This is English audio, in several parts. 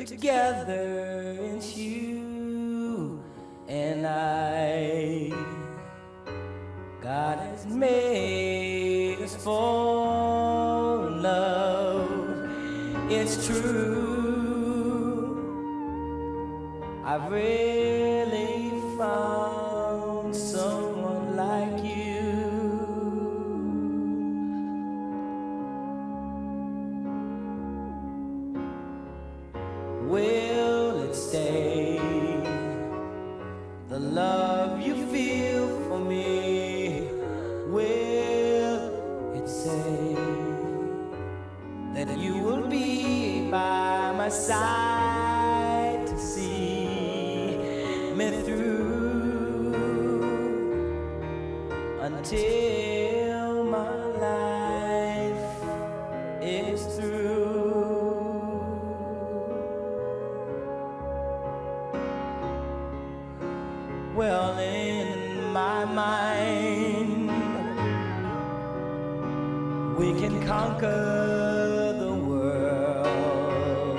together, it's you and I. God has made us fall in love. It's true. I've really found someone like you. Will it stay? The love you feel for me, will it say that you will be by my side to see me through until my life is through? Well, in my mind, we can conquer the world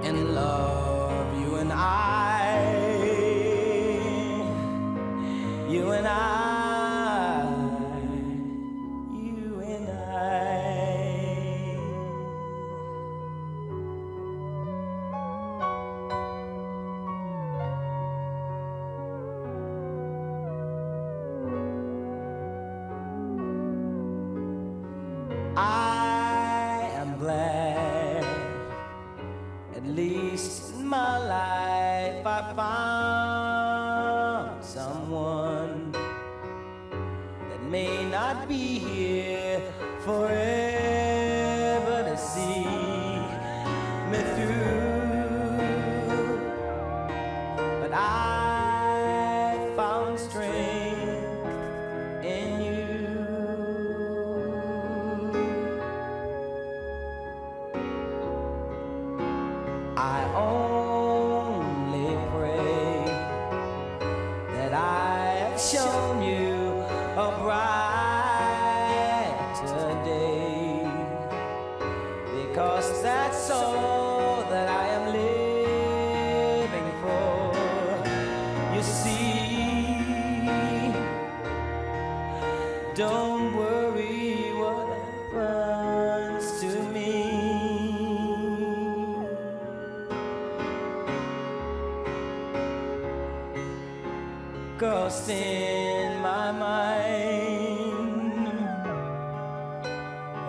and love, you and I, you and I, you and I. I am glad, at least in my life I found someone that may not be here forever to see me through, but I found strength in you. I only pray that I have shown you a brighter day, because that's all that I am living for. You see, don't worry what happens to me. Cause in my mind,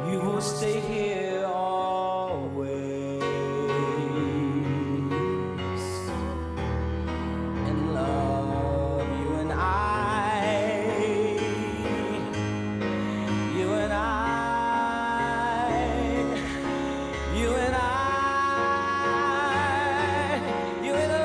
you will stay here always, and love, you and I, you and I, you and I, you and I.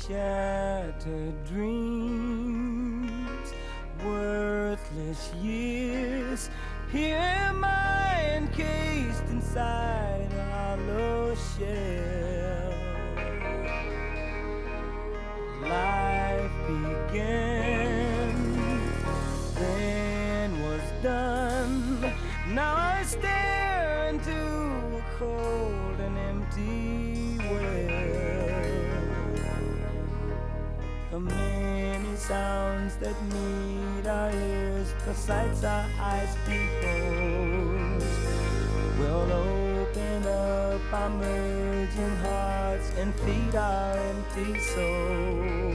Shattered dreams, worthless years, here am I encased inside a hollow shell. Life began, then was done. Now I stare into a cold and empty empty well. The many sounds that meet our ears, the sights our eyes behold, will open up our merging hearts and feed our empty souls.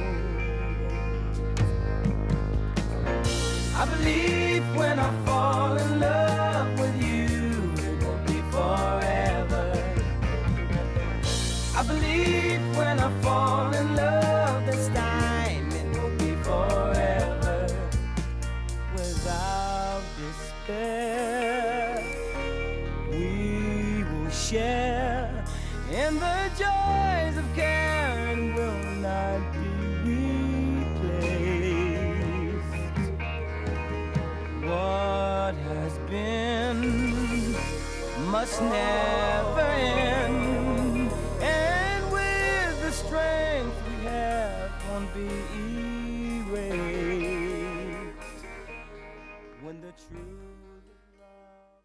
I believe when I fall in love with you, it will be forever. I believe when I fall in love this time, it will be forever. Without despair, we will share in the joys of care and will not be replaced. What has been must never end, and with the strength we have won't be erased. When the truth of love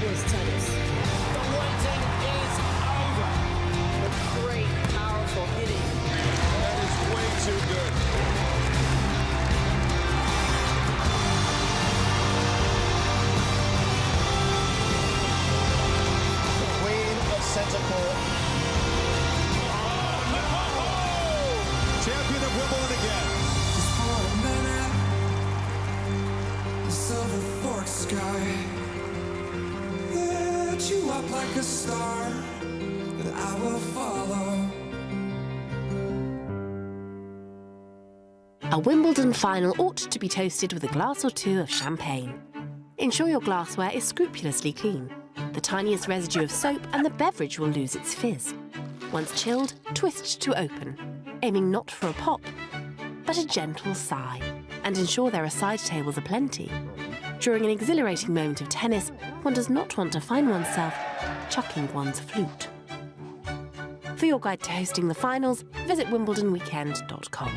was tennis. The waiting is over. The great, powerful hitting. That is way too good. The queen of centre court. Champion of Wimbledon again. Just for a minute, the silver fork sky lit you up like a star that I will follow. A Wimbledon final ought to be toasted with a glass or two of champagne. Ensure your glassware is scrupulously clean. The tiniest residue of soap and the beverage will lose its fizz. Once chilled, twist to open, aiming not for a pop, but a gentle sigh. And ensure there are side tables aplenty. During an exhilarating moment of tennis, one does not want to find oneself chucking one's flute. For your guide to hosting the finals, visit wimbledonweekend.com.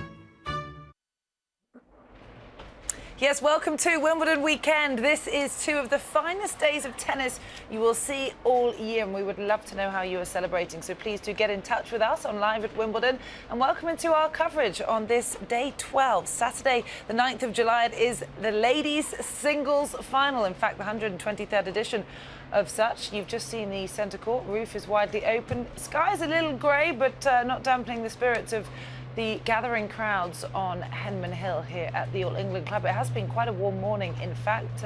Yes, welcome to Wimbledon Weekend. This is two of the finest days of tennis you will see all year, and we would love to know how you are celebrating. So please do get in touch with us on Live at Wimbledon, and welcome into our coverage on this day 12, Saturday, the 9th of July. It is the ladies' singles final, in fact, the 123rd edition of such. You've just seen the centre court. Roof is widely open. Sky is a little grey, but not dampening the spirits of the gathering crowds on Henman Hill here at the All England Club. It has been quite a warm morning, in fact,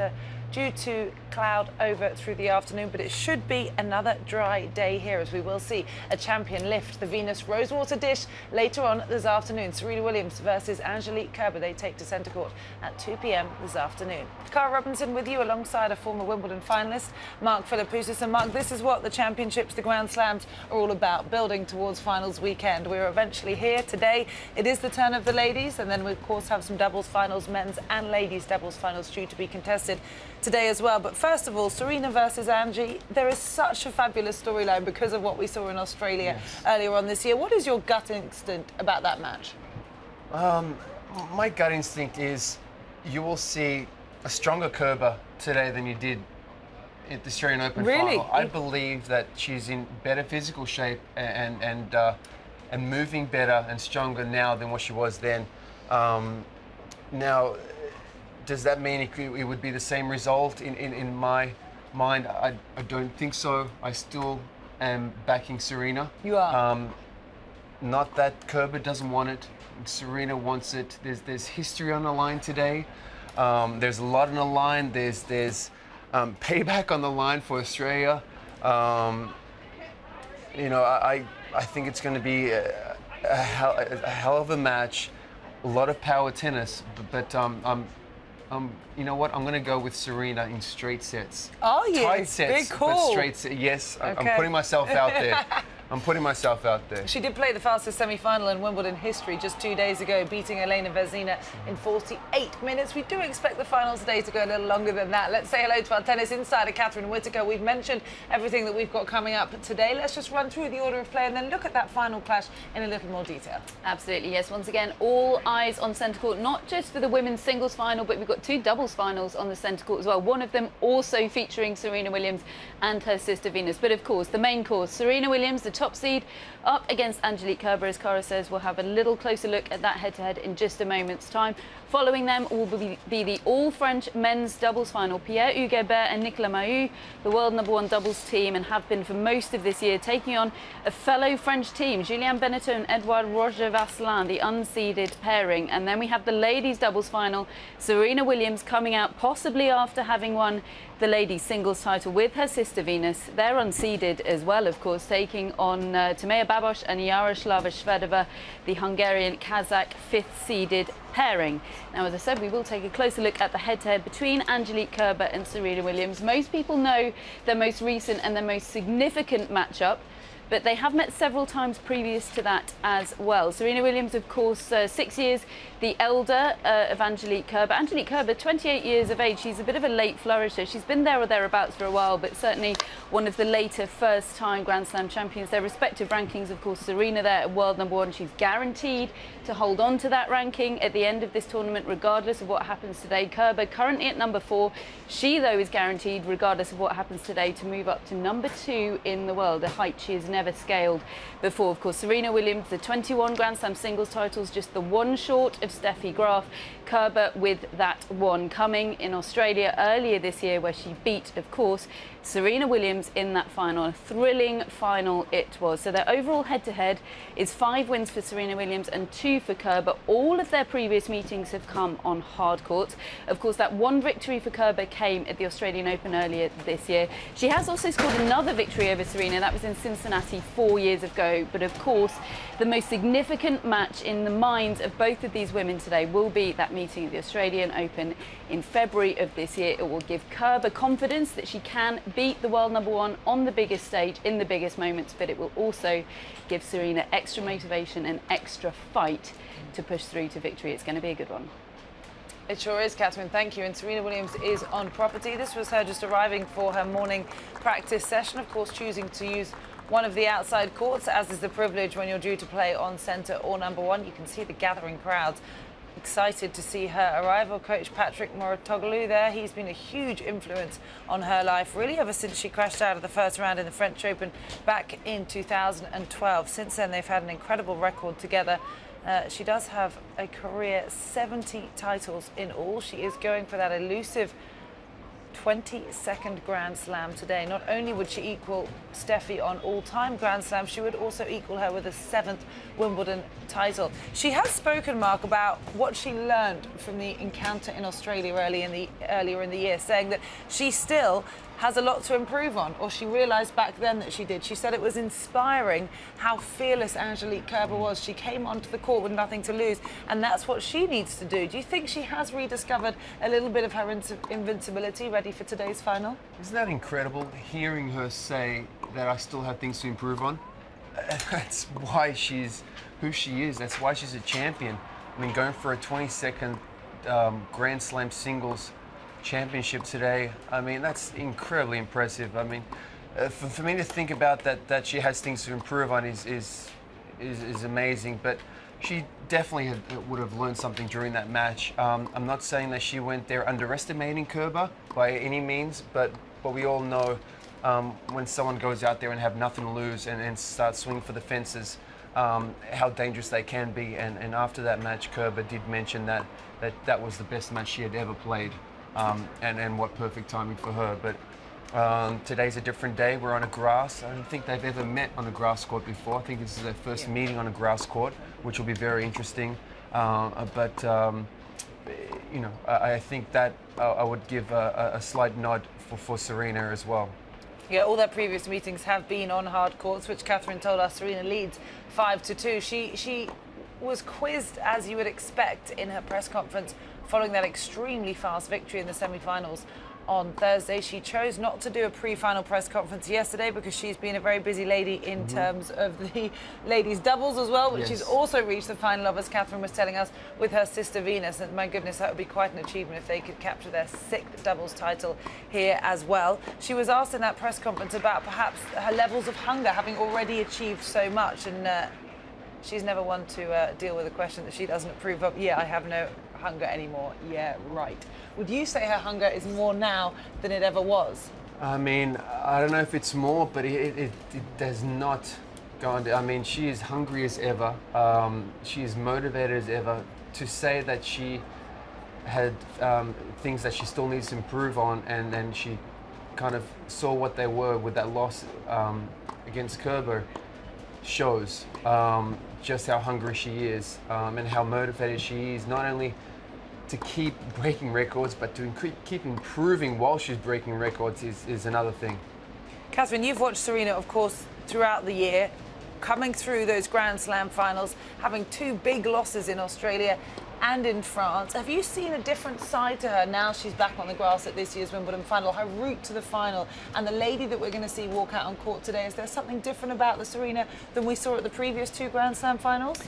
due to cloud over through the afternoon, but it should be another dry day here, as we will see a champion lift the Venus Rosewater dish later on this afternoon. Serena Williams versus Angelique Kerber. They take to centre court at 2 p.m. this afternoon. Cara Robinson with you alongside a former Wimbledon finalist, Mark Philippoussis. And Mark, this is what the championships, the Grand Slams, are all about, building towards finals weekend. We're eventually here today. It is the turn of the ladies, and then we of course have some doubles finals, men's and ladies doubles finals due to be contested today as well. But first of all, Serena versus Angie. There is such a fabulous storyline because of what we saw in Australia earlier on this year. What is your gut instinct about that match? My gut instinct is you will see a stronger Kerber today than you did at the Australian Open final. I believe that she's in better physical shape and moving better and stronger now than what she was then. Now, does that mean it would be the same result in my mind? I don't think so. I still am backing Serena. You are? Not that Kerber doesn't want it. Serena wants it. There's history on the line today. There's a lot on the line. There's payback on the line for Australia. You know, I think it's going to be a hell of a match. A lot of power tennis, but you know what? I'm going to go with Serena in straight sets. Oh, yeah. Tight sets, big call. but straight sets. Yes, okay. I'm putting myself out there. I'm putting myself out there. She did play the fastest semi-final in Wimbledon history just 2 days ago, beating Elena Vezina in 48 minutes. We do expect the finals today to go a little longer than that. Let's say hello to our tennis insider, Catherine Whitaker. We've mentioned everything that we've got coming up today. Let's just run through the order of play and then look at that final clash in a little more detail. Absolutely, yes. Once again, all eyes on centre court, not just for the women's singles final, but we've got two doubles finals on the centre court as well. One of them also featuring Serena Williams and her sister Venus. But of course, the main course, Serena Williams, the top seed, up against Angelique Kerber. As Cara says, we'll have a little closer look at that head-to-head in just a moment's time. Following them will be the all-French men's doubles final. Pierre Hugues-Herbert and Nicolas Mahut, the world #1 doubles team, and have been for most of this year, taking on a fellow French team, Julien Benneteau and Edouard Roger-Vasselin, the unseeded pairing. And then we have the ladies doubles final. Serena Williams coming out possibly after having won the ladies singles title with her sister Venus. They're unseeded as well, of course, taking on Timea Babos and Yaroslava Shvedova, the Hungarian Kazakh 5th seeded pairing. Now, as I said, we will take a closer look at the head-to-head between Angelique Kerber and Serena Williams. Most people know their most recent and their most significant matchup, but they have met several times previous to that as well. Serena Williams, of course, 6 years the elder of Angelique Kerber. Angelique Kerber, 28 years of age. She's a bit of a late flourisher. She's been there or thereabouts for a while, but certainly one of the later first-time Grand Slam champions. Their respective rankings, of course, Serena there at world number 1. She's guaranteed to hold on to that ranking at the end of this tournament, regardless of what happens today. Kerber currently at number 4. She, though, is guaranteed, regardless of what happens today, to move up to number 2 in the world, a height she has never scaled before. Of course, Serena Williams, the 21 Grand Slam singles titles, just the one short of Steffi Graf. Kerber with that one coming in Australia earlier this year, where she beat, of course, Serena Williams in that final. A thrilling final it was. So their overall head-to-head is 5 wins for Serena Williams and 2 for Kerber. All of their previous meetings have come on hard courts. Of course, that one victory for Kerber came at the Australian Open earlier this year. She has also scored another victory over Serena. That was in Cincinnati 4 years ago. But of course, the most significant match in the minds of both of these women today will be that meeting at the Australian Open in February of this year. It will give Kerber confidence that she can beat the world number 1 on the biggest stage in the biggest moments, but it will also give Serena extra motivation and extra fight to push through to victory. It's going to be a good one. It sure is, Catherine. Thank you. And Serena Williams is on property. This was her just arriving for her morning practice session, of course, choosing to use one of the outside courts, as is the privilege when you're due to play on centre or number 1. You can see the gathering crowds excited to see her arrival. Coach Patrick Mouratoglou there, he's been a huge influence on her life really ever since she crashed out of the first round in the French Open back in 2012. Since then they've had an incredible record together. She does have a career 70 titles in all. She is going for that elusive 22nd Grand Slam today. Not only would she equal Steffi on all-time Grand Slam, she would also equal her with a 7th Wimbledon title. She has spoken, Mark, about what she learned from the encounter in Australia earlier in the year, saying that she still has a lot to improve on, or she realised back then that she did. She said it was inspiring how fearless Angelique Kerber was. She came onto the court with nothing to lose, and that's what she needs to do. Do you think she has rediscovered a little bit of her invincibility, ready for today's final? Isn't that incredible, hearing her say that I still have things to improve on? That's why she's who she is. That's why she's a champion. I mean, going for a 22nd Grand Slam singles championship today, I mean, that's incredibly impressive. I mean, for me to think about that she has things to improve on is amazing, but she definitely would have learned something during that match. I'm not saying that she went there underestimating Kerber by any means, but we all know when someone goes out there and have nothing to lose and starts swinging for the fences, how dangerous they can be. And after that match, Kerber did mention that was the best match she had ever played. And what perfect timing for her. But today's a different day. We're on a grass. I don't think they've ever met on a grass court before. I think this is their first meeting on a grass court, which will be very interesting. You know, I think that I would give a slight nod for Serena as well. Yeah, all their previous meetings have been on hard courts, which Catherine told us Serena leads 5-2. She was quizzed, as you would expect, in her press conference following that extremely fast victory in the semi-finals on Thursday. She chose not to do a pre-final press conference yesterday because she's been a very busy lady in terms of the ladies' doubles as well, which she's also reached the final of, as Catherine was telling us, with her sister Venus. And my goodness, that would be quite an achievement if they could capture their 6th doubles title here as well. She was asked in that press conference about perhaps her levels of hunger, having already achieved so much, and she's never one to deal with a question that she doesn't approve of. Yeah, I have no hunger anymore. Yeah, right. Would you say her hunger is more now than it ever was? I mean, I don't know if it's more, but it does not go on. I mean, she is hungry as ever. She is motivated as ever. To say that she had things that she still needs to improve on, and then she kind of saw what they were with that loss against Kerber, shows just how hungry she is and how motivated she is, not only to keep breaking records, but to keep improving while she's breaking records is another thing. Catherine, you've watched Serena, of course, throughout the year, coming through those Grand Slam finals, having 2 big losses in Australia. and in France. Have you seen a different side to her now she's back on the grass at this year's Wimbledon final, her route to the final, and the lady that we're going to see walk out on court today? Is there something different about the Serena than we saw at the previous 2 Grand Slam finals?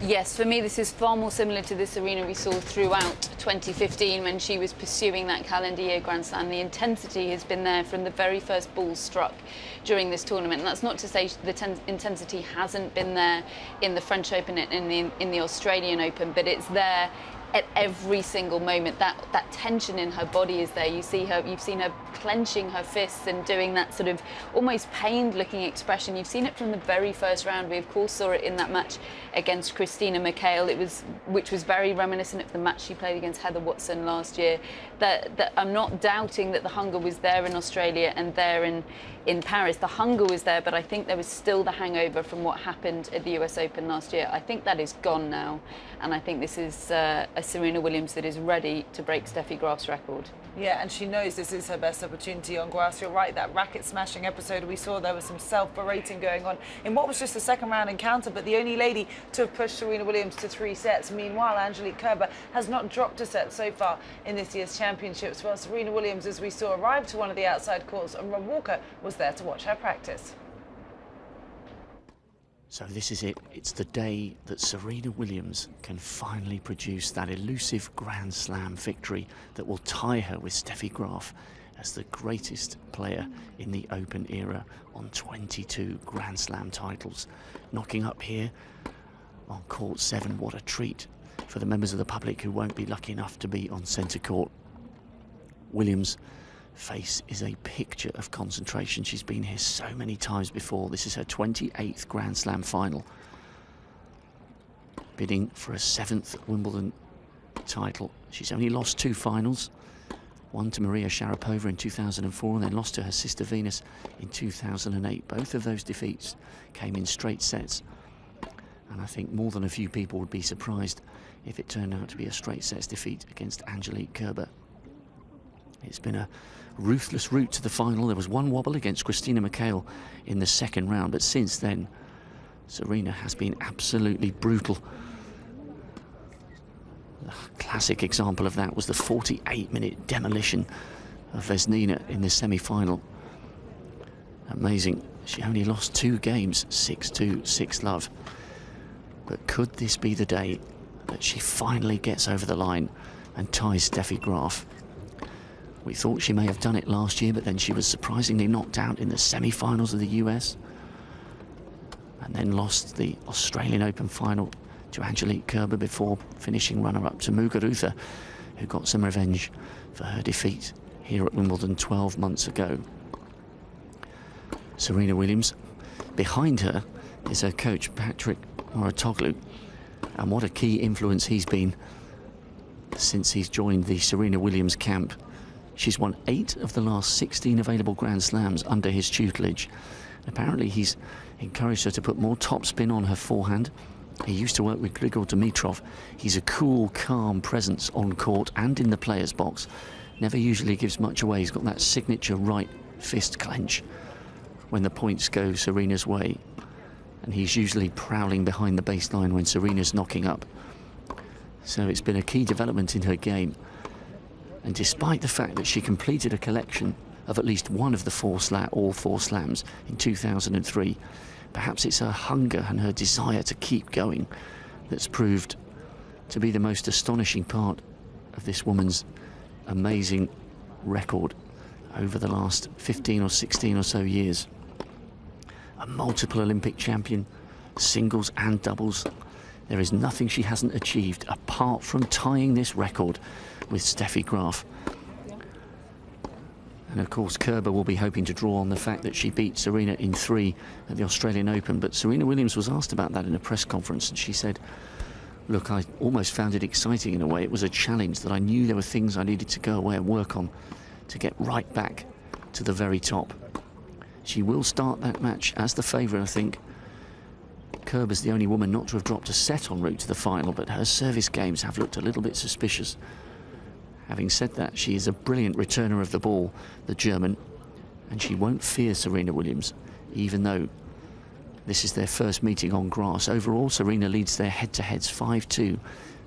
Yes, for me this is far more similar to the Serena we saw throughout 2015 when she was pursuing that calendar year Grand Slam. The intensity has been there from the very first ball struck during this tournament. And that's not to say the intensity hasn't been there in the French Open and in the Australian Open, but it's there at every single moment. That tension in her body is there. You've seen her clenching her fists and doing that sort of almost pained looking expression. You've seen it from the very first round. We of course saw it in that match against Christina McHale, which was very reminiscent of the match she played against Heather Watson last year. That I'm not doubting that the hunger was there in Australia and there in Paris. The hunger was there, but I think there was still the hangover from what happened at the US Open last year. I think that is gone now, and I think this is a Serena Williams that is ready to break Steffi Graf's record. Yeah, and she knows this is her best opportunity on grass. You're right, that racket smashing episode we saw, there was some self-berating going on in what was just a second round encounter, but the only lady to have pushed Serena Williams to 3 sets. Meanwhile, Angelique Kerber has not dropped a set so far in this year's championships. Well, Serena Williams, as we saw, arrived to one of the outside courts, and Rob Walker was there to watch her practice. So this is it. It's the day that Serena Williams can finally produce that elusive Grand Slam victory that will tie her with Steffi Graf as the greatest player in the Open era on 22 Grand Slam titles. Knocking up here on court 7, what a treat for the members of the public who won't be lucky enough to be on centre court. Williams' face is a picture of concentration. She's been here so many times before. This is her 28th Grand Slam final, bidding for a 7th Wimbledon title. She's only lost 2 finals, one to Maria Sharapova in 2004 and then lost to her sister Venus in 2008. Both of those defeats came in straight sets, and I think more than a few people would be surprised if it turned out to be a straight sets defeat against Angelique Kerber. It's been a ruthless route to the final. There was one wobble against Christina McHale in the second round, but since then Serena has been absolutely brutal. A classic example of that was the 48-minute demolition of Vesnina in the semi-final. Amazing. She only lost 2 games, 6-2, 6-love. But could this be the day that she finally gets over the line and ties Steffi Graf? We thought she may have done it last year, but then she was surprisingly knocked out in the semi-finals of the US and then lost the Australian Open final to Angelique Kerber before finishing runner-up to Muguruza, who got some revenge for her defeat here at Wimbledon 12 months ago. Serena Williams, behind her is her coach Patrick Mouratoglou, and what a key influence he's been since he's joined the Serena Williams camp. She's won 8 of the last 16 available Grand Slams under his tutelage. Apparently he's encouraged her to put more topspin on her forehand. He used to work with Grigor Dimitrov. He's a cool, calm presence on court and in the players' box. Never usually gives much away. He's got that signature right fist clench when the points go Serena's way. And he's usually prowling behind the baseline when Serena's knocking up. So it's been a key development in her game. And despite the fact that she completed a collection of at least one of the all four slams in 2003, perhaps it's her hunger and her desire to keep going that's proved to be the most astonishing part of this woman's amazing record over the last 15 or 16 or so years. A multiple Olympic champion, singles and doubles. There is nothing she hasn't achieved apart from tying this record with Steffi Graf. And of course Kerber will be hoping to draw on the fact that she beat Serena in 3 at the Australian Open, but Serena Williams was asked about that in a press conference and she said, look, I almost found it exciting in a way. It was a challenge that I knew there were things I needed to go away and work on to get right back to the very top. She will start that match as the favourite, I think. Kerber's the only woman not to have dropped a set en route to the final, but her service games have looked a little bit suspicious. Having said that, she is a brilliant returner of the ball, the German, and she won't fear Serena Williams, even though this is their first meeting on grass. Overall, Serena leads their head-to-heads 5-2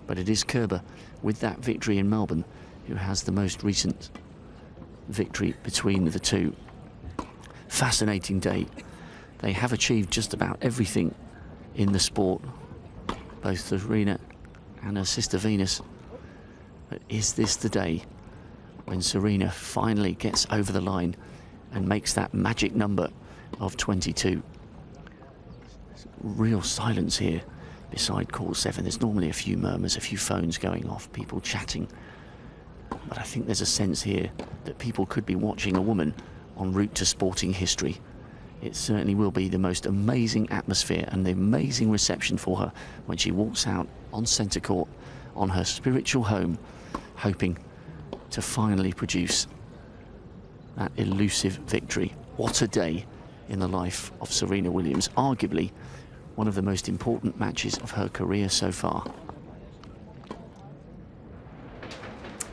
But it is Kerber, with that victory in Melbourne, who has the most recent victory between the two. Fascinating day. They have achieved just about everything in the sport, both Serena and her sister Venus. But is this the day when Serena finally gets over the line and makes that magic number of 22? Real silence here beside court 7. There's normally a few murmurs, a few phones going off, people chatting. But I think there's a sense here that people could be watching a woman en route to sporting history. It certainly will be the most amazing atmosphere and the amazing reception for her when she walks out on centre court on her spiritual home, hoping to finally produce that elusive victory. What a day in the life of Serena Williams, arguably one of the most important matches of her career so far.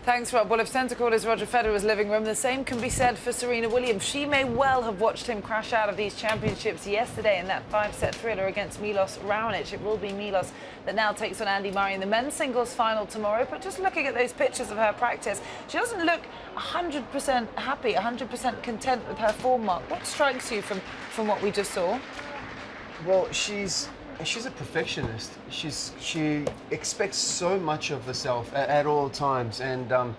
Thanks, Rob. Well, if centre court is Roger Federer's living room, the same can be said for Serena Williams. She may well have watched him crash out of these championships yesterday in that 5-set thriller against Milos Raonic. It will be Milos that now takes on Andy Murray in the men's singles final tomorrow. But just looking at those pictures of her practice, she doesn't look 100% happy, 100% content with her form mark. What strikes you from what we just saw? Well, she's a perfectionist. She expects so much of herself at all times, and I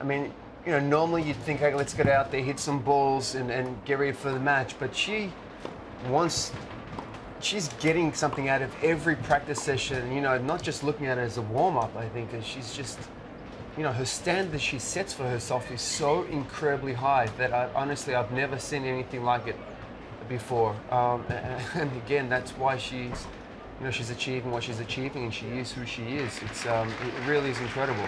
mean, you know, normally you'd think, hey, let's get out there, hit some balls, and get ready for the match. But she's getting something out of every practice session. You know, not just looking at it as a warm up. I think that she's just, you know, her standard she sets for herself is so incredibly high that honestly I've never seen anything like it before, and again, that's why she's achieving what she's achieving, and she is who she is. It really is incredible.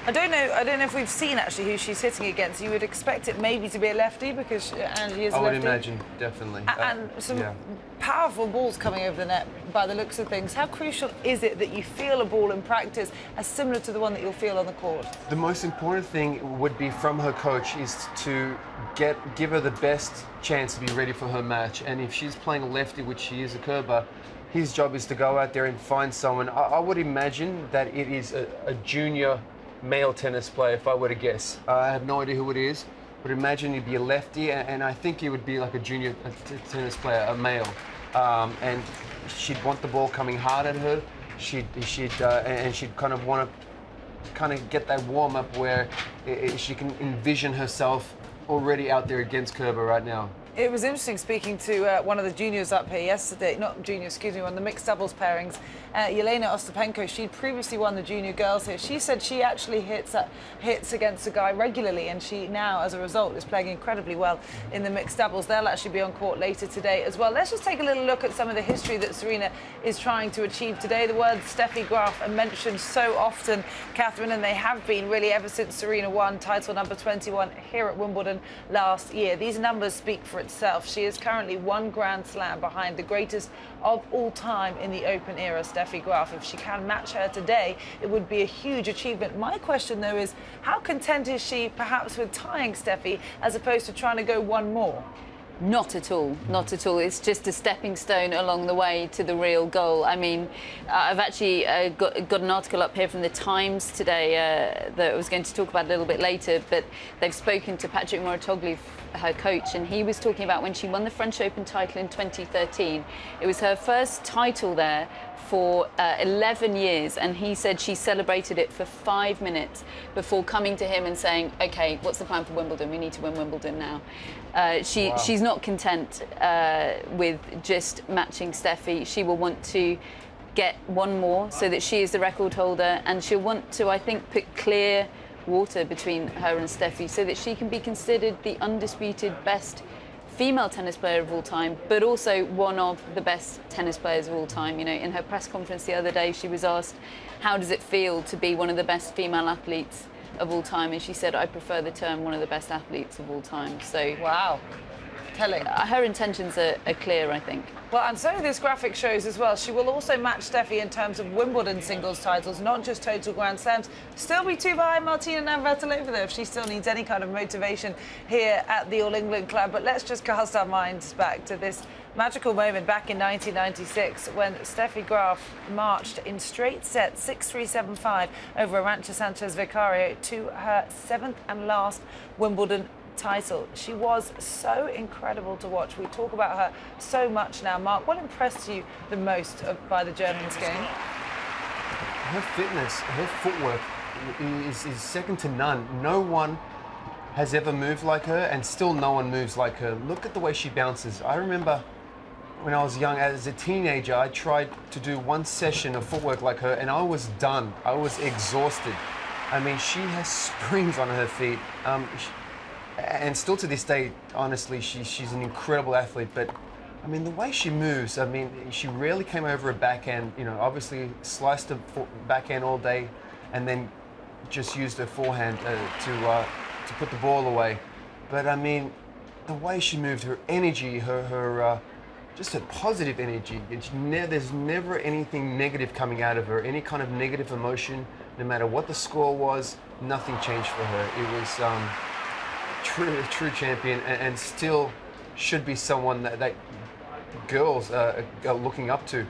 I don't know if we've seen actually who she's hitting against. You would expect it maybe to be a lefty because Andy is a lefty. I would imagine, definitely. And some powerful balls coming over the net by the looks of things. How crucial is it that you feel a ball in practice as similar to the one that you'll feel on the court? The most important thing would be from her coach is to give her the best chance to be ready for her match. And if she's playing a lefty, which she is, a Kerber, his job is to go out there and find someone. I would imagine that it is a junior male tennis player, if I were to guess. I have no idea who it is, but imagine he'd be a lefty, and I think he would be like a junior tennis player, a male. And she'd want the ball coming hard at her. She'd kind of want to get that warm up where she can envision herself already out there against Kerber right now. It was interesting speaking to one of the juniors up here yesterday, not junior, excuse me, one of the mixed doubles pairings, Yelena Ostapenko. She'd previously won the junior girls here. She said she actually hits against a guy regularly, and she now, as a result, is playing incredibly well in the mixed doubles. They'll actually be on court later today as well. Let's just take a little look at some of the history that Serena is trying to achieve today. The words Steffi Graf are mentioned so often, Catherine, and they have been really ever since Serena won title number 21 here at Wimbledon last year. These numbers speak for itself. She is currently one Grand Slam behind the greatest of all time in the Open era, Steffi Graf. If she can match her today, it would be a huge achievement. My question, though, is how content is she perhaps with tying Steffi as opposed to trying to go one more? Not at all, not at all. It's just a stepping stone along the way to the real goal. I mean, I've actually got an article up here from the Times today that I was going to talk about a little bit later, but they've spoken to Patrick Mouratoglou, her coach, and he was talking about when she won the French Open title in 2013. It was her first title there for 11 years, and he said she celebrated it for 5 minutes before coming to him and saying, okay, what's the plan for Wimbledon? We need to win Wimbledon now. She's not content with just matching Steffi. She will want to get one more so that she is the record holder, and she'll want to, I think, put clear water between her and Steffi so that she can be considered the undisputed best female tennis player of all time, but also one of the best tennis players of all time. You know, in her press conference the other day, she was asked, how does it feel to be one of the best female athletes of all time? And she said, I prefer the term one of the best athletes of all time. So wow, telling. Her intentions are clear, I think. Well, and so this graphic shows as well, she will also match Steffi in terms of Wimbledon singles titles, not just total Grand Slams. Still be two behind Martina Navratilova, though, if she still needs any kind of motivation here at the All England Club. But let's just cast our minds back to this magical moment back in 1996 when Steffi Graf marched in straight sets 6-3, 7-5 over Arantxa Sanchez Vicario to her 7th and last Wimbledon title. She was so incredible to watch. We talk about her so much now. Mark, what impressed you the most by the Germans game? Her fitness, her footwork is second to none. No one has ever moved like her, and still no one moves like her. Look at the way she bounces. I remember when I was young, as a teenager, I tried to do one session of footwork like her, and I was done. I was exhausted. I mean, she has springs on her feet. And still to this day, honestly, she's an incredible athlete. But I mean, the way she moves, I mean, she rarely came over a backhand. You know, obviously sliced the backhand all day, and then just used her forehand to put the ball away. But I mean, the way she moved, her energy, her just a positive energy. There's never anything negative coming out of her, any kind of negative emotion. No matter what the score was, nothing changed for her. It was true champion, and still should be someone that girls are looking up to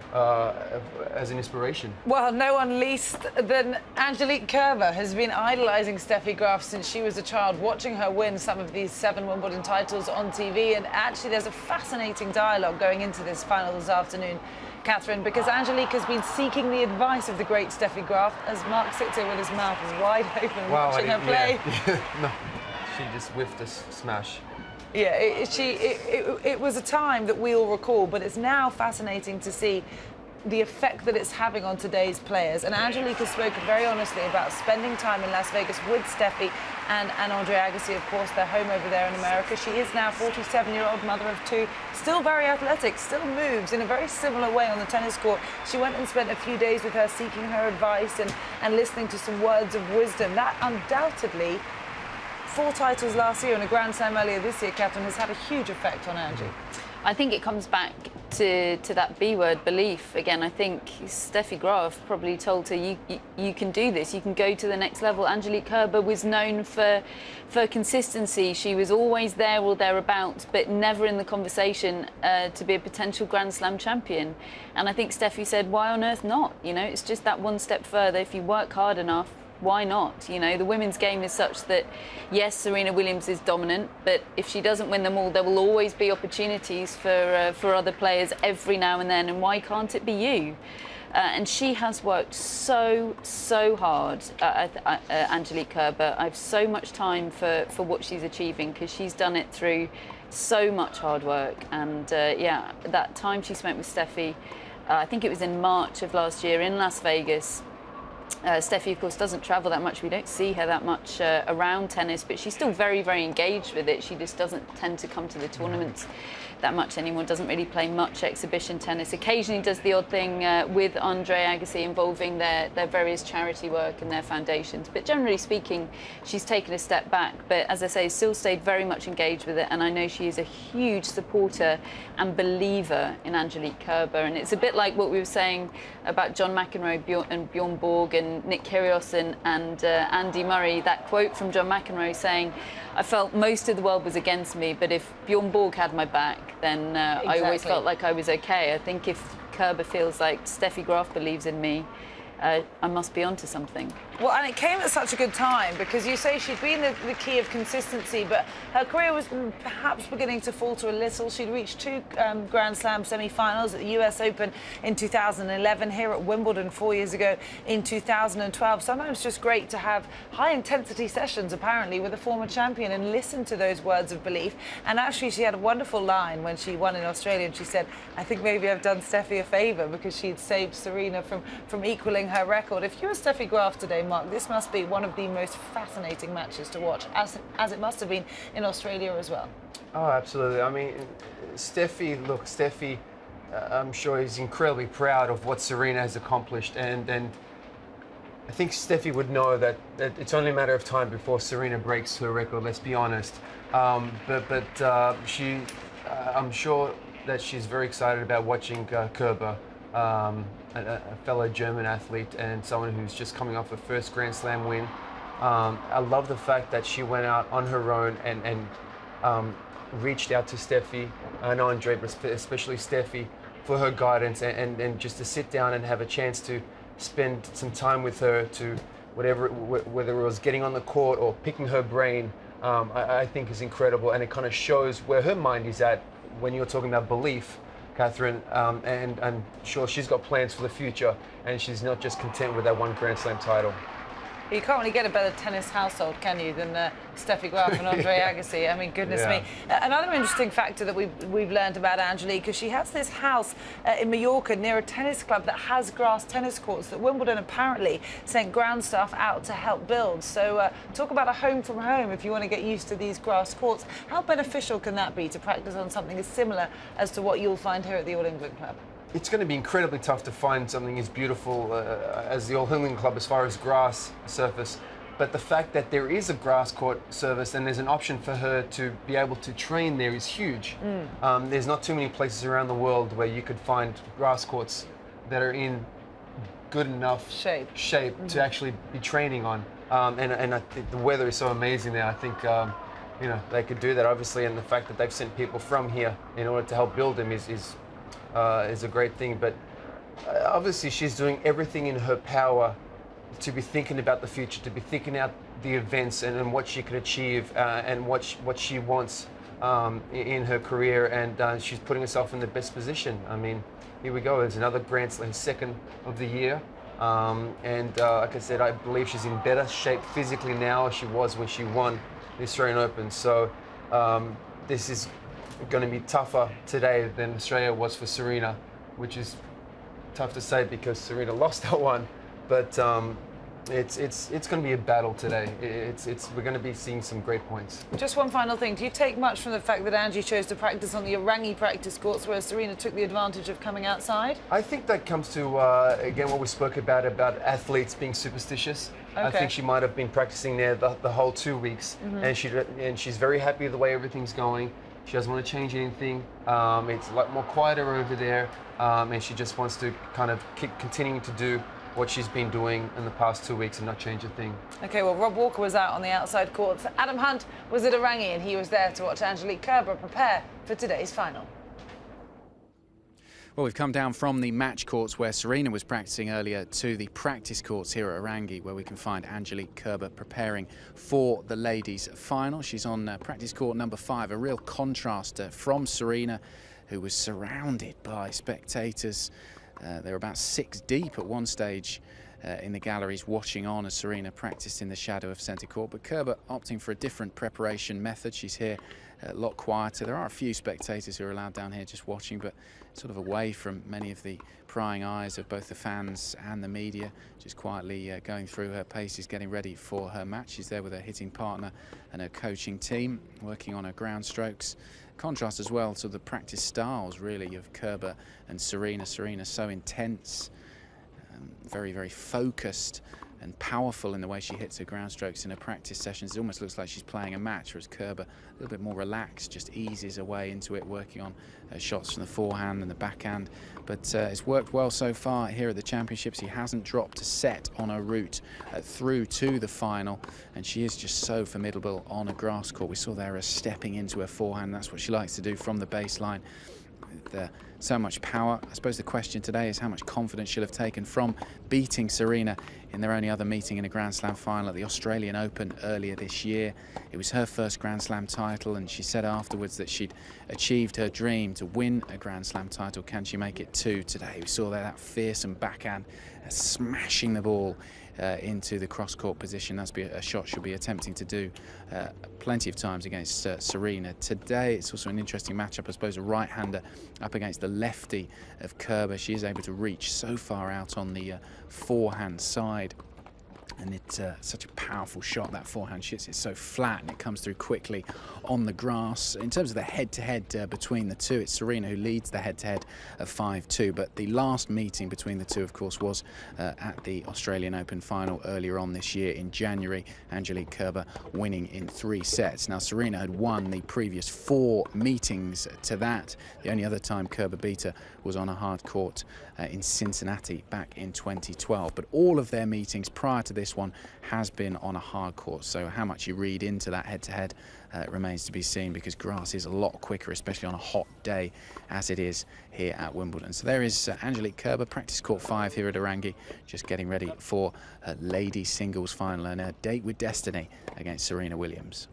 as an inspiration. Well, no one least than Angelique Kerber has been idolising Steffi Graf since she was a child, watching her win some of these 7 Wimbledon titles on TV. And actually, there's a fascinating dialogue going into this final this afternoon, Catherine, because Angelique has been seeking the advice of the great Steffi Graf as Mark sits here with his mouth wide open watching her play. Yeah. No, she just whiffed a smash. Yeah, it was a time that we all recall, but it's now fascinating to see the effect that it's having on today's players. And Angelique has spoken very honestly about spending time in Las Vegas with Steffi and Andre Agassi. Of course, they're home over there in America. She is now 47-year-old mother of 2, still very athletic, still moves in a very similar way on the tennis court. She went and spent a few days with her, seeking her advice and listening to some words of wisdom. That undoubtedly, 4 titles last year and a Grand Slam earlier this year, Catherine, has had a huge effect on Angie. I think it comes back to that B word, belief. Again, I think Steffi Graf probably told her, you can do this, you can go to the next level. Angelique Kerber was known for consistency. She was always there or thereabouts, but never in the conversation to be a potential Grand Slam champion. And I think Steffi said, why on earth not? You know, it's just that one step further. If you work hard enough, why not? You know, the women's game is such that, yes, Serena Williams is dominant, but if she doesn't win them all, there will always be opportunities for other players every now and then, and why can't it be you? And she has worked so hard, Angelique Kerber. I have so much time for what she's achieving, because she's done it through so much hard work. And yeah, that time she spent with Steffi, I think it was in March of last year in Las Vegas. Steffi, of course, doesn't travel that much. We don't see her that much around tennis, but she's still very engaged with it. She just doesn't tend to come to the tournaments that much anymore, doesn't really play much exhibition tennis. Occasionally does the odd thing with Andre Agassi involving their various charity work and their foundations. But generally speaking, she's taken a step back. But as I say, still stayed very much engaged with it. And I know she is a huge supporter and believer in Angelique Kerber. And it's a bit like what we were saying about John McEnroe and Bjorn Borg and Nick Kyrgios and Andy Murray. That quote from John McEnroe saying, I felt most of the world was against me, but if Bjorn Borg had my back, then I always felt like I was okay. I think if Kerber feels like Steffi Graf believes in me, I must be onto something. Well, and it came at such a good time, because you say she'd been the key of consistency, but her career was perhaps beginning to falter a little. She'd reached 2 Grand Slam semi-finals at the US Open in 2011, here at Wimbledon 4 years ago in 2012. Sometimes just great to have high-intensity sessions, apparently, with a former champion and listen to those words of belief. And actually, she had a wonderful line when she won in Australia, and she said, I think maybe I've done Steffi a favour, because she'd saved Serena from equalling her record. If you were Steffi Graf today, Mark, this must be one of the most fascinating matches to watch, as it must have been in Australia as well. Oh, absolutely. I mean, Steffi, I'm sure is incredibly proud of what Serena has accomplished, and I think Steffi would know that it's only a matter of time before Serena breaks her record, let's be honest. But I'm sure that she's very excited about watching Kerber, a fellow German athlete and someone who's just coming off her first Grand Slam win. I love the fact that she went out on her own and reached out to Steffi and Andre, but especially Steffi, for her guidance and just to sit down and have a chance to spend some time with her, to whether it was getting on the court or picking her brain, I think is incredible, and it kind of shows where her mind is at when you're talking about belief, Catherine, and I'm sure she's got plans for the future, and she's not just content with that one Grand Slam title. You can't really get a better tennis household, can you, than Steffi Graf and Andre Agassi? I mean, goodness me. Another interesting factor that we've learned about Angelique is she has this house in Mallorca near a tennis club that has grass tennis courts that Wimbledon apparently sent ground staff out to help build. So talk about a home from home if you want to get used to these grass courts. How beneficial can that be to practice on something as similar as to what you'll find here at the All England Club? It's going to be incredibly tough to find something as beautiful as the All England Club as far as grass surface. But the fact that there is a grass court service and there's an option for her to be able to train there is huge. There's not too many places around the world where you could find grass courts that are in good enough shape to actually be training on. And I think the weather is so amazing there. I think you know, they could do that, obviously, and the fact that they've sent people from here in order to help build them is a great thing. But obviously she's doing everything in her power to be thinking about the future, to be thinking out the events and what she can achieve and what she wants in her career, and she's putting herself in the best position. I mean, here we go, there's another Grand Slam, second of the year, and like I said, I believe she's in better shape physically now as she was when she won the Australian Open. So this is going to be tougher today than Australia was for Serena, which is tough to say because Serena lost that one. But it's going to be a battle today. We're going to be seeing some great points. Just one final thing. Do you take much from the fact that Angie chose to practice on the Orangi practice courts, whereas Serena took the advantage of coming outside? I think that comes to again what we spoke about athletes being superstitious. Okay. I think she might have been practicing there the whole 2 weeks, and she's very happy with the way everything's going. She doesn't want to change anything. It's a lot more quieter over there, and she just wants to kind of keep continuing to do what she's been doing in the past 2 weeks and not change a thing. Okay, well, Rob Walker was out on the outside courts. Adam Hunt was at Orangi, and he was there to watch Angelique Kerber prepare for today's final. Well, we've come down from the match courts where Serena was practicing earlier to the practice courts here at Orangi, where we can find Angelique Kerber preparing for the ladies' final. She's on practice court number 5, a real contrast from Serena, who was surrounded by spectators. They were about 6 deep at one stage in the galleries watching on as Serena practiced in the shadow of centre court. But Kerber opting for a different preparation method. She's here a lot quieter. There are a few spectators who are allowed down here just watching, but sort of away from many of the prying eyes of both the fans and the media, just quietly going through her paces, getting ready for her match. She's there with her hitting partner and her coaching team, working on her ground strokes. Contrast as well to the practice styles, really, of Kerber and Serena. Serena so intense, very, very focused and powerful in the way she hits her ground strokes in her practice sessions. It almost looks like she's playing a match, whereas Kerber, a little bit more relaxed, just eases her way into it, working on shots from the forehand and the backhand. But it's worked well so far here at the Championships. She hasn't dropped a set on her route through to the final, and she is just so formidable on a grass court. We saw there her stepping into her forehand. That's what she likes to do from the baseline. With so much power. I suppose the question today is how much confidence she'll have taken from beating Serena in their only other meeting in a Grand Slam final at the Australian Open earlier this year. It was her first Grand Slam title, and she said afterwards that she'd achieved her dream to win a Grand Slam title. Can she make it 2 today? We saw there that fearsome backhand smashing the ball into the cross-court position. That's a shot she'll be attempting to do plenty of times against Serena. Today it's also an interesting matchup, I suppose, a right-hander up against the lefty of Kerber. She is able to reach so far out on the forehand side. And it's such a powerful shot, that forehand. It's so flat and it comes through quickly on the grass. In terms of the head-to-head between the two, it's Serena who leads the head-to-head of 5-2. But the last meeting between the two, of course, was at the Australian Open final earlier on this year in January. Angelique Kerber winning in 3 sets. Now, Serena had won the previous 4 meetings to that. The only other time Kerber beat her was on a hard court in Cincinnati back in 2012. But all of their meetings prior to this this one has been on a hard court. So how much you read into that head-to-head remains to be seen, because grass is a lot quicker, especially on a hot day as it is here at Wimbledon. So there is Angelique Kerber, practice court 5 here at Orangi, just getting ready for her ladies singles final and a date with destiny against Serena Williams.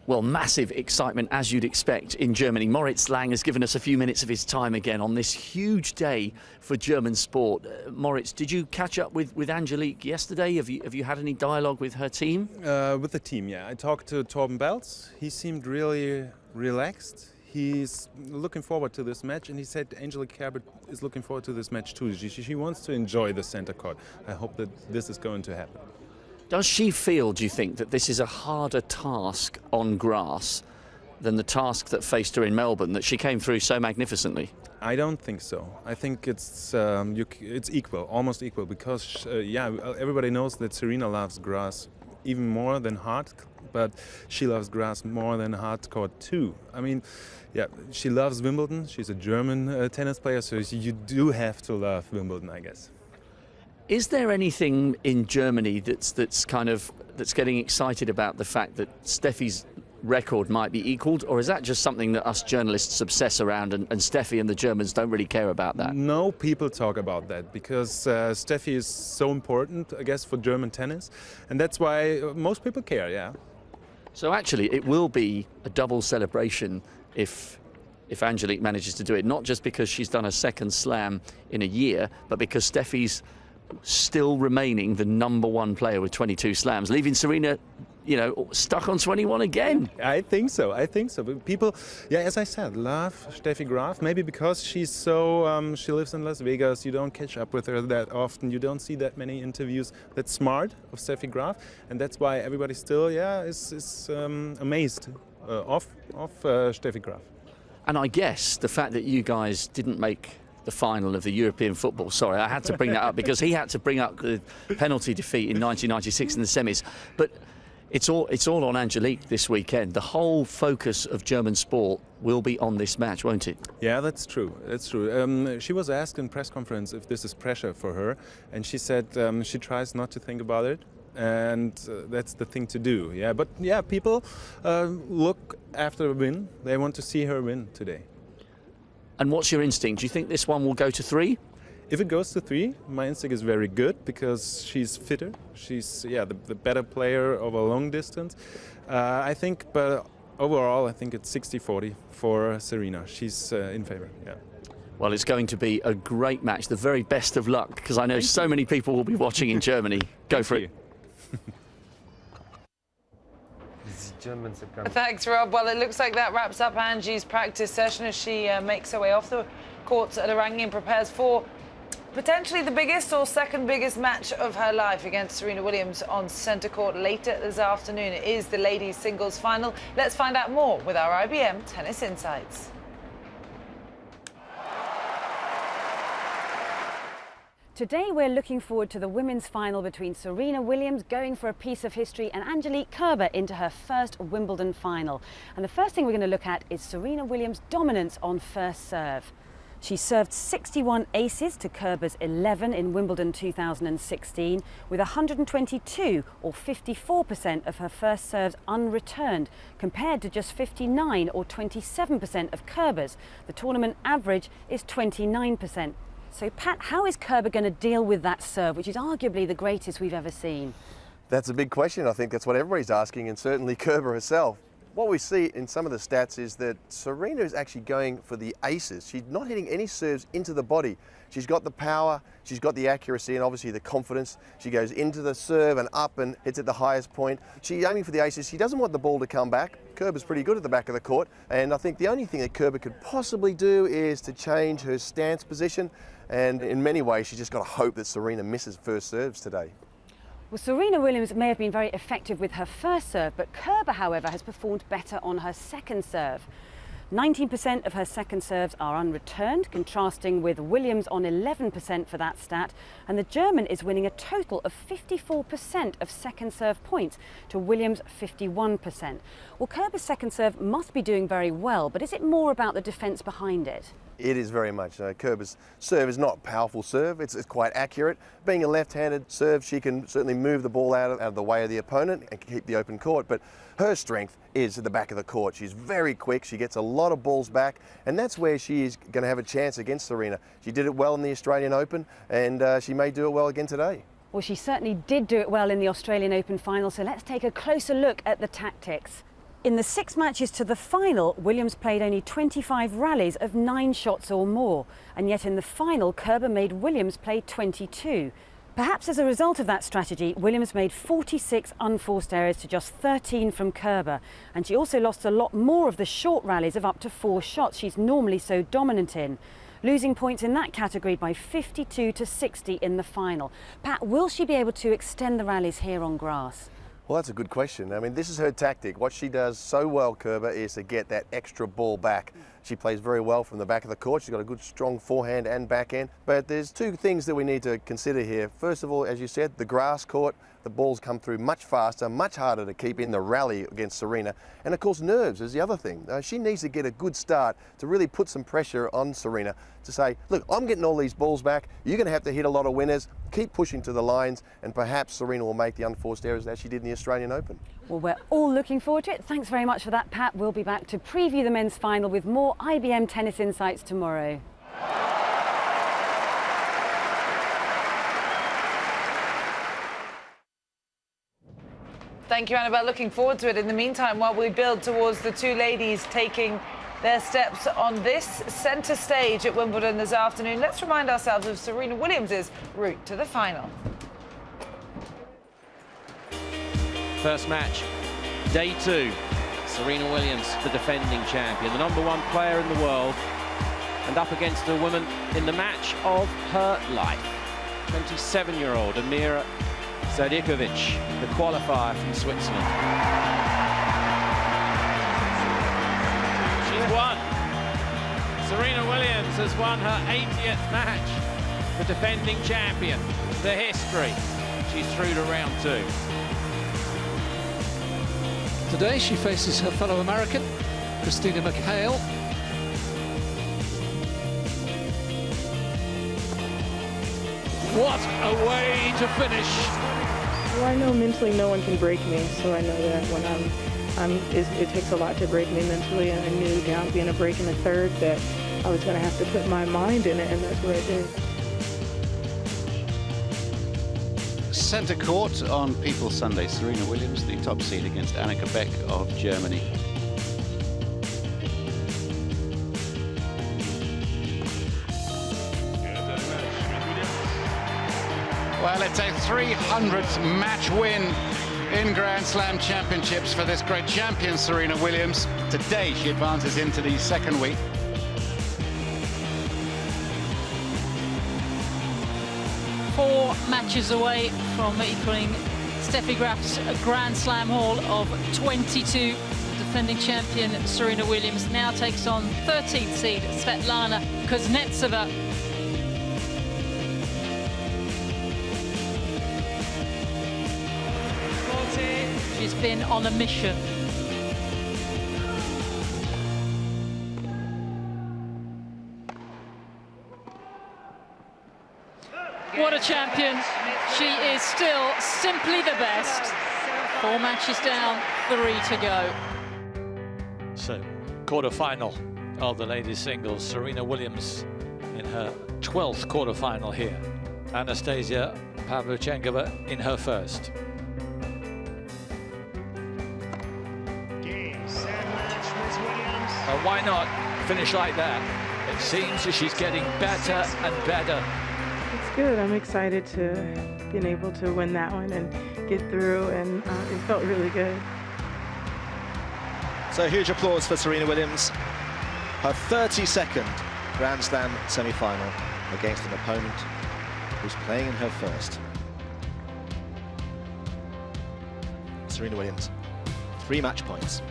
Well, massive excitement, as you'd expect, in Germany. Moritz Lang has given us a few minutes of his time again on this huge day for German sport. Moritz, did you catch up with Angelique yesterday? Have you had any dialogue with her team? With the team, yeah. I talked to Torben Belz. He seemed really relaxed. He's looking forward to this match, and he said Angelique Kerber is looking forward to this match too. She wants to enjoy the center court. I hope that this is going to happen. Does she feel, do you think, that this is a harder task on grass than the task that faced her in Melbourne, that she came through so magnificently? I don't think so. I think it's equal, almost equal, because everybody knows that Serena loves grass even more than hard, but she loves grass more than hard court too. I mean, yeah, she loves Wimbledon. She's a German tennis player, so you do have to love Wimbledon, I guess. Is there anything in Germany that's getting excited about the fact that Steffi's record might be equalled, or is that just something that us journalists obsess around and Steffi and the Germans don't really care about that? No, people talk about that because Steffi is so important, I guess, for German tennis, and that's why most people care, yeah. So actually it will be a double celebration if Angelique manages to do it, not just because she's done a second slam in a year, but because Steffi's still remaining the #1 player with 22 slams, leaving Serena, stuck on 21 again. I think so. But people, yeah, as I said, love Steffi Graf. Maybe because she's so, she lives in Las Vegas. You don't catch up with her that often. You don't see that many interviews that smart of Steffi Graf, and that's why everybody still, is amazed of Steffi Graf. And I guess the fact that you guys didn't make the final of the European football. Sorry, I had to bring that up because he had to bring up the penalty defeat in 1996 in the semis. But it's all on Angelique this weekend. The whole focus of German sport will be on this match, won't it? Yeah, that's true. That's true. She was asked in press conference if this is pressure for her, and she said she tries not to think about it. And that's the thing to do. Yeah, but yeah, people look after a win. They want to see her win today. And what's your instinct? Do you think this one will go to 3? If it goes to 3, my instinct is very good because she's fitter. She's the better player over long distance. I think, but overall, I think it's 60-40 for Serena. She's in favor. Yeah. Well, it's going to be a great match. The very best of luck, because I know so many people will be watching in Germany. Go for it. Thanks, Rob. Well, it looks like that wraps up Angie's practice session as she makes her way off the courts at Orangi and prepares for potentially the biggest or second biggest match of her life against Serena Williams on centre court later this afternoon. It is the ladies' singles final. Let's find out more with our IBM Tennis Insights. Today we're looking forward to the women's final between Serena Williams going for a piece of history and Angelique Kerber into her first Wimbledon final. And the first thing we're going to look at is Serena Williams' dominance on first serve. She served 61 aces to Kerber's 11 in Wimbledon 2016 with 122 or 54% of her first serves unreturned compared to just 59 or 27% of Kerber's. The tournament average is 29%. So, Pat, how is Kerber going to deal with that serve, which is arguably the greatest we've ever seen? That's a big question. I think that's what everybody's asking, and certainly Kerber herself. What we see in some of the stats is that Serena is actually going for the aces. She's not hitting any serves into the body. She's got the power, she's got the accuracy, and obviously the confidence. She goes into the serve and up and hits at the highest point. She's aiming for the aces. She doesn't want the ball to come back. Kerber's pretty good at the back of the court, and I think the only thing that Kerber could possibly do is to change her stance position, and in many ways she's just got to hope that Serena misses first serves today. Well, Serena Williams may have been very effective with her first serve, but Kerber, however, has performed better on her second serve. 19% of her second serves are unreturned, contrasting with Williams on 11% for that stat, and the German is winning a total of 54% of second serve points to Williams' 51%. Well, Kerber's second serve must be doing very well, but is it more about the defence behind it? It is very much. Kerber's serve is not a powerful serve, it's quite accurate. Being a left-handed serve, she can certainly move the ball out of the way of the opponent and keep the open court, but her strength is at the back of the court. She's very quick, she gets a lot of balls back, and that's where she is going to have a chance against Serena. She did it well in the Australian Open, and she may do it well again today. Well, she certainly did do it well in the Australian Open final, so let's take a closer look at the tactics. In the 6 matches to the final, Williams played only 25 rallies of 9 shots or more, and yet in the final, Kerber made Williams play 22. Perhaps as a result of that strategy, Williams made 46 unforced errors to just 13 from Kerber, and she also lost a lot more of the short rallies of up to 4 shots she's normally so dominant in, losing points in that category by 52 to 60 in the final. Pat, will she be able to extend the rallies here on grass? Well, that's a good question. I mean, this is her tactic. What she does so well, Kerber, is to get that extra ball back. She plays very well from the back of the court. She's got a good, strong forehand and backhand. But there's 2 things that we need to consider here. First of all, as you said, the grass court, the balls come through much faster, much harder to keep in the rally against Serena. And of course, nerves is the other thing. She needs to get a good start to really put some pressure on Serena to say, look, I'm getting all these balls back. You're going to have to hit a lot of winners. Keep pushing to the lines, and perhaps Serena will make the unforced errors as she did in the Australian Open. Well, we're all looking forward to it. Thanks very much for that, Pat. We'll be back to preview the men's final with more IBM Tennis Insights tomorrow. Thank you, Annabelle. Looking forward to it. In the meantime, while we build towards the 2 ladies taking their steps on this centre stage at Wimbledon this afternoon, let's remind ourselves of Serena Williams' route to the final. First match, day 2. Serena Williams, the defending champion, the #1 player in the world, and up against a woman in the match of her life, 27-year-old Amira Sardikovic, the qualifier from Switzerland. She's won. Serena Williams has won her 80th match. The defending champion, the history. She's through to round 2. Today she faces her fellow American, Christina McHale. What a way to finish! Well, I know mentally no one can break me, so I know that when it takes a lot to break me mentally, and I knew down being a break in the 3rd that I was going to have to put my mind in it, and that's what I did. Centre court on People's Sunday. Serena Williams, the top seed, against Annika Beck of Germany. Well, it's a 300th match win in Grand Slam championships for this great champion, Serena Williams. Today, she advances into the 2nd week. Four matches away from equaling Steffi Graf's Grand Slam haul of 22. Defending champion Serena Williams now takes on 13th seed Svetlana Kuznetsova. She's been on a mission. What a champion. She is still simply the best. 4 matches down, 3 to go. So, quarter-final of the ladies' singles. Serena Williams in her 12th quarter-final here. Anastasia Pavlyuchenkova in her 1st. Why not finish like that? It seems that she's getting better and better. It's good. I'm excited to being able to win that one and get through, and it felt really good. So huge applause for Serena Williams. Her 32nd Grand Slam semi-final against an opponent who's playing in her 1st. Serena Williams, 3 match points.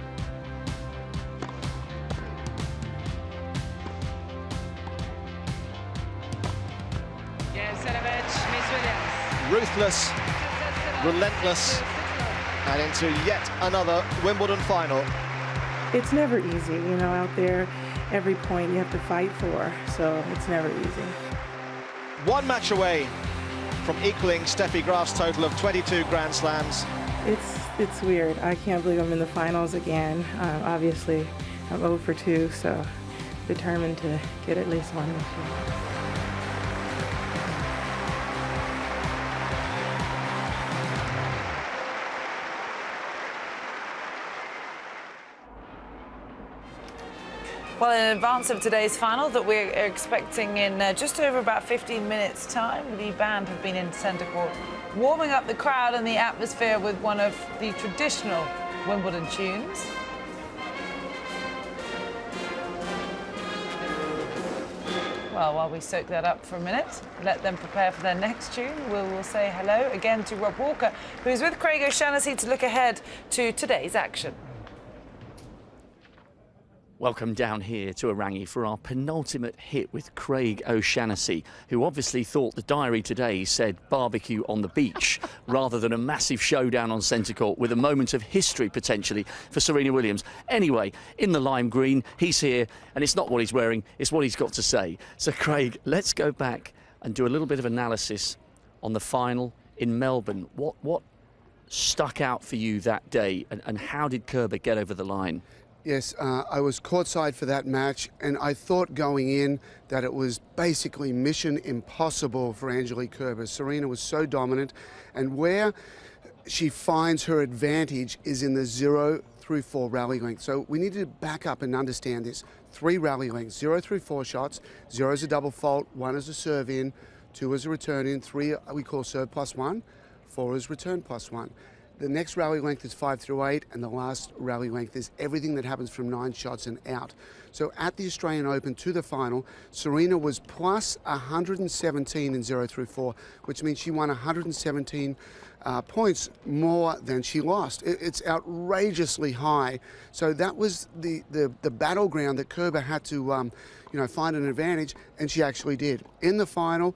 Ruthless, relentless, and into yet another Wimbledon final. It's never easy, you know, out there. every point you have to fight for, so it's never easy. One match away from equaling Steffi Graf's total of 22 Grand Slams. It's weird. I can't believe I'm in the finals again. Obviously, I'm 0 for 2, so determined to get at least one this year. Well, in advance of today's final that we're expecting in just over about 15 minutes' time, the band have been in centre court warming up the crowd and the atmosphere with one of the traditional Wimbledon tunes. Well, while we soak that up for a minute, let them prepare for their next tune, we'll say hello again to Rob Walker, who's with Craig O'Shannessy to look ahead to today's action. Welcome down here to Orangi for our penultimate hit with Craig O'Shannessy, who obviously thought the diary today said barbecue on the beach rather than a massive showdown on centre court with a moment of history potentially for Serena Williams. Anyway, in the lime green, he's here, and it's not what he's wearing, it's what he's got to say. So Craig, let's go back and do a little bit of analysis on the final in Melbourne. What stuck out for you that day, and how did Kerber get over the line? Yes, I was courtside for that match, and I thought going in that it was basically mission impossible for Angelique Kerber. Serena was so dominant, and where she finds her advantage is in the 0 through 4 rally length. So we need to back up and understand this. 3 rally lengths, 0 through 4 shots, 0 is a double fault, 1 is a serve in, 2 is a return in, 3 we call serve plus 1, 4 is return plus 1. The next rally length is 5 through 8, and the last rally length is everything that happens from 9 shots and out. So at the Australian Open to the final, Serena was plus 117 in 0 through 4, which means she won 117 points more than she lost. It's outrageously high. So that was the battleground that Kerber had to find an advantage, and she actually did. In the final,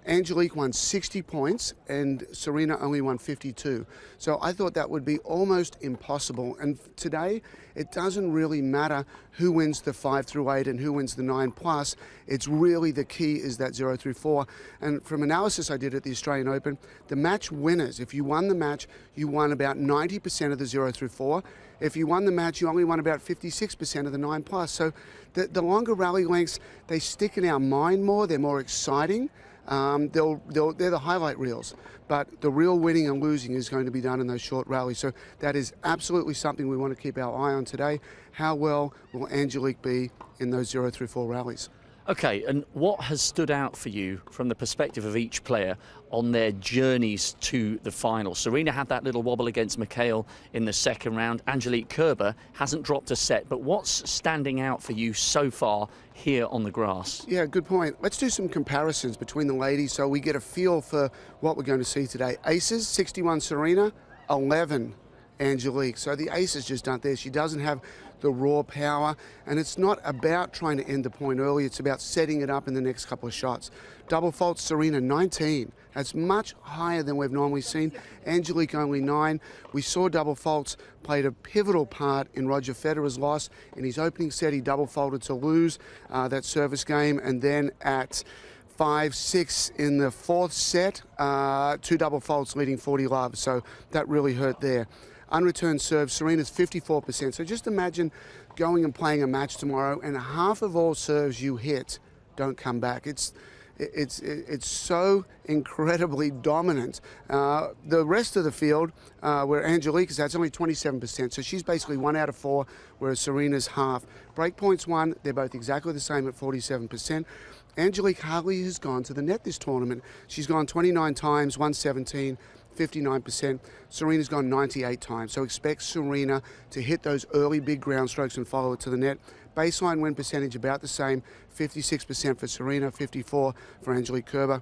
Angelique won 60 points and Serena only won 52. So I thought that would be almost impossible. And today, it doesn't really matter who wins the 5 through 8 and who wins the 9 plus. It's really the key is that 0 through 4. And from analysis I did at the Australian Open, the match winners, if you won the match, you won about 90% of the 0 through 4. If you won the match, you only won about 56% of the 9 plus. So the longer rally lengths, they stick in our mind more. They're more exciting. They're the highlight reels, but the real winning and losing is going to be done in those short rallies. So that is absolutely something we want to keep our eye on today. How well will Angelique be in those 0 through 4 rallies? Okay, and what has stood out for you from the perspective of each player on their journeys to the final? Serena had that little wobble against McHale in the second round. Angelique Kerber hasn't dropped a set, but what's standing out for you so far here on the grass? Yeah, good point. Let's do some comparisons between the ladies so we get a feel for what we're going to see today. Aces, 61 Serena, 11 Angelique. So the aces just aren't there. She doesn't have the raw power, and it's not about trying to end the point early, it's about setting it up in the next couple of shots. Double faults, Serena 19. That's much higher than we've normally seen. Angelique only 9. We saw double faults played a pivotal part in Roger Federer's loss. In his opening set, he double faulted to lose that service game, and then at 5-6 in the 4th set, 2 double faults leading 40 love. So that really hurt there. Unreturned serve, Serena's 54%. So just imagine going and playing a match tomorrow and half of all serves you hit don't come back. It's so incredibly dominant. The rest of the field, where Angelique is at, it's only 27%. So she's basically 1 out of 4, whereas Serena's half. Break points 1, they're both exactly the same at 47%. Angelique hardly has gone to the net this tournament. She's gone 29 times, 117. 59%. Serena's gone 98 times. So expect Serena to hit those early big ground strokes and follow it to the net. Baseline win percentage about the same, 56% for Serena, 54% for Angelique Kerber.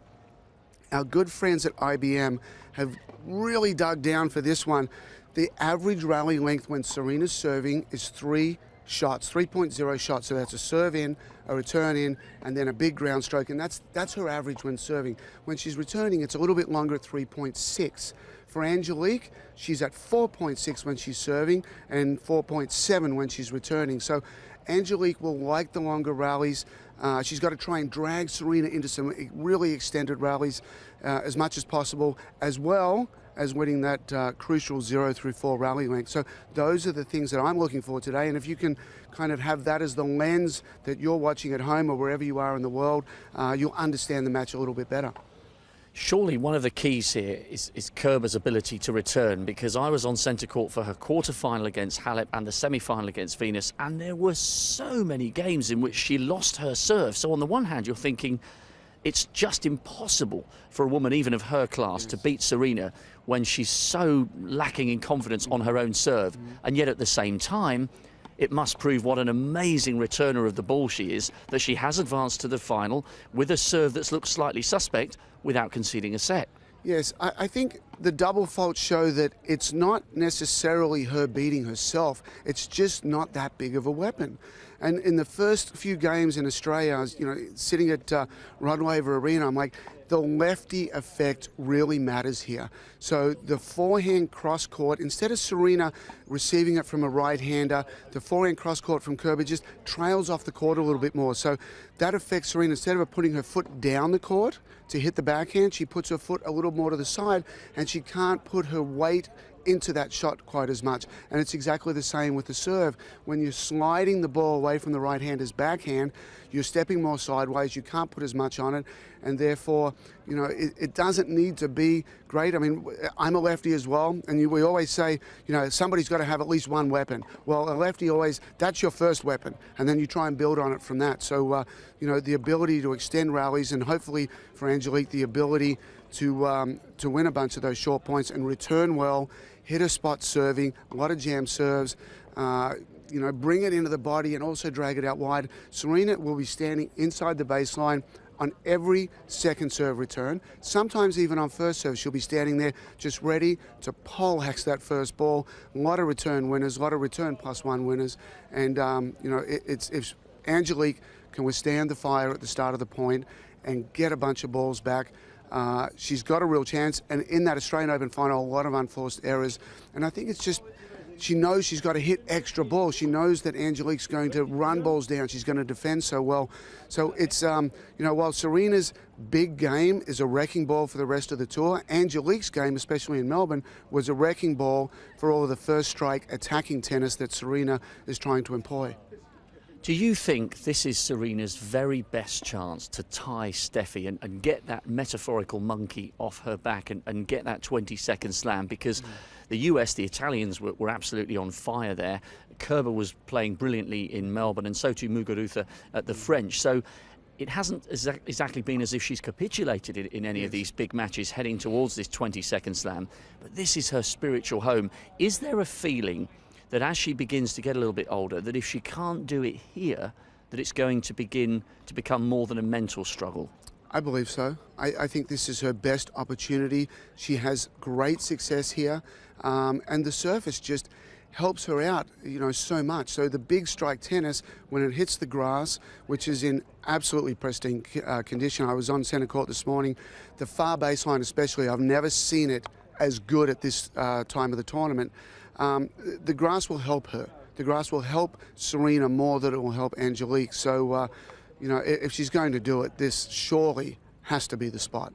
Our good friends at IBM have really dug down for this one. The average rally length when Serena's serving is 3 shots, 3.0 shots. So that's a serve in, a return in, and then a big ground stroke. And that's her average when serving. When she's returning, it's a little bit longer at 3.6. For Angelique, she's at 4.6 when she's serving and 4.7 when she's returning. So Angelique will like the longer rallies. She's got to try and drag Serena into some really extended rallies as much as possible, as well as winning that crucial 0-4 rally length. So those are the things that I'm looking for today. And if you can kind of have that as the lens that you're watching at home or wherever you are in the world, you'll understand the match a little bit better. Surely one of the keys here is Kerber's ability to return, because I was on centre court for her quarter-final against Halep and the semi-final against Venus, and there were so many games in which she lost her serve. So on the one hand, you're thinking it's just impossible for a woman even of her class to beat Serena when she's so lacking in confidence on her own serve. And yet at the same time, it must prove what an amazing returner of the ball she is, that she has advanced to the final with a serve that's looked slightly suspect without conceding a set. Yes, I think the double faults show that it's not necessarily her beating herself, it's just not that big of a weapon. And in the first few games in Australia, I was, sitting at Rod Laver Arena, I'm like, the lefty effect really matters here. So the forehand cross court, instead of Serena receiving it from a right-hander, the forehand cross court from Kerber just trails off the court a little bit more. So that affects Serena. Instead of her putting her foot down the court to hit the backhand, she puts her foot a little more to the side, and she can't put her weight into that shot quite as much. And it's exactly the same with the serve. When you're sliding the ball away from the right-hander's backhand, you're stepping more sideways, you can't put as much on it, and therefore, it doesn't need to be great. I mean, I'm a lefty as well, and we always say, somebody's got to have at least one weapon. Well, a lefty always, that's your first weapon, and then you try and build on it from that. So, the ability to extend rallies, and hopefully for Angelique, the ability to win a bunch of those short points and return well, hit a spot serving, a lot of jam serves, bring it into the body and also drag it out wide. Serena will be standing inside the baseline on every second serve return. Sometimes even on first serve, she'll be standing there just ready to poleaxe that first ball. A lot of return winners, a lot of return +1 winners. And, if Angelique can withstand the fire at the start of the point and get a bunch of balls back, she's got a real chance. And in that Australian Open final, a lot of unforced errors. And I think it's just, she knows she's got to hit extra balls. She knows that Angelique's going to run balls down. She's going to defend so well. So it's, while Serena's big game is a wrecking ball for the rest of the tour, Angelique's game, especially in Melbourne, was a wrecking ball for all of the first strike attacking tennis that Serena is trying to employ. Do you think this is Serena's very best chance to tie Steffi and get that metaphorical monkey off her back and get that 20-second slam? Because the US, the Italians were absolutely on fire there. Kerber was playing brilliantly in Melbourne, and so too Muguruza at the French. So it hasn't exactly been as if she's capitulated in any of these big matches heading towards this 20-second slam. But this is her spiritual home. Is there a feeling that as she begins to get a little bit older, that if she can't do it here, that it's going to begin to become more than a mental struggle? I believe so. I think this is her best opportunity. She has great success here, and the surface just helps her out, so much. So the big strike tennis, when it hits the grass, which is in absolutely pristine condition. I was on centre court this morning. The far baseline especially, I've never seen it as good at this time of the tournament. The grass will help her. The grass will help Serena more than it will help Angelique. So, if she's going to do it, this surely has to be the spot.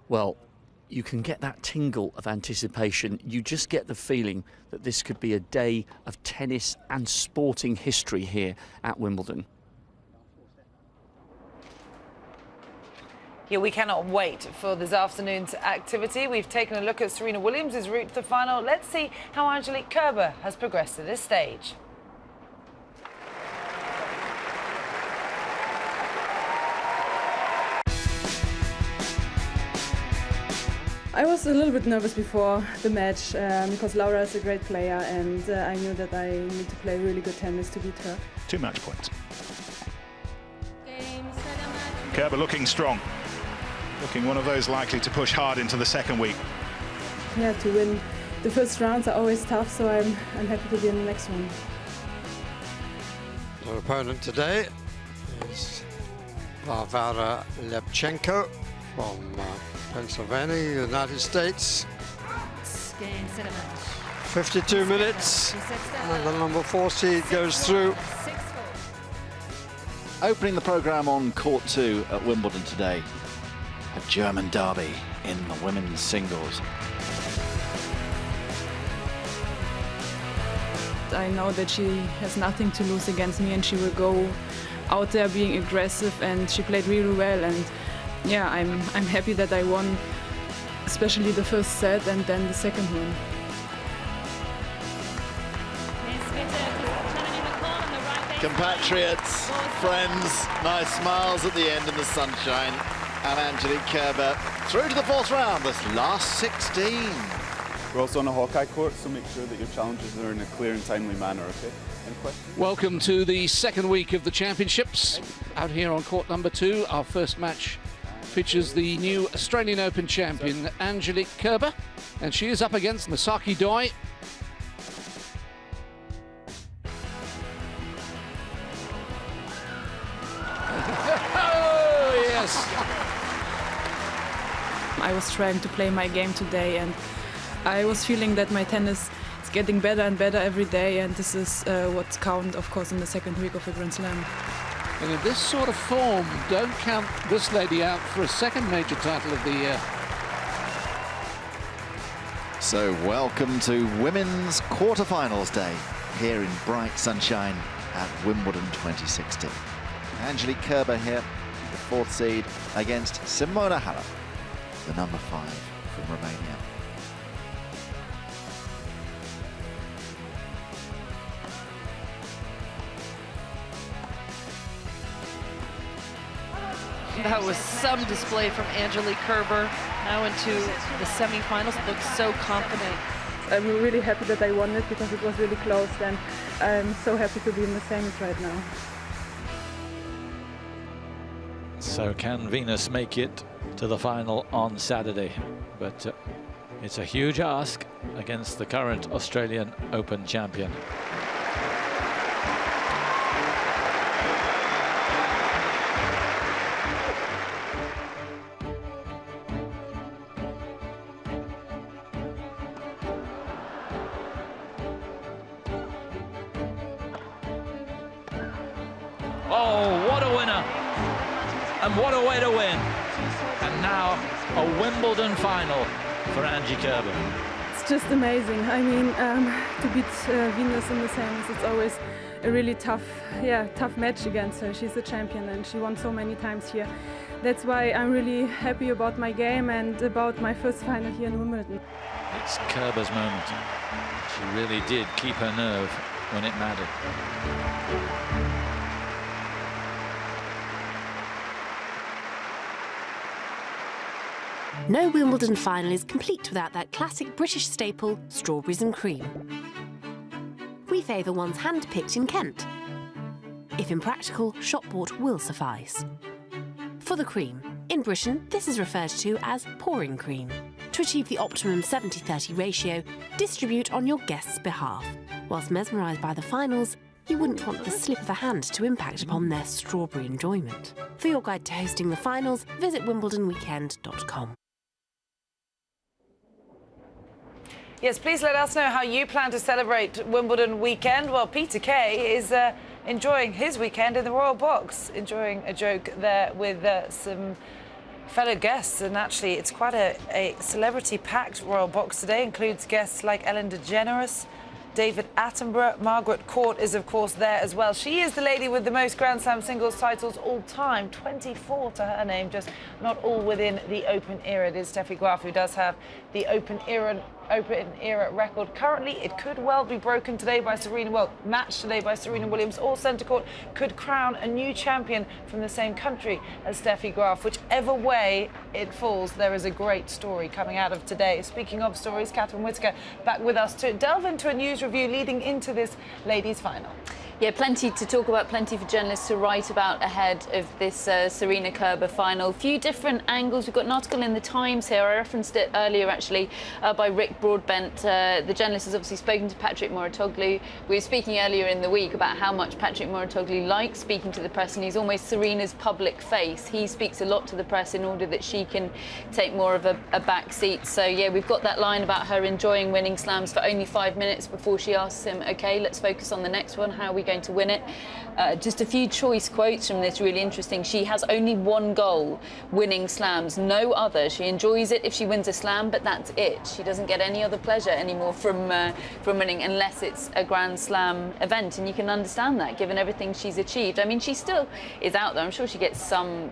Well, you can get that tingle of anticipation. You just get the feeling that this could be a day of tennis and sporting history here at Wimbledon. Yeah, we cannot wait for this afternoon's activity. We've taken a look at Serena Williams' route to the final. Let's see how Angelique Kerber has progressed to this stage. I was a little bit nervous before the match because Laura is a great player, and I knew that I need to play really good tennis to beat her. 2 match points. Kerber looking strong. Looking one of those likely to push hard into the second week. Yeah, to win the first rounds are always tough, so I'm happy to be in the next one. Her opponent today is Varvara Lepchenko from Pennsylvania, United States. 52 minutes, and the number 4 seed goes through. Opening the programme on court 2 at Wimbledon today, a German derby in the women's singles. I know that she has nothing to lose against me, and she will go out there being aggressive, and she played really well, and yeah, I'm happy that I won, especially the first set and then the second one. Compatriots, friends, nice smiles at the end in the sunshine, and Angelique Kerber through to the 4th round, this last 16. We're also on a Hawkeye court, so make sure that your challenges are in a clear and timely manner, okay? Any questions? Welcome to the second week of the championships. Out here on court number 2, our first match features the new Australian Open champion, Angelique Kerber, and she is up against Misaki Doi. Oh, yes! I was trying to play my game today, and I was feeling that my tennis is getting better and better every day, and this is what's counted, of course, in the second week of a Grand Slam. And in this sort of form, don't count this lady out for a second major title of the year. So welcome to women's quarterfinals day here in bright sunshine at Wimbledon 2016. Angelique Kerber here, the 4th seed, against Simona Halep, the number 5 from Romania. That was some display from Angelique Kerber. Now into the semi-finals, looks so confident. I'm really happy that I won it because it was really close, and I'm so happy to be in the semis right now. So can Venus make it to the final on Saturday? But it's a huge ask against the current Australian Open champion. Oh, what a winner. And what a way to win. And now a Wimbledon final for Angie Kerber. It's just amazing. I mean, to beat Venus in the semis, it's always a really tough match against her. She's a champion and she won so many times here. That's why I'm really happy about my game and about my first final here in Wimbledon. It's Kerber's moment. She really did keep her nerve when it mattered. No Wimbledon final is complete without that classic British staple, strawberries and cream. We favour ones hand-picked in Kent. If impractical, shop-bought will suffice. For the cream, in Britain, this is referred to as pouring cream. To achieve the optimum 70-30 ratio, distribute on your guests' behalf. Whilst mesmerised by the finals, you wouldn't want the slip of a hand to impact upon their strawberry enjoyment. For your guide to hosting the finals, visit wimbledonweekend.com. Yes, please let us know how you plan to celebrate Wimbledon weekend. Well, Peter Kay is enjoying his weekend in the Royal Box, enjoying a joke there with some fellow guests. And actually, it's quite a celebrity-packed Royal Box today. Includes guests like Ellen DeGeneres, David Attenborough. Margaret Court is, of course, there as well. She is the lady with the most Grand Slam singles titles all time, 24 to her name, just not all within the Open era. It is Steffi Graf who does have the Open era record. Currently, it could well be broken today by matched today by Serena Williams, or centre court could crown a new champion from the same country as Steffi Graf. Whichever way it falls, there is a great story coming out of today. Speaking of stories, Catherine Whitaker back with us to delve into a news review leading into this ladies' final. Yeah, plenty to talk about, plenty for journalists to write about ahead of this Serena Kerber final. A few different angles. We've got an article in the Times here, I referenced it earlier actually, by Rick Broadbent. The journalist has obviously spoken to Patrick Mouratoglou. We were speaking earlier in the week about how much Patrick Mouratoglou likes speaking to the press, and he's almost Serena's public face. He speaks a lot to the press in order that she can take more of a back seat. So yeah, we've got that line about her enjoying winning slams for only 5 minutes before she asks him, okay, let's focus on the next one. How are we going to win it? Just a few choice quotes from this, really interesting. She has only one goal, winning slams, no other. She enjoys it if she wins a slam, but that's it. She doesn't get any other pleasure anymore from winning unless it's a Grand Slam event, and you can understand that given everything she's achieved. I mean, she still is out there. I'm sure she gets some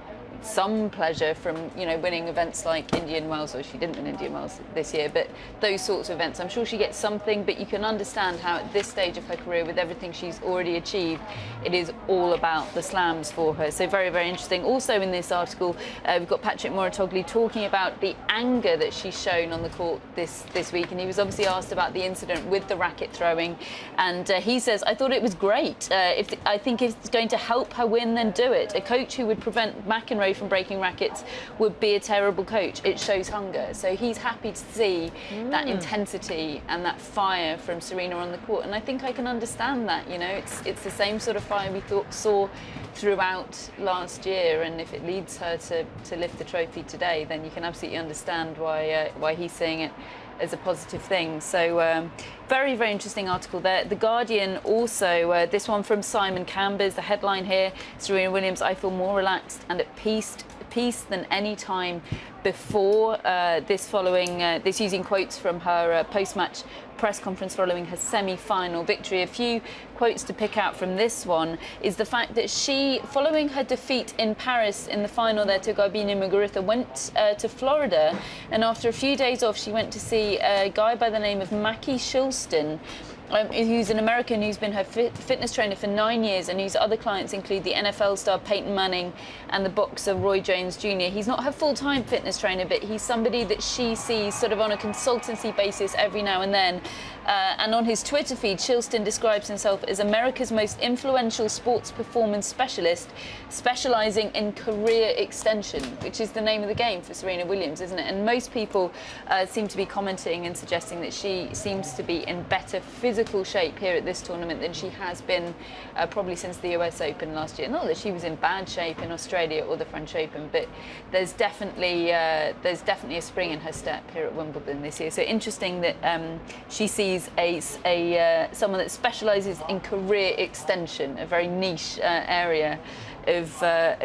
pleasure from, you know, winning events like Indian Wells, or she didn't win Indian Wells this year, but those sorts of events, I'm sure she gets something. But you can understand how at this stage of her career, with everything she's already achieved, it is all about the slams for her. So very, very interesting. Also in this article, we've got Patrick Mouratoglou talking about the anger that she's shown on the court this week, and he was obviously asked about the incident with the racket throwing, and he says, I thought it was great. I think if it's going to help her win, then do it. A coach who would prevent McEnroe from breaking rackets would be a terrible coach. It shows hunger. So he's happy to see that intensity and that fire from Serena on the court, and I think I can understand that. You know, it's the same sort of fire we saw throughout last year, and if it leads her to lift the trophy today, then you can absolutely understand why he's seeing it as a positive thing. So very, very interesting article there. The Guardian also, this one from Simon Cambers, the headline here, Serena Williams, I feel more relaxed and at peace than any time before. This using quotes from her post-match press conference following her semi-final victory. A few quotes to pick out from this one is the fact that she, following her defeat in Paris in the final there to Garbine Muguruza, went to Florida, and after a few days off she went to see a guy by the name of Mackie Shilston, who's an American who's been her fitness trainer for 9 years, and whose other clients include the NFL star Peyton Manning and the boxer Roy Jones Jr. He's not her full-time fitness trainer, but he's somebody that she sees sort of on a consultancy basis every now and then. And on his Twitter feed, Shilston describes himself as America's most influential sports performance specialist, specialising in career extension, which is the name of the game for Serena Williams, isn't it? And most people seem to be commenting and suggesting that she seems to be in better physical shape here at this tournament than she has been probably since the US Open last year. Not that she was in bad shape in Australia or the French Open, but there's definitely a spring in her step here at Wimbledon this year. So interesting that she sees someone that specialises in career extension, a very niche area of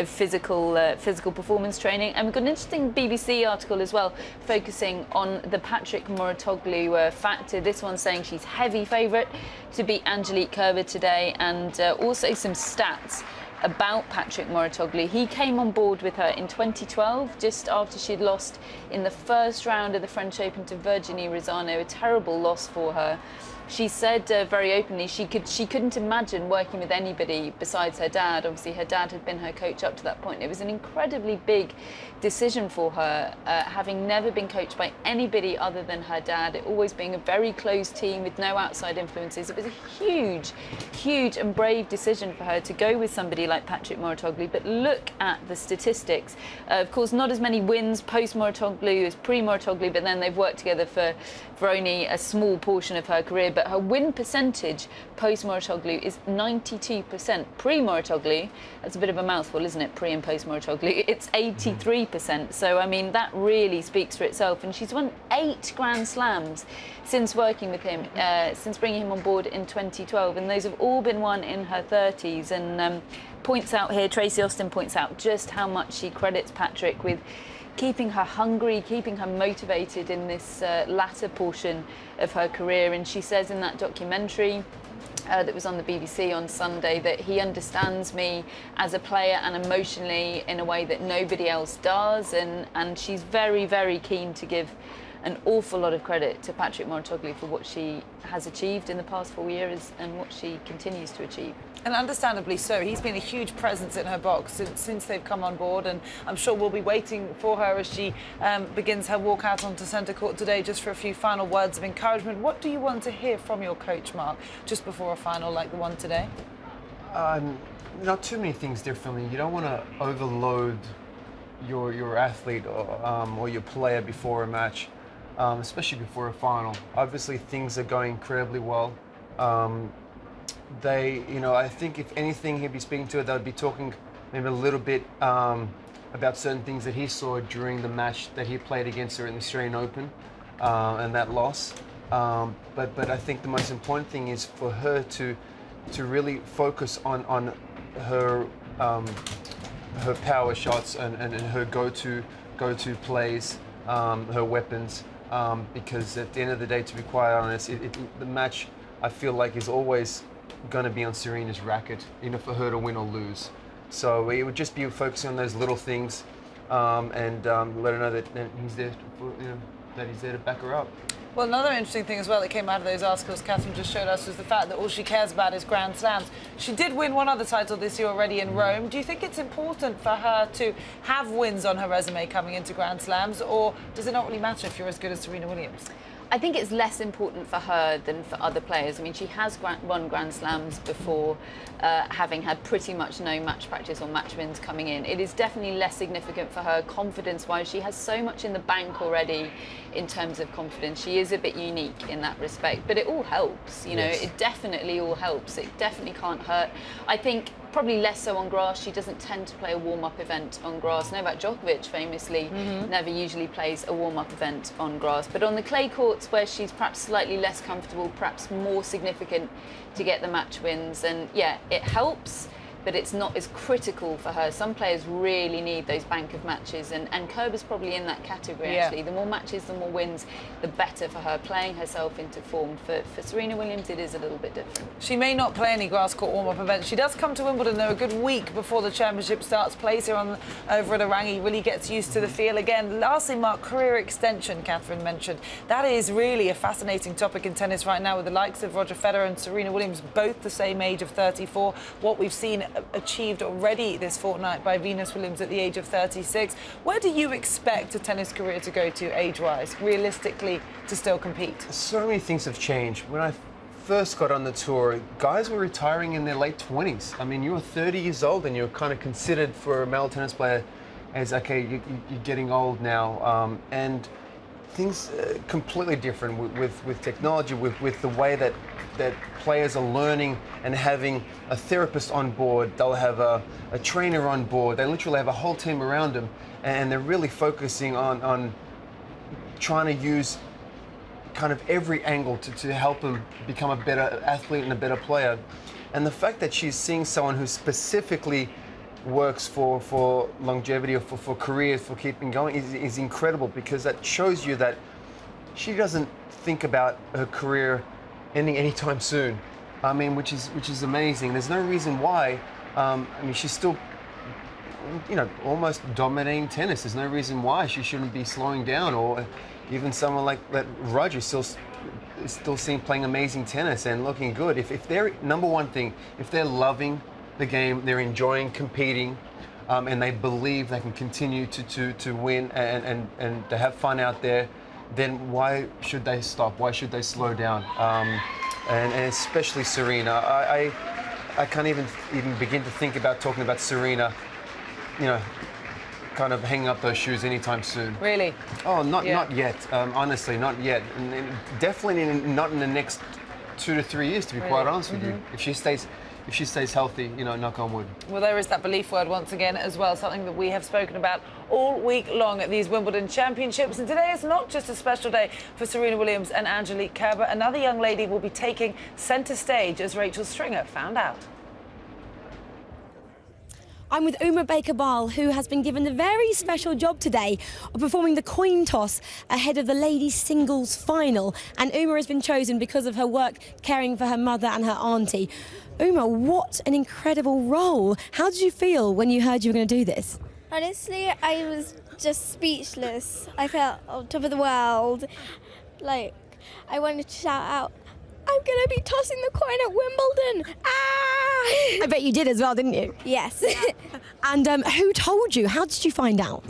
physical performance training. And we've got an interesting BBC article as well, focusing on the Patrick Mouratoglou factor. This one saying she's heavy favourite to beat Angelique Kerber today, and also some stats about Patrick Mouratoglou. He came on board with her in 2012, just after she'd lost in the first round of the French Open to Virginie Rosano, a terrible loss for her. She said very openly she couldn't imagine working with anybody besides her dad. Obviously, her dad had been her coach up to that point. It was an incredibly big decision for her, having never been coached by anybody other than her dad, it always being a very close team with no outside influences. It was a huge, huge and brave decision for her to go with somebody like Patrick Mouratoglou. But look at the statistics. Of course, not as many wins post-Mouratoglou as pre-Mouratoglou, but then they've worked together for only a small portion of her career. But her win percentage post-Mouratoglou is 92%. Pre-Mouratoglou, that's a bit of a mouthful, isn't it? Pre and post-Mouratoglou, it's 83%. So, I mean, that really speaks for itself. And she's won 8 Grand Slams since working with him, since bringing him on board in 2012. And those have all been won in her 30s. And points out here, Tracy Austin points out just how much she credits Patrick with keeping her hungry, keeping her motivated in this latter portion of her career. And she says in that documentary that was on the BBC on Sunday that he understands me as a player and emotionally in a way that nobody else does. And she's very, very keen to give an awful lot of credit to Patrick Mouratoglou for what she has achieved in the past 4 years and what she continues to achieve. And understandably so. He's been a huge presence in her box since they've come on board, and I'm sure we'll be waiting for her as she begins her walk out onto centre court today, just for a few final words of encouragement. What do you want to hear from your coach, Mark, just before a final like the one today? Not too many things differently. You don't want to overload your athlete or your player before a match, especially before a final. Obviously, things are going incredibly well. I think if anything, he'd be speaking to her, they would be talking maybe a little bit about certain things that he saw during the match that he played against her in the Australian Open and that loss. But I think the most important thing is for her to really focus on her power shots and her go-to plays, her weapons. Because at the end of the day, to be quite honest, the match I feel like is always going to be on Serena's racket, for her to win or lose. So it would just be focusing on those little things and let her know that he's there, that he's there to back her up. Well, another interesting thing as well that came out of those articles Catherine just showed us was the fact that all she cares about is Grand Slams. She did win one other title this year already in Rome. Do you think it's important for her to have wins on her resume coming into Grand Slams, or does it not really matter if you're as good as Serena Williams? I think it's less important for her than for other players. I mean, she has won Grand Slams before, having had pretty much no match practice or match wins coming in. It is definitely less significant for her confidence-wise. She has so much in the bank already in terms of confidence. She is a bit unique in that respect, but it all helps. Yes. It definitely all helps. It definitely can't hurt. I think probably less so on grass. She doesn't tend to play a warm-up event on grass. Novak Djokovic famously never usually plays a warm-up event on grass. But on the clay courts where she's perhaps slightly less comfortable, perhaps more significant to get the match wins. And yeah, it helps, but it's not as critical for her. Some players really need those bank of matches, and Kerber's probably in that category, actually. The more matches, the more wins, the better for her, playing herself into form. For Serena Williams, it is a little bit different. She may not play any grass court warm-up events. She does come to Wimbledon, though, a good week before the championship starts, plays here over at Orangi, really gets used to the feel again. Lastly, Mark, career extension, Catherine mentioned. That is really a fascinating topic in tennis right now, with the likes of Roger Federer and Serena Williams, both the same age of 34. What we've seen achieved already this fortnight by Venus Williams at the age of 36. Where do you expect a tennis career to go to age-wise, realistically, to still compete? So many things have changed. When I first got on the tour, guys were retiring in their late 20s. I mean, you were 30 years old and you're kind of considered for a male tennis player as, okay, you're getting old now. And things completely different with technology, with the way that players are learning and having a therapist on board. They'll have a trainer on board. They literally have a whole team around them, and they're really focusing on trying to use kind of every angle to help them become a better athlete and a better player. And the fact that she's seeing someone who specifically works for longevity or for careers, for keeping going, is incredible, because that shows you that she doesn't think about her career ending anytime soon. I mean, which is amazing. There's no reason why. I mean, she's still, almost dominating tennis. There's no reason why she shouldn't be slowing down, or even someone like that Roger still seen playing amazing tennis and looking good. If they're, number one thing, if they're loving the game, they're enjoying competing, and they believe they can continue to win and to have fun out there, then why should they stop? Why should they slow down? And especially Serena. I can't even begin to think about talking about Serena, kind of hanging up those shoes anytime soon. Really? Oh, not yet. Honestly, not yet. And definitely not in the next 2 to 3 years, to be quite honest with you. If she stays healthy, knock on wood. Well, there is that belief word once again as well, something that we have spoken about all week long at these Wimbledon Championships. And today is not just a special day for Serena Williams and Angelique Kerber. Another young lady will be taking centre stage, as Rachel Stringer found out. I'm with Uma Baker-Ball, who has been given the very special job today of performing the coin toss ahead of the ladies' singles final. And Uma has been chosen because of her work caring for her mother and her auntie. Uma, what an incredible role. How did you feel when you heard you were going to do this? Honestly, I was just speechless. I felt on top of the world. Like, I wanted to shout out, I'm going to be tossing the coin at Wimbledon. Ah! I bet you did as well, didn't you? Yes. And who told you? How did you find out?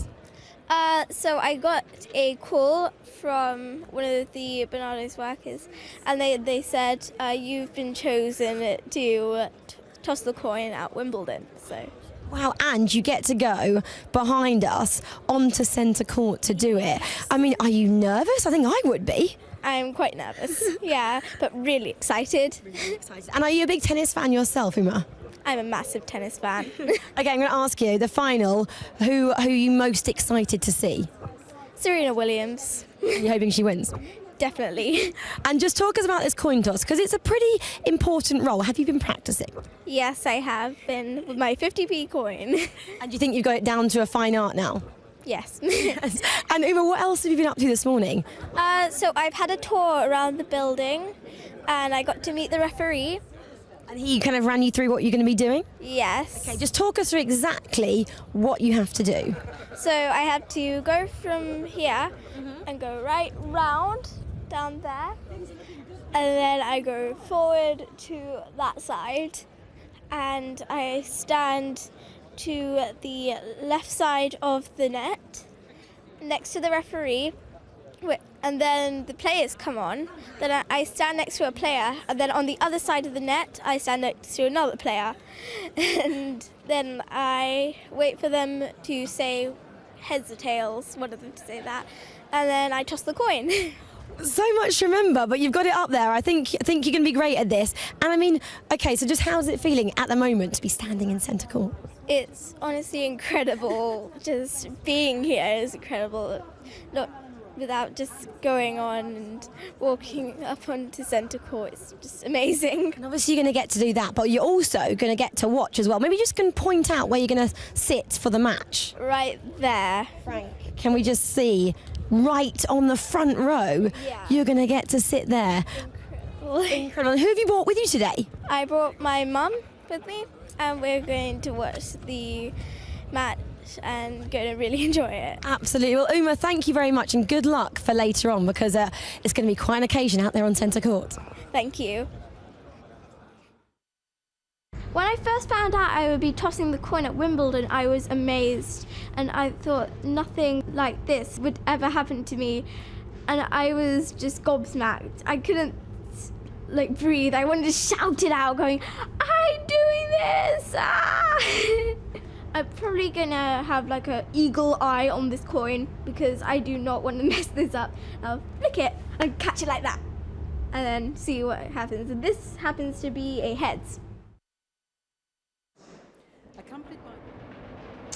So I got a call from one of the Bernardo's workers, and they said, you've been chosen to toss the coin at Wimbledon. So. Wow, and you get to go behind us onto centre court to do it. I mean, are you nervous? I think I would be. I'm quite nervous, yeah, but really excited. And are you a big tennis fan yourself, Uma? I'm a massive tennis fan. Okay, I'm going to ask you, the final, who are you most excited to see? Serena Williams. Are you hoping she wins? Definitely. And just talk us about this coin toss, because it's a pretty important role. Have you been practicing? Yes, I have been with my 50p coin. And do you think you've got it down to a fine art now? Yes. And Uma, what else have you been up to this morning? So I've had a tour around the building and I got to meet the referee. And he kind of ran you through what you're going to be doing? Yes. Okay, just talk us through exactly what you have to do. So I have to go from here and go right round down there. And then I go forward to that side. And I stand to the left side of the net, next to the referee, and then the players come on. Then I stand next to a player, and then on the other side of the net, I stand next to another player. And then I wait for them to say heads or tails, one of them to say that, and then I toss the coin. So much to remember, but you've got it up there. I think you're going to be great at this. And I mean, okay, so just how's it feeling at the moment to be standing in centre court? It's honestly incredible. Just being here is incredible. Not without just going on and walking up onto centre court. It's just amazing. And obviously you're going to get to do that, but you're also going to get to watch as well. Maybe you just can point out where you're going to sit for the match. Right there. Frank, can we just see right on the front row? Yeah. You're going to get to sit there. Incredible. Who have you brought with you today? I brought my mum with me, and we're going to watch the match and going to really enjoy it. Absolutely. Well, Uma, thank you very much and good luck for later on, because it's going to be quite an occasion out there on centre court. Thank you. When I first found out I would be tossing the coin at Wimbledon, I was amazed, and I thought nothing like this would ever happen to me, and I was just gobsmacked. I couldn't breathe. I wanted to shout it out, going, "I'm doing this!" Ah! I'm probably gonna have a eagle eye on this coin because I do not want to mess this up. I'll flick it and catch it like that, and then see what happens. And this happens to be a heads.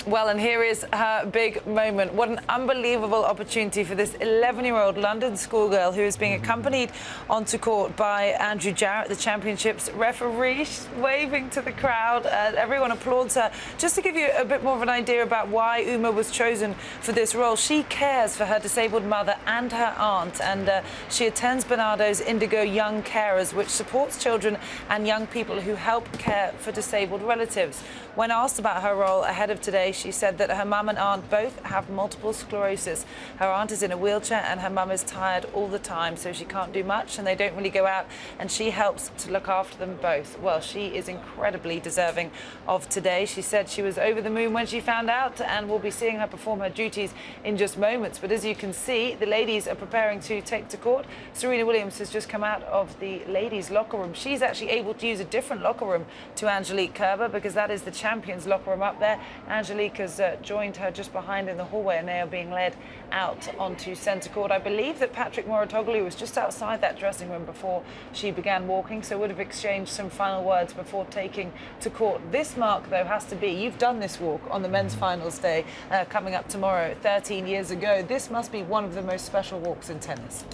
Well, and here is her big moment. What an unbelievable opportunity for this 11-year-old London schoolgirl who is being accompanied onto court by Andrew Jarrett, the championship's referee. She's waving to the crowd. Everyone applauds her. Just to give you a bit more of an idea about why Uma was chosen for this role, she cares for her disabled mother and her aunt, and she attends Bernardo's Indigo Young Carers, which supports children and young people who help care for disabled relatives. When asked about her role ahead of today, she said that her mum and aunt both have multiple sclerosis. Her aunt is in a wheelchair and her mum is tired all the time, so she can't do much and they don't really go out, and she helps to look after them both. Well, she is incredibly deserving of today. She said she was over the moon when she found out, and we'll be seeing her perform her duties in just moments. But as you can see, the ladies are preparing to take to court. Serena Williams has just come out of the ladies' locker room. She's actually able to use a different locker room to Angelique Kerber, because that is the champions' locker room up there. Angelique has joined her just behind in the hallway, and they are being led out onto centre court. I believe that Patrick Mouratoglou was just outside that dressing room before she began walking, so would have exchanged some final words before taking to court. This mark, though, has to be, you've done this walk on the men's finals day coming up tomorrow, 13 years ago. This must be one of the most special walks in tennis.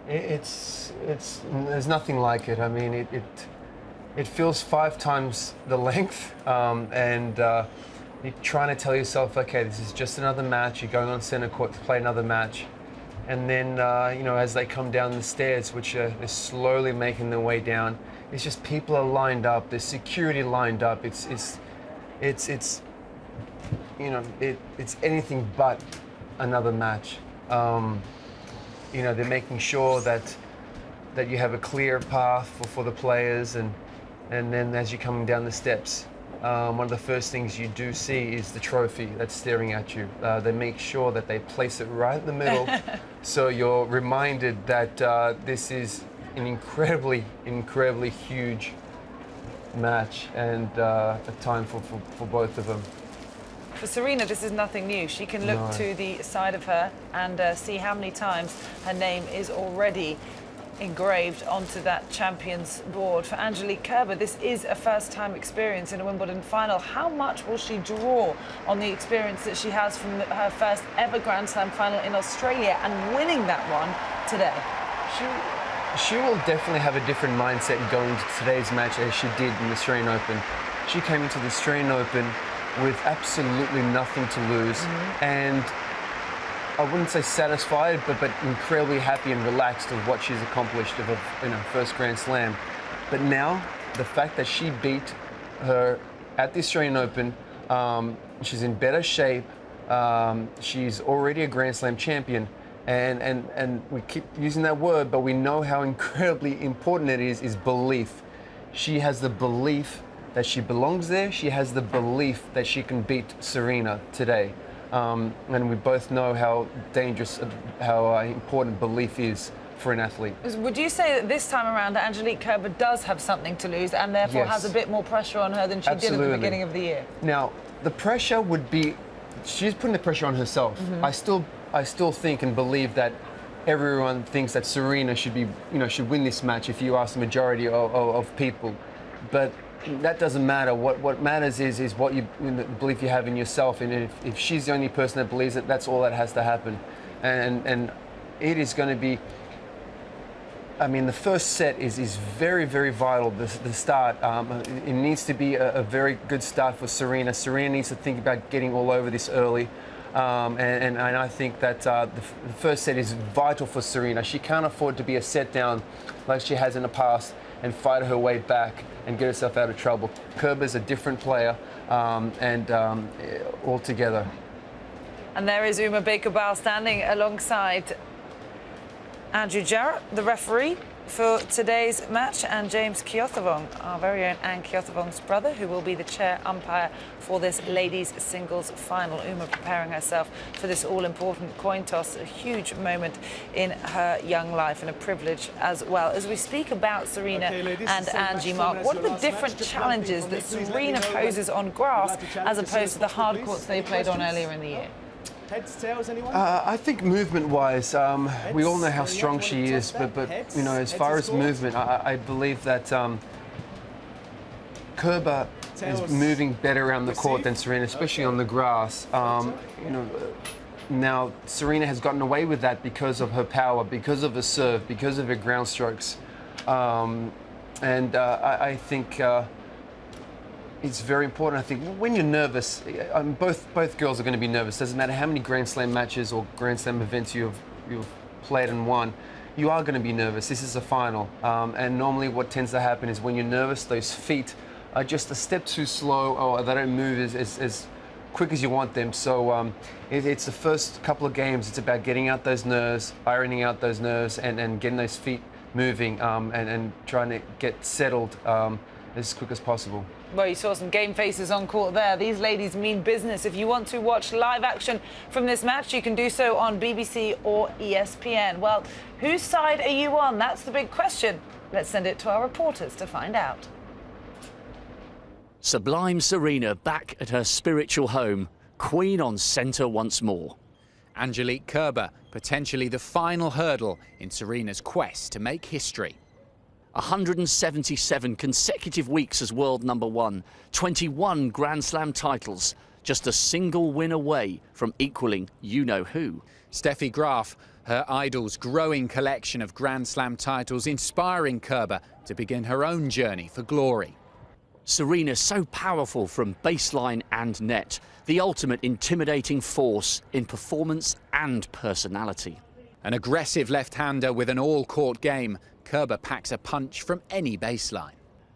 There's nothing like it. I mean, it feels 5 times the length, and you're trying to tell yourself, okay, this is just another match. You're going on centre court to play another match, and then you know, as they come down the stairs, which they're slowly making their way down, it's just people are lined up. There's security lined up. It's you know, it's anything but another match. You know, they're making sure that you have a clear path for the players, and then as you're coming down the steps, one of the first things you do see is the trophy that's staring at you. They make sure that they place it right in the middle, so you're reminded that this is an incredibly huge match and a time for both of them. For Serena, this is nothing new. She can look to the side of her and see how many times her name is already engraved onto that champions board. For Angelique Kerber, this is a first-time experience in a Wimbledon final. How much will she draw on the experience that she has from her first ever Grand Slam final in Australia and winning that one today? She will definitely have a different mindset going to today's match as she did in the Australian Open. She came into the Australian Open with absolutely nothing to lose, and I wouldn't say satisfied, but incredibly happy and relaxed of what she's accomplished of her first Grand Slam. But now, the fact that she beat her at the Australian Open, she's in better shape, she's already a Grand Slam champion, and we keep using that word, but we know how incredibly important it is belief. She has the belief that she belongs there. She has the belief that she can beat Serena today. And we both know how dangerous, how important belief is for an athlete. Would you say that this time around Angelique Kerber does have something to lose and therefore has a bit more pressure on her than she did at the beginning of the year? Now, the pressure would be, she's putting the pressure on herself. I still think and believe that everyone thinks that Serena should be, should win this match if you ask the majority of people. But that doesn't matter. What matters is what you, the belief you have in yourself, and if she's the only person that believes it, that's all that has to happen. And it is going to be, I mean, the first set is very, very vital, the start. It needs to be a very good start for Serena. Serena needs to think about getting all over this early. And I think that the first set is vital for Serena. She can't afford to be a set down like she has in the past and fight her way back and get herself out of trouble. Kerber's a different player altogether. And there is Uma Baker-Bowell standing alongside Andrew Jarrett, the referee for today's match, and James Kyothevong, our very own Anne Kyothevong's brother, who will be the chair umpire for this ladies' singles final. Uma preparing herself for this all-important coin toss, a huge moment in her young life and a privilege as well. As we speak about Serena and Angie, Mark, what are the different challenges that Serena poses on grass as opposed to the hard courts they played on earlier in the year? Heads, tails, anyone? I think movement-wise, we all know how strong she is, but as far as movement, I believe that Kerber is moving better around the court than Serena, especially on the grass. Now Serena has gotten away with that because of her power, because of her serve, because of her ground strokes, I think. It's very important. I think when you're nervous, both girls are going to be nervous. Doesn't matter how many Grand Slam matches or Grand Slam events you've played and won, you are going to be nervous. This is a final, and normally what tends to happen is when you're nervous, those feet are just a step too slow, or they don't move as quick as you want them. So it's the first couple of games. It's about getting out those nerves, ironing out those nerves, and getting those feet moving, and trying to get settled as quick as possible. Well, you saw some game faces on court there. These ladies mean business. If you want to watch live action from this match, you can do so on BBC or ESPN. Well, whose side are you on? That's the big question. Let's send it to our reporters to find out. Sublime Serena back at her spiritual home, queen on centre once more. Angelique Kerber, potentially the final hurdle in Serena's quest to make history. 177 consecutive weeks as world number one, 21 Grand Slam titles, just a single win away from equaling you-know-who. Steffi Graf, her idol's growing collection of Grand Slam titles, inspiring Kerber to begin her own journey for glory. Serena so powerful from baseline and net, the ultimate intimidating force in performance and personality. An aggressive left-hander with an all-court game, Kerber packs a punch from any baseline.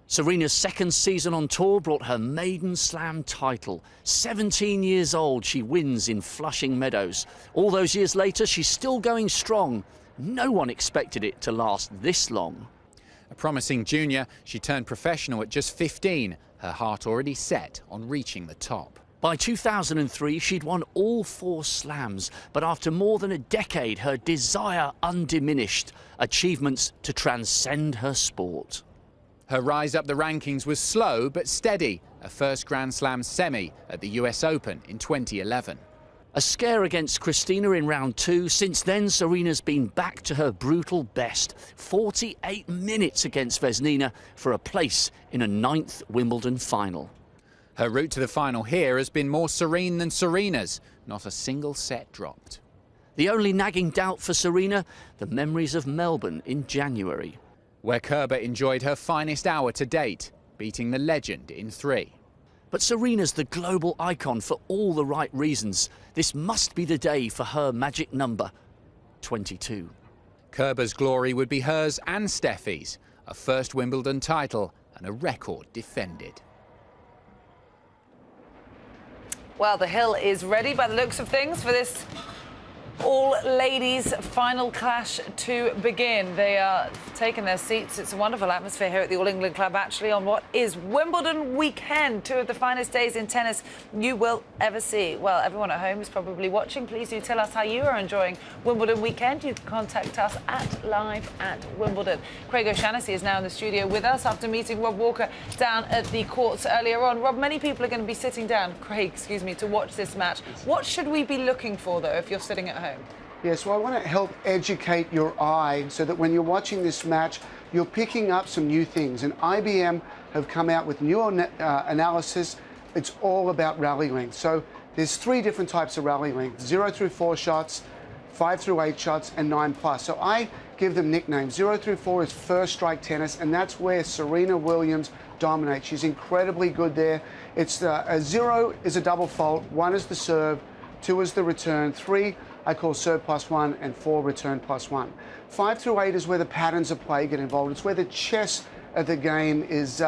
Serena's second season on tour brought her maiden Slam title. 17 years old, she wins in Flushing Meadows. All those years later, she's still going strong. No one expected it to last this long. A promising junior, she turned professional at just 15, her heart already set on reaching the top. By 2003, she'd won all 4 slams, but after more than a decade, her desire undiminished, achievements to transcend her sport. Her rise up the rankings was slow but steady, a first Grand Slam semi at the US Open in 2011. A scare against Christina in round 2. Since then, Serena's been back to her brutal best. 48 minutes against Vesnina for a place in a 9th Wimbledon final. Her route to the final here has been more serene than Serena's. Not a single set dropped. The only nagging doubt for Serena, the memories of Melbourne in January, where Kerber enjoyed her finest hour to date, beating the legend in 3. But Serena's the global icon for all the right reasons. This must be the day for her magic number, 22. Kerber's glory would be hers and Steffi's, a first Wimbledon title and a record defended. Well, the hill is ready by the looks of things for this all-ladies final clash to begin. They are taking their seats. It's a wonderful atmosphere here at the All England Club, actually, on what is Wimbledon weekend. 2 of the finest days in tennis you will ever see. Well, everyone at home is probably watching. Please do tell us how you are enjoying Wimbledon weekend. You can contact us at live@Wimbledon. Craig O'Shaughnessy is now in the studio with us after meeting Rob Walker down at the courts earlier on. Rob, many people are going to be sitting down, Craig, excuse me, to watch this match. What should we be looking for, though, if you're sitting at home? Yeah, so I want to help educate your eye so that when you're watching this match, you're picking up some new things. And IBM have come out with new analysis. It's all about rally length. So there's 3 different types of rally length: 0 through 4 shots, 5 through 8 shots, and 9+. So I give them nicknames. 0 through 4 is first strike tennis, and that's where Serena Williams dominates. She's incredibly good there. It's a 0 is a double fault, 1 is the serve, 2 is the return, 3 I call serve +1, and 4 return +1. 5 through 8 is where the patterns of play get involved. It's where the chess of the game is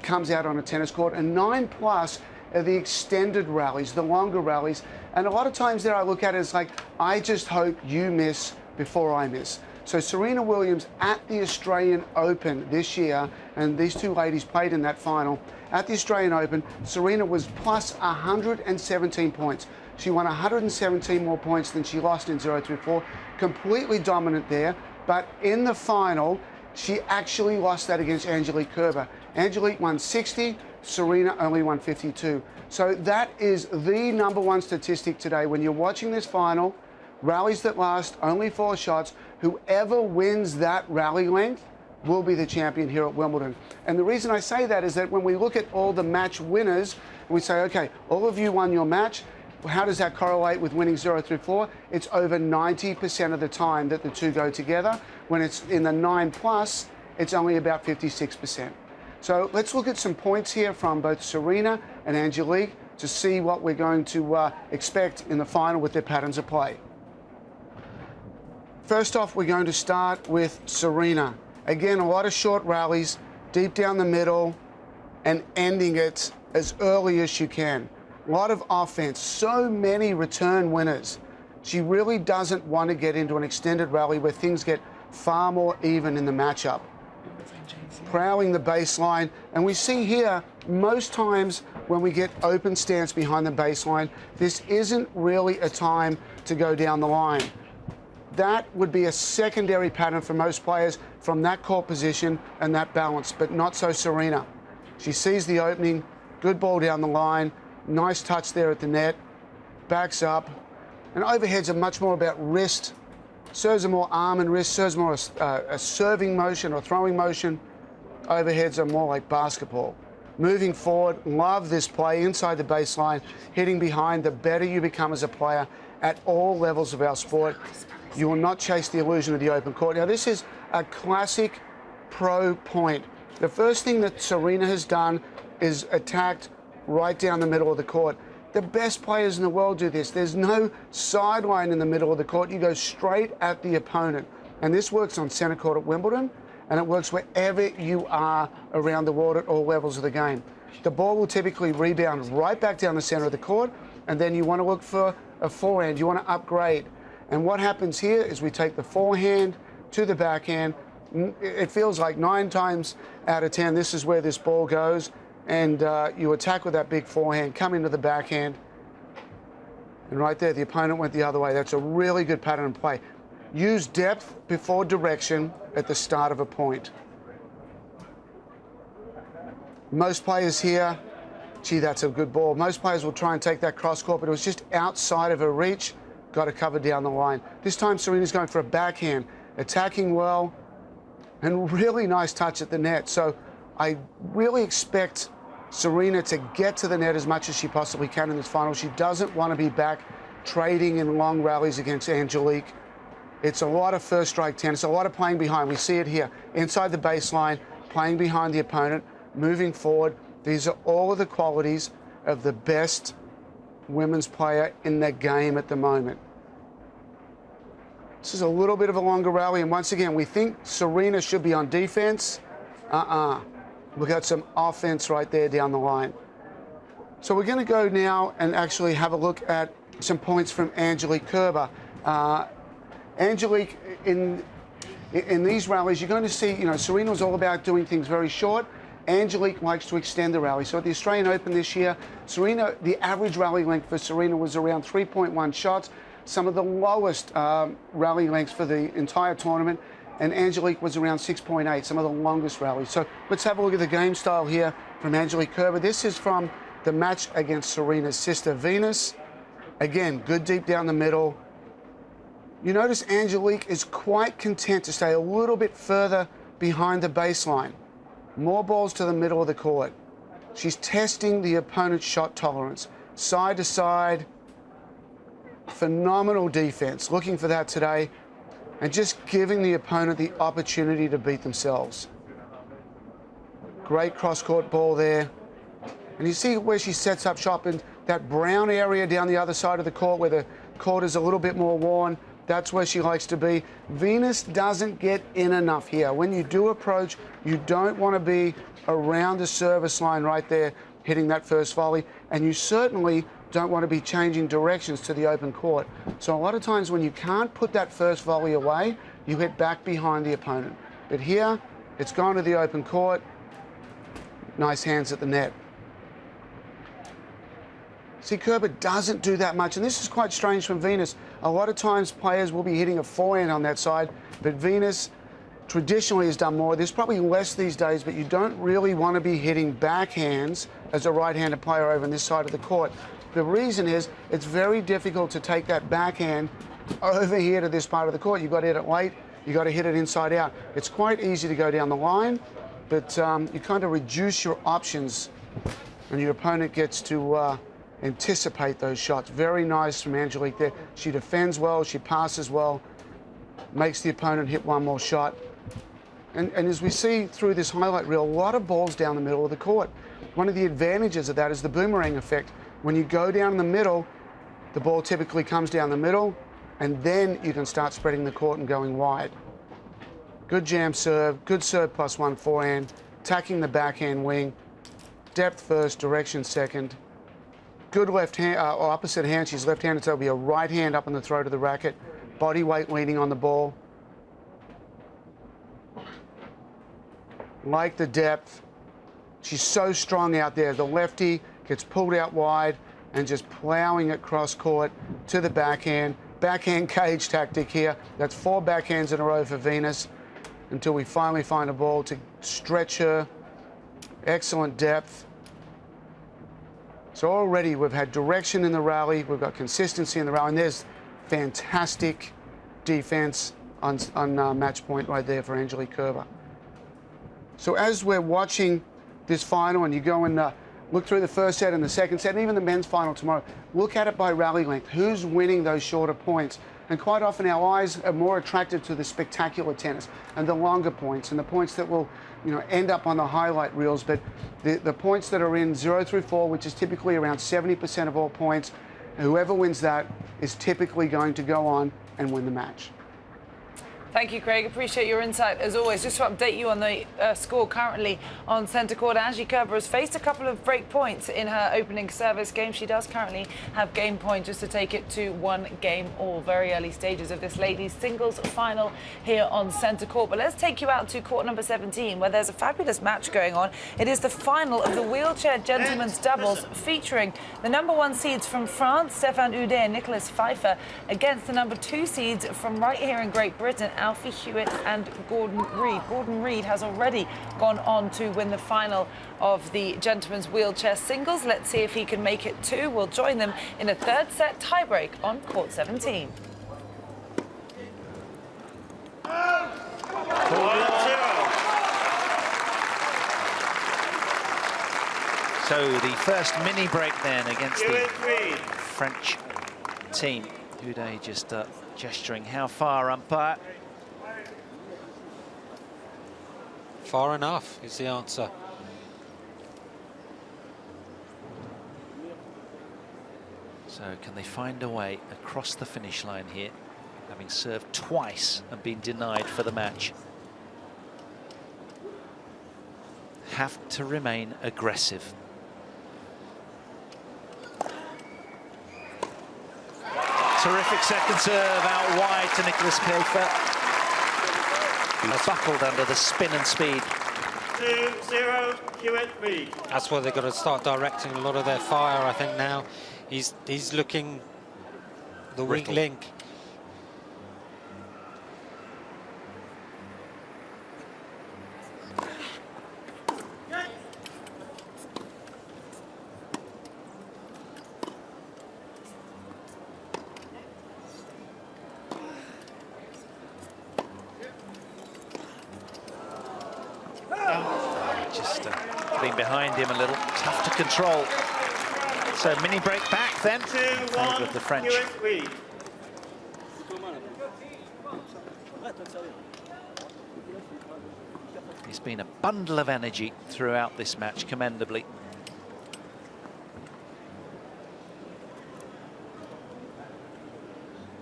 comes out on a tennis court. And 9+ are the extended rallies, the longer rallies. And a lot of times there I look at it as like, I just hope you miss before I miss. So Serena Williams at the Australian Open this year, and these 2 ladies played in that final. At the Australian Open, Serena was plus 117 points. She won 117 more points than she lost in 0 through 4. Completely dominant there. But in the final, she actually lost that against Angelique Kerber. Angelique won 60, Serena only won 52. So that is the #1 statistic today. When you're watching this final, rallies that last only 4 shots, whoever wins that rally length will be the champion here at Wimbledon. And the reason I say that is that when we look at all the match winners, we say, okay, all of you won your match. How does that correlate with winning 0 through 4? It's over 90% of the time that the 2 go together. When it's in the 9+, it's only about 56%. So let's look at some points here from both Serena and Angelique to see what we're going to expect in the final with their patterns of play. First off, we're going to start with Serena. Again, a lot of short rallies, deep down the middle, and ending it as early as you can. A lot of offense, so many return winners. She really doesn't want to get into an extended rally where things get far more even in the matchup. Prowling the baseline, and we see here, most times when we get open stance behind the baseline, this isn't really a time to go down the line. That would be a secondary pattern for most players from that court position and that balance, but not so Serena. She sees the opening, good ball down the line, nice touch there at the net, backs up, and overheads are much more about wrist. Serves are more arm and wrist, serves more a serving motion or throwing motion. Overheads are more like basketball. Moving forward, love this play inside the baseline, hitting behind. The better you become as a player at all levels of our sport, you will not chase the illusion of the open court. Now, this is a classic pro point. The first thing that Serena has done is attacked right down the middle of the court. The best players in the world do this. There's no sideline in the middle of the court. You go straight at the opponent. And this works on centre court at Wimbledon, and it works wherever you are around the world at all levels of the game. The ball will typically rebound right back down the centre of the court, and then you want to look for a forehand. You want to upgrade. And what happens here is we take the forehand to the backhand. It feels like 9 times out of 10, this is where this ball goes. And you attack with that big forehand, come into the backhand. And right there, the opponent went the other way. That's a really good pattern in play. Use depth before direction at the start of a point. Most players here, gee, that's a good ball. Most players will try and take that cross court, but it was just outside of her reach. Got to cover down the line. This time Serena's going for a backhand, attacking well, and really nice touch at the net. So I really expect Serena to get to the net as much as she possibly can in this final. She doesn't want to be back trading in long rallies against Angelique. It's a lot of first strike tennis, a lot of playing behind. We see it here, inside the baseline, playing behind the opponent, moving forward. These are all of the qualities of the best women's player in the game at the moment. This is a little bit of a longer rally, and once again, we think Serena should be on defense. We've got some offense right there down the line. So we're going to go now and actually have a look at some points from Angelique Kerber. Angelique, in these rallies, you're going to see, Serena was all about doing things very short. Angelique likes to extend the rally. So at the Australian Open this year, Serena, the average rally length for Serena was around 3.1 shots, some of the lowest rally lengths for the entire tournament. And Angelique was around 6.8, some of the longest rallies. So let's have a look at the game style here from Angelique Kerber. This is from the match against Serena's sister, Venus. Again, good deep down the middle. You notice Angelique is quite content to stay a little bit further behind the baseline. More balls to the middle of the court. She's testing the opponent's shot tolerance. Side to side, phenomenal defense. Looking for that today. And just giving the opponent the opportunity to beat themselves. Great cross-court ball there. And you see where she sets up shop in that brown area down the other side of the court where the court is a little bit more worn. That's where she likes to be. Venus doesn't get in enough here. When you do approach, you don't want to be around the service line right there, hitting that first volley. And you certainly don't want to be changing directions to the open court. So a lot of times when you can't put that first volley away, you hit back behind the opponent. But here, it's gone to the open court. Nice hands at the net. See, Kerber doesn't do that much, and this is quite strange from Venus. A lot of times players will be hitting a forehand on that side, but Venus traditionally has done more. There's probably less these days, but you don't really want to be hitting backhands as a right-handed player over on this side of the court. The reason is it's very difficult to take that backhand over here to this part of the court. You've got to hit it late. You've got to hit it inside out. It's quite easy to go down the line, but you kind of reduce your options, and your opponent gets to anticipate those shots. Very nice from Angelique there. She defends well, she passes well, makes the opponent hit one more shot. And as we see through this highlight reel, a lot of balls down the middle of the court. One of the advantages of that is the boomerang effect. When you go down the middle, the ball typically comes down the middle, and then you can start spreading the court and going wide. Good jam serve, good serve +1 forehand, attacking the backhand wing, depth first, direction second. Good left hand, or opposite hand, she's left-handed, so it'll be a right hand up in the throat of the racket. Body weight leaning on the ball. Like the depth. She's so strong out there. The lefty gets pulled out wide and just plowing it cross court to the backhand. Backhand cage tactic here. That's 4 backhands in a row for Venus until we finally find a ball to stretch her. Excellent depth. So already we've had direction in the rally, we've got consistency in the rally, and there's fantastic defense on match point right there for Angelique Kerber. So as we're watching this final, and you go and look through the first set and the second set, and even the men's final tomorrow, look at it by rally length. Who's winning those shorter points? And quite often our eyes are more attracted to the spectacular tennis and the longer points and the points that will, end up on the highlight reels. But the points that are in 0 through 4, which is typically around 70% of all points, whoever wins that is typically going to go on and win the match. Thank you, Craig. Appreciate your insight as always. Just to update you on the score currently on centre court, Angelique Kerber has faced a couple of break points in her opening service game. She does currently have game point just to take it to 1 game all. Very early stages of this ladies singles final here on centre court. But let's take you out to court number 17, where there's a fabulous match going on. It is the final of the wheelchair gentlemen's doubles, featuring the #1 seeds from France, Stéphane Houdet and Nicolas Pfeiffer, against the #2 seeds from right here in Great Britain, Alfie Hewitt and Gordon Reid. Gordon Reid has already gone on to win the final of the gentlemen's wheelchair singles. Let's see if he can make it too. We'll join them in a third set tiebreak on court 17. So the first mini break then against the French team. Houdet just gesturing how far, umpire? Far enough is the answer. So can they find a way across the finish line here, having served twice and been denied for the match? Have to remain aggressive. Terrific second serve out wide to Nicholas Pfeiffer, who buckled under the spin and speed. 2-0, Hewitt Reid. That's where they've got to start directing a lot of their fire, I think, now. He's looking the weak link. Just being behind him a little, tough to control. So mini break back then, with the French. He's been a bundle of energy throughout this match, commendably.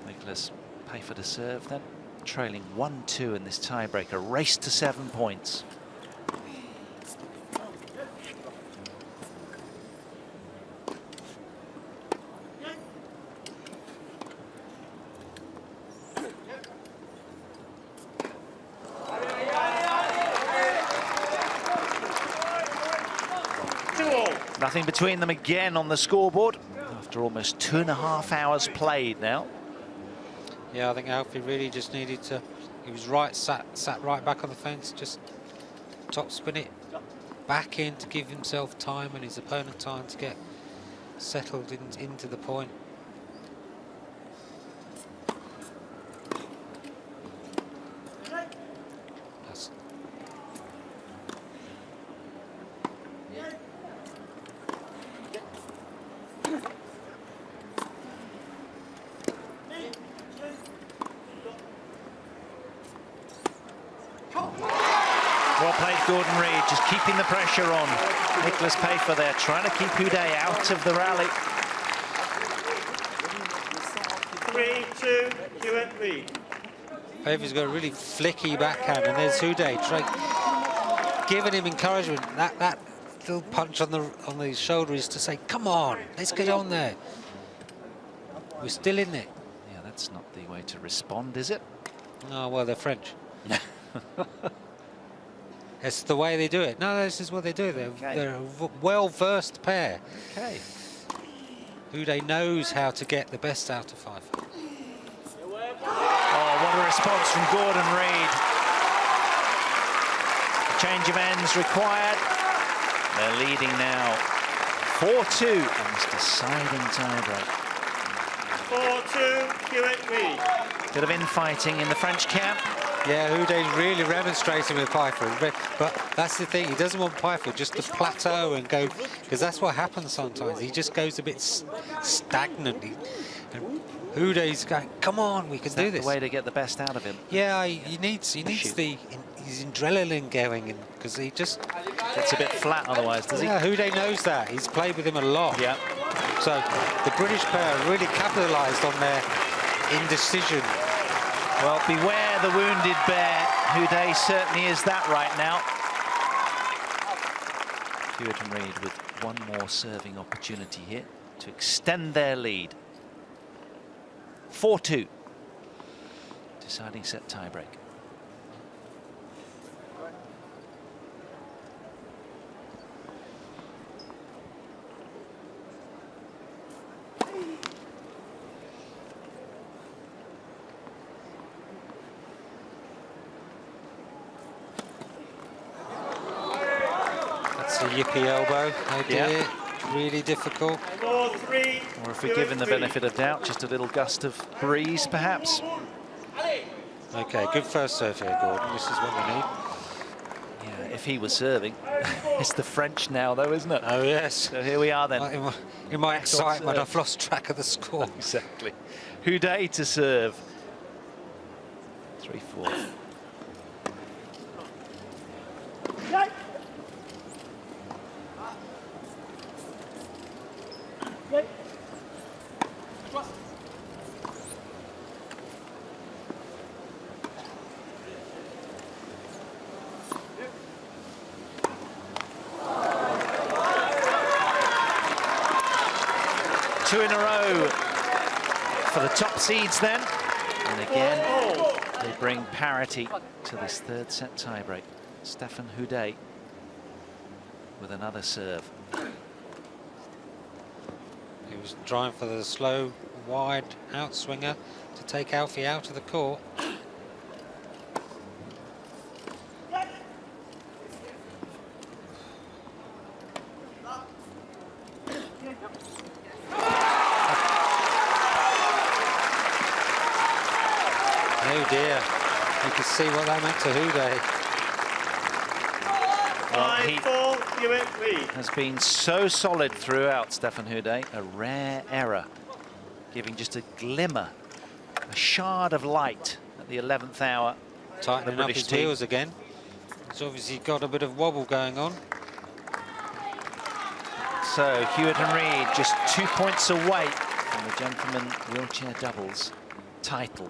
Nicholas Pfeiffer to serve then, trailing 1-2 in this tiebreak, a race to 7 points. Nothing between them again on the scoreboard after almost 2.5 hours played now. Yeah, I think Alfie really just needed to. He was right, sat right back on the fence, just top spin it back in to give himself time and his opponent time to get settled into the point. Well played, Gordon Reid, just keeping the pressure on. Nicholas Pfeiffer there, trying to keep Houdet out of the rally. 3-2, Hewitt Reid. Pfeiffer's got a really flicky backhand, and there's Houdet giving him encouragement. That little punch on the shoulder is to say, "Come on, let's get on there. We're still in it." Yeah, that's not the way to respond, is it? Oh, well, they're French. It's the way they do it. No, this is what they do. They're a well-versed pair. Okay. Houdet knows how to get the best out of Pfeiffer. Oh, what a response from Gordon Reid. Change of ends required. They're leading now 4-2 in this deciding tiebreak. 4-2, Hewitt Reid. Bit of infighting in the French camp. Yeah, Houdet's really remonstrating with Pfeiffer, but that's the thing, he doesn't want Pfeiffer just to plateau and go, because that's what happens sometimes. He just goes a bit stagnant. And Houdet's going, "Come on, we can do this." The way to get the best out of him. Yeah, he needs his adrenaline going, because he just gets a bit flat otherwise, does he? Yeah, Houdet knows that. He's played with him a lot. Yeah. So the British pair really capitalised on their indecision. Well, beware the wounded bear. Houdet certainly is that right now. Hewitt and Reid with one more serving opportunity here to extend their lead. 4-2. Deciding set tiebreak. It's a yippee elbow. Oh dear. Really difficult. 4-3. Or if we're given the benefit of doubt, just a little gust of breeze, perhaps. Okay, good first serve here, Gordon. This is what we need. Yeah, if he was serving. It's the French now, though, isn't it? Oh, yes. So here we are, then. In my excitement, I've lost track of the score. Exactly. Houdet to serve. 3-4. Two in a row for the top seeds then. And again, they bring parity to this third set tiebreak. Stefan Houdet with another serve. He was trying for the slow, wide outswinger to take Alfie out of the court. Oh dear, you can see what that meant to Houdet. Well, he has been so solid throughout, Stefan Houdet. A rare error, giving just a glimmer, a shard of light at the 11th hour. Tightening up his heels again. He's obviously got a bit of wobble going on. So Hewitt and Reid just 2 points away from the gentlemen wheelchair doubles title.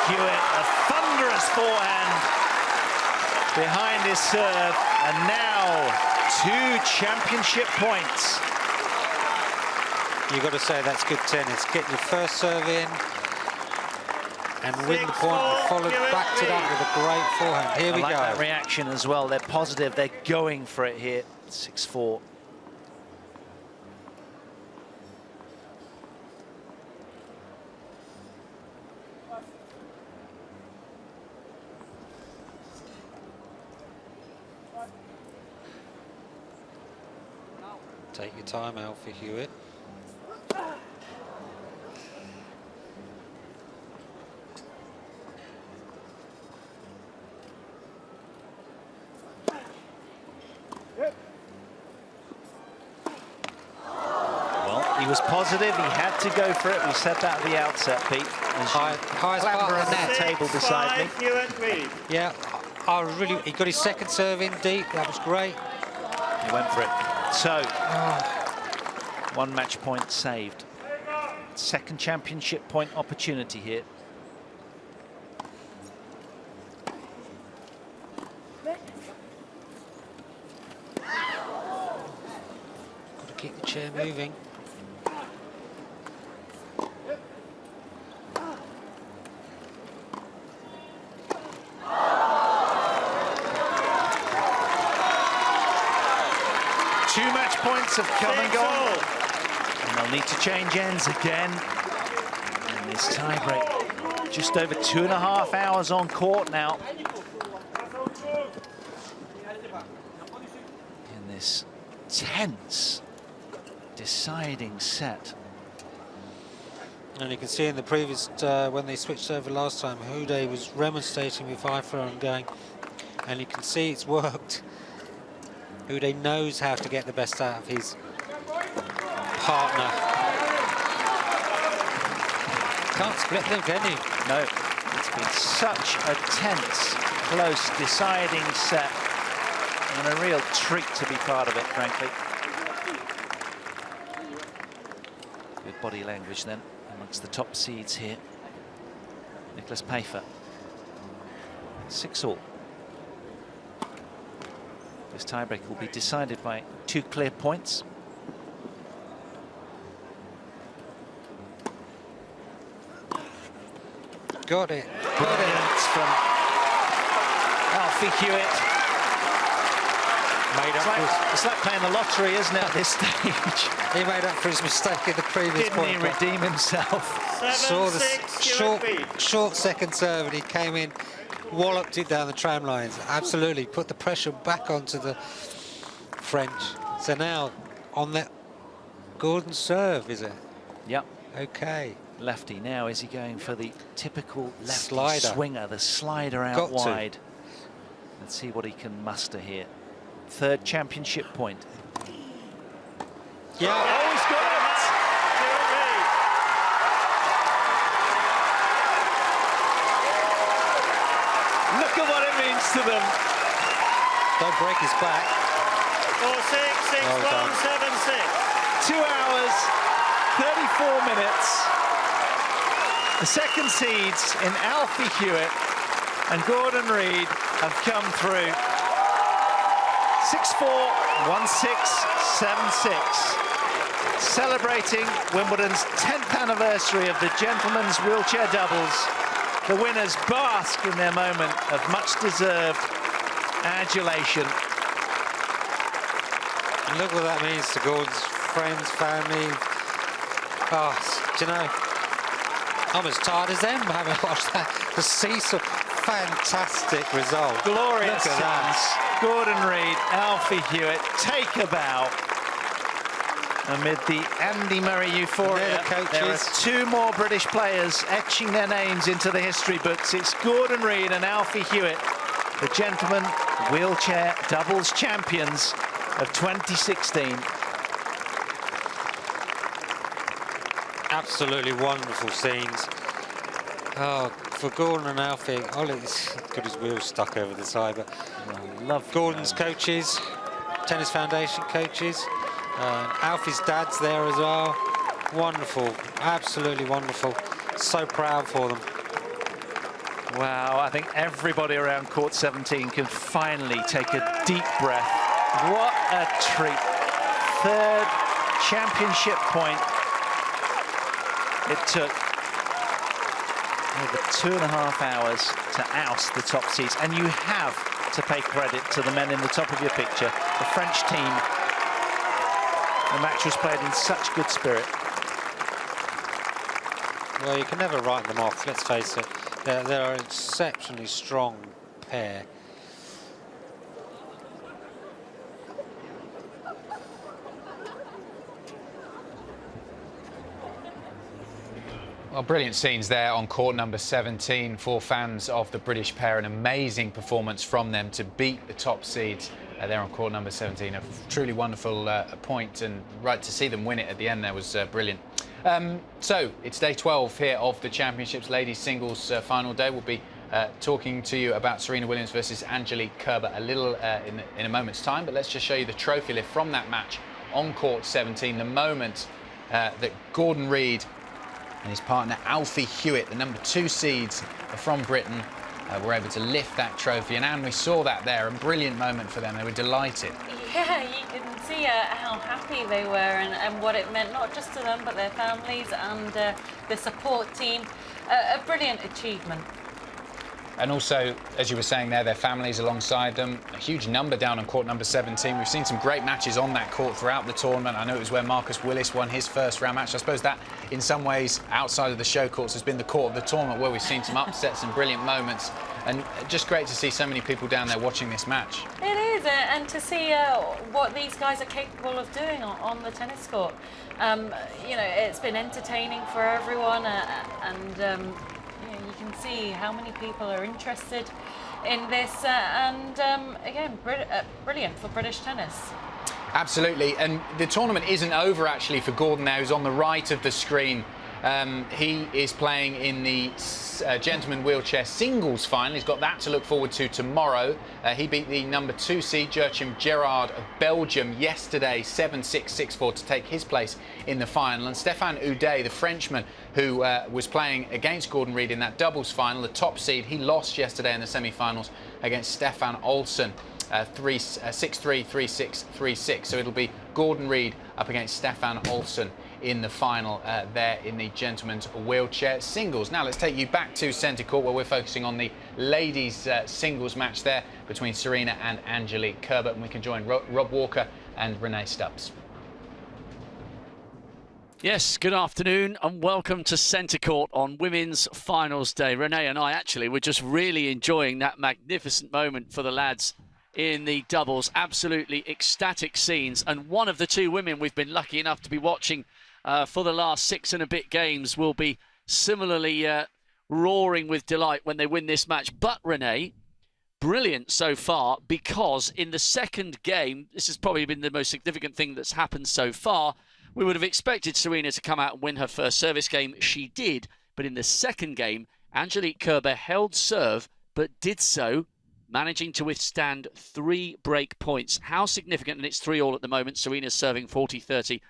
Hewitt, a thunderous forehand behind his serve, and now 2 championship points. You've got to say that's good tennis. Get your first serve in and win the point, and followed back to that with a great forehand. Here we go. I like that reaction as well. They're positive. They're going for it here. 6-4. Take your time, Alfie Hewitt. Well, he was positive. He had to go for it. We said that at the outset, Pete. Highest part of the net. Table beside me. Yeah, he got his second serve in deep. That was great. He went for it. So, 1 match point saved. Second championship point opportunity here. Got to keep the chair moving. Points have come and gone, and they'll need to change ends again in this tiebreak. Just over 2.5 hours on court now in this tense, deciding set. And you can see in the previous, when they switched over last time, Houdet was remonstrating with Pfeiffer and going, and you can see it's worked. Houdet knows how to get the best out of his partner. Can't split them, can you? No, it's been such a tense, close, deciding set, and a real treat to be part of it, frankly. Good body language then amongst the top seeds here. Nicholas Pfeiffer, 6-all. This tiebreak will be decided by 2 clear points. Got it. Brilliant from Alfie Hewitt. It's like playing the lottery, isn't it, at this stage? He made up for his mistake in the previous Didn't point. he redeem himself? Saw the short second serve, and he came in, walloped it down the tram lines. Absolutely, put the pressure back onto the French. So now, on that Gordon serve, is it? Yep. Okay. Lefty now, is he going for the typical lefty Slider. swinger, the slider out Got to. wide? Let's see what he can muster here. Third championship point. Yeah. Oh, he's got it! Look at what it means to them. Don't break his back. 4-6, 6-1, 7-6. 2 hours, 34 minutes. The second seeds in Alfie Hewitt and Gordon Reid have come through. 6-4, 1-6, 7-6. Celebrating Wimbledon's 10th anniversary of the gentlemen's wheelchair doubles. The winners bask in their moment of much-deserved adulation. And look what that means to Gordon's friends, family. Oh, do you know, I'm as tired as them having watched that. The seesaw, fantastic result. Glorious Look at that. Gordon Reid, Alfie Hewitt, take a bow. Amid the Andy Murray euphoria, there are two more British players etching their names into the history books. It's Gordon Reid and Alfie Hewitt, the gentlemen wheelchair doubles champions of 2016. Absolutely wonderful scenes. Oh, for Gordon and Alfie, Ollie's got his wheels stuck over the side, but love Gordon's coaches, Tennis Foundation coaches, Alfie's dad's there as well. Wonderful, absolutely wonderful. So proud for them. Wow, I think everybody around court 17 can finally take a deep breath. What a treat. Third championship point. It took over 2.5 hours to oust the top seeds, and you have to pay credit to the men in the top of your picture, the French team. The match was played in such good spirit. Well, you can never write them off, let's face it. They're an exceptionally strong pair. Well, brilliant scenes there on court number 17 for fans of the British pair. An amazing performance from them to beat the top seeds there on court number 17. A truly wonderful point, and right to see them win it at the end there was brilliant. So it's day 12 here of the championships, ladies singles final day. We'll be talking to you about Serena Williams versus Angelique Kerber a little in a moment's time, but let's just show you the trophy lift from that match on court 17. The moment that Gordon Reid and his partner Alfie Hewitt, the number 2 seeds from Britain, were able to lift that trophy. And Anne, we saw that there, a brilliant moment for them. They were delighted. Yeah, you can see how happy they were and what it meant, not just to them, but their families and the support team. A brilliant achievement. And also, as you were saying there, their families alongside them. A huge number down on court number 17. We've seen some great matches on that court throughout the tournament. I know it was where Marcus Willis won his first round match. I suppose that, in some ways, outside of the show courts, has been the court of the tournament where we've seen some upsets and brilliant moments. And just great to see so many people down there watching this match. It is, and to see what these guys are capable of doing on the tennis court. You know, it's been entertaining for everyone, and you can see how many people are interested in this, and again, brilliant for British tennis. Absolutely, and the tournament isn't over actually for Gordon now, who's on the right of the screen. He is playing in the gentleman wheelchair singles final. He's got that to look forward to tomorrow. He beat the number 2 seed, Joachim Gerard of Belgium, yesterday, 7-6, 6-4, to take his place in the final. And Stéphane Houdet, the Frenchman, who was playing against Gordon Reid in that doubles final, the top seed, he lost yesterday in the semi-finals against Stefan Olsson. 6-3, 3-6, 3-6. So it'll be Gordon Reid up against Stefan Olsson in the final there in the gentlemen's wheelchair singles. Now let's take you back to centre court where we're focusing on the ladies singles match there between Serena and Angelique Kerber, and we can join Rob Walker and Renee Stubbs. Yes, good afternoon and welcome to Centre Court on Women's Finals Day. Renee and I actually were just really enjoying that magnificent moment for the lads in the doubles. Absolutely ecstatic scenes, and one of the two women we've been lucky enough to be watching for the last 6 and a bit games will be similarly roaring with delight when they win this match. But Renee, brilliant so far, because in the second game, this has probably been the most significant thing that's happened so far. We would have expected Serena to come out and win her first service game. She did. But in the second game, Angelique Kerber held serve, but did so managing to withstand 3 break points. How significant, and it's 3-all at the moment. Serena's serving 40-30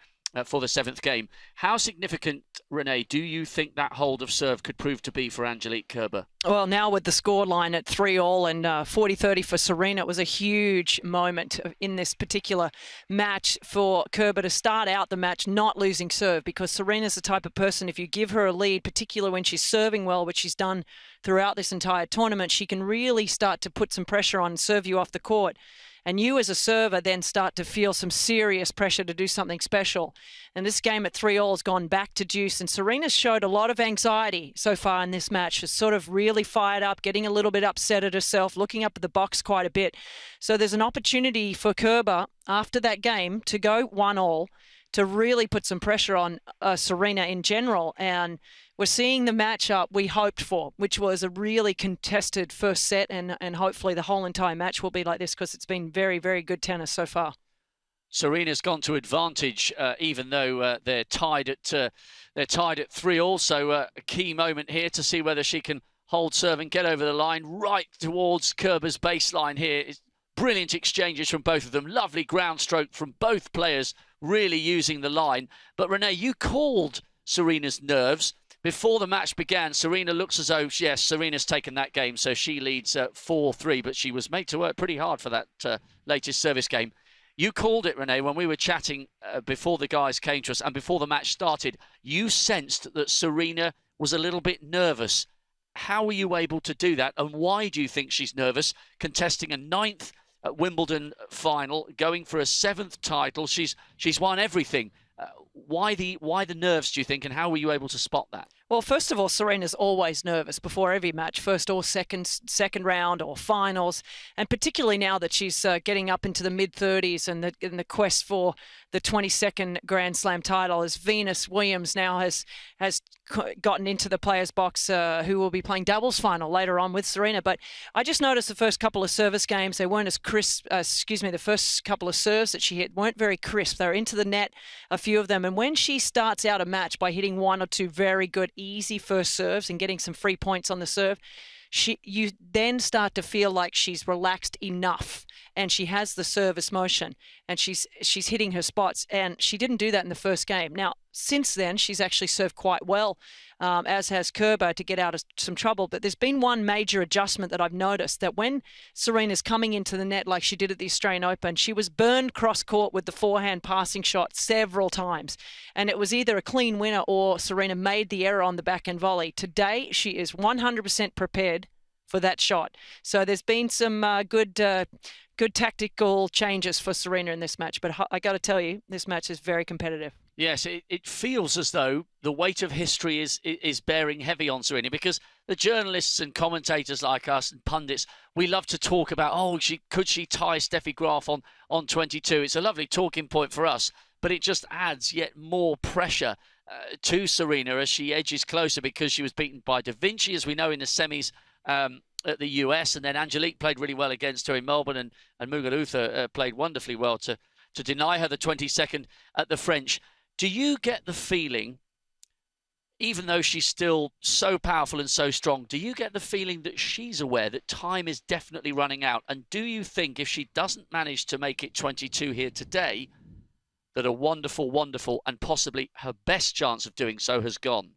for the 7th game. How significant, Renee, do you think that hold of serve could prove to be for Angelique Kerber? Well, now with the scoreline at 3-all and 40-30 for Serena, it was a huge moment in this particular match for Kerber to start out the match not losing serve, because Serena's the type of person, if you give her a lead, particularly when she's serving well, which she's done throughout this entire tournament, she can really start to put some pressure on and serve you off the court. And you as a server then start to feel some serious pressure to do something special. And this game at 3-all has gone back to deuce. And Serena's showed a lot of anxiety so far in this match. She's sort of really fired up, getting a little bit upset at herself, looking up at the box quite a bit. So there's an opportunity for Kerber after that game to go 1-all, to really put some pressure on Serena in general. And we're seeing the matchup we hoped for, which was a really contested first set, and hopefully the whole entire match will be like this, because it's been very, very good tennis so far. Serena's gone to advantage, even though they're tied at 3-all. So a key moment here to see whether she can hold serve and get over the line right towards Kerber's baseline here. It's brilliant exchanges from both of them. Lovely ground stroke from both players, really using the line. But Renee, you called Serena's nerves. Before the match began, Serena looks as though, yes, Serena's taken that game, so she leads 4-3, but she was made to work pretty hard for that latest service game. You called it, Renee, when we were chatting before the guys came to us and before the match started. You sensed that Serena was a little bit nervous. How were you able to do that, and why do you think she's nervous, contesting a 9th Wimbledon final, going for a 7th title? She's won everything. Why the nerves, do you think, and how were you able to spot that? Well, first of all, Serena's always nervous before every match, first or second round or finals, and particularly now that she's getting up into the mid-30s and in the quest for the 22nd Grand Slam title, as Venus Williams now has gotten into the players' box, who will be playing doubles final later on with Serena. But I just noticed the first couple of service games, they weren't as crisp, the first couple of serves that she hit weren't very crisp. They were into the net, a few of them. And when she starts out a match by hitting 1 or 2 very good, easy first serves and getting some free points on the serve, you then start to feel like she's relaxed enough and she has the service motion and she's hitting her spots, and she didn't do that in the first game. Now, since then, she's actually served quite well, as has Kerber, to get out of some trouble. But there's been one major adjustment that I've noticed, that when Serena's coming into the net like she did at the Australian Open, she was burned cross-court with the forehand passing shot several times. And it was either a clean winner or Serena made the error on the backhand volley. Today, she is 100% prepared for that shot. So there's been some good tactical changes for Serena in this match. But I got to tell you, this match is very competitive. Yes, it feels as though the weight of history is bearing heavy on Serena, because the journalists and commentators like us and pundits, we love to talk about, could she tie Steffi Graf on 22? It's a lovely talking point for us, but it just adds yet more pressure to Serena as she edges closer, because she was beaten by Da Vinci, as we know, in the semis at the US, and then Angelique played really well against her in Melbourne, and Muguruza played wonderfully well to deny her the 22nd at the French. Do you get the feeling, even though she's still so powerful and so strong, do you get the feeling that she's aware that time is definitely running out? And do you think if she doesn't manage to make it 22 here today, that a wonderful, wonderful, and possibly her best chance of doing so has gone?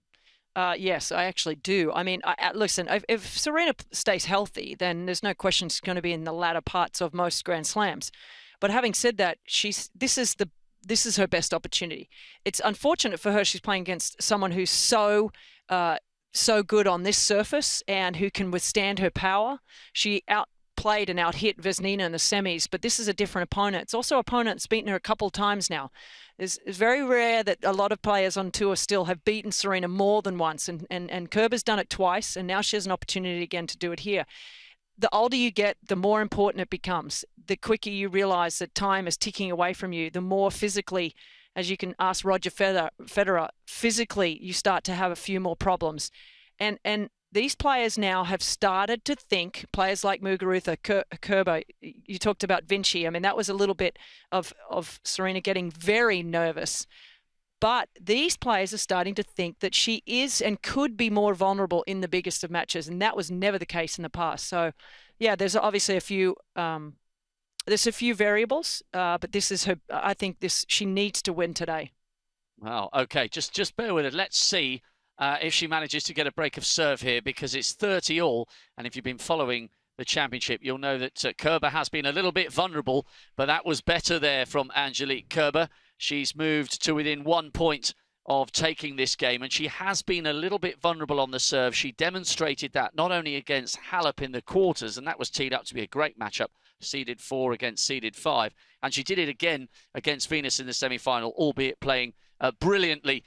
Yes, I actually do. I mean, listen, if Serena stays healthy, then there's no question she's going to be in the latter parts of most Grand Slams. But having said that, this is this is her best opportunity. It's unfortunate for her she's playing against someone who's so good on this surface and who can withstand her power. She outplayed and out-hit Vesnina in the semis, but this is a different opponent. It's also an opponent that's beaten her a couple of times now. It's very rare that a lot of players on tour still have beaten Serena more than once, and Kerber's done it twice, and now she has an opportunity again to do it here. The older you get, the more important it becomes. The quicker you realize that time is ticking away from you, the more physically, as you can ask Roger Federer, physically you start to have a few more problems. And these players now have started to think, players like Muguruza, Kerber, you talked about Vinci. I mean, that was a little bit of Serena getting very nervous. But these players are starting to think that she is and could be more vulnerable in the biggest of matches, and that was never the case in the past. So, yeah, there's obviously a few variables, but this is her. I think she needs to win today. Wow. Okay, just bear with it. Let's see if she manages to get a break of serve here, because it's 30 all, and if you've been following the championship, you'll know that Kerber has been a little bit vulnerable, but that was better there from Angelique Kerber. She's moved to within 1 point of taking this game, and she has been a little bit vulnerable on the serve. She demonstrated that not only against Halep in the quarters, and that was teed up to be a great matchup, seeded 4 against seeded 5, and she did it again against Venus in the semi-final, albeit playing brilliantly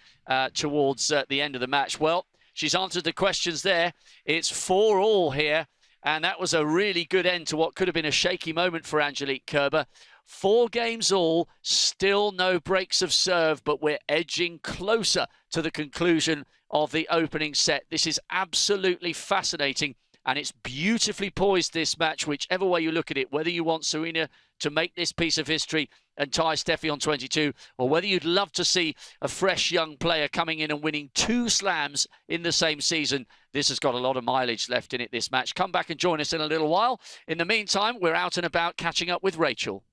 towards the end of the match. Well, she's answered the questions there. It's 4 all here, and that was a really good end to what could have been a shaky moment for Angelique Kerber. 4 games all, still no breaks of serve, but we're edging closer to the conclusion of the opening set. This is absolutely fascinating, and it's beautifully poised, this match, whichever way you look at it, whether you want Serena to make this piece of history and tie Steffi on 22, or whether you'd love to see a fresh young player coming in and winning 2 slams in the same season. This has got a lot of mileage left in it, this match. Come back and join us in a little while. In the meantime, we're out and about catching up with Rachel.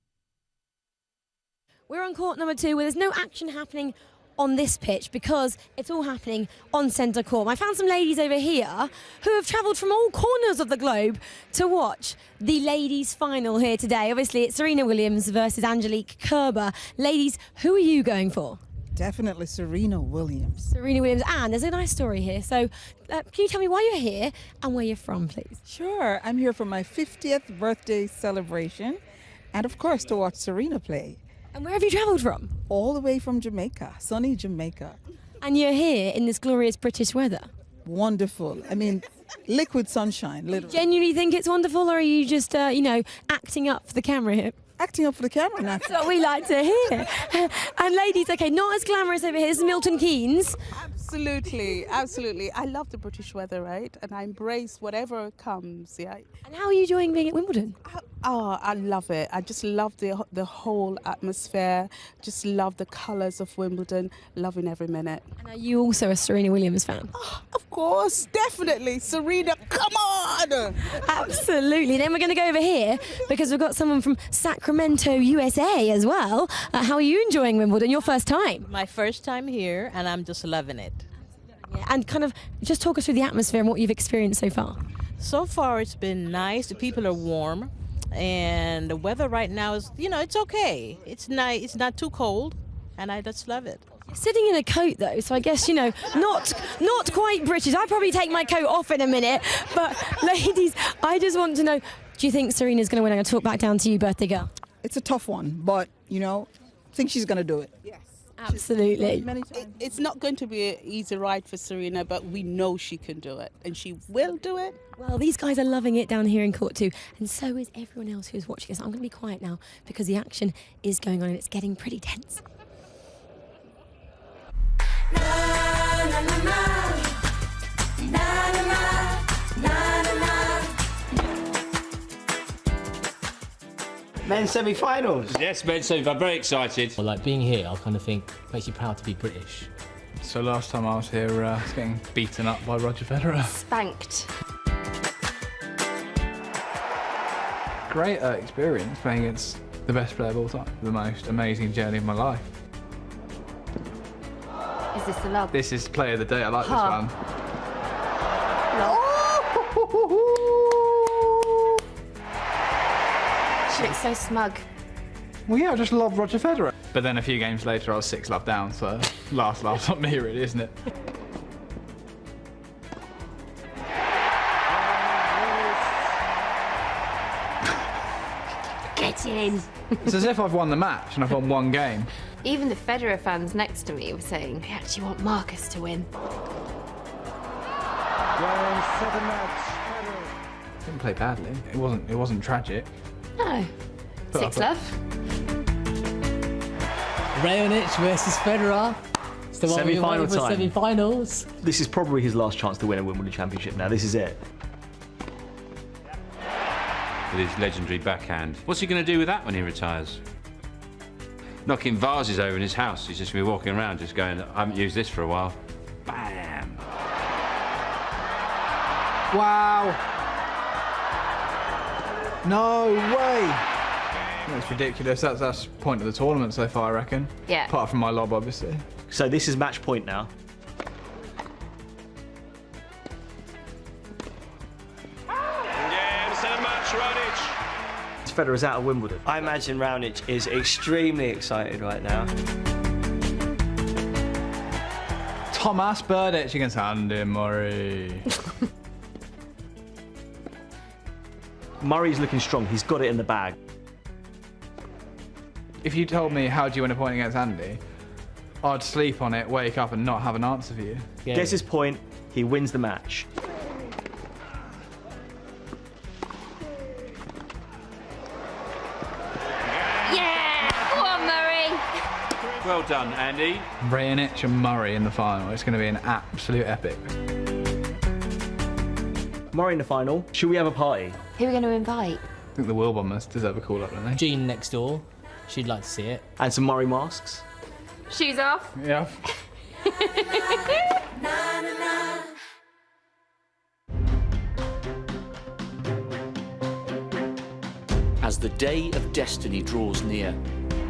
We're on court number 2 where there's no action happening on this pitch because it's all happening on centre court. I found some ladies over here who have travelled from all corners of the globe to watch the ladies' final here today. Obviously, it's Serena Williams versus Angelique Kerber. Ladies, who are you going for? Definitely Serena Williams. Serena Williams. And there's a nice story here. So can you tell me why you're here and where you're from, please? Sure. I'm here for my 50th birthday celebration and, of course, to watch Serena play. And where have you travelled from? All the way from Jamaica, sunny Jamaica. And you're here in this glorious British weather? Wonderful. I mean, liquid sunshine, literally. Do you genuinely think it's wonderful, or are you just, acting up for the camera here? Acting up for the camera, now. That's what we like to hear. And ladies, okay, not as glamorous over here. This is Milton Keynes. Absolutely, absolutely. I love the British weather, right? And I embrace whatever comes, yeah. And how are you enjoying being at Wimbledon? Oh, I love it. I just love the whole atmosphere. Just love the colours of Wimbledon. Loving every minute. And are you also a Serena Williams fan? Oh, of course, definitely. Serena, come on! Absolutely. Then we're going to go over here because we've got someone from Sacramento, USA as well. How are you enjoying Wimbledon? Your first time? My first time here, and I'm just loving it. Yeah, and kind of just talk us through the atmosphere and what you've experienced so far. So far, it's been nice. The people are warm. And the weather right now is, it's okay. It's nice. It's not too cold, and I just love it. You're sitting in a coat, though, so I guess, not quite British. I'll probably take my coat off in a minute. But, ladies, I just want to know, do you think Serena's going to win? I'm going to talk back down to you, birthday girl. It's a tough one, but, I think she's going to do it. Yes. Absolutely. It's not going to be an easy ride for Serena, but we know she can do it, and she will do it. Well, these guys are loving it down here in court too, and so is everyone else who's watching us. I'm going to be quiet now because the action is going on and it's getting pretty tense. Men's semi-finals. Yes, men's semi. I'm very excited. Well, being here, I kind of think makes you proud to be British. So last time I was here, I was getting beaten up by Roger Federer. Spanked. Great experience playing against the best player of all time. The most amazing journey of my life. Is this the love? This is player of the day. I like this one. She looks so smug. Well, yeah, I just love Roger Federer. But then a few games later, I was 6-love down, so last laugh's on me, really, isn't it? Get in. It's as if I've won the match and I've won one game. Even the Federer fans next to me were saying they actually want Marcus to win. Game 7 match. Didn't play badly. It wasn't tragic. No. But 6-love. Raonic versus Federer. It's the one we Semi-final waited for time. semi-finals. This is probably his last chance to win a Wimbledon Championship now. This is it. With his legendary backhand. What's he going to do with that when he retires? Knocking vases over in his house. He's just going to be walking around just going, I haven't used this for a while. Bam! Wow! No way! That's ridiculous. That's point of the tournament so far, I reckon. Yeah. Apart from my lob, obviously. So this is match point now. Game 7 match, Raonic. Federer's out of Wimbledon. I imagine Raonic is extremely excited right now. Thomas Berdych against Andy Murray. Murray's looking strong. He's got it in the bag. If you told me how do you win a point against Andy, I'd sleep on it, wake up and not have an answer for you. Yeah. Gets his point, he wins the match. Yeah! Go on, Murray! Well done, Andy. Raonic and Murray in the final. It's going to be an absolute epic. Murray in the final. Should we have a party? Who are we going to invite? I think the Will Bombers deserve a call-up, don't they? Jean next door. She'd like to see it. And some Murray masks. Shoes off. Yeah. As the day of destiny draws near,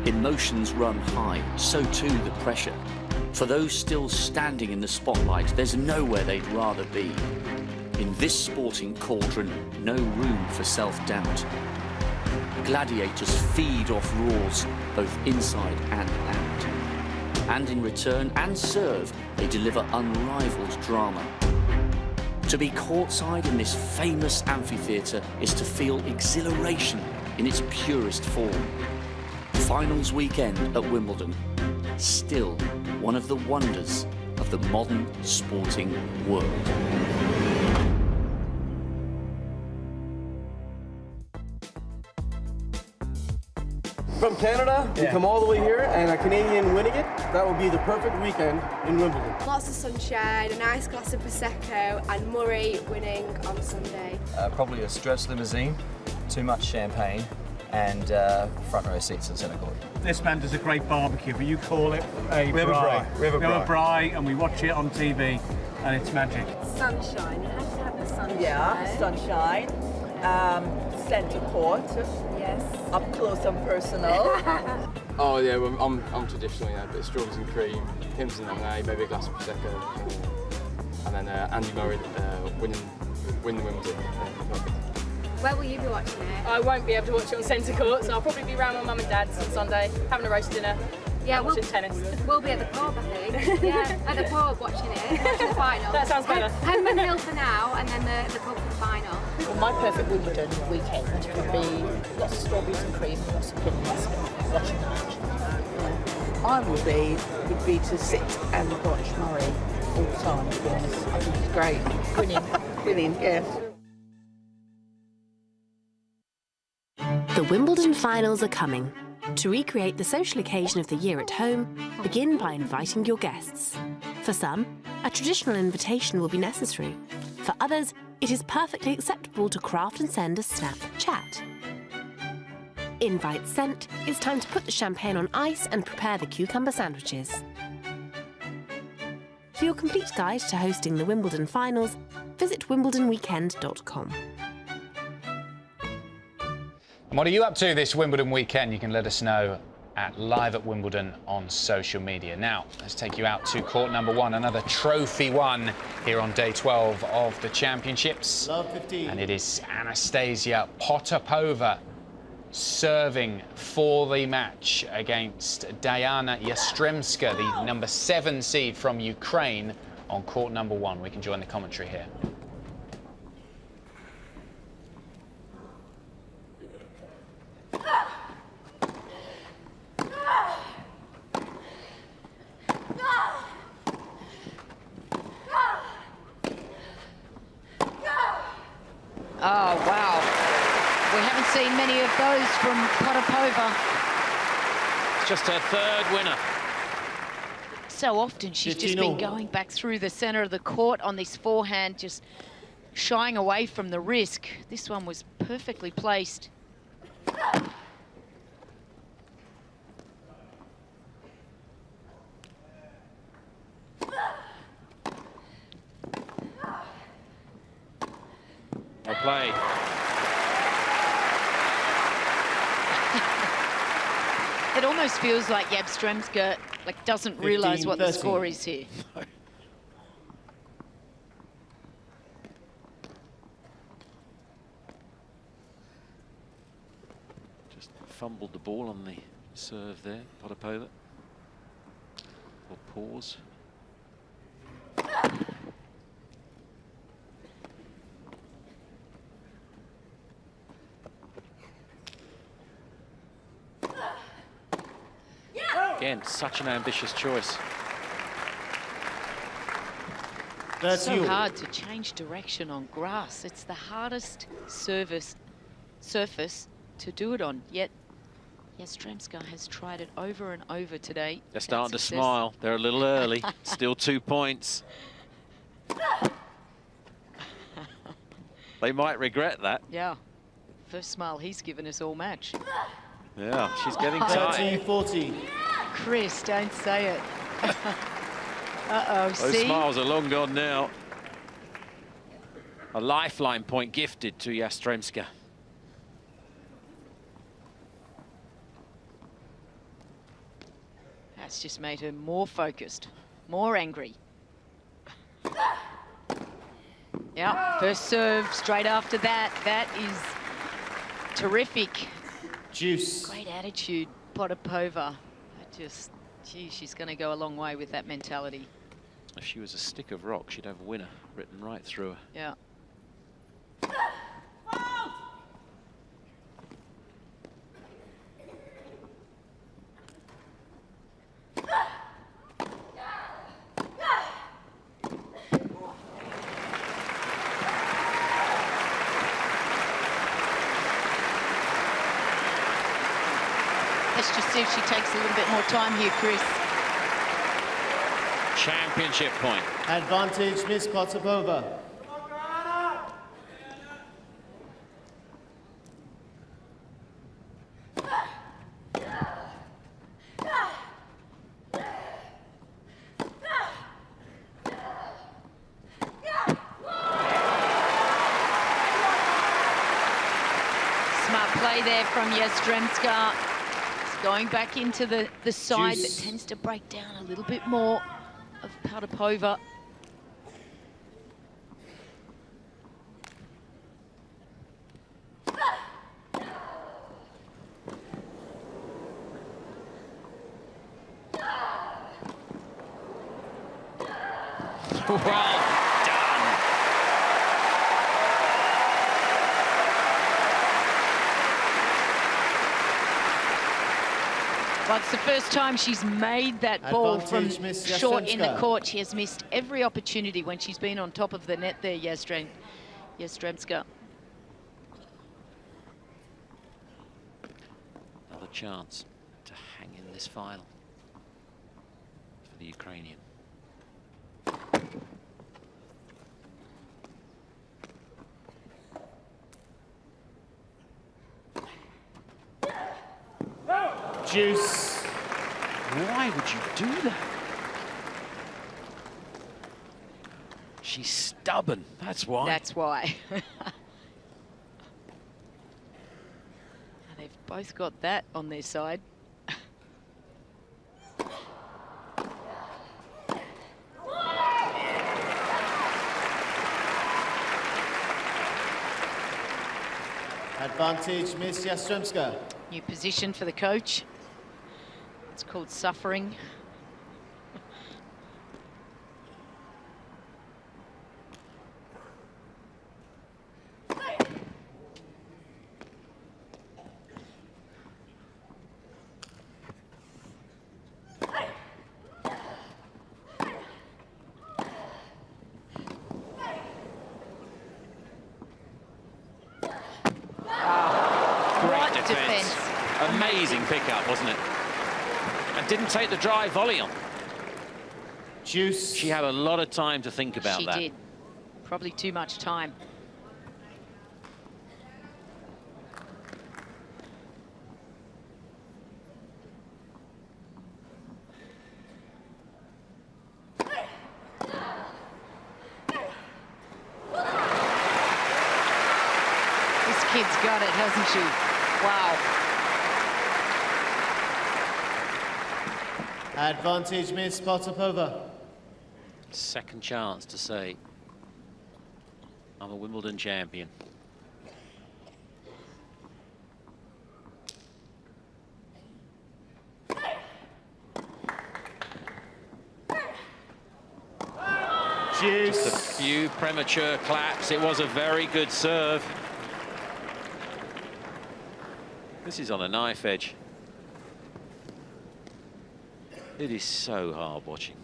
emotions run high, so too the pressure. For those still standing in the spotlight, there's nowhere they'd rather be. In this sporting cauldron, no room for self-doubt. Gladiators feed off roars, both inside and out. And in return and serve, they deliver unrivaled drama. To be courtside in this famous amphitheatre is to feel exhilaration in its purest form. Finals weekend at Wimbledon, still one of the wonders of the modern sporting world. From Canada, you come all the way here, and a Canadian winning it, that would be the perfect weekend in Wimbledon. Lots of sunshine, a nice glass of Prosecco, and Murray winning on Sunday. Probably a stretch limousine, too much champagne, and front row seats in centre court. This man does a great barbecue, but you call it a We have a braai. We have a braai, and we watch it on TV, and it's magic. Sunshine, you have to have the sunshine. Yeah, sunshine. Centre court. Yes. Up close and personal. Oh yeah, well, I'm traditional, yeah, but strawberries and cream, hymns and lemonade, maybe a glass of Prosecco, and then Andy Murray win the Wimbledon. Where will you be watching it? I won't be able to watch it on centre court, so I'll probably be around my mum and dad's on Sunday, having a roast dinner. Yeah, watching tennis. We'll be at the pub, I think. Yeah, at the pub watching it, watching the final. That sounds better. Home Hill for now, and then the pub for the final. Well, my perfect Wimbledon weekend would be lots of strawberries and cream, lots of pints, watching the match. Mine would be to sit and watch Murray all the time, to be honest. I think he's great. Winning, yes. The Wimbledon finals are coming. To recreate the social occasion of the year at home, begin by inviting your guests. For some, a traditional invitation will be necessary. For others, it is perfectly acceptable to craft and send a snap chat. Invite sent, it's time to put the champagne on ice and prepare the cucumber sandwiches. For your complete guide to hosting the Wimbledon finals, visit wimbledonweekend.com. What are you up to this Wimbledon weekend? You can let us know at Live at Wimbledon on social media. Now, let's take you out to court number 1, another trophy won here on day 12 of the championships. Love 15. And it is Anastasia Potapova serving for the match against Diana Yastremska, the number 7 seed from Ukraine, on court number 1. We can join the commentary here. Oh, wow. We haven't seen many of those from Potapova. It's just her 3rd winner. So often she's just been going back through the center of the court on this forehand, just shying away from the risk. This one was perfectly placed. Well played. It almost feels like Yastremska doesn't realize what the 15-13. score is here. Just fumbled the ball on the serve there, Potapova. Or pause. Again, such an ambitious choice. It's so hard to change direction on grass. It's the hardest surface to do it on. Yet Yastremska has tried it over and over today. They're starting to smile. They're a little early. Still 2 points. They might regret that. Yeah. First smile he's given us all match. Yeah, she's getting tired. 30-40. Chris, don't say it. Uh-oh, Those see? smiles are long gone now. A lifeline point gifted to Yastremska. That's just made her more focused, more angry. Yeah, first serve straight after that. That is terrific. Juice. Great attitude, Potapova. Gee, she's going to go a long way with that mentality. If she was a stick of rock, she'd have winner written right through her. Yeah. Let's just see if she takes a little bit more time here, Chris. Championship point. Advantage, Miss Potapova. Smart play there from Yastremska. Going back into the side that tends to break down a little bit more of Potapova. Well done. Well, it's the first time she's made that ball from short in the court. She has missed every opportunity when she's been on top of the net there, Yastremska. Another chance to hang in this final for the Ukrainian. Juice. Why would you do that? She's stubborn, that's why. That's why. They've both got that on their side. Advantage, Miss Jastrzębska. New position for the coach. It's called suffering. Defense. Amazing pickup, wasn't it? And didn't take the dry volley on. Juice. She had a lot of time to think about that. She did. Probably too much time. This kid's got it, hasn't she? Wow. Advantage, Miss Potapova. Second chance to say, I'm a Wimbledon champion. Juice. Just a few premature claps. It was a very good serve. This is on a knife edge. It is so hard watching.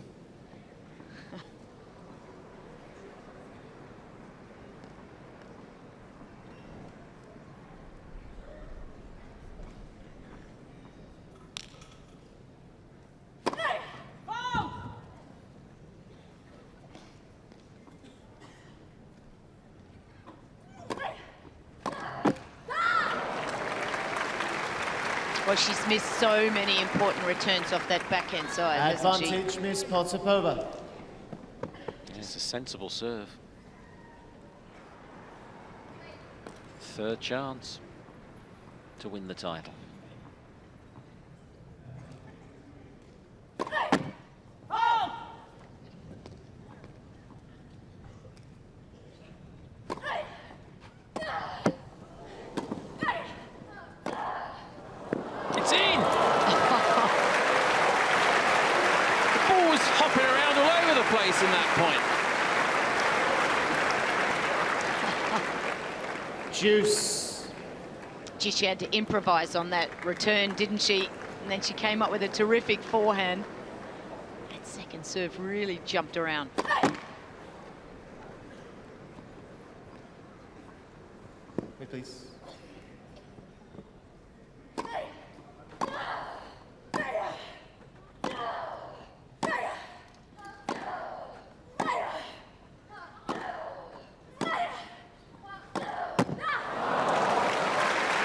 Well, she's missed so many important returns off that backhand side, hasn't she? Advantage, Miss Potapova. It's a sensible serve. Third chance to win the title. It's in! The ball was hopping around all over the place in that point. Juice. Gee, she had to improvise on that return, didn't she? And then she came up with a terrific forehand. That second serve really jumped around. Wait, please.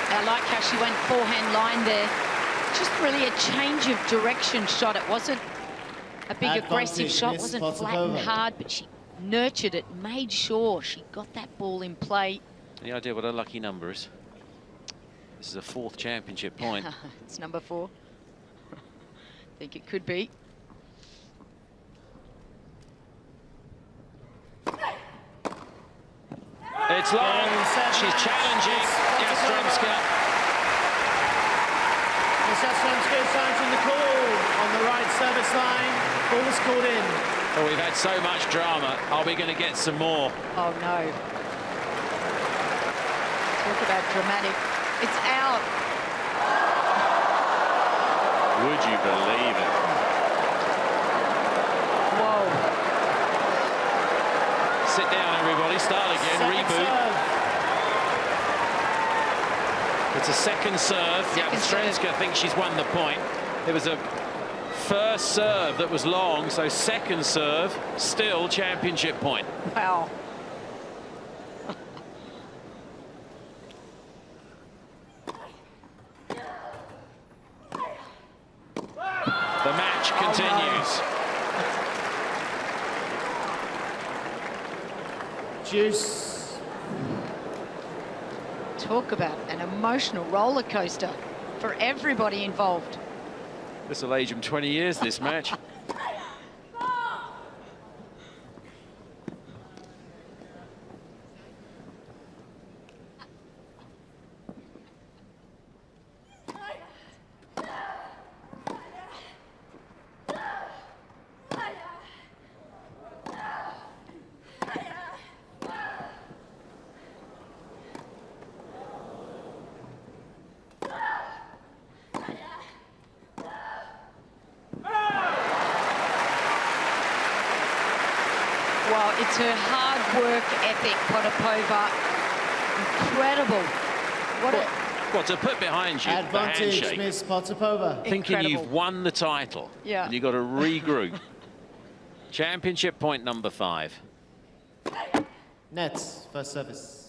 I like how she went forehand line there. Just really a change of direction shot. It wasn't a big aggressive shot, Miss wasn't Potapova. flat and hard, but she nurtured it, made sure she got that ball in play. Any idea what her lucky number is? This is a 4th championship point. It's number 4. I think it could be. It's long. She's challenging Jastrzębska. Miss Jastrzębska is answering the call on the right service line. Ball is called in. Oh, we've had so much drama. Are we going to get some more? Oh, no. Talk about dramatic. It's out. Would you believe it? Whoa. Sit down, everybody. Start again. Reboot. It's a second serve. Jastrzębska thinks she's won the point. It was a first serve that was long, so second serve, still championship point. Wow. The match continues. Juice. Talk about an emotional roller coaster for everybody involved. This will age them 20 years, this match. Well, it's her hard work ethic, Potapova. Incredible. What to put behind you? Advantage, the handshake. Miss Potapova. Thinking Incredible. you've won the title. Yeah. And you've got to regroup. Championship point number 5. Nets, first service.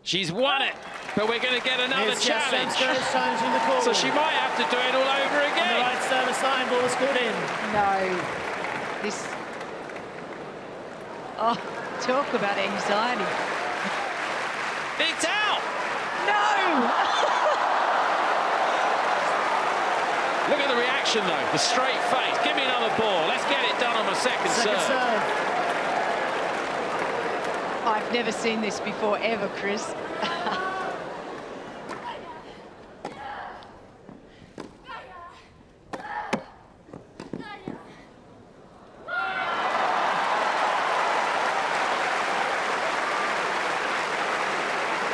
She's won it, but we're going to get another Here's challenge. Jastremska challenging the call. So she might have to do it all over On the again. right service line, ball was called in. No. This... Oh, talk about anxiety. It's out! No! Look at the reaction, though. The straight face. Give me another ball. Let's get it done on my second serve. I've never seen this before, ever, Chris.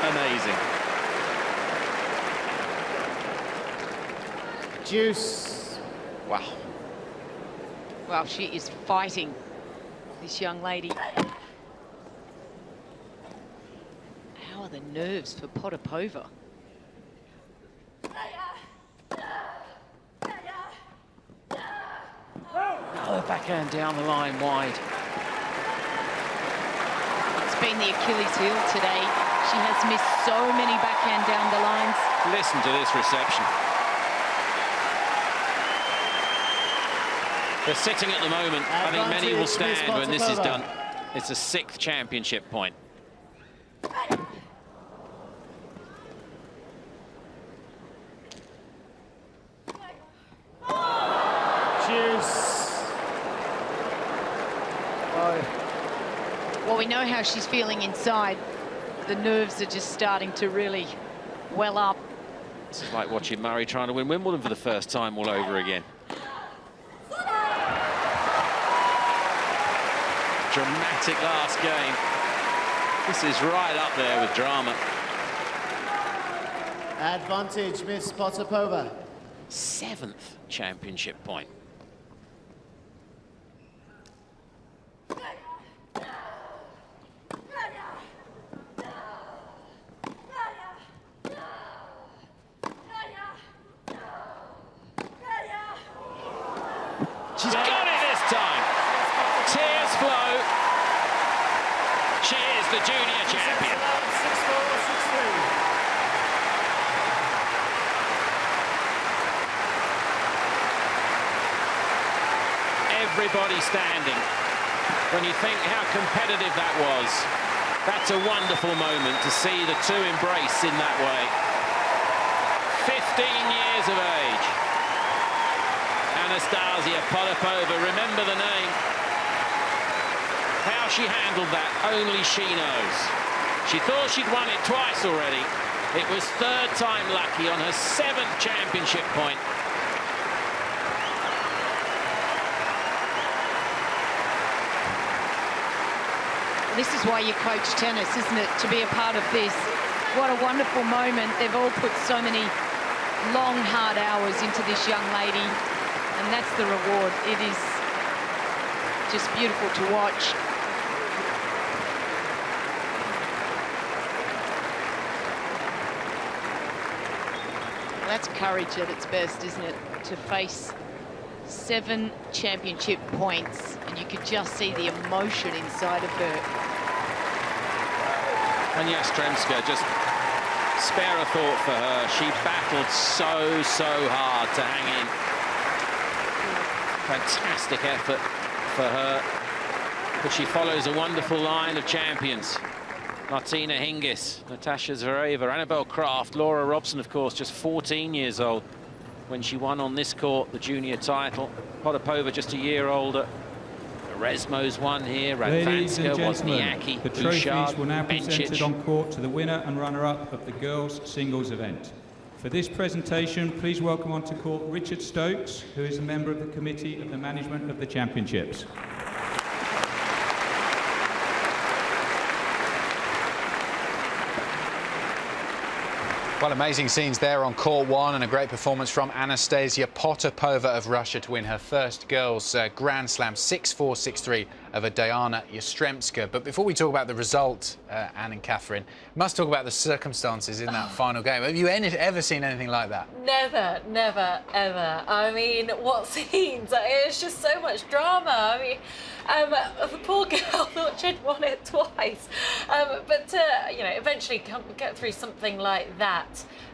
Amazing. Juice. Wow. Well, she is fighting, this young lady. How are the nerves for Potapova? Another backhand down the line wide. It's been the Achilles heel today. She has missed so many backhand down the lines. Listen to this reception. They're sitting at the moment. I think many will stand when this is done. It's a 6th championship point. Well, we know how she's feeling inside. The nerves are just starting to really well up. This is like watching Murray trying to win Wimbledon for the first time all over again. Dramatic last game. This is right up there with drama. Advantage, Miss Potapova. 7th championship point. She's got it this time. Tears flow. She is the junior champion. 6-4, 6-3. Everybody standing. When you think how competitive that was, that's a wonderful moment to see the two embrace in that way. 15 years of age. Anastasia Potapova, remember the name. How she handled that, only she knows. She thought she'd won it twice already. It was 3rd time lucky on her 7th championship point. This is why you coach tennis, isn't it? To be a part of this. What a wonderful moment. They've all put so many long, hard hours into this young lady. And that's the reward. It is just beautiful to watch. That's courage at its best, isn't it? To face 7 championship points, and you could just see the emotion inside of her. And Jastremska, just spare a thought for her. She battled so hard to hang in. Fantastic effort for her. But she follows a wonderful line of champions. Martina Hingis, Natasha Zvereva, Annabelle Craft, Laura Robson, of course, just 14 years old when she won on this court the junior title. Potapova just a year older. Resmo's won here, Ladies and Radvanska, gentlemen, Wozniacki, the trophies Bouchard, will now be presented Bencic. on court to the winner and runner-up of the girls' singles event. For this presentation, please welcome onto court Richard Stokes, who is a member of the Committee of the Management of the Championships. Well, amazing scenes there on court one, and a great performance from Anastasia Potapova of Russia to win her first girls Grand Slam 6-4, 6-3 over Diana Yastremska. But before we talk about the result, Anne and Catherine, we must talk about the circumstances in that final game. Have you ever seen anything like that? Never, never, ever. I mean, what scenes? It's just so much drama. I mean, the poor girl thought she'd won it twice. But you know, eventually get through something like that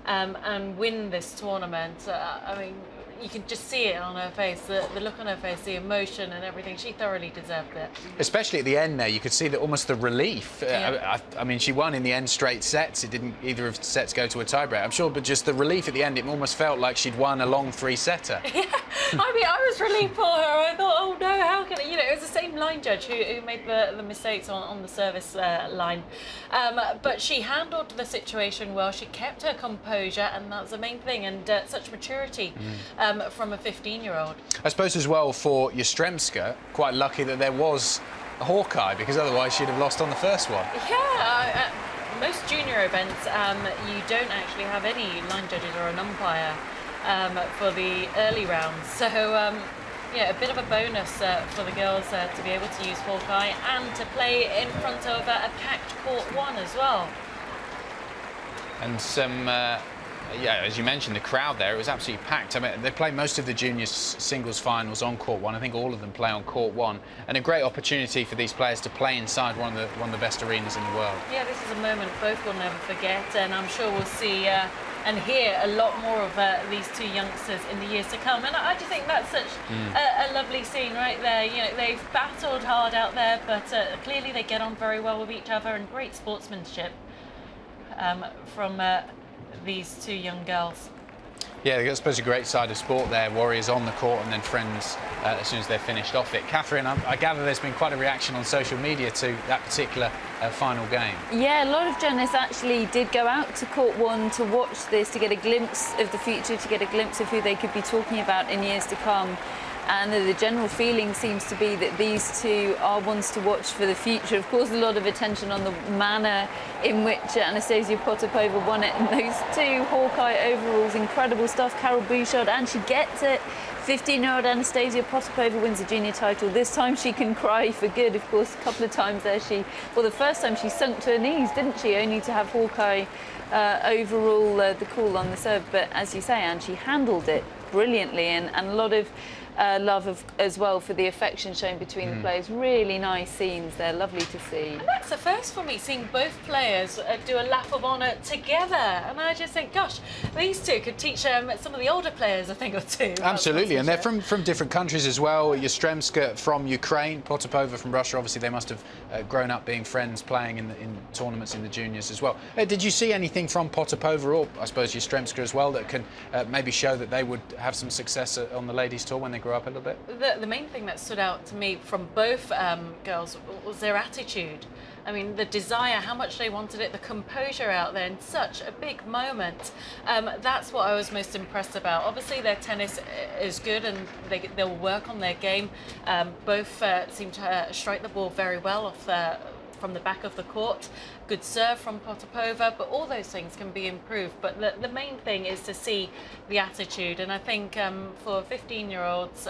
and win this tournament. I mean, you can just see it on her face, the look on her face, the emotion and everything. She thoroughly deserved it. Especially at the end there, you could see that almost the relief. Yeah. I mean, she won in the end straight sets. It didn't either of the sets go to a tiebreak, I'm sure, but just the relief at the end, it almost felt like she'd won a long three-setter. Yeah, I mean, I was relieved for her. I thought, oh no, how can it? You know, it was the same line judge who made the mistakes on the service line. But she handled the situation well. She kept her composure, and that's the main thing, and such maturity. From a 15-year-old. I suppose as well for Yastremska, quite lucky that there was a Hawkeye, because otherwise she'd have lost on the first one. Yeah, most junior events you don't actually have any line judges or an umpire for the early rounds. So yeah, a bit of a bonus for the girls to be able to use Hawkeye and to play in front of a packed court one as well. And some yeah, as you mentioned, the crowd there, it was absolutely packed. I mean, they play most of the juniors singles finals on court one. I think all of them play on court one, and a great opportunity for these players to play inside one of the best arenas in the world. Yeah, this is a moment both will never forget, and I'm sure we'll see and hear a lot more of these two youngsters in the years to come. And I just think that's such a lovely scene right there. You know, they've battled hard out there, but clearly they get on very well with each other, and great sportsmanship from these two young girls. Yeah, I suppose a great side of sport there, warriors on the court and then friends as soon as they're finished off it. Catherine, I gather there's been quite a reaction on social media to that particular final game. Yeah, a lot of journalists actually did go out to court one to watch this, to get a glimpse of the future, to get a glimpse of who they could be talking about in years to come. And the general feeling seems to be that these two are ones to watch for the future. Of course, a lot of attention on the manner in which Anastasia Potapova won it, and those two Hawkeye overalls, incredible stuff. Carol Bouchard, and she gets it. 15-year-old Anastasia Potapova wins the junior title. This time she can cry for good. Of course, a couple of times there well, the first time she sunk to her knees, didn't she? Only to have Hawkeye overall the call on the serve. But as you say, Anne, she handled it brilliantly, and a lot of love as well for the affection shown between the players. Really nice scenes. They're lovely to see. And that's the first for me, seeing both players do a lap of honour together. And I just think, gosh, these two could teach some of the older players a thing or two. Absolutely, and they're from different countries as well. Yastremska from Ukraine, Potapova from Russia. Obviously, they must have grown up being friends, playing in tournaments in the juniors as well. Did you see anything from Potapova, or I suppose Yastremska as well, that can maybe show that they would have some success on the ladies' tour when they grow up a little bit? The main thing that stood out to me from both girls was their attitude. I mean, the desire, how much they wanted it, the composure out there in such a big moment. That's what I was most impressed about. Obviously, their tennis is good, and they'll work on their game. Both seem to strike the ball very well off from the back of the court. Good serve from Potapova, but all those things can be improved. But the main thing is to see the attitude, and I think for 15-year-olds,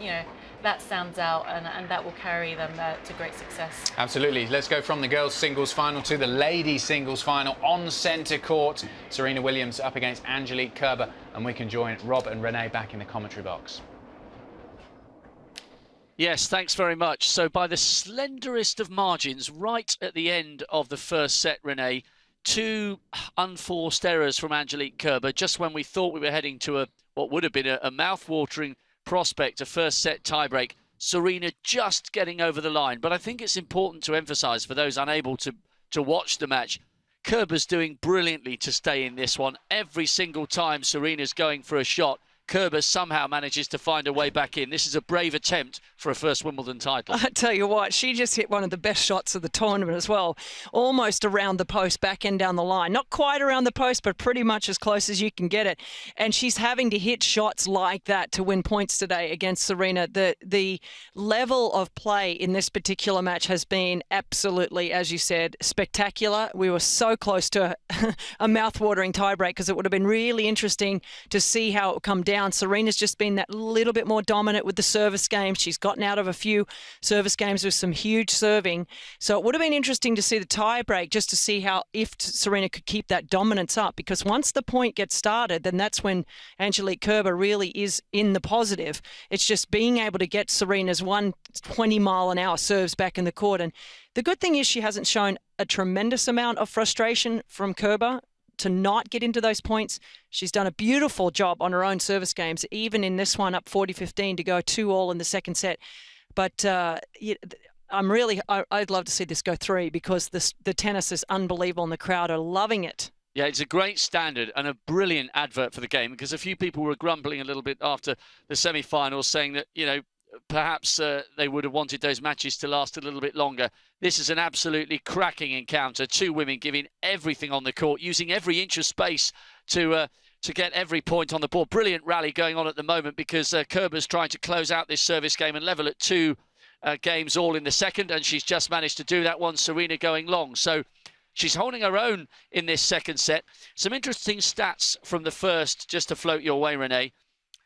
you know, that stands out, and that will carry them to great success. Absolutely. Let's go from the girls' singles final to the ladies' singles final on centre court. Serena Williams up against Angelique Kerber, and we can join Rob and Renee back in the commentary box. Yes, thanks very much. So by the slenderest of margins, right at the end of the first set, Renee, two unforced errors from Angelique Kerber, just when we thought we were heading to what would have been a mouth-watering prospect, a first set tiebreak. Serena just getting over the line. But I think it's important to emphasise for those unable to watch the match, Kerber's doing brilliantly to stay in this one. Every single time Serena's going for a shot, Kerber somehow manages to find her way back in. This is a brave attempt for a first Wimbledon title. I tell you what, she just hit one of the best shots of the tournament as well. Almost around the post, back end down the line. Not quite around the post, but pretty much as close as you can get it. And she's having to hit shots like that to win points today against Serena. The level of play in this particular match has been absolutely, as you said, spectacular. We were so close to a mouth-watering tiebreak because it would have been really interesting to see how it would come down. Serena's just been that little bit more dominant with the service game. She's gotten out of a few service games with some huge serving. So it would have been interesting to see the tiebreak just to see how if Serena could keep that dominance up, because once the point gets started, then that's when Angelique Kerber really is in the positive. It's just being able to get Serena's 120-mile-an-hour serves back in the court. And the good thing is she hasn't shown a tremendous amount of frustration from Kerber to not get into those points. She's done a beautiful job on her own service games, even in this one up 40-15 to go 2-all in the second set. But I'd love to see this go 3 because the tennis is unbelievable and the crowd are loving it. Yeah, it's a great standard and a brilliant advert for the game, because a few people were grumbling a little bit after the semi-finals, saying that, perhaps they would have wanted those matches to last a little bit longer. This is an absolutely cracking encounter. Two women giving everything on the court, using every inch of space to get every point on the board. Brilliant rally going on at the moment because Kerber's trying to close out this service game and level at 2 games all in the second, and she's just managed to do that one. Serena going long. So she's holding her own in this second set. Some interesting stats from the first, just to float your way, Renee.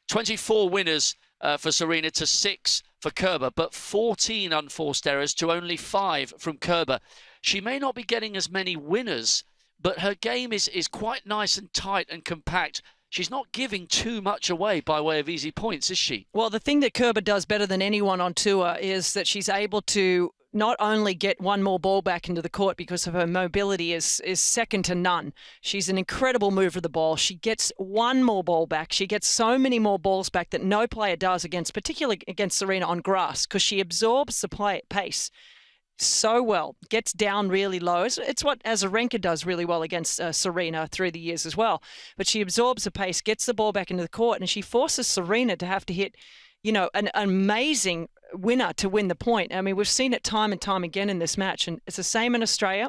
24 winners for Serena to 6 for Kerber, but 14 unforced errors to only 5 from Kerber. She may not be getting as many winners, but her game is quite nice and tight and compact. She's not giving too much away by way of easy points, is she? Well, the thing that Kerber does better than anyone on tour is that she's able to not only get one more ball back into the court because of her mobility is second to none. She's an incredible mover of the ball. She gets one more ball back. She gets so many more balls back that no player does particularly against Serena on grass, because she absorbs the pace so well, gets down really low. It's what Azarenka does really well against Serena through the years as well. But she absorbs the pace, gets the ball back into the court, and she forces Serena to have to hit, an amazing winner to win the point. I mean, we've seen it time and time again in this match, and it's the same in Australia.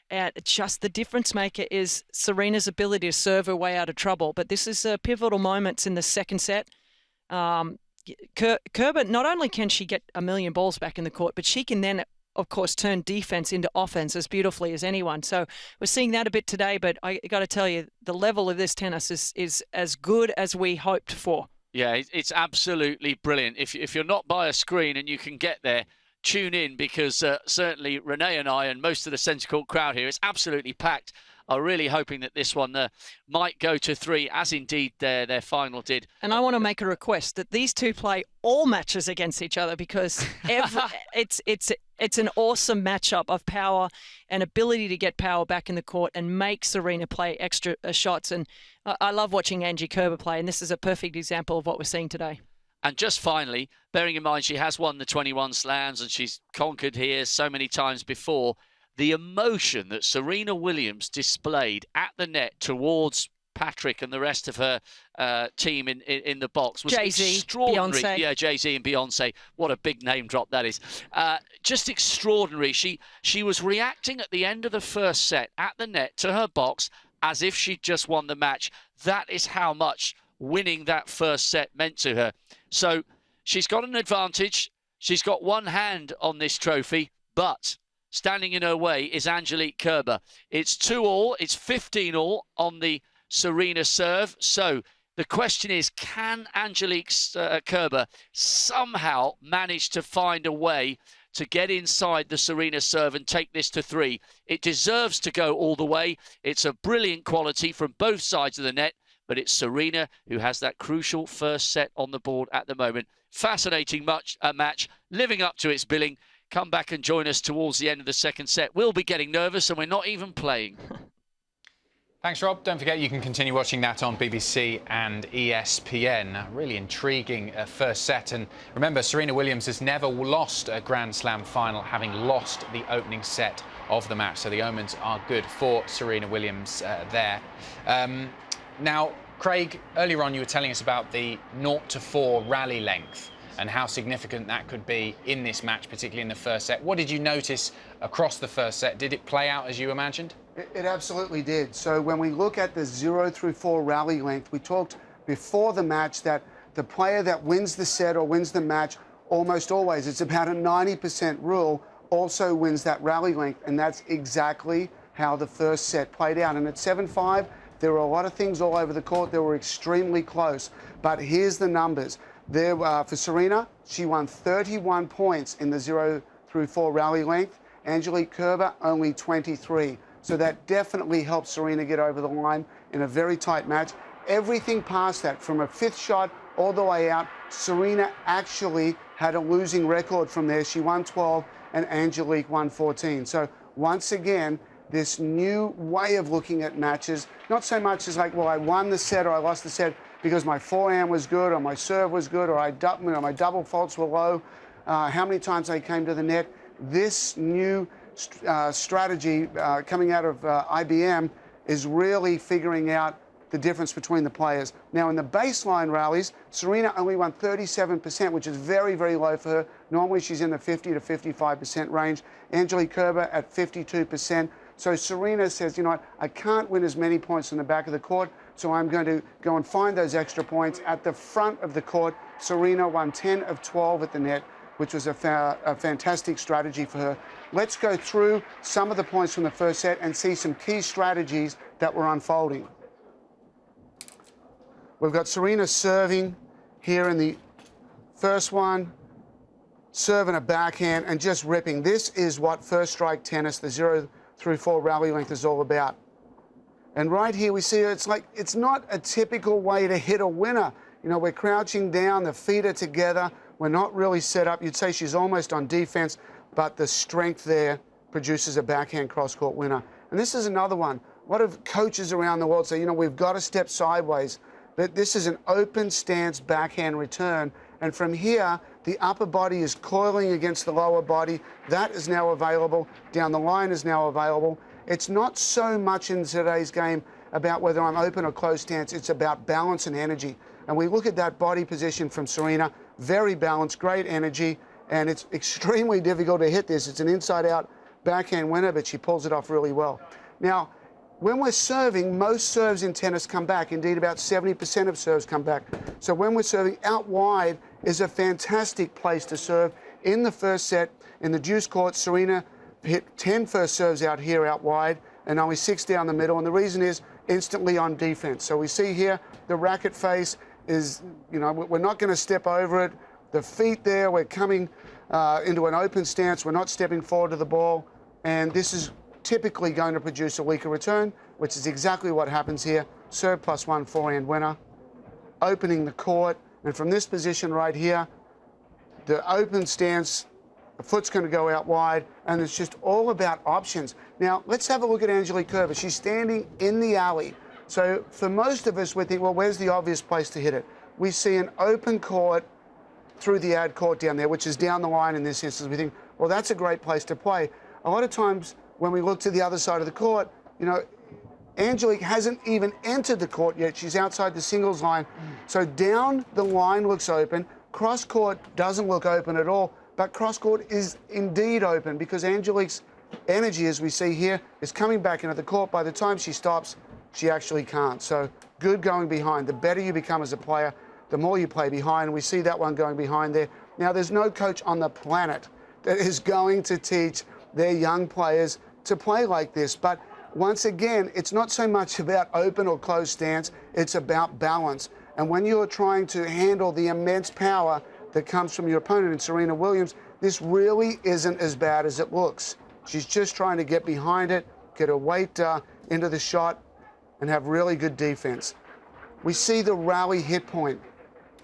And just the difference maker is Serena's ability to serve her way out of trouble. But this is pivotal moments in the second set. Kerber, not only can she get a million balls back in the court, but she can then, of course, turn defense into offense as beautifully as anyone. So we're seeing that a bit today, but I got to tell you, the level of this tennis is as good as we hoped for. Yeah, it's absolutely brilliant. If you're not by a screen and you can get there, tune in, because certainly Renee and I and most of the centre court crowd here is absolutely packed. Are really hoping that this one might go to 3, as indeed their final did. And I want to make a request that these two play all matches against each other, because it's an awesome matchup of power and ability to get power back in the court and make Serena play extra shots. And I love watching Angie Kerber play, and this is a perfect example of what we're seeing today. And just finally, bearing in mind she has won the 21 slams and she's conquered here so many times before, the emotion that Serena Williams displayed at the net towards Patrick and the rest of her team in the box was extraordinary. Beyonce. Yeah, Jay-Z and Beyonce. What a big name drop that is. Just extraordinary. She was reacting at the end of the first set at the net to her box as if she'd just won the match. That is how much winning that first set meant to her. So she's got an advantage. She's got one hand on this trophy, but standing in her way is Angelique Kerber. It's 2-all. It's 15-all on the Serena serve. So the question is, can Angelique Kerber somehow manage to find a way to get inside the Serena serve and take this to 3? It deserves to go all the way. It's a brilliant quality from both sides of the net, but it's Serena who has that crucial first set on the board at the moment. Fascinating match, living up to its billing. Come back and join us towards the end of the second set. We'll be getting nervous and we're not even playing. Thanks, Rob. Don't forget you can continue watching that on BBC and ESPN. A really intriguing first set. And remember, Serena Williams has never lost a Grand Slam final, having lost the opening set of the match. So the omens are good for Serena Williams there. Now, Craig, earlier on you were telling us about the 0 to 4 rally length and how significant that could be in this match, particularly in the first set. What did you notice across the first set? Did it play out as you imagined? It absolutely did. So when we look at the 0 through 4 rally length, we talked before the match that the player that wins the set or wins the match, almost always, it's about a 90% rule, also wins that rally length. And that's exactly how the first set played out. And at 7-5, there were a lot of things all over the court that were extremely close. But here's the numbers. There, for Serena, she won 31 points in the 0 through 4 rally length. Angelique Kerber, only 23. So that definitely helped Serena get over the line in a very tight match. Everything past that, from a 5th shot all the way out, Serena actually had a losing record from there. She won 12 and Angelique won 14. So once again, this new way of looking at matches, not so much as like, well, I won the set or I lost the set because my forehand was good or my serve was good or my double faults were low, how many times I came to the net. This new strategy coming out of IBM is really figuring out the difference between the players. Now, in the baseline rallies, Serena only won 37%, which is very, very low for her. Normally, she's in the 50 to 55% range. Angelique Kerber at 52%. So Serena says, you know what, I can't win as many points in the back of the court, so I'm going to go and find those extra points at the front of the court. Serena won 10 of 12 at the net, which was a fantastic strategy for her. Let's go through some of the points from the first set and see some key strategies that were unfolding. We've got Serena serving here in the first one, serving a backhand and just ripping. This is what first strike tennis, the 0 through 4 rally length, is all about. And right here we see it's not a typical way to hit a winner. You know, we're crouching down, the feet are together, we're not really set up. You'd say she's almost on defense, but the strength there produces a backhand cross-court winner. And this is another one. A lot of coaches around the world say, you know, we've got to step sideways. But this is an open stance backhand return. And from here, the upper body is coiling against the lower body. That is now available. Down the line is now available. It's not so much in today's game about whether I'm open or closed stance. It's about balance and energy. And we look at that body position from Serena, very balanced, great energy, and it's extremely difficult to hit this. It's an inside-out backhand winner, but she pulls it off really well. Now, when we're serving, most serves in tennis come back. Indeed, about 70% of serves come back. So when we're serving, out wide is a fantastic place to serve. In the first set, in the deuce court, Serena hit 10 first serves out here out wide and only 6 down the middle. And the reason is instantly on defense. So we see here the racket face is, you know, we're not going to step over it. The feet there, we're coming into an open stance. We're not stepping forward to the ball. And this is typically going to produce a weaker return, which is exactly what happens here. Serve +1 forehand winner, opening the court, and from this position right here, the open stance, the foot's going to go out wide, and it's just all about options. Now, let's have a look at Angelique Kerber. She's standing in the alley. So for most of us, we think, well, where's the obvious place to hit it? We see an open court through the ad court down there, which is down the line in this instance. We think, well, that's a great place to play. A lot of times, when we look to the other side of the court, you know, Angelique hasn't even entered the court yet. She's outside the singles line. So down the line looks open. Cross court doesn't look open at all, but cross court is indeed open because Angelique's energy, as we see here, is coming back into the court. By the time she stops, she actually can't. So good going behind. The better you become as a player, the more you play behind. We see that one going behind there. Now, there's no coach on the planet that is going to teach their young players to play like this. But once again, it's not so much about open or closed stance, it's about balance. And when you're trying to handle the immense power that comes from your opponent in Serena Williams, this really isn't as bad as it looks. She's just trying to get behind it, get her weight into the shot, and have really good defense. We see the rally hit point.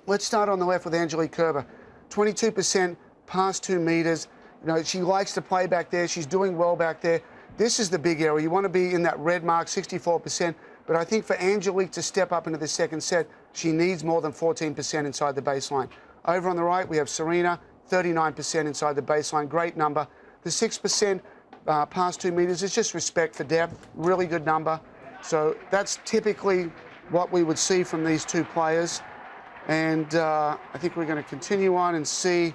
Let's start on the left with Angelique Kerber. 22% past 2 meters. You know, she likes to play back there. She's doing well back there. This is the big area. You want to be in that red mark, 64%. But I think for Angelique to step up into the second set, she needs more than 14% inside the baseline. Over on the right, we have Serena, 39% inside the baseline. Great number. The 6% past 2 meters is just respect for depth. Really good number. So that's typically what we would see from these two players. And I think we're going to continue on and see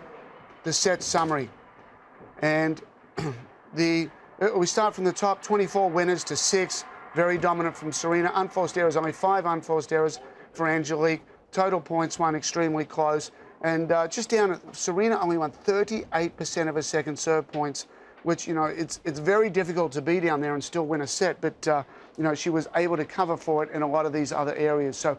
the set summary. And we start from the top, 24 winners to 6, very dominant from Serena. Unforced errors, only 5 unforced errors for Angelique. Total points won extremely close. And just down at Serena only won 38% of her second serve points, which, you know, it's very difficult to be down there and still win a set. But, you know, she was able to cover for it in a lot of these other areas. So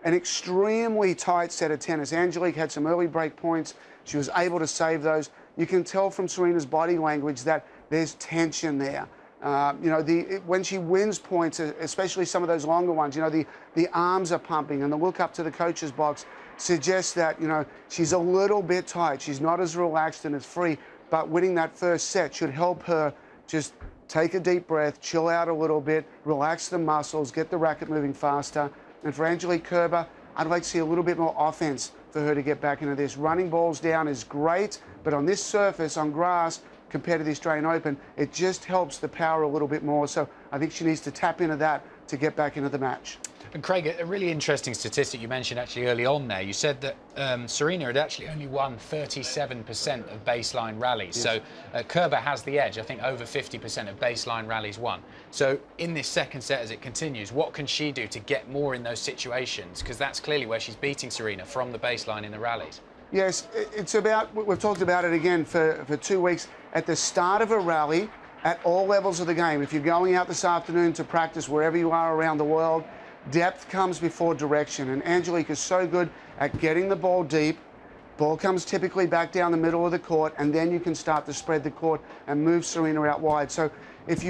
an extremely tight set of tennis. Angelique had some early break points. She was able to save those. You can tell from Serena's body language that there's tension there. You know, when she wins points, especially some of those longer ones, you know, the arms are pumping, and the look up to the coach's box suggests that, you know, she's a little bit tight. She's not as relaxed and as free, but winning that first set should help her just take a deep breath, chill out a little bit, relax the muscles, get the racket moving faster. And for Angelique Kerber, I'd like to see a little bit more offense for her to get back into this. Running balls down is great, but on this surface, on grass, compared to the Australian Open, it just helps the power a little bit more. So I think she needs to tap into that to get back into the match. And Craig, a really interesting statistic you mentioned actually early on there. You said that Serena had actually only won 37% of baseline rallies. Yes. So Kerber has the edge, I think over 50% of baseline rallies won. So in this second set as it continues, what can she do to get more in those situations? Because that's clearly where she's beating Serena, from the baseline in the rallies. Yes, it's about, we've talked about it again for 2 weeks, at the start of a rally, at all levels of the game. If you're going out this afternoon to practice wherever you are around the world, depth comes before direction, and Angelique is so good at getting the ball deep. Ball comes typically back down the middle of the court, and then you can start to spread the court and move Serena out wide. So if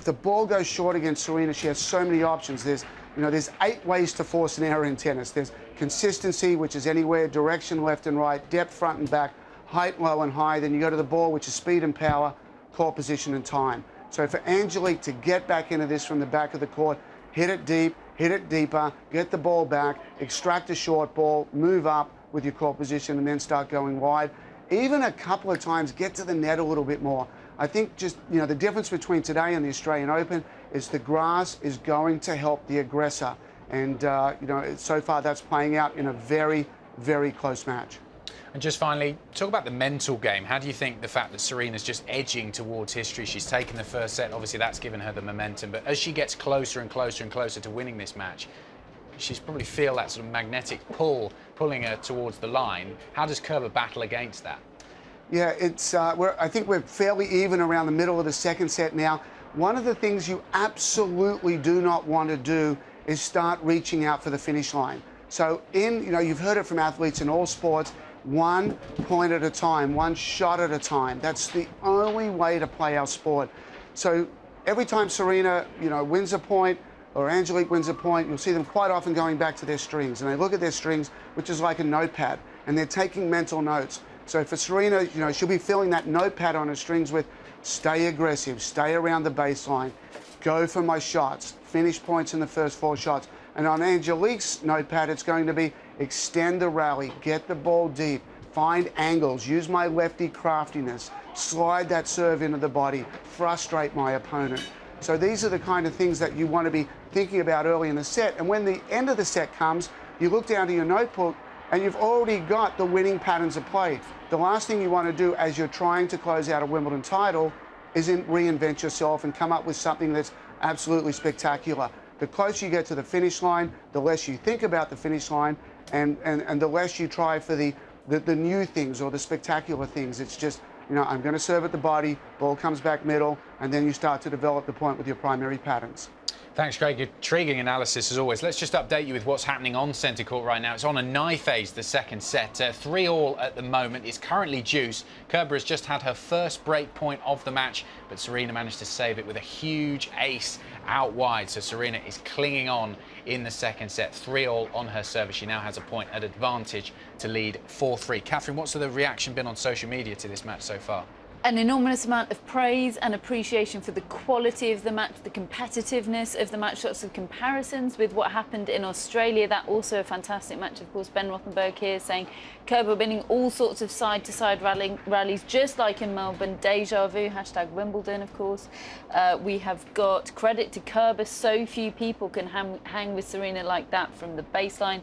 the ball goes short against Serena, she has so many options. There's 8 ways to force an error in tennis. There's consistency, which is anywhere, direction left and right, depth front and back, height low and high. Then you go to the ball, which is speed and power, court position and time. So for Angelique to get back into this from the back of the court, hit it deep, hit it deeper, get the ball back, extract a short ball, move up with your court position, and then start going wide. Even a couple of times, get to the net a little bit more. I think just, you know, the difference between today and the Australian Open is the grass is going to help the aggressor. And, you know, so far that's playing out in a very, very close match. And just finally, talk about the mental game. How do you think the fact that Serena's just edging towards history, she's taken the first set, obviously that's given her the momentum, but as she gets closer and closer and closer to winning this match, she's probably feel that sort of magnetic pull pulling her towards the line. How does Kerber battle against that? Yeah, it's I think we're fairly even around the middle of the second set now. One of the things you absolutely do not want to do is start reaching out for the finish line. So you've heard it from athletes in all sports, 1 point at a time, 1 shot at a time. That's the only way to play our sport. So every time Serena, wins a point or Angelique wins a point, you'll see them quite often going back to their strings, and they look at their strings, which is like a notepad, and they're taking mental notes. So for Serena, she'll be filling that notepad on her strings with stay aggressive, stay around the baseline, go for my shots, finish points in the first 4 shots. And on Angelique's notepad, it's going to be extend the rally, get the ball deep, find angles, use my lefty craftiness, slide that serve into the body, frustrate my opponent. So these are the kind of things that you want to be thinking about early in the set. And when the end of the set comes, you look down to your notebook and you've already got the winning patterns of play. The last thing you want to do as you're trying to close out a Wimbledon title is reinvent yourself and come up with something that's absolutely spectacular. The closer you get to the finish line, the less you think about the finish line, and the less you try for the new things or the spectacular things. It's just, I'm going to serve at the body, ball comes back middle, and then you start to develop the point with your primary patterns. Thanks, Craig. Intriguing analysis as always. Let's just update you with what's happening on centre court right now. It's on a knife phase, the second set. 3-all at the moment. It's currently deuce. Kerber has just had her first break point of the match, but Serena managed to save it with a huge ace out wide. So Serena is clinging on in the second set. 3-all on her service. She now has a point at advantage to lead 4-3. Catherine, what's the reaction been on social media to this match so far? an enormous amount of praise and appreciation for the quality of the match, the competitiveness of the match, lots of comparisons with what happened in Australia. That also a fantastic match, of course. Ben Rothenberg here saying Kerber winning all sorts of side-to-side rallies, just like in Melbourne. Deja vu, hashtag Wimbledon, of course. We have got credit to Kerber. So few people can hang with Serena like that from the baseline.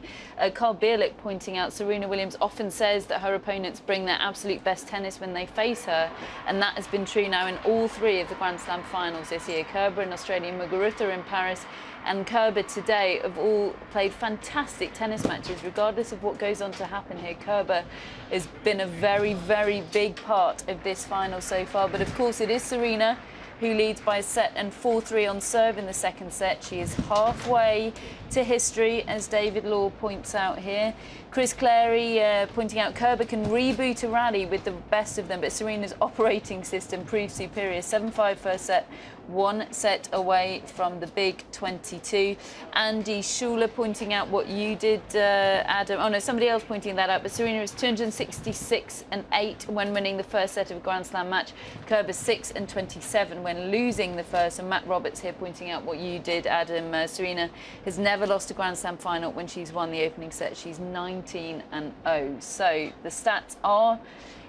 Carl Bierlich pointing out Serena Williams often says that her opponents bring their absolute best tennis when they face her. And that has been true now in all 3 of the Grand Slam finals this year. Kerber in Australia, Muguruza in Paris, and Kerber today have all played fantastic tennis matches, regardless of what goes on to happen here. Kerber has been a very, very big part of this final so far. But of course, it is Serena who leads by a set and 4-3 on serve in the second set. She is halfway to history, as David Law points out here. Chris Clary pointing out Kerber can reboot a rally with the best of them, but Serena's operating system proves superior. 7-5 first set, 1 set away from the big 22. Andy Schuler pointing out what you did, Adam. Oh no, somebody else pointing that out, but Serena is 266-8 when winning the first set of a Grand Slam match. Kerber 6-27 when losing the first. And Matt Roberts here pointing out what you did, Adam. Serena has never lost a Grand Slam final when she's won the opening set. She's 19-0. So the stats are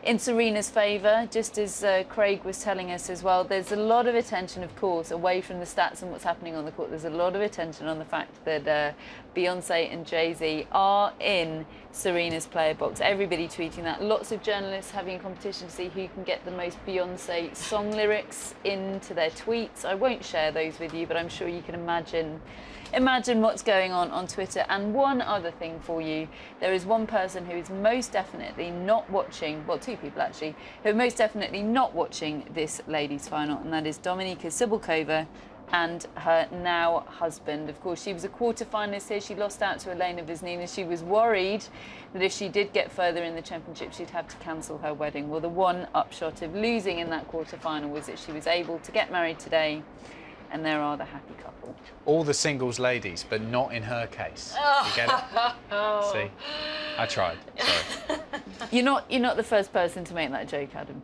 in Serena's favour, just as Craig was telling us as well. There's a lot of attention, of course, away from the stats and what's happening on the court. There's a lot of attention on the fact that Beyonce and Jay-Z are in Serena's player box. Everybody tweeting that. Lots of journalists having a competition to see who can get the most Beyonce song lyrics into their tweets. I won't share those with you, but I'm sure you can imagine what's going on Twitter. And one other thing for you, there is one person who is most definitely not watching, well, 2 people actually, who are most definitely not watching this ladies' final, and that is Dominika Cibulkova and her now husband. Of course, she was a quarter-finalist here. She lost out to Elena Vesnina. She was worried that if she did get further in the championship, she'd have to cancel her wedding. Well, the one upshot of losing in that quarter-final was that she was able to get married today, and there are the happy couple. All the singles ladies, but not in her case. You get it? See? I tried. Sorry. You're not the first person to make that joke, Adam.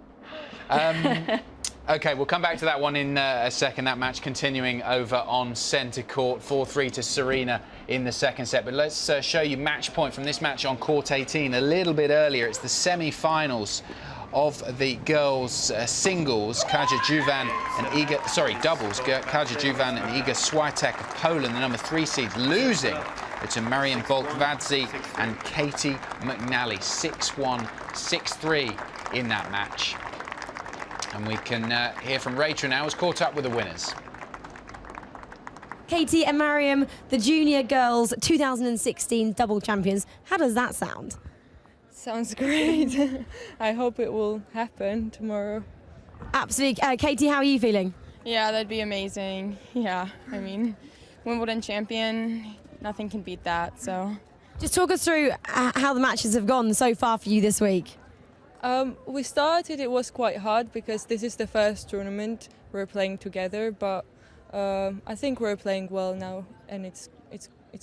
OK, we'll come back to that one in a second. That match continuing over on centre court. 4-3 to Serena in the second set. But let's show you match point from this match on court 18 a little bit earlier. It's the semi-finals of the girls' singles. Kaja Juvan and Iga, doubles. Kaja Juvan and Iga Swiatek of Poland, the number 3 seeds, losing to Marian Bolkvadze and Katie McNally, 6-1, 6-3 in that match. And we can hear from Rachel now, who's caught up with the winners. Katie and Mariam, the junior girls 2016 double champions. How does that sound? Sounds great. I hope it will happen tomorrow. Absolutely. Katie, how are you feeling? Yeah, that'd be amazing. Yeah, I mean, Wimbledon champion, nothing can beat that, so. Just talk us through how the matches have gone so far for you this week. We started, it was quite hard because this is the first tournament we're playing together, but I think we're playing well now, and it's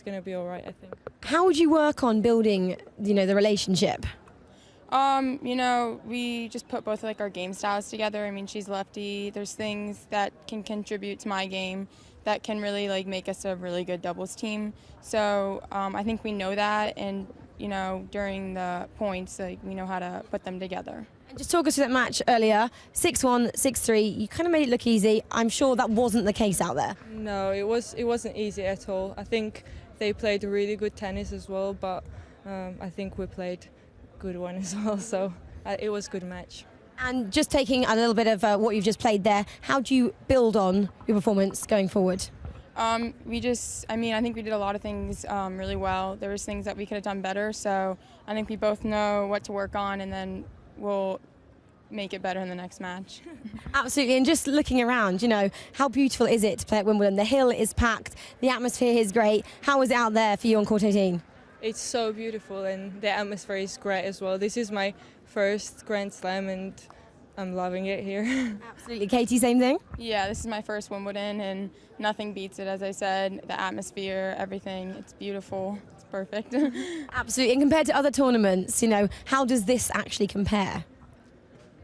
going to be all right, I think. How would you work on building, the relationship? We just put both our game styles together. I mean, she's lefty. There's things that can contribute to my game that can really make us a really good doubles team. So I think we know that, and during the points, we know how to put them together. And just talk us through that match earlier. 6-1, 6-3. You kind of made it look easy. I'm sure that wasn't the case out there. No, it wasn't easy at all. I think they played really good tennis as well, but I think we played good one as well. So it was a good match. And just taking a little bit of what you've just played there, how do you build on your performance going forward? I think we did a lot of things really well. There was things that we could have done better, so I think we both know what to work on, and then we'll make it better in the next match. Absolutely, and just looking around, how beautiful is it to play at Wimbledon? The hill is packed, the atmosphere is great. How was it out there for you on court 18? It's so beautiful, and the atmosphere is great as well. This is my first Grand Slam, and I'm loving it here. Absolutely. Katie, same thing? Yeah, this is my first Wimbledon, and nothing beats it, as I said. The atmosphere, everything, it's beautiful. It's perfect. Absolutely. And compared to other tournaments, how does this actually compare?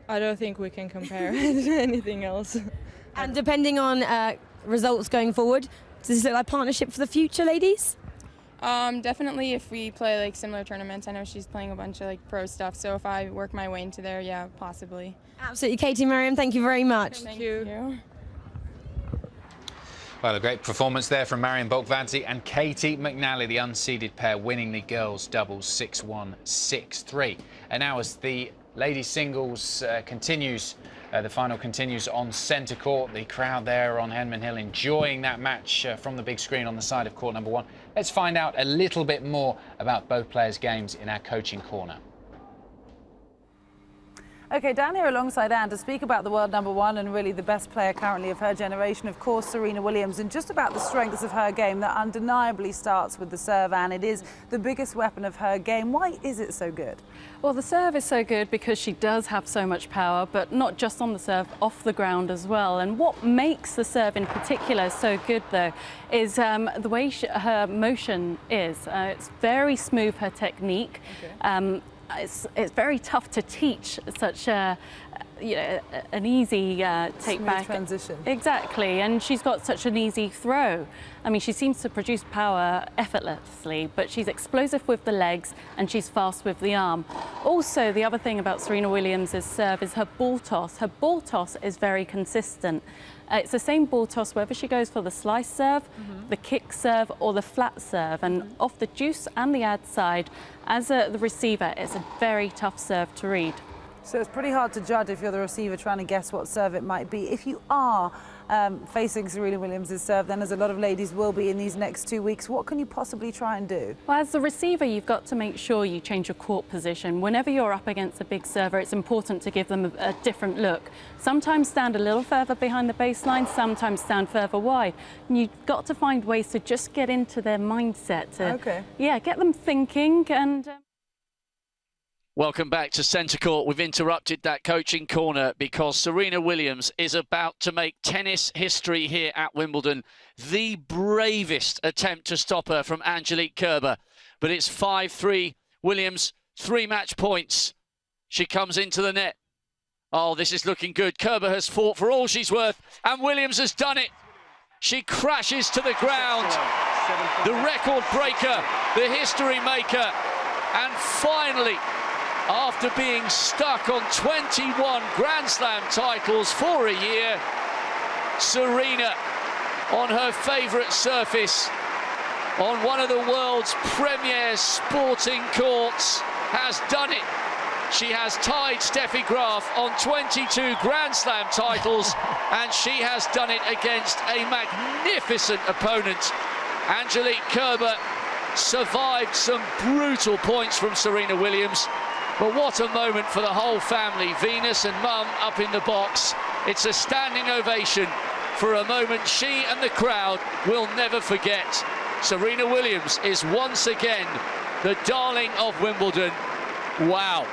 I don't think we can compare it to anything else. And depending on results going forward, does this look like partnership for the future, ladies? Definitely if we play like similar tournaments. I know she's playing a bunch of like pro stuff, so if I work my way into there, yeah, possibly. Absolutely. Katie, Miriam, thank you very much. Thank you. Well, a great performance there from Marion Bolkvadze and Katie McNally, the unseeded pair, winning the girls' doubles 6-1, 6-3. And now as the ladies' singles continues, the final continues on centre court. The crowd there on Henman Hill enjoying that match from the big screen on the side of court number 1. Let's find out a little bit more about both players' games in our coaching corner. OK, down here alongside Anne to speak about the world number 1 and really the best player currently of her generation, of course, Serena Williams, and just about the strengths of her game that undeniably starts with the serve, Anne. It is the biggest weapon of her game. Why is it so good? Well, the serve is so good because she does have so much power, but not just on the serve, off the ground as well. And what makes the serve in particular so good, though, is the way her motion is. It's very smooth, her technique. Okay. It's very tough to teach such a, an easy take back transition. Exactly, and she's got such an easy throw. I mean, she seems to produce power effortlessly, but she's explosive with the legs and she's fast with the arm. Also, the other thing about Serena Williams' serve is her ball toss. Her ball toss is very consistent. It's the same ball toss whether she goes for the slice serve, the kick serve or the flat serve. And off the deuce and the ad side, as the receiver, it's a very tough serve to read. So it's pretty hard to judge if you're the receiver trying to guess what serve it might be. If you are facing Serena Williams' serve, then as a lot of ladies will be in these next 2 weeks, what can you possibly try and do? Well, as the receiver, you've got to make sure you change your court position. Whenever you're up against a big server, it's important to give them a different look. Sometimes stand a little further behind the baseline, sometimes stand further wide. And you've got to find ways to just get into their mindset. To, yeah, get them thinking and... Welcome back to Centre Court. We've interrupted that coaching corner because Serena Williams is about to make tennis history here at Wimbledon. The bravest attempt to stop her from Angelique Kerber. But it's 5-3. Williams, 3 match points. She comes into the net. Oh, this is looking good. Kerber has fought for all she's worth, and Williams has done it. She crashes to the ground. The record breaker, the history maker, and finally, after being stuck on 21 Grand Slam titles for a year, Serena, on her favourite surface, on one of the world's premier sporting courts, has done it. She has tied Steffi Graf on 22 Grand Slam titles, and she has done it against a magnificent opponent. Angelique Kerber survived some brutal points from Serena Williams. But what a moment for the whole family. Venus and Mum up in the box. It's a standing ovation for a moment she and the crowd will never forget. Serena Williams is once again the darling of Wimbledon. Wow.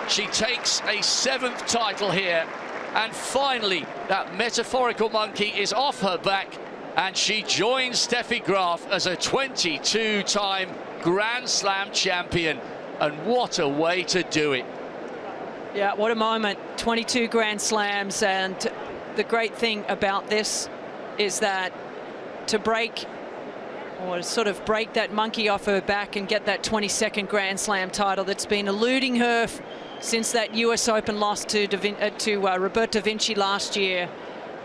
She takes a 7th title here. And finally, that metaphorical monkey is off her back. And she joins Steffi Graf as a 22-time Grand Slam champion. And what a way to do it. Yeah, what a moment. 22 Grand Slams. And the great thing about this is that to break, or sort of break that monkey off her back and get that 22nd Grand Slam title that's been eluding her since that US Open loss to Roberta Vinci last year.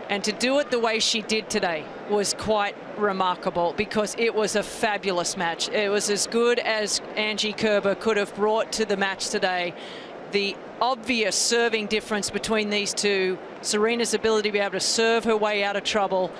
And to do it the way she did today was quite remarkable, because it was a fabulous match. It was as good as Angie Kerber could have brought to the match today. The obvious serving difference between these two, Serena's ability to be able to serve her way out of trouble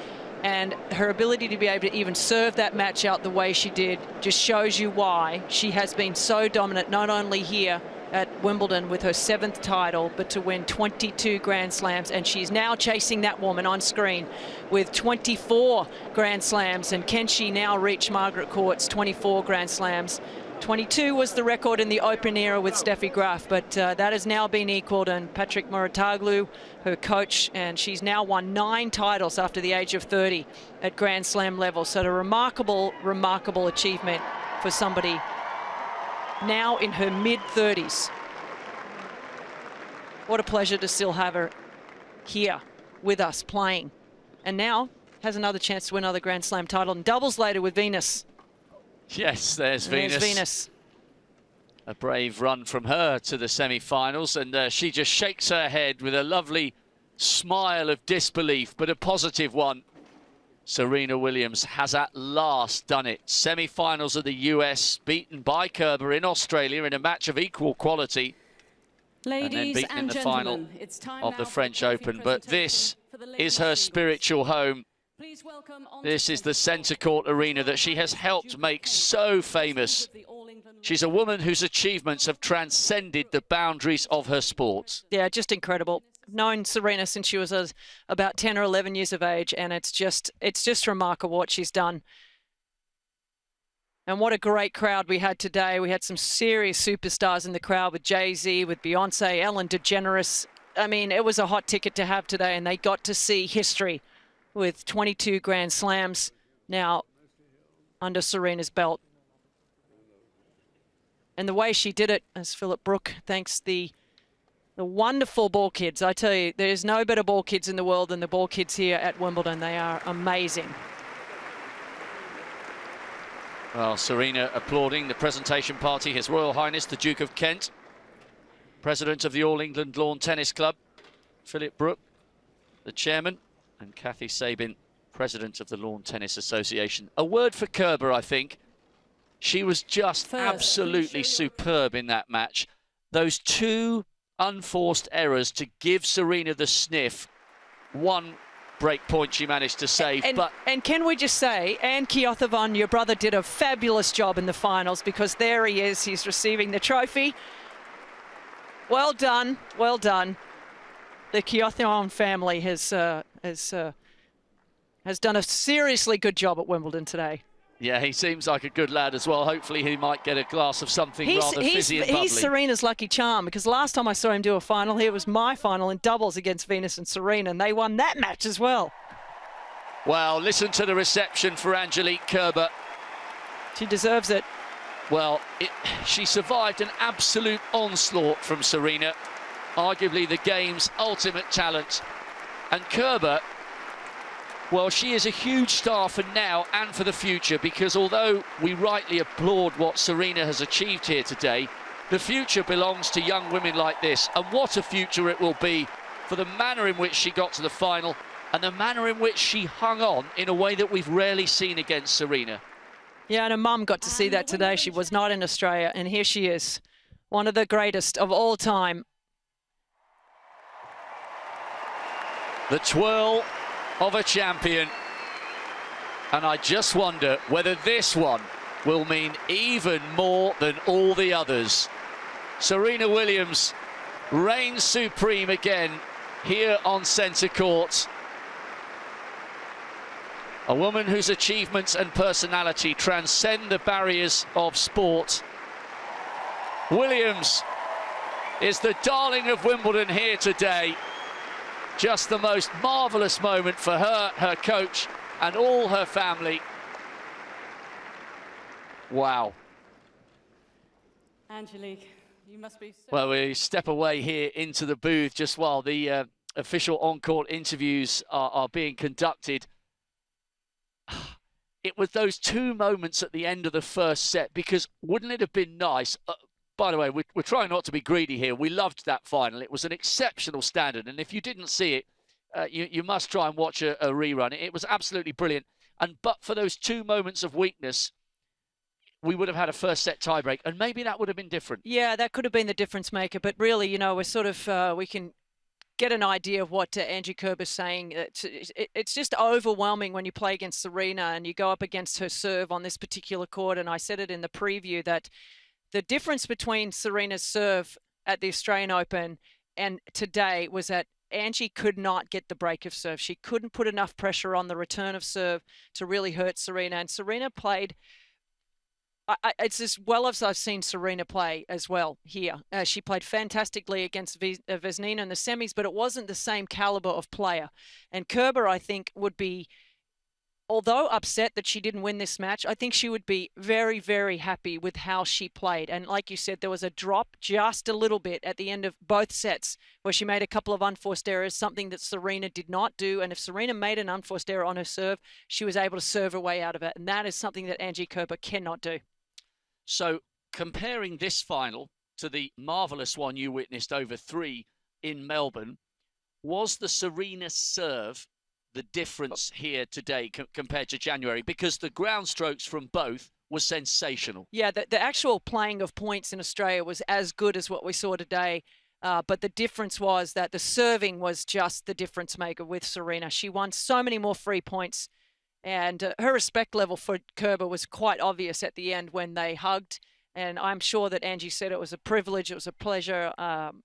and her ability to be able to even serve that match out the way she did, just shows you why she has been so dominant, not only here at Wimbledon with her 7th title, but to win 22 Grand Slams. And she's now chasing that woman on screen with 24 Grand Slams. And can she now reach Margaret Court's 24 Grand Slams? 22 was the record in the Open era with Steffi Graf, but that has now been equaled. And Patrick Mouratoglou, her coach, and she's now won 9 titles after the age of 30 at Grand Slam level. So a remarkable, remarkable achievement for somebody now in her mid-30s. What a pleasure to still have her here with us playing. And now has another chance to win another Grand Slam title and doubles later with Venus. Yes, there's Venus. A brave run from her to the semi-finals, and she just shakes her head with a lovely smile of disbelief, but a positive one. Serena Williams has at last done it. Semi-finals of the US, beaten by Kerber in Australia in a match of equal quality. Ladies and then beaten in the final it's time of the now French for the trophy Open. But this is her spiritual home. This is the centre court arena that she has helped make so famous. She's a woman whose achievements have transcended the boundaries of her sport. Yeah, just incredible. I've known Serena since she was about 10 or 11 years of age, and it's just remarkable what she's done. And what a great crowd we had today. We had some serious superstars in the crowd with Jay-Z, with Beyonce, Ellen DeGeneres. I mean, it was a hot ticket to have today, and they got to see history with 22 Grand Slams now under Serena's belt. And the way she did it, as Philip Brook thanks the wonderful ball kids. I tell you, there's no better ball kids in the world than the ball kids here at Wimbledon. They are amazing. Well, Serena applauding the presentation party, His Royal Highness the Duke of Kent, President of the All England Lawn Tennis Club, Philip Brook, the Chairman, and Kathy Sabin, President of the Lawn Tennis Association. A word for Kerber, I think. She was just absolutely superb in that match. Those two unforced errors to give Serena the sniff. One break point she managed to save. And can we just say, Anne Keothavon, your brother did a fabulous job in the finals, because there he is. He's receiving the trophy. Well done. Well done. The Keothavon family has done a seriously good job at Wimbledon today. Yeah, he seems like a good lad as well. Hopefully he might get a glass of something rather fizzy and bubbly. He's Serena's lucky charm, because last time I saw him do a final here was my final in doubles against Venus and Serena, and they won that match as well. Well, listen to the reception for Angelique Kerber. She deserves it. Well, she survived an absolute onslaught from Serena, arguably the game's ultimate talent. And Kerber, well, she is a huge star for now and for the future, because although we rightly applaud what Serena has achieved here today, the future belongs to young women like this. And what a future it will be for the manner in which she got to the final and the manner in which she hung on in a way that we've rarely seen against Serena. Yeah, and her mum got to see that today. She was not in Australia, and here she is, one of the greatest of all time. The twirl of a champion, and I just wonder whether this one will mean even more than all the others. Serena Williams reigns supreme again here on centre court. A woman whose achievements and personality transcend the barriers of sport. Williams is the darling of Wimbledon here today. Just the most marvellous moment for her, her coach, and all her family. Wow. Angelique, you must be so... Well, we step away here into the booth just while the official on-court interviews are being conducted. It was those two moments at the end of the first set, because wouldn't it have been nice... by the way, we're trying not to be greedy here. We loved that final. It was an exceptional standard. And if you didn't see it, you must try and watch a rerun. It was absolutely brilliant. And but for those two moments of weakness, we would have had a first set tiebreak. And maybe that would have been different. Yeah, that could have been the difference maker. But really, you know, we're sort of, we can get an idea of what Angie Kerber's saying. It's just overwhelming when you play against Serena and you go up against her serve on this particular court. And I said it in the preview that the difference between Serena's serve at the Australian Open and today was that Angie could not get the break of serve. She couldn't put enough pressure on the return of serve to really hurt Serena. And Serena played, it's as well as I've seen Serena play as well here. She played fantastically against Vesnina in the semis, but it wasn't the same caliber of player. And Kerber, I think, would be although upset that she didn't win this match, I think she would be very, very happy with how she played. And like you said, there was a drop just a little bit at the end of both sets where she made a couple of unforced errors, something that Serena did not do. And if Serena made an unforced error on her serve, she was able to serve her way out of it. And that is something that Angie Kerber cannot do. So comparing this final to the marvellous one you witnessed over 3 in Melbourne, was the Serena serve the difference here today compared to January? Because the ground strokes from both was sensational. Yeah, the actual playing of points in Australia was as good as what we saw today. But the difference was that the serving was just the difference maker with Serena. She won so many more free points. And her respect level for Kerber was quite obvious at the end when they hugged. And I'm sure that Angie said it was a privilege, it was a pleasure.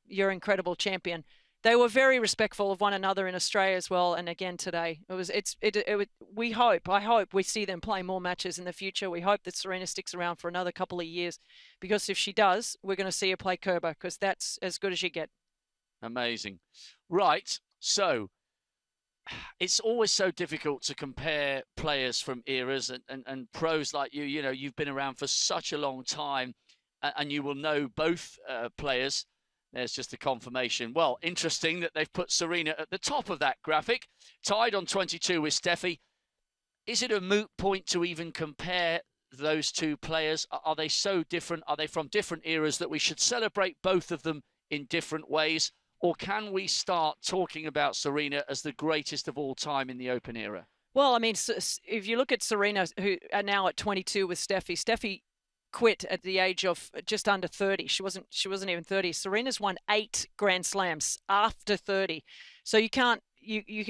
You're incredible champion. They were very respectful of one another in Australia as well. And again today, I hope we see them play more matches in the future. We hope that Serena sticks around for another couple of years, because if she does, we're going to see her play Kerber, because that's as good as you get. Amazing. Right. So it's always so difficult to compare players from eras and pros like you. You know, you've been around for such a long time, and you will know both players. There's just a confirmation. Well, interesting that they've put Serena at the top of that graphic, tied on 22 with Steffi. Is it a moot point to even compare those two players? Are they so different? Are they from different eras that we should celebrate both of them in different ways? Or can we start talking about Serena as the greatest of all time in the Open era? Well, I mean, if you look at Serena, who are now at 22 with Steffi quit at the age of just under 30. She wasn't even 30. Serena's won 8 Grand Slams after 30. So you can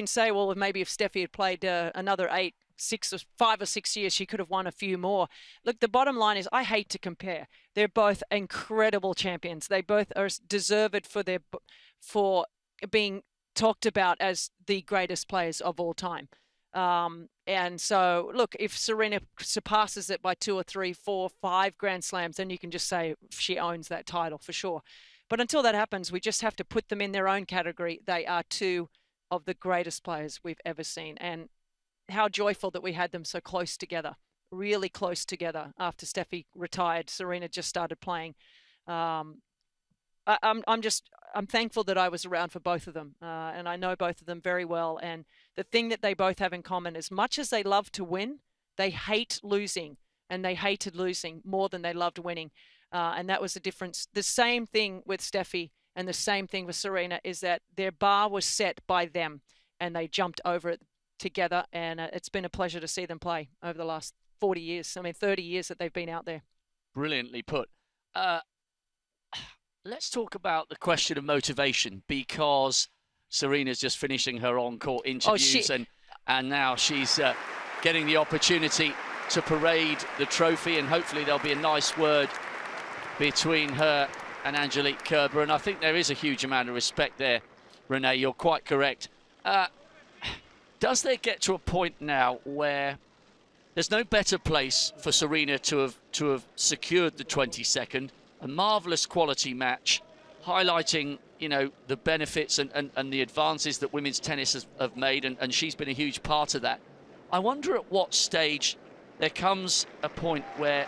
say, well, maybe if Steffi had played another 5 or 6 years, she could have won a few more. Look, the bottom line is I hate to compare. They're both incredible champions. They both are deserved for being talked about as the greatest players of all time. And so, look, if Serena surpasses it by 2 or 3, 4, 5 Grand Slams, then you can just say she owns that title for sure. But until that happens, we just have to put them in their own category. They are 2 of the greatest players we've ever seen. And how joyful that we had them so close together, really close together. After Steffi retired, Serena just started playing. I'm thankful that I was around for both of them, and I know both of them very well. And the thing that they both have in common, as much as they love to win, they hate losing, and they hated losing more than they loved winning. And that was the difference. The same thing with Steffi and the same thing with Serena is that their bar was set by them, and they jumped over it together. And it's been a pleasure to see them play over the last 40 years. 30 years that they've been out there. Brilliantly put. Let's talk about the question of motivation, because Serena's just finishing her on-court interviews, and now she's getting the opportunity to parade the trophy, and hopefully there'll be a nice word between her and Angelique Kerber. And I think there is a huge amount of respect there, Renee. You're quite correct. Does there get to a point now where there's no better place for Serena to have secured the 22nd? A marvellous quality match, highlighting, you know, the benefits and the advances that women's tennis have made, and she's been a huge part of that. I wonder at what stage there comes a point where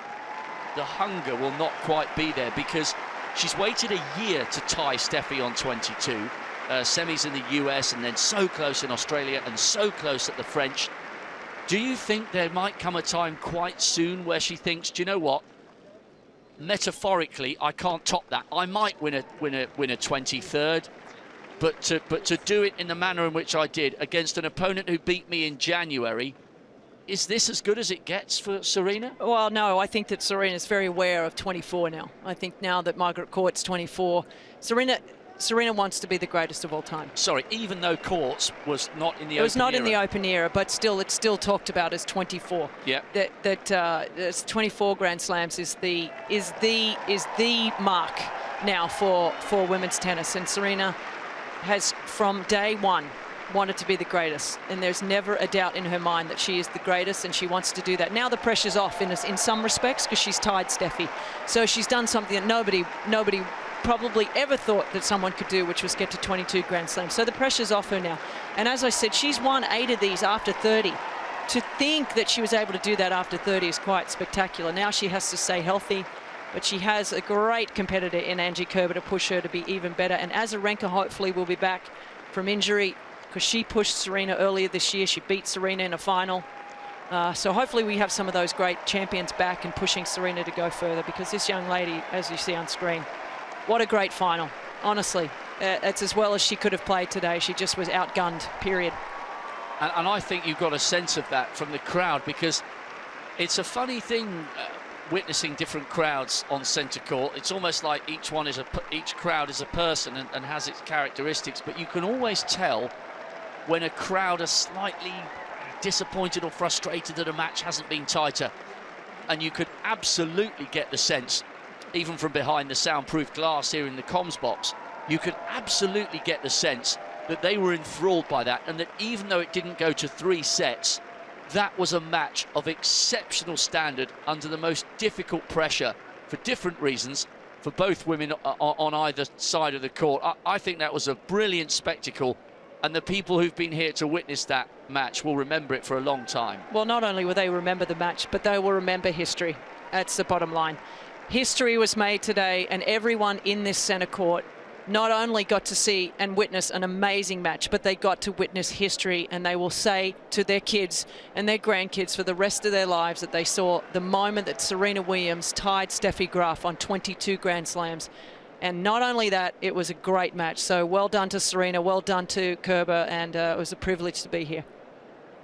the hunger will not quite be there, because she's waited a year to tie Steffi on 22, semis in the US, and then so close in Australia and so close at the French. Do you think there might come a time quite soon where she thinks, do you know what? Metaphorically, I can't top that. I might win a 23rd, but to do it in the manner in which I did against an opponent who beat me in January, is this as good as it gets for Serena? Well, no, I think that Serena's very aware of 24 now. I think now that Margaret Court's 24, Serena wants to be the greatest of all time. Sorry, even though Courts was not in the Open era. It was not in the Open era, but still, it's still talked about as 24. Yeah. That 24 Grand Slams is the mark now for women's tennis, and Serena has from day one wanted to be the greatest, and there's never a doubt in her mind that she is the greatest, and she wants to do that. Now the pressure's off in some respects, because she's tied Steffi, so she's done something that nobody probably ever thought that someone could do, which was get to 22 Grand Slams. So the pressure's off her now. And as I said, she's won 8 of these after 30. to think that she was able to do that after 30 is quite spectacular. Now she has to stay healthy, but she has a great competitor in Angie Kerber to push her to be even better. And Azarenka hopefully will be back from injury, because she pushed Serena earlier this year. She beat Serena in a final. So hopefully we have some of those great champions back and pushing Serena to go further, because this young lady, as you see on screen, what a great final. Honestly, it's as well as she could have played today. She just was outgunned, period. And I think you got a sense of that from the crowd, because it's a funny thing witnessing different crowds on centre court. It's almost like each crowd is a person and has its characteristics, but you can always tell when a crowd are slightly disappointed or frustrated that a match hasn't been tighter. And you could absolutely get the sense, even from behind the soundproof glass here in the comms box, you could absolutely get the sense that they were enthralled by that, and that even though it didn't go to 3 sets, that was a match of exceptional standard under the most difficult pressure for different reasons for both women on either side of the court. I think that was a brilliant spectacle, and the people who've been here to witness that match will remember it for a long time. Well, not only will they remember the match, but they will remember history. That's the bottom line. History was made today, and everyone in this centre court not only got to see and witness an amazing match, but they got to witness history, and they will say to their kids and their grandkids for the rest of their lives that they saw the moment that Serena Williams tied Steffi Graf on 22 Grand Slams. And not only that, it was a great match. So well done to Serena, well done to Kerber, and it was a privilege to be here.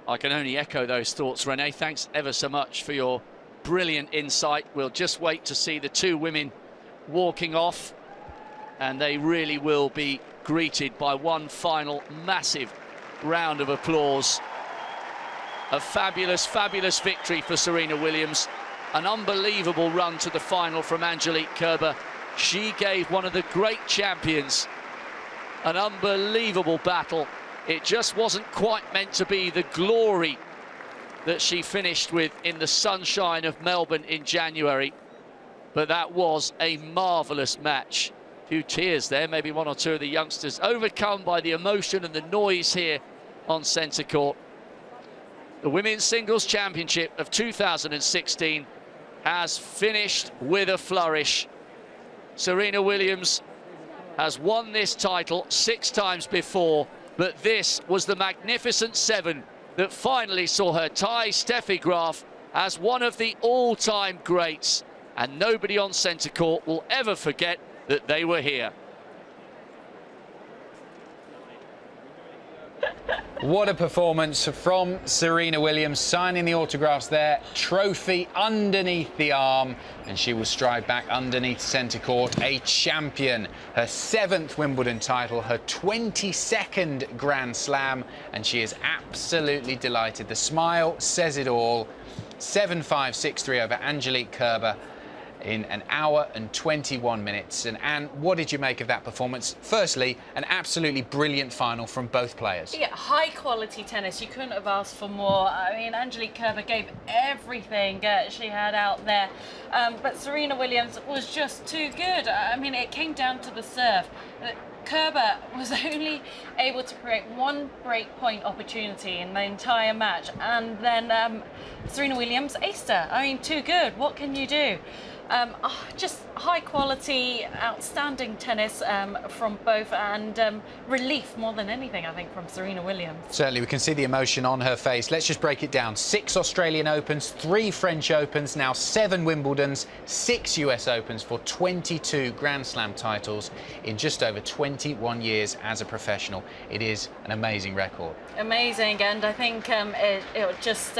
I can only echo those thoughts, Renee. Thanks ever so much for your brilliant insight. We'll just wait to see the 2 women walking off, and they really will be greeted by one final massive round of applause. A fabulous, fabulous victory for Serena Williams. An unbelievable run to the final from Angelique Kerber. She gave one of the great champions an unbelievable battle. It just wasn't quite meant to be the glory that she finished with in the sunshine of Melbourne in January. But that was a marvellous match. A few tears there, maybe 1 or 2 of the youngsters overcome by the emotion and the noise here on centre court. The Women's Singles Championship of 2016 has finished with a flourish. Serena Williams has won this title 6 times before, but this was the magnificent 7 that finally saw her tie Steffi Graf as one of the all-time greats, and nobody on centre court will ever forget that they were here. What a performance from Serena Williams, signing the autographs there, trophy underneath the arm, and she will stride back underneath centre court, a champion. Her 7th Wimbledon title, her 22nd Grand Slam, and she is absolutely delighted. The smile says it all. 7-5, 6-3 over Angelique Kerber in 1 hour and 21 minutes. And Anne, what did you make of that performance? Firstly, an absolutely brilliant final from both players. Yeah, high quality tennis. You couldn't have asked for more. I mean, Angelique Kerber gave everything she had out there. But Serena Williams was just too good. I mean, it came down to the serve. Kerber was only able to create 1 break-point opportunity in the entire match, and then Serena Williams aced her. I mean, too good. What can you do? Just high quality, outstanding tennis from both, and relief more than anything, I think, from Serena Williams. Certainly, we can see the emotion on her face. Let's just break it down. 6 Australian Opens, 3 French Opens, now 7 Wimbledons, 6 US Opens for 22 Grand Slam titles in just over 21 years as a professional. It is an amazing record. Amazing, and I think it'll just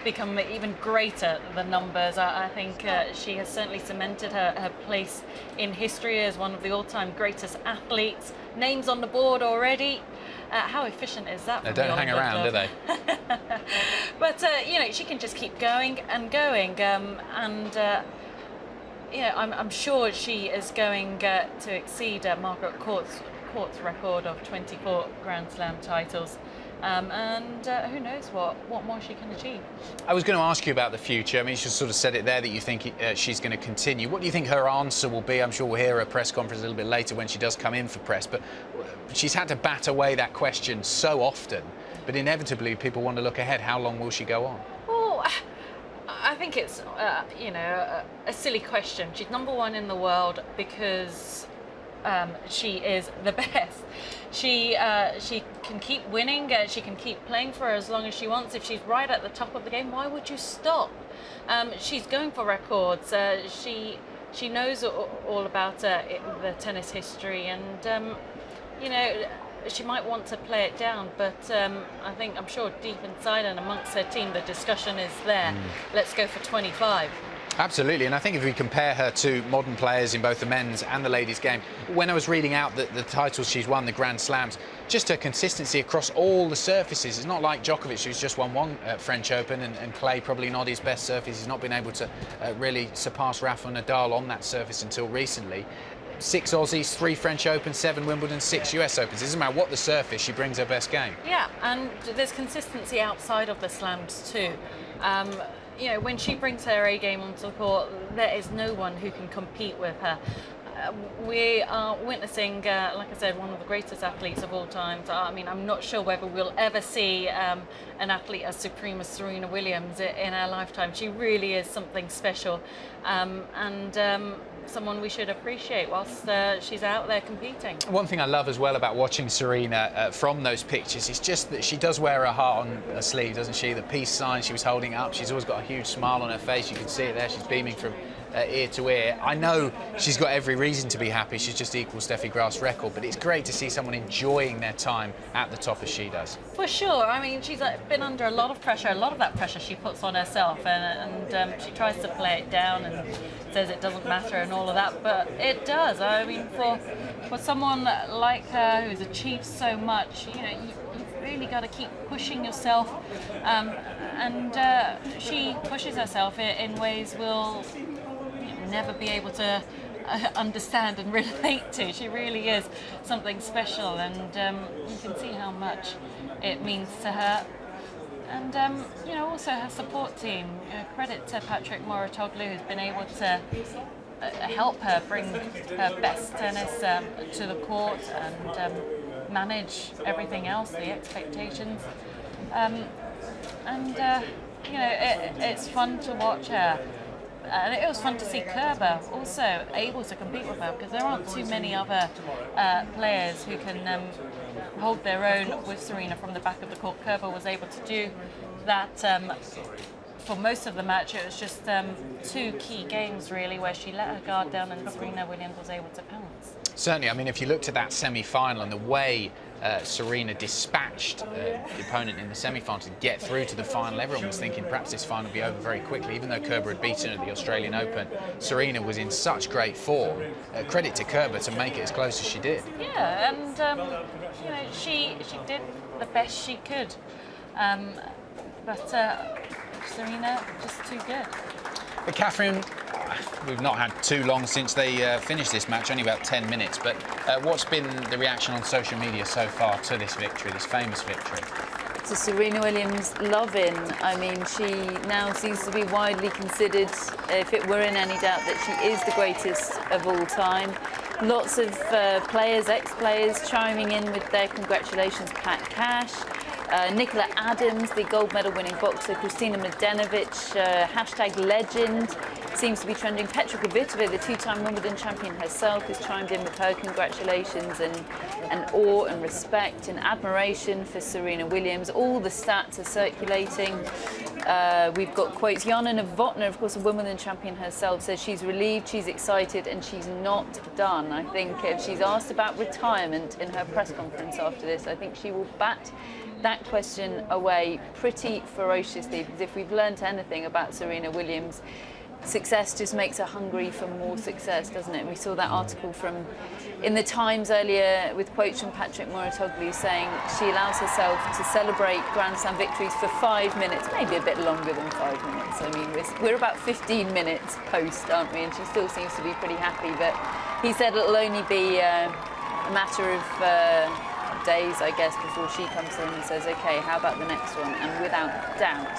become even greater, the numbers. I think she has certainly cemented her place in history as one of the all-time greatest athletes. Names on the board already. How efficient is that? They don't hang around, do they? But you know, she can just keep going and going, yeah, I'm sure she is going to exceed Margaret Court's record of 24 Grand Slam titles. And who knows what more she can achieve. I was going to ask you about the future. I mean, you just sort of said it there that you think she's going to continue. What do you think her answer will be? I'm sure we'll hear her press conference a little bit later when she does come in for press, but she's had to bat away that question so often. but inevitably people want to look ahead. How long will she go on? Well, I think it's, you know, a silly question. She's #1 in the world because she is the best. She can keep winning. She can keep playing for as long as she wants. If she's right at the top of the game, why would you stop? She's going for records. She knows all about the tennis history, and you know, she might want to play it down, but I'm sure deep inside and amongst her team the discussion is there. Let's go for 25. Absolutely, and I think if we compare her to modern players in both the men's and the ladies' game, when I was reading out the titles she's won, the Grand Slams, just her consistency across all the surfaces. It's not like Djokovic, who's just won one French Open, and clay probably not his best surface. He's not been able to really surpass Rafa Nadal on that surface until recently. 6 Aussies, 3 French Open, 7 Wimbledon, 6 US Opens. It doesn't matter what the surface, she brings her best game. Yeah, and there's consistency outside of the slams too. You know, when she brings her A game onto the court, there is no one who can compete with her. We are witnessing, like I said, one of the greatest athletes of all time. I mean, I'm not sure whether we'll ever see an athlete as supreme as Serena Williams in our lifetime. She really is something special, and someone we should appreciate whilst she's out there competing. One thing I love as well about watching Serena from those pictures is just that she does wear her heart on her sleeve, doesn't she? The peace sign, she was holding it up. She's always got a huge smile on her face. You can see it there. She's beaming from ear to ear. I know she's got every reason to be happy. She's just equal Steffi Graf's record, but it's great to see someone enjoying their time at the top as she does. For sure. I mean, she's been under a lot of pressure. A lot of that pressure she puts on herself, and she tries to play it down and says it doesn't matter and all of that, but it does. I mean, for someone like her who's achieved so much, you know, you've really got to keep pushing yourself, and she pushes herself in ways we'll never be able to understand and relate to. She really is something special, and you can see how much it means to her. And you know, also her support team. Credit to Patrick Mouratoglou, who's been able to help her bring her best tennis to the court and manage everything else, the expectations. And you know, it's fun to watch her. And it was fun to see Kerber also able to compete with her, because there aren't too many other players who can hold their own with Serena from the back of the court. Kerber was able to do that for most of the match. It was just 2 key games really where she let her guard down and Serena Williams was able to pounce. Certainly, I mean, if you looked at that semi-final and the way Serena dispatched the opponent in the semi-final to get through to the final, everyone was thinking perhaps this final would be over very quickly. Even though Kerber had beaten her at the Australian Open, Serena was in such great form. Credit to Kerber to make it as close as she did. Yeah, and you know, she did the best she could, but Serena just too good. But Catherine, we've not had too long since they finished this match, only about 10 minutes, but what's been the reaction on social media so far to this victory, this famous victory? To Serena Williams, loving. I mean, she now seems to be widely considered, if it were in any doubt, that she is the greatest of all time. Lots of players, ex-players, chiming in with their congratulations. Pat Cash, Nicola Adams, the gold medal winning boxer, Kristina Mladenovic, #legend, seems to be trending. Petra Kvitova, the 2-time Wimbledon champion herself, has chimed in with her congratulations and awe and respect and admiration for Serena Williams. All the stats are circulating. We've got quotes. Jana Novotná, of course, a Wimbledon champion herself, says she's relieved, she's excited, and she's not done. I think if she's asked about retirement in her press conference after this, I think she will bat that question away pretty ferociously, because if we've learned anything about Serena Williams, success just makes her hungry for more success, doesn't it? And we saw that article in the Times earlier with quotes from Patrick Mouratoglou saying she allows herself to celebrate Grand Slam victories for 5 minutes, maybe a bit longer than 5 minutes. I mean, we're about 15 minutes post, aren't we? And she still seems to be pretty happy. But he said it'll only be a matter of days, I guess, before she comes in and says, okay, how about the next one? And without doubt,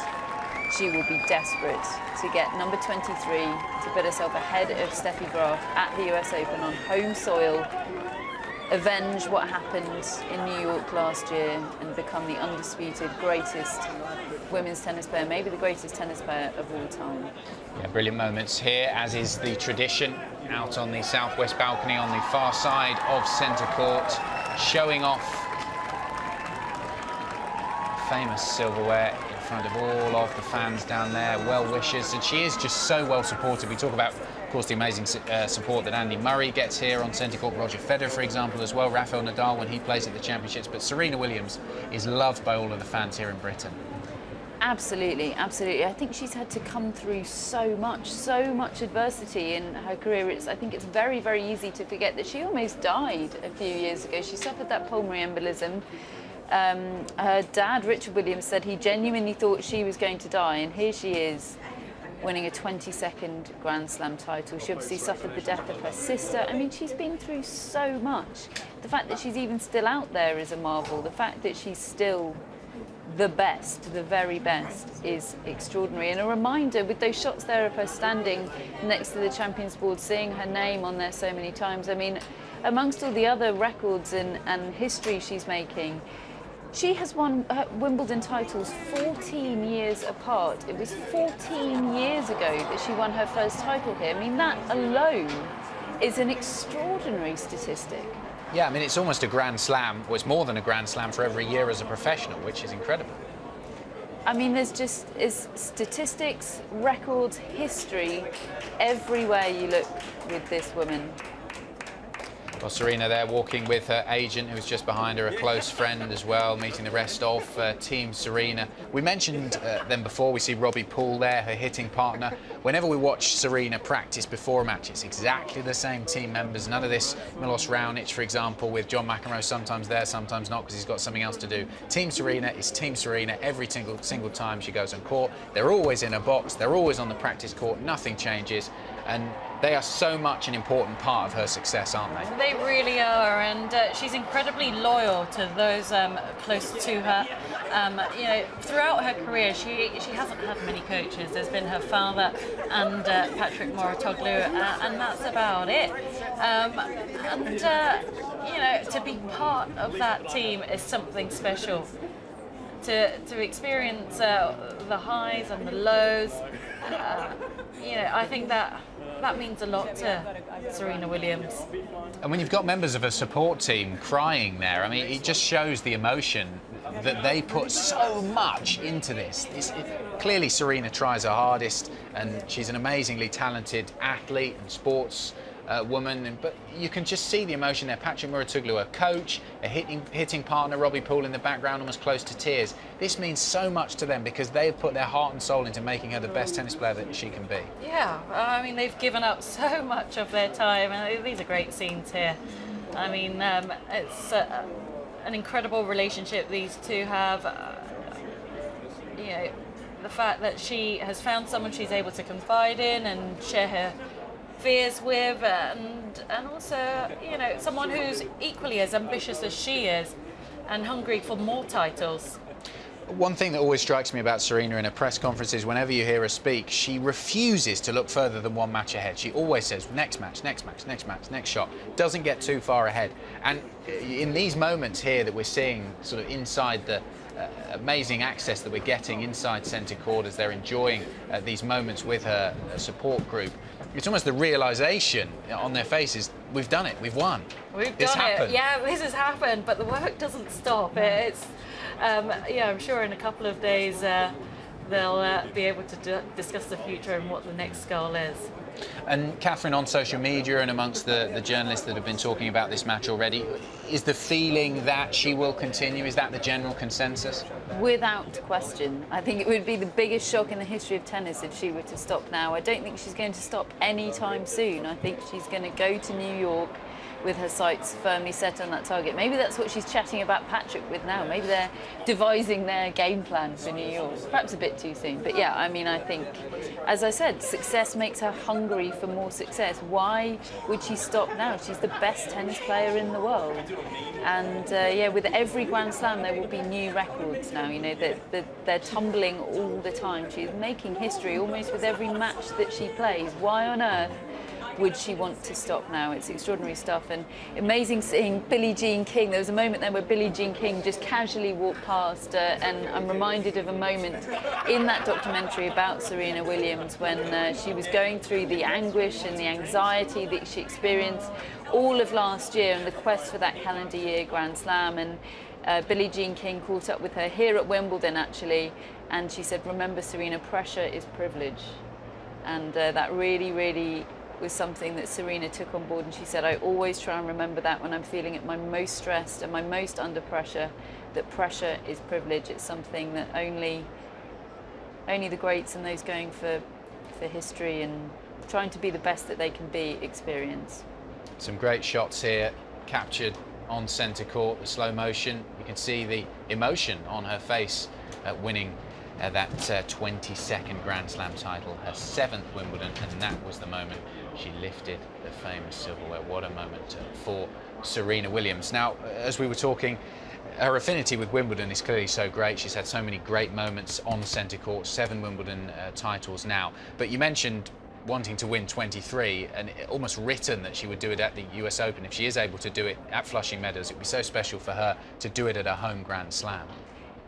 she will be desperate to get number 23 to put herself ahead of Steffi Graf at the US Open on home soil avenge what happened in New York last year and become the undisputed greatest women's tennis player, maybe the greatest tennis player of all time. Yeah, brilliant moments here, as is the tradition, out on the southwest balcony on the far side of centre court, showing off famous silverware in front of all of the fans down there, well-wishers, and she is just so well supported. We talk about, of course, the amazing support that Andy Murray gets here on centre court, Roger Federer, for example, as well, Rafael Nadal when he plays at the Championships, but Serena Williams is loved by all of the fans here in Britain. Absolutely, absolutely. I think she's had to come through so much adversity in her career. I think it's very, very easy to forget that she almost died a few years ago. She suffered that pulmonary embolism. Her dad, Richard Williams, said he genuinely thought she was going to die, and here she is, winning a 22nd Grand Slam title. She obviously suffered the death of her sister. I mean, she's been through so much. The fact that she's even still out there is a marvel. The fact that she's still the best, the very best, is extraordinary. And a reminder, with those shots there of her standing next to the Champions Board, seeing her name on there so many times. I mean, amongst all the other records and history she's making, she has won Wimbledon titles 14 years apart. It was 14 years ago that she won her first title here. I mean, that alone is an extraordinary statistic. Yeah, I mean, it's almost a Grand Slam. Well, it's more than a Grand Slam for every year as a professional, which is incredible. I mean, there's statistics, records, history everywhere you look with this woman. Well, Serena there walking with her agent, who's just behind her, a close friend as well, meeting the rest of Team Serena. We mentioned them before. We see Robbie Poole there, her hitting partner. Whenever we watch Serena practice before a match, it's exactly the same team members. None of this Milos Raonic, for example, with John McEnroe sometimes there, sometimes not, because he's got something else to do. Team Serena is Team Serena every single time she goes on court. They're always in a box. They're always on the practice court. Nothing changes. And they are so much an important part of her success, aren't they? They really are, and she's incredibly loyal to those close to her. You know, throughout her career, she hasn't had many coaches. There's been her father and Patrick Mouratoglou, and that's about it. You know, to be part of that team is something special. To experience the highs and the lows, you know, I think that means a lot to Serena Williams. And when you've got members of a support team crying there, I mean, it just shows the emotion that they put so much into this. Clearly, Serena tries her hardest, and she's an amazingly talented athlete and sports woman, but you can just see the emotion there. Patrick Mouratoglou, a coach, a hitting partner, Robbie Poole in the background, almost close to tears. This means so much to them because they've put their heart and soul into making her the best tennis player that she can be. Yeah, I mean, they've given up so much of their time, and these are great scenes here. I mean, it's an incredible relationship these two have. You know, the fact that she has found someone she's able to confide in and share her fears with, and also, you know, someone who's equally as ambitious as she is and hungry for more titles. One thing that always strikes me about Serena in her press conferences, whenever you hear her speak, she refuses to look further than one match ahead. She always says, next match, next match, next match, next shot. Doesn't get too far ahead. And in these moments here that we're seeing sort of inside the amazing access that we're getting inside centre court as they're enjoying these moments with her support group, it's almost the realisation on their faces, we've done it, we've won. We've done it. Yeah, this has happened, but the work doesn't stop. It's, yeah, I'm sure in a couple of days they'll be able to discuss the future and what the next goal is. And Catherine, on social media and amongst the journalists that have been talking about this match already, is the feeling that she will continue? Is that the general consensus? Without question. I think it would be the biggest shock in the history of tennis if she were to stop now. I don't think she's going to stop anytime soon. I think she's going to go to New York with her sights firmly set on that target. Maybe that's what she's chatting about Patrick with now. Maybe they're devising their game plan for New York. Perhaps a bit too soon. But yeah, I mean, I think, as I said, success makes her hungry for more success. Why would she stop now? She's the best tennis player in the world. And yeah, with every Grand Slam, there will be new records now. You know, they're tumbling all the time. She's making history almost with every match that she plays. Why on earth would she want to stop now? It's extraordinary stuff, and amazing seeing Billie Jean King. There was a moment there where Billie Jean King just casually walked past, and I'm reminded of a moment in that documentary about Serena Williams when she was going through the anguish and the anxiety that she experienced all of last year and the quest for that calendar year Grand Slam. And Billie Jean King caught up with her here at Wimbledon, actually, and she said, remember, Serena, pressure is privilege. And that really, really was something that Serena took on board, and she said, I always try and remember that when I'm feeling at my most stressed and my most under pressure, that pressure is privilege. It's something that only the greats and those going for history and trying to be the best that they can be experience. Some great shots here, captured on centre court, the slow motion. You can see the emotion on her face at winning that 22nd Grand Slam title, her 7th Wimbledon, and that was the moment she lifted the famous silverware. What a moment for Serena Williams. Now, as we were talking, her affinity with Wimbledon is clearly so great. She's had so many great moments on centre court, 7 Wimbledon titles now. But you mentioned wanting to win 23, and almost written that she would do it at the US Open. If she is able to do it at Flushing Meadows, it would be so special for her to do it at her home Grand Slam.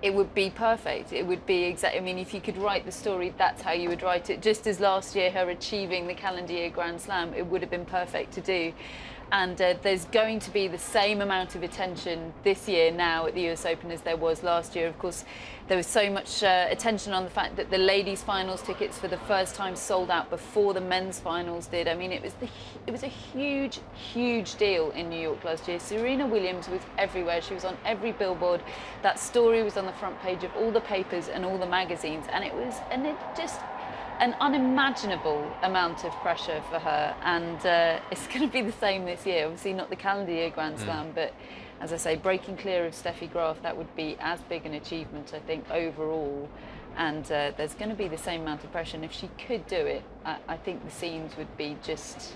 It would be perfect. It would be exactly, I mean, if you could write the story, that's how you would write it. Just as last year, her achieving the calendar year Grand Slam, it would have been perfect to do. And there's going to be the same amount of attention this year now at the US Open as there was last year. Of course, there was so much attention on the fact that the ladies' finals tickets for the first time sold out before the men's finals did. I mean, it was a huge, huge deal in New York last year. Serena Williams was everywhere. She was on every billboard. That story was on the front page of all the papers and all the magazines, and it just an unimaginable amount of pressure for her, and it's going to be the same this year. Obviously not the calendar year Grand Slam, but as I say, breaking clear of Steffi Graf, that would be as big an achievement, I think, overall. And there's going to be the same amount of pressure, and if she could do it, I think the scenes would be just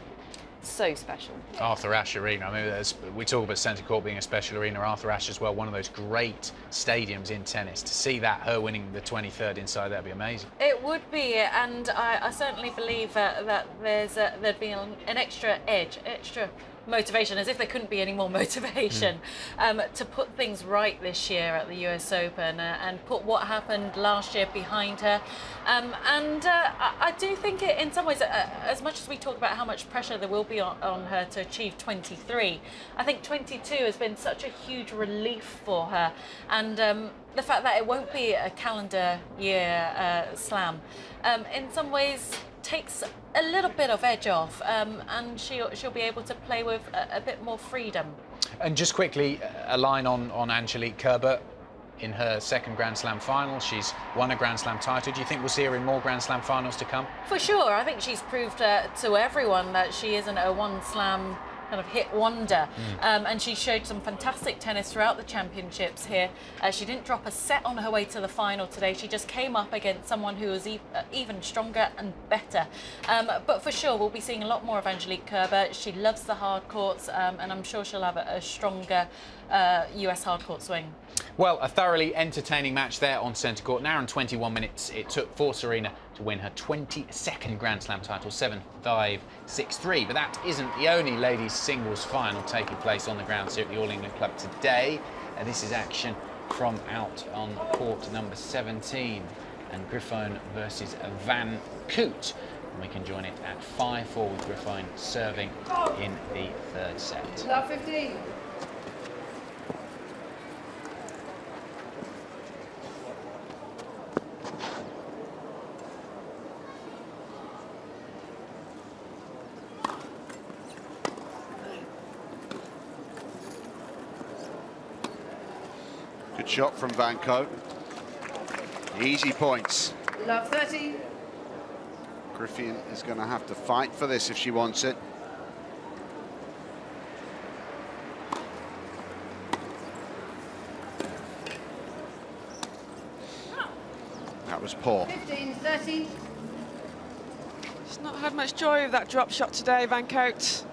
so special. Arthur Ashe Arena, I mean, we talk about centre court being a special arena. Arthur Ashe as well, one of those great stadiums in tennis. To see that, her winning the 23rd inside, that'd be amazing. It would be, and I certainly believe that there'd be an extra edge, extra motivation, as if there couldn't be any more motivation, to put things right this year at the US Open and put what happened last year behind her. I do think it, in some ways, as much as we talk about how much pressure there will be on her to achieve 23, I think 22 has been such a huge relief for her, and the fact that it won't be a calendar year slam, in some ways takes a little bit of edge off, and she'll be able to play with a bit more freedom. And just quickly, a line on Angelique Kerber. In her 2nd Grand Slam final, she's won a Grand Slam title. Do you think we'll see her in more Grand Slam finals to come? For sure. I think she's proved to everyone that she isn't a one-slam kind of hit wonder, and she showed some fantastic tennis throughout the championships here. She didn't drop a set on her way to the final today. She just came up against someone who was even stronger and better. But for sure, we'll be seeing a lot more of Angelique Kerber. She loves the hard courts, and I'm sure she'll have a stronger US hard court swing. Well, a thoroughly entertaining match there on centre court. An hour and 21 minutes it took for Serena to win her 22nd Grand Slam title, 7-5, 6-3. But that isn't the only ladies' singles final taking place on the grounds here at the All England Club today. This is action from out on court number 17, and Griffon versus Van Koot. And we can join it at 5-4 with Griffon serving in the 3rd set. Love 15. Good shot from Van Koot. Easy points. Love 30. Griffin is going to have to fight for this if she wants it. That was poor. 15, 30. She's not had much joy with that drop shot today, Van Koot.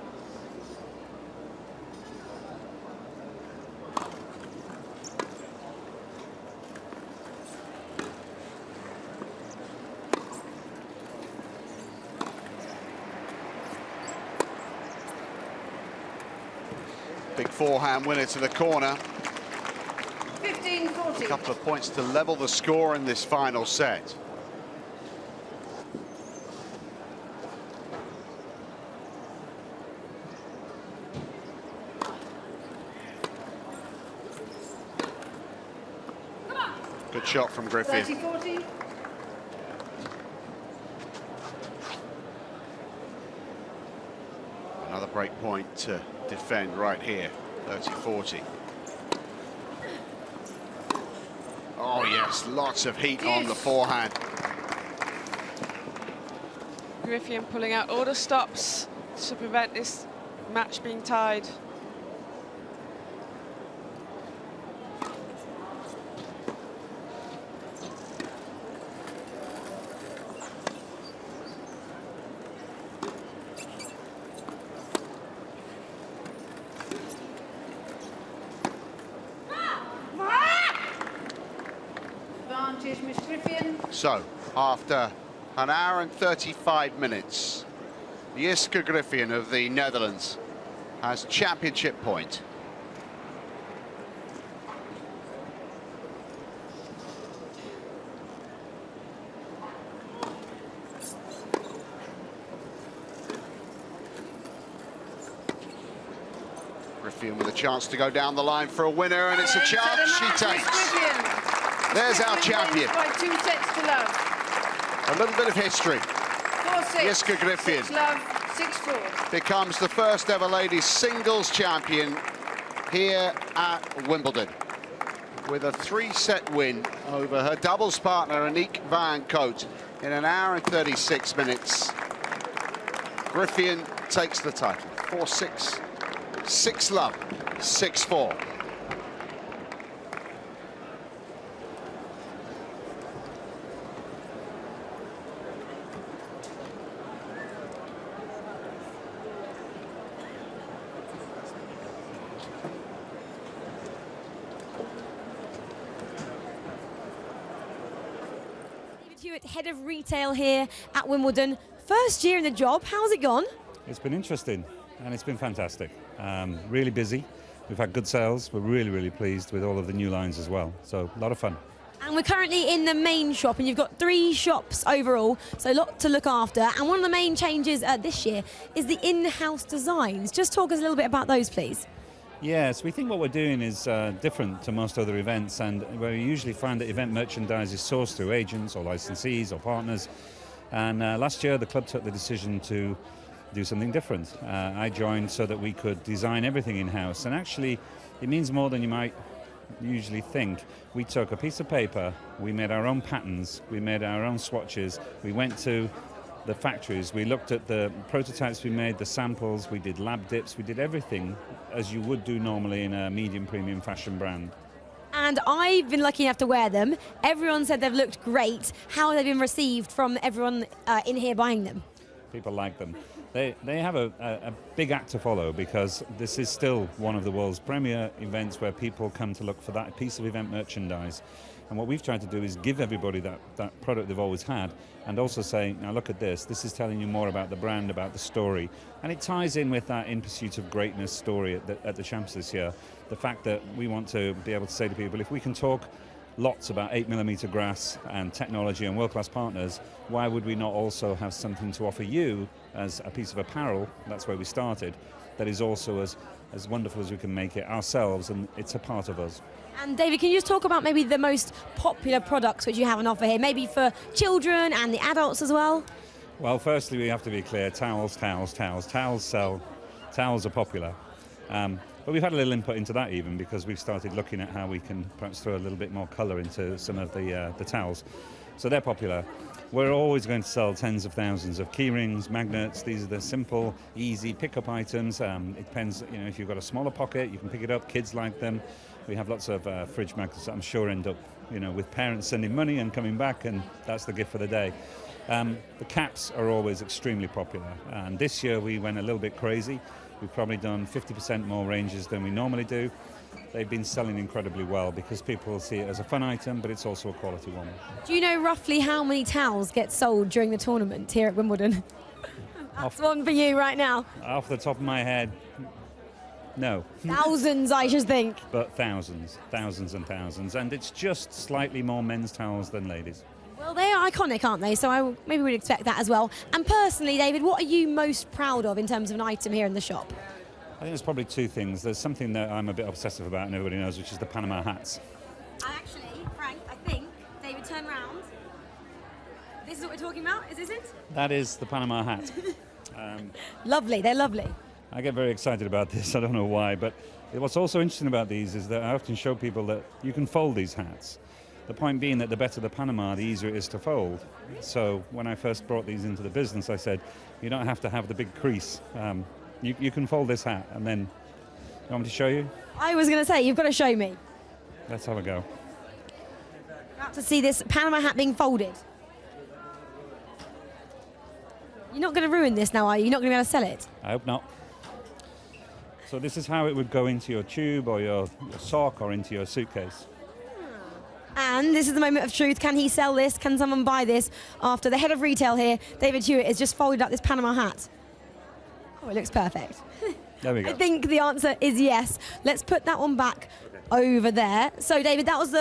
Big forehand winner to the corner. 15-40. A couple of points to level the score in this final set. Good shot from Griffin. 30-40. Another break point to defend right here. 30-40. Oh yes, lots of heat on the forehand. Griffin pulling out all the stops to prevent this match being tied. Advantage, Miss Griffin. So, after an hour and 35 minutes, Jiske Griffin of the Netherlands has championship point. Griffin with a chance to go down the line for a winner, and it's a chance she takes. There's our champion. By 2 sets to love. A little bit of history. 4-6. Jiske Griffin 6-love, 6-4. becomes the first ever ladies singles champion here at Wimbledon with a 3-set win over her doubles partner Aniek van Cote in an hour and 36 minutes. Griffin takes the title. 4-6, 6-love, 6-4. Head of retail here at Wimbledon. First year in the job, how's it gone? It's been interesting and it's been fantastic. Really busy. We've had good sales. We're really pleased with all of the new lines as well. So a lot of fun. And we're currently in the main shop, and you've got 3 shops overall, so a lot to look after. And one of the main changes this year is the in-house designs. Just talk us a little bit about those, please. Yes, we think what we're doing is different to most other events, and where we usually find that event merchandise is sourced through agents or licensees or partners. And last year the club took the decision to do something different. I joined so that we could design everything in-house, and actually it means more than you might usually think. We took a piece of paper, we made our own patterns, we made our own swatches, we went to the factories, we looked at the prototypes we made, the samples, we did lab dips, we did everything as you would do normally in a medium premium fashion brand. And I've been lucky enough to wear them. Everyone said they've looked great. How have they been received from everyone in here buying them? People like them. They have a big act to follow, because this is still one of the world's premier events where people come to look for that piece of event merchandise. And what we've tried to do is give everybody that product they've always had, and also say, now look at this is telling you more about the brand, about the story. And it ties in with that In Pursuit of Greatness story at the Champs this year. The fact that we want to be able to say to people, if we can talk lots about 8mm grass and technology and world-class partners, why would we not also have something to offer you as a piece of apparel, that's where we started, that is also as wonderful as we can make it ourselves, and it's a part of us. And David, can you just talk about maybe the most popular products which you have on offer here, maybe for children and the adults as well? Well, firstly, we have to be clear, towels sell, towels are popular. But we've had a little input into that even, because we've started looking at how we can perhaps throw a little bit more colour into some of the towels. So they're popular. We're always going to sell tens of thousands of key rings, magnets. These are the simple, easy pick-up items. It depends, if you've got a smaller pocket, you can pick it up. Kids like them. We have lots of fridge magnets that I'm sure end up, with parents sending money and coming back, and that's the gift for the day. The caps are always extremely popular, and this year we went a little bit crazy. We've probably done 50% more ranges than we normally do. They've been selling incredibly well because people see it as a fun item, but it's also a quality one. Do you know roughly how many towels get sold during the tournament here at Wimbledon? That's one for you right now. Off the top of my head, No. Thousands, I should think. But thousands and thousands. And it's just slightly more men's towels than ladies. Well, they are iconic, aren't they? So maybe we'd expect that as well. And personally, David, what are you most proud of in terms of an item here in the shop? I think there's probably two things. There's something that I'm a bit obsessive about and everybody knows, which is the Panama hats. Actually, Frank, I think, David, turn round. This is what we're talking about, is it? That is the Panama hat. Lovely, they're lovely. I get very excited about this, I don't know why, but what's also interesting about these is that I often show people that you can fold these hats. The point being that the better the Panama, the easier it is to fold. So when I first brought these into the business, I said, you don't have to have the big crease. You can fold this hat, and then, you want me to show you? I was going to say, you've got to show me. Let's have a go. About to see this Panama hat being folded. You're not going to ruin this now, are you? You're not going to be able to sell it? I hope not. So this is how it would go into your tube or your sock or into your suitcase. And this is the moment of truth. Can he sell this? Can someone buy this? After the head of retail here, David Hewitt, has just folded up this Panama hat. Oh, it looks perfect. There we go. I think the answer is yes. Let's put that one back over there. So, David, that was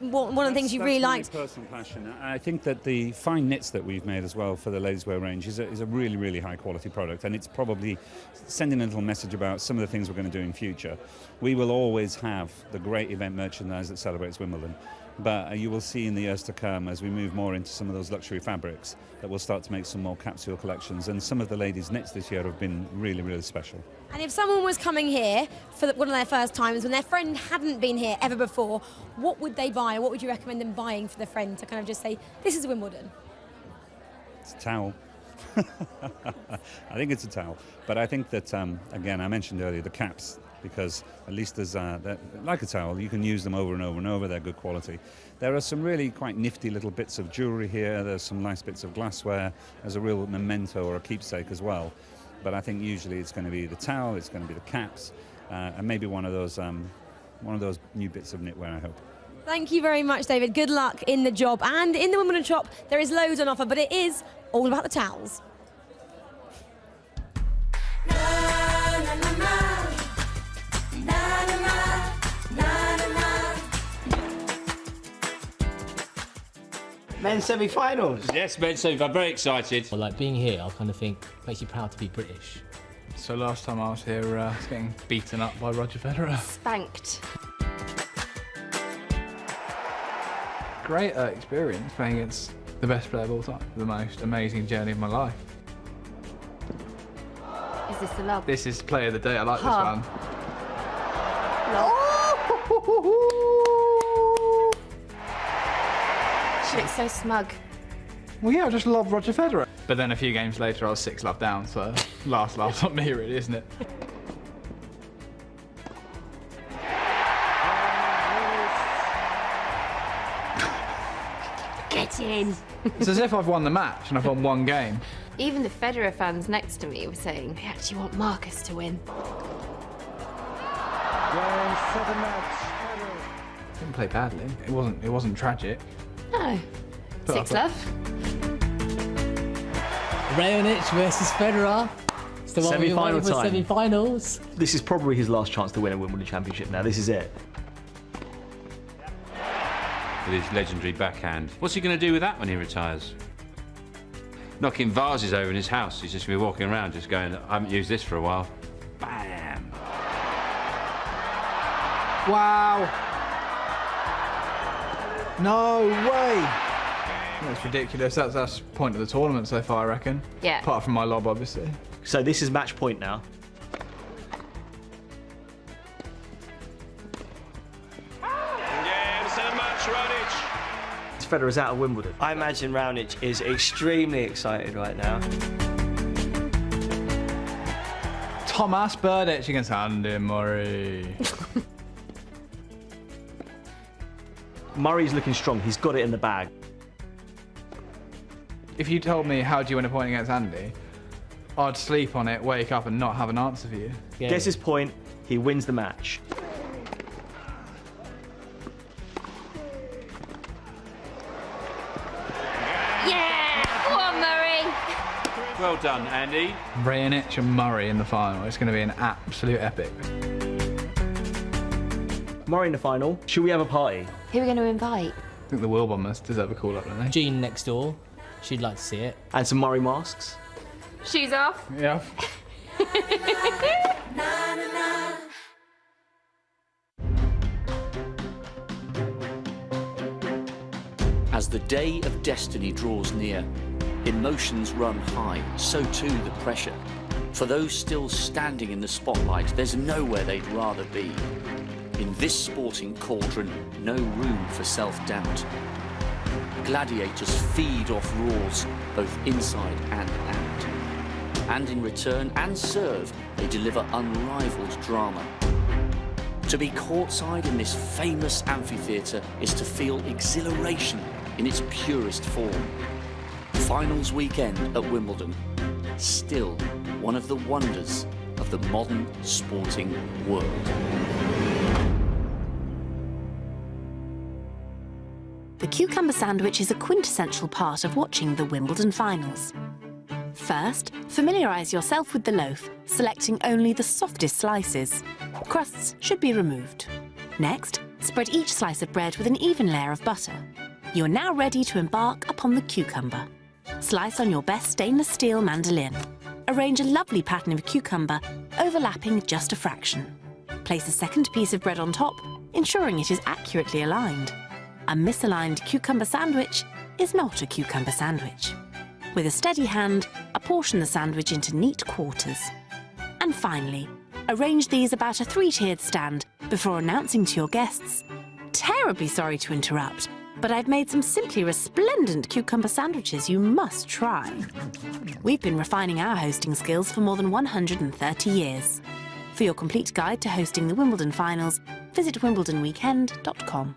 one of the things you really liked. That's my personal passion. I think that the fine knits that we've made as well for the ladies' wear range is a really, really high quality product, and it's probably sending a little message about some of the things we're going to do in future. We will always have the great event merchandise that celebrates Wimbledon, but you will see in the years to come, as we move more into some of those luxury fabrics, that we'll start to make some more capsule collections, and some of the ladies' knits this year have been really, really special. And if someone was coming here for one of their first times, when their friend hadn't been here ever before, what would they buy? What would you recommend them buying for their friend to kind of just say, this is Wimbledon? It's a towel. I think it's a towel. But I think that, again, I mentioned earlier the caps, because at least there's, like a towel, you can use them over and over and over, they're good quality. There are some really quite nifty little bits of jewellery here, there's some nice bits of glassware, there's a real memento or a keepsake as well. But I think usually it's going to be the towel, it's going to be the caps, and maybe one of those new bits of knitwear, I hope. Thank you very much, David. Good luck in the job. And in the Wimbledon shop, there is loads on offer, but it is all about the towels. Men's semi-finals. Yes, men's semi. I'm very excited. Well, like being here, I kind of think makes you proud to be British. So last time I was here, I was getting beaten up by Roger Federer. Spanked. Great experience playing against the best player of all time. The most amazing journey of my life. Is this the love? This is player of the day. I like this one. She looks so smug. Well, yeah, I just love Roger Federer. But then a few games later, I was 6-love down, so last laugh's on me, really, isn't it? Get in. It's as if I've won the match and I've won one game. Even the Federer fans next to me were saying, we actually want Marcus to win. Didn't play badly. It wasn't tragic. No. But 6-love. Raonic versus Federer. It's the one we wanted for Semi-final time. semi-finals. This is probably his last chance to win a Wimbledon Championship now. This is it. With his legendary backhand. What's he going to do with that when he retires? Knocking vases over in his house. He's just going to be walking around just going, I haven't used this for a while. Bam! Wow! No way! That's ridiculous. That's point of the tournament so far, I reckon. Yeah. Apart from my lob, obviously. So this is match point now. Federer's out of Wimbledon. I imagine Raonic is extremely excited right now. Thomas Berdych against Andy Murray. Murray's looking strong. He's got it in the bag. If you told me how do you win a point against Andy, I'd sleep on it, wake up and not have an answer for you. Yeah. Gets his point, he wins the match. Yeah! Go on, Murray! Well done, Andy. Raonic and Murray in the final. It's going to be an absolute epic. Murray in the final. Should we have a party? Who are we going to invite? I think the Wheel Bombers deserve a call up, don't they? Jean next door. She'd like to see it. And some Murray masks. Shoes off. Yeah. As the day of destiny draws near, emotions run high, so too the pressure. For those still standing in the spotlight, there's nowhere they'd rather be. In this sporting cauldron, no room for self-doubt. Gladiators feed off roars, both inside and out. And in return and serve, they deliver unrivaled drama. To be courtside in this famous amphitheatre is to feel exhilaration in its purest form. Finals weekend at Wimbledon, still one of the wonders of the modern sporting world. The cucumber sandwich is a quintessential part of watching the Wimbledon finals. First, familiarise yourself with the loaf, selecting only the softest slices. Crusts should be removed. Next, spread each slice of bread with an even layer of butter. You're now ready to embark upon the cucumber. Slice on your best stainless steel mandolin. Arrange a lovely pattern of cucumber, overlapping just a fraction. Place a second piece of bread on top, ensuring it is accurately aligned. A misaligned cucumber sandwich is not a cucumber sandwich. With a steady hand, apportion the sandwich into neat quarters. And finally, arrange these about a 3-tiered stand before announcing to your guests, "Terribly sorry to interrupt, but I've made some simply resplendent cucumber sandwiches you must try." We've been refining our hosting skills for more than 130 years. For your complete guide to hosting the Wimbledon finals, visit wimbledonweekend.com.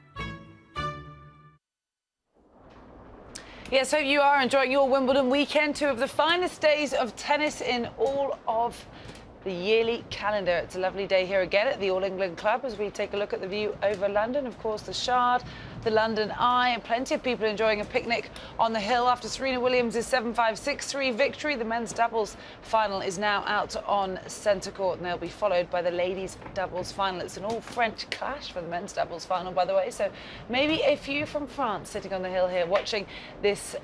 Yes, hope you are enjoying your Wimbledon weekend, 2 of the finest days of tennis in all of the yearly calendar. It's a lovely day here again at the All England Club as we take a look at the view over London. Of course, the Shard, the London Eye, and plenty of people enjoying a picnic on the hill after Serena Williams' 7-5, 6-3 victory. The men's doubles final is now out on centre court, and they'll be followed by the ladies' doubles final. It's an all-French clash for the men's doubles final, by the way, so maybe a few from France sitting on the hill here watching this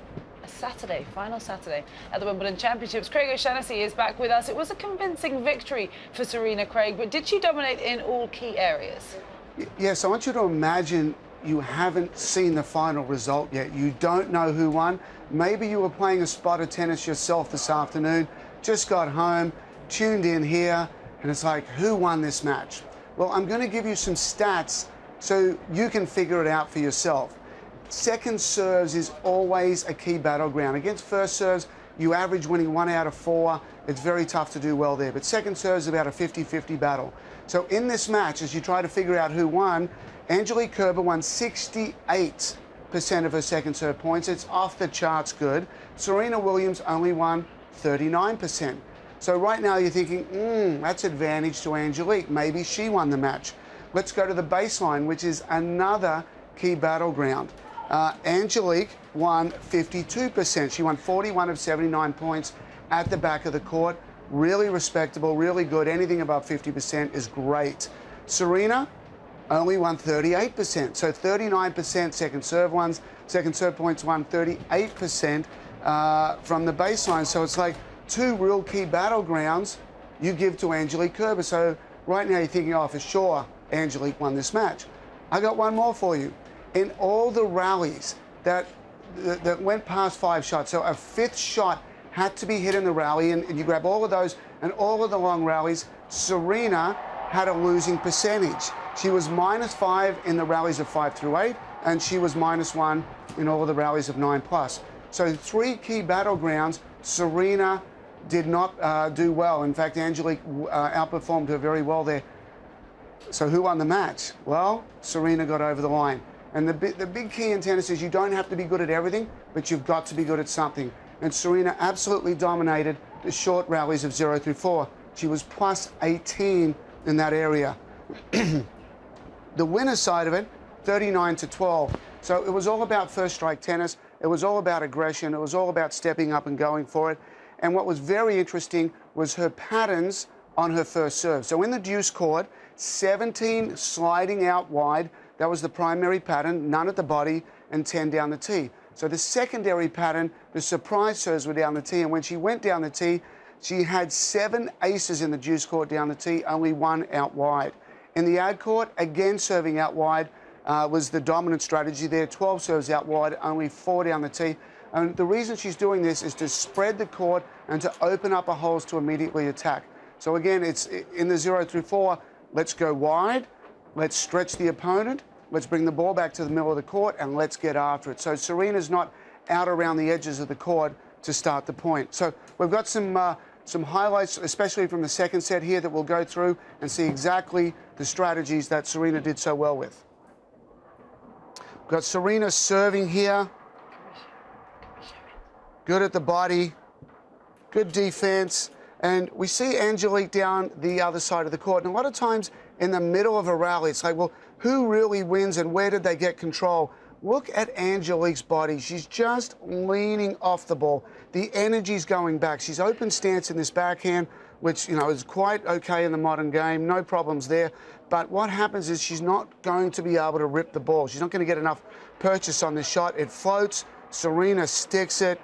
Saturday, final Saturday at the Wimbledon Championships. Craig O'Shaughnessy is back with us. It was a convincing victory for Serena, Craig, but did she dominate in all key areas? Yes, I want you to imagine you haven't seen the final result yet. You don't know who won. Maybe you were playing a spot of tennis yourself this afternoon, just got home, tuned in here, and it's like, who won this match? Well, I'm going to give you some stats so you can figure it out for yourself. Second serves is always a key battleground. Against first serves, you average winning 1 out of 4. It's very tough to do well there. But second serves is about a 50-50 battle. So in this match, as you try to figure out who won, Angelique Kerber won 68% of her second serve points. It's off the charts good. Serena Williams only won 39%. So right now you're thinking, that's advantage to Angelique. Maybe she won the match. Let's go to the baseline, which is another key battleground. Angelique won 52%. She won 41 of 79 points at the back of the court. Really respectable, really good. Anything above 50% is great. Serena only won 38%. So 39% second serve points won 38% from the baseline. So it's like 2 real key battlegrounds you give to Angelique Kerber. So right now you're thinking, oh, for sure, Angelique won this match. I got one more for you. In all the rallies that went past 5 shots, so a 5th shot had to be hit in the rally, and you grab all of those and all of the long rallies, Serena had a losing percentage. She was -5 in the rallies of 5 through 8, and she was -1 in all of the rallies of 9+. So 3 key battlegrounds, Serena did not do well. In fact, Angelique outperformed her very well there. So who won the match? Well, Serena got over the line. And the big key in tennis is you don't have to be good at everything, but you've got to be good at something. And Serena absolutely dominated the short rallies of 0 through 4. She was +18 in that area. The winner's side of it, 39-12. So it was all about first strike tennis. It was all about aggression. It was all about stepping up and going for it. And what was very interesting was her patterns on her first serve. So in the deuce court, 17 sliding out wide. That was the primary pattern, none at the body, and 10 down the tee. So the secondary pattern, the surprise serves were down the tee, and when she went down the tee, she had 7 aces in the deuce court down the tee, only 1 out wide. In the ad court, again serving out wide was the dominant strategy there. 12 serves out wide, only 4 down the tee. And the reason she's doing this is to spread the court and to open up her holes to immediately attack. So again, it's in the 0 through 4, let's go wide, let's stretch the opponent, let's bring the ball back to the middle of the court, and let's get after it. So Serena's not out around the edges of the court to start the point. So we've got some highlights, especially from the second set here, that we'll go through and see exactly the strategies that Serena did so well with. We've got Serena serving here. Good at the body, good defense. And we see Angelique down the other side of the court. And a lot of times in the middle of a rally, it's like, well, who really wins and where did they get control? Look at Angelique's body. She's just leaning off the ball. The energy's going back. She's open stance in this backhand, which, you know, is quite okay in the modern game. No problems there. But what happens is she's not going to be able to rip the ball. She's not going to get enough purchase on this shot. It floats. Serena sticks it.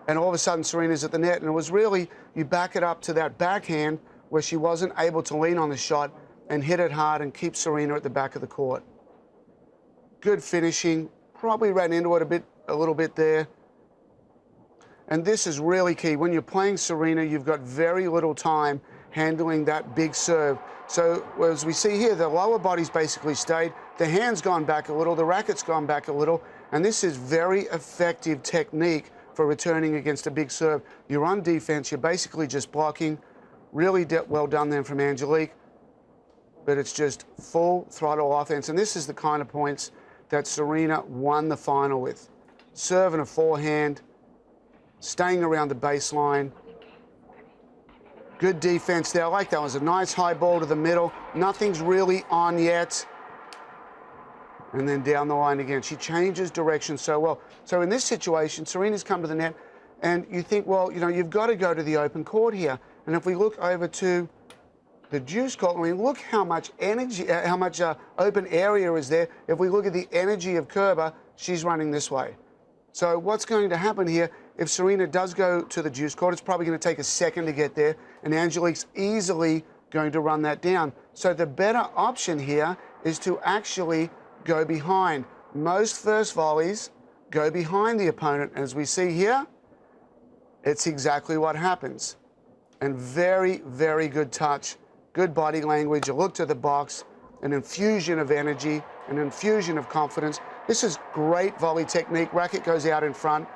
And all of a sudden, Serena's at the net. And it was really, you back it up to that backhand where she wasn't able to lean on the shot and hit it hard and keep Serena at the back of the court. Good finishing. Probably ran into it a little bit there. And this is really key. When you're playing Serena, you've got very little time handling that big serve. So as we see here, the lower body's basically stayed. The hand's gone back a little. The racket's gone back a little. And this is very effective technique for returning against a big serve. You're on defense. You're basically just blocking. Really well done then from Angelique. But it's just full throttle offense. And this is the kind of points that Serena won the final with. Serve and a forehand, staying around the baseline. Good defense there. I like that. It was a nice high ball to the middle. Nothing's really on yet. And then down the line again. She changes direction so well. So in this situation, Serena's come to the net, and you think, well, you know, you've got to go to the open court here. And if we look over to the deuce court, I mean, look how much energy, how much open area is there. If we look at the energy of Kerber, she's running this way. So what's going to happen here, if Serena does go to the deuce court, it's probably going to take a second to get there, and Angelique's easily going to run that down. So the better option here is to actually go behind. Most first volleys go behind the opponent. As we see here, it's exactly what happens. And very, very good touch, good body language, a look to the box, an infusion of energy, an infusion of confidence. This is great volley technique. Racket goes out in front,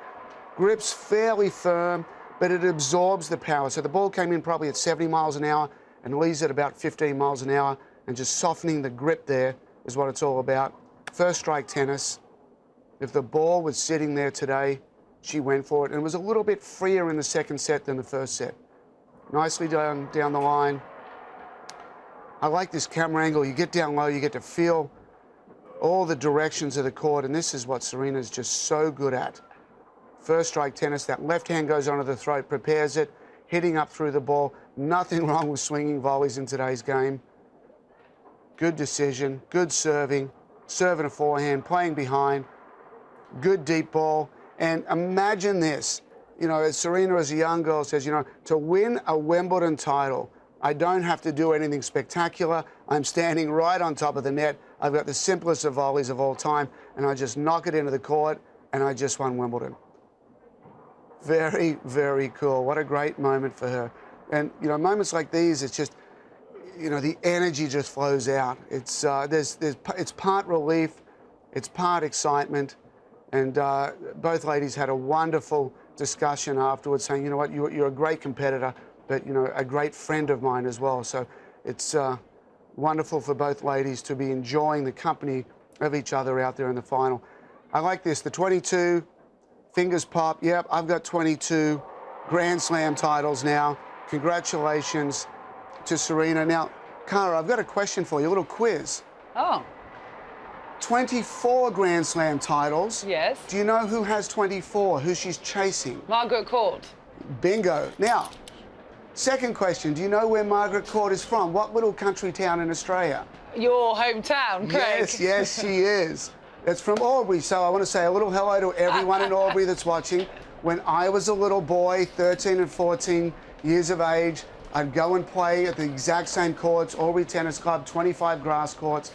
grips fairly firm, but it absorbs the power. So the ball came in probably at 70 miles an hour and leaves at about 15 miles an hour, and just softening the grip there is what it's all about. First strike tennis. If the ball was sitting there today, she went for it. And it was a little bit freer in the second set than the first set. Nicely down the line. I like this camera angle. You get down low, you get to feel all the directions of the court, and this is what Serena's just so good at. First strike tennis, that left hand goes onto the throat, prepares it, hitting up through the ball. Nothing wrong with swinging volleys in today's game. Good decision, good serving. Serving a forehand, playing behind, good deep ball. And imagine this, you know, as Serena as a young girl says, you know, to win a Wimbledon title, I don't have to do anything spectacular. I'm standing right on top of the net. I've got the simplest of volleys of all time, and I just knock it into the court, and I just won Wimbledon. Very, very cool. What a great moment for her. And, you know, moments like these, it's just, you know, the energy just flows out. It's it's part relief, it's part excitement, and both ladies had a wonderful discussion afterwards, saying, you know what, you're a great competitor, but you know, a great friend of mine as well. So it's wonderful for both ladies to be enjoying the company of each other out there in the final. I like this. The 22 fingers pop. Yep, I've got 22 Grand Slam titles now. Congratulations to Serena. Now, Cara, I've got a question for you, a little quiz. Oh. 24 Grand Slam titles. Yes. Do you know who has 24, who she's chasing? Margaret Court. Bingo. Now, second question. Do you know where Margaret Court is from? What little country town in Australia? Your hometown, Craig. Yes, she is. It's from Albury, so I want to say a little hello to everyone in Albury that's watching. When I was a little boy, 13 and 14 years of age, I'd go and play at the exact same courts, Albury Tennis Club, 25 grass courts.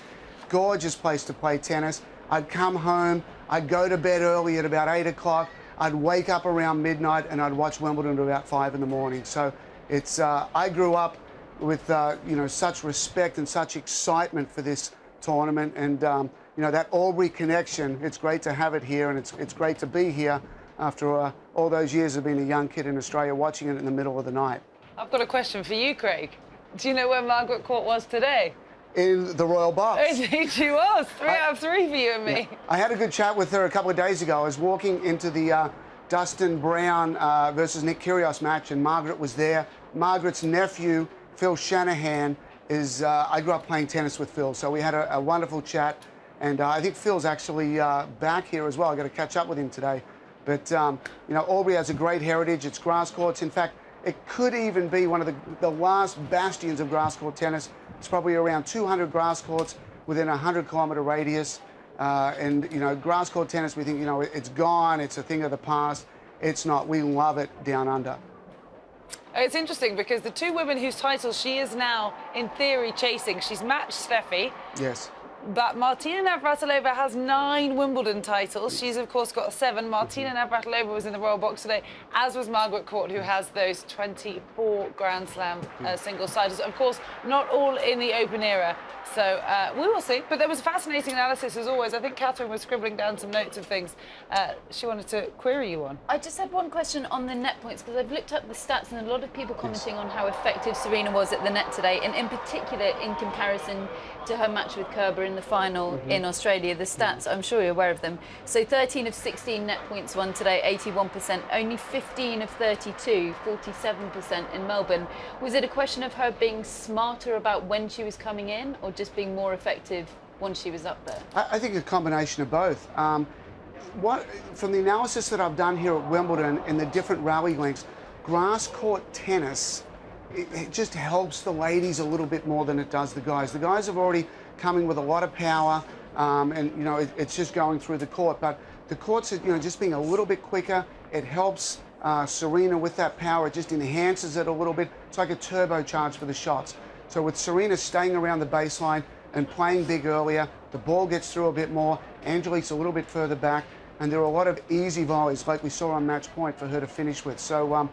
Gorgeous place to play tennis. I'd come home, I'd go to bed early at about 8 o'clock, I'd wake up around midnight and I'd watch Wimbledon to about 5 in the morning. So it's, I grew up with, you know, such respect and such excitement for this tournament, and, you know, that Albury connection, it's great to have it here, and it's great to be here after all those years of being a young kid in Australia watching it in the middle of the night. I've got a question for you, Craig. Do you know where Margaret Court was today? In the Royal Box. She was. 3 out of 3 for you and me. Yeah. I had a good chat with her a couple of days ago. I was walking into the Dustin Brown versus Nick Kyrgios match, and Margaret was there. Margaret's nephew, Phil Shanahan, is, I grew up playing tennis with Phil, so we had a wonderful chat, and I think Phil's actually back here as well. I've got to catch up with him today. But, you know, Albury has a great heritage. It's grass courts. In fact, it could even be one of the last bastions of grass court tennis. It's probably around 200 grass courts within a 100-kilometre radius. And, you know, grass court tennis, we think, you know, it's gone. It's a thing of the past. It's not. We love it down under. It's interesting because the two women whose titles she is now, in theory, chasing, she's matched Steffi. Yes. But Martina Navratilova has 9 Wimbledon titles. She's, of course, got 7. Martina Navratilova was in the Royal Box today, as was Margaret Court, who has those 24 Grand Slam singles titles. Of course, not all in the Open era. So we will see. But there was fascinating analysis, as always. I think Catherine was scribbling down some notes of things she wanted to query you on. I just had one question on the net points, because I've looked up the stats and a lot of people commenting on how effective Serena was at the net today, and in particular in comparison to her match with Kerber in the final in Australia. The stats, I'm sure you're aware of them. So 13 of 16 net points won today, 81%, only 15 of 32, 47% in Melbourne. Was it a question of her being smarter about when she was coming in, or just being more effective once she was up there? I think a combination of both. From the analysis that I've done here at Wimbledon in the different rally lengths, grass court tennis, it just helps the ladies a little bit more than it does the guys. The guys have already come in with a lot of power, and you know it's just going through the court. But the courts, you know, just being a little bit quicker, it helps Serena with that power. It just enhances it a little bit. It's like a turbocharge for the shots. So with Serena staying around the baseline and playing big earlier, the ball gets through a bit more. Angelique's a little bit further back, and there are a lot of easy volleys, like we saw on match point, for her to finish with. So,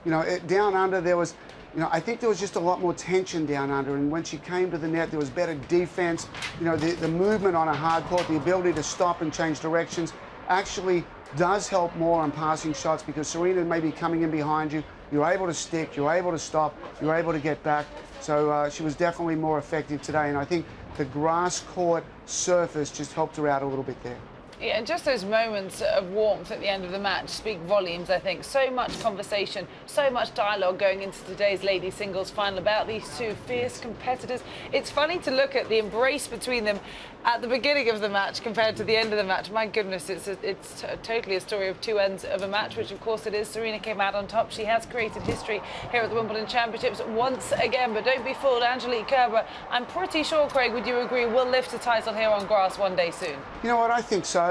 you know, down under there was. You know, I think there was just a lot more tension down under, and when she came to the net, there was better defense. You know, the movement on a hard court, the ability to stop and change directions actually does help more on passing shots, because Serena may be coming in behind you. You're able to stick, you're able to stop, you're able to get back. So she was definitely more effective today, and I think the grass court surface just helped her out a little bit there. Yeah, and just those moments of warmth at the end of the match speak volumes, I think. So much conversation, so much dialogue going into today's ladies singles final about these two fierce competitors. It's funny to look at the embrace between them at the beginning of the match compared to the end of the match. My goodness, it's totally a story of two ends of a match, which of course it is. Serena came out on top. She has created history here at the Wimbledon Championships once again, but don't be fooled. Angelique Kerber, I'm pretty sure, Craig, would you agree, will lift a title here on grass one day soon? You know what, I think so.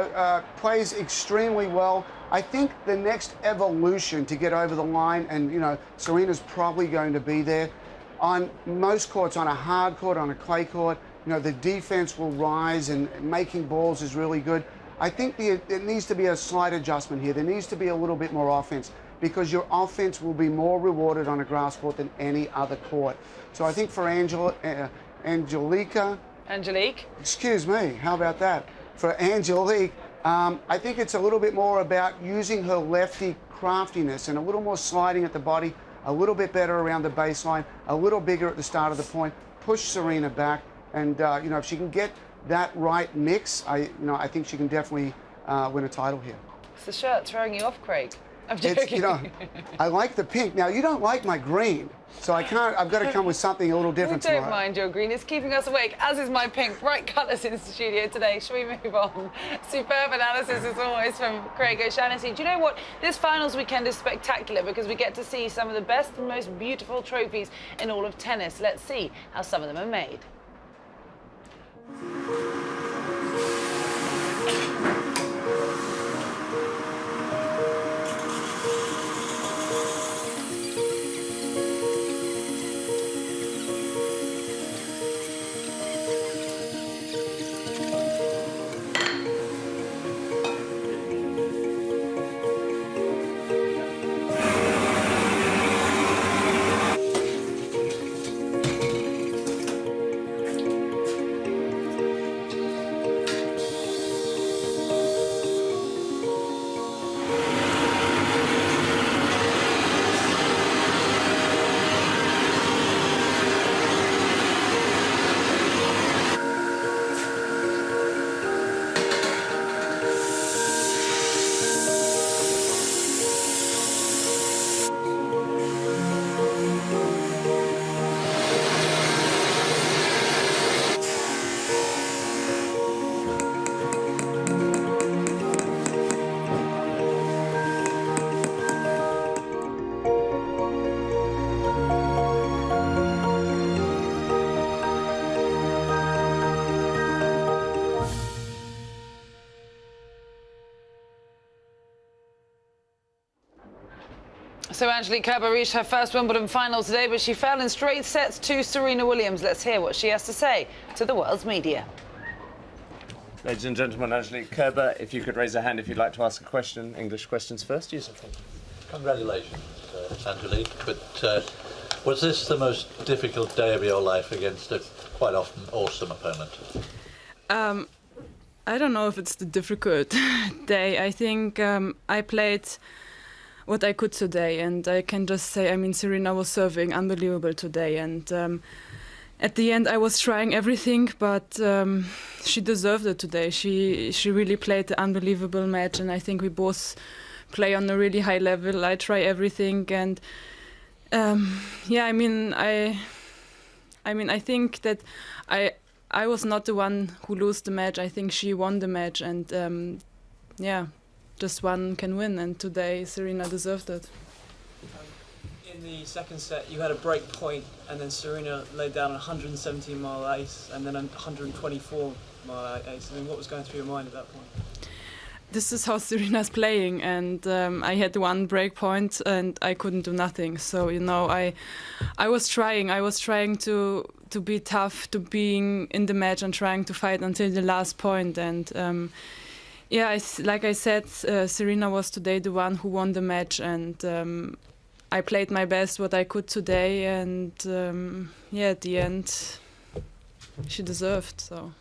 Plays extremely well. I think the next evolution to get over the line, and you know, Serena's probably going to be there on most courts, on a hard court, on a clay court. You know, the defense will rise, and making balls is really good. I think there needs to be a slight adjustment here. There needs to be a little bit more offense, because your offense will be more rewarded on a grass court than any other court. So I think for Angelique, excuse me, how about that? For Angelique, I think it's a little bit more about using her lefty craftiness and a little more sliding at the body, a little bit better around the baseline, a little bigger at the start of the point, push Serena back, and you know, if she can get that right mix, I think she can definitely win a title here. It's the shirt throwing you off, Craig. I'm joking. You know, I like the pink. Now, you don't like my green, so I've got to come with something a little different We don't tomorrow. mind your green. It's keeping us awake, as is my pink. Bright colours in the studio today. Shall we move on? Superb analysis, as always, from Craig O'Shaughnessy. Do you know what? This finals weekend is spectacular because we get to see some of the best and most beautiful trophies in all of tennis. Let's see how some of them are made. So Angelique Kerber reached her first Wimbledon final today, but she fell in straight sets to Serena Williams. Let's hear what she has to say to the world's media. Ladies and gentlemen, Angelique Kerber, if you could raise a hand if you'd like to ask a question. English questions first, Yusuf. Congratulations, Angelique, but was this the most difficult day of your life against a quite often awesome opponent? I don't know if it's the difficult day. I think I played what I could today, and I can just say, I mean, Serena was serving unbelievable today, and at the end I was trying everything, but she deserved it today. She really played an unbelievable match, and I think we both play on a really high level. I try everything, and yeah, I think that I was not the one who lost the match. I think she won the match, and yeah, just one can win, and today Serena deserved it. In the second set, you had a break point, and then Serena laid down a 117-mile ace, and then a 124-mile ace. I mean, what was going through your mind at that point? This is how Serena's playing, and I had one break point, and I couldn't do nothing. So you know, I was trying. I was trying to be tough, to being in the match, and trying to fight until the last point. And yeah, like I said, Serena was today the one who won the match, and I played my best what I could today, and yeah, at the end, she deserved. So.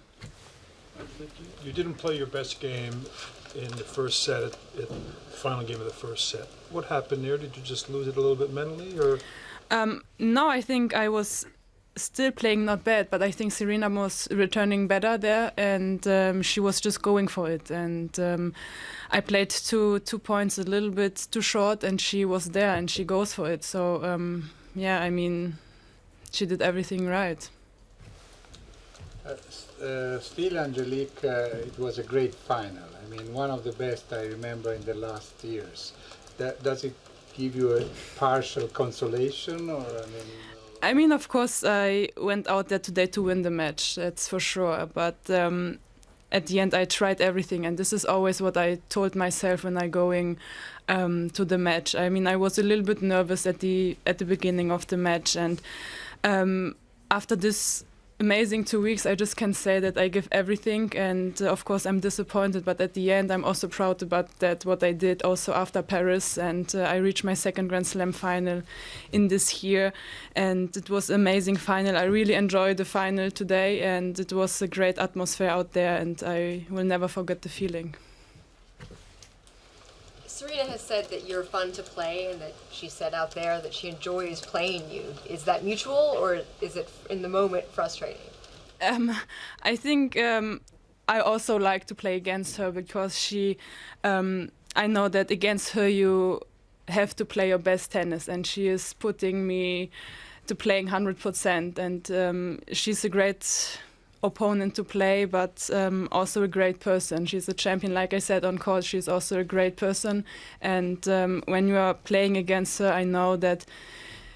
You didn't play your best game in the first set, at the final game of the first set. What happened there? Did you just lose it a little bit mentally, or? No, I think I was still playing not bad, but I think Serena was returning better there, and she was just going for it. And I played two points a little bit too short, and she was there, and she goes for it. So yeah, I mean, she did everything right. Still, Angelique, it was a great final. I mean, one of the best I remember in the last years. Does it give you a partial consolation, or I mean, of course, I went out there today to win the match, that's for sure. But at the end, I tried everything, and this is always what I told myself when I going to the match. I mean, I was a little bit nervous at the beginning of the match, and after this amazing 2 weeks, I just can say that I give everything, and of course I'm disappointed, but at the end I'm also proud about that, what I did also after Paris, and I reached my second Grand Slam final in this year, and it was an amazing final. I really enjoyed the final today, and it was a great atmosphere out there, and I will never forget the feeling. Serena has said that you're fun to play, and that she said out there that she enjoys playing you. Is that mutual, or is it in the moment frustrating? I think I also like to play against her, because she, I know that against her you have to play your best tennis, and she is putting me to playing 100%. And she's a great opponent to play, but also a great person. She's a champion, like I said on court. She's also a great person. And when you are playing against her, I know that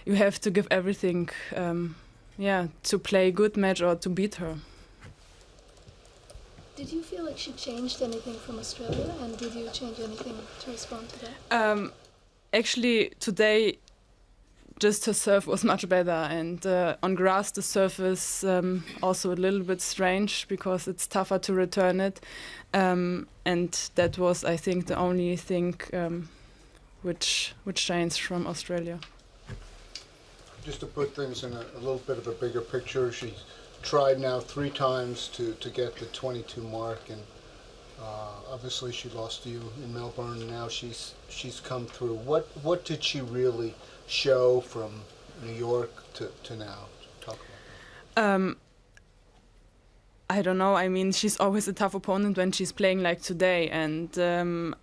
you have to give everything, to play a good match or to beat her. Did you feel like she changed anything from Australia, and did you change anything to respond to that? Actually, today, just her serve was much better, and on grass the serve is also a little bit strange because it's tougher to return it, and that was, I think, the only thing which changed from Australia. Just to put things in a little bit of a bigger picture, she's tried now 3 times to get the 22 mark, and obviously she lost to you in Melbourne. Now she's come through. What did she really show from New York to now? Talk about that. I don't know. I mean, she's always a tough opponent when she's playing like today, and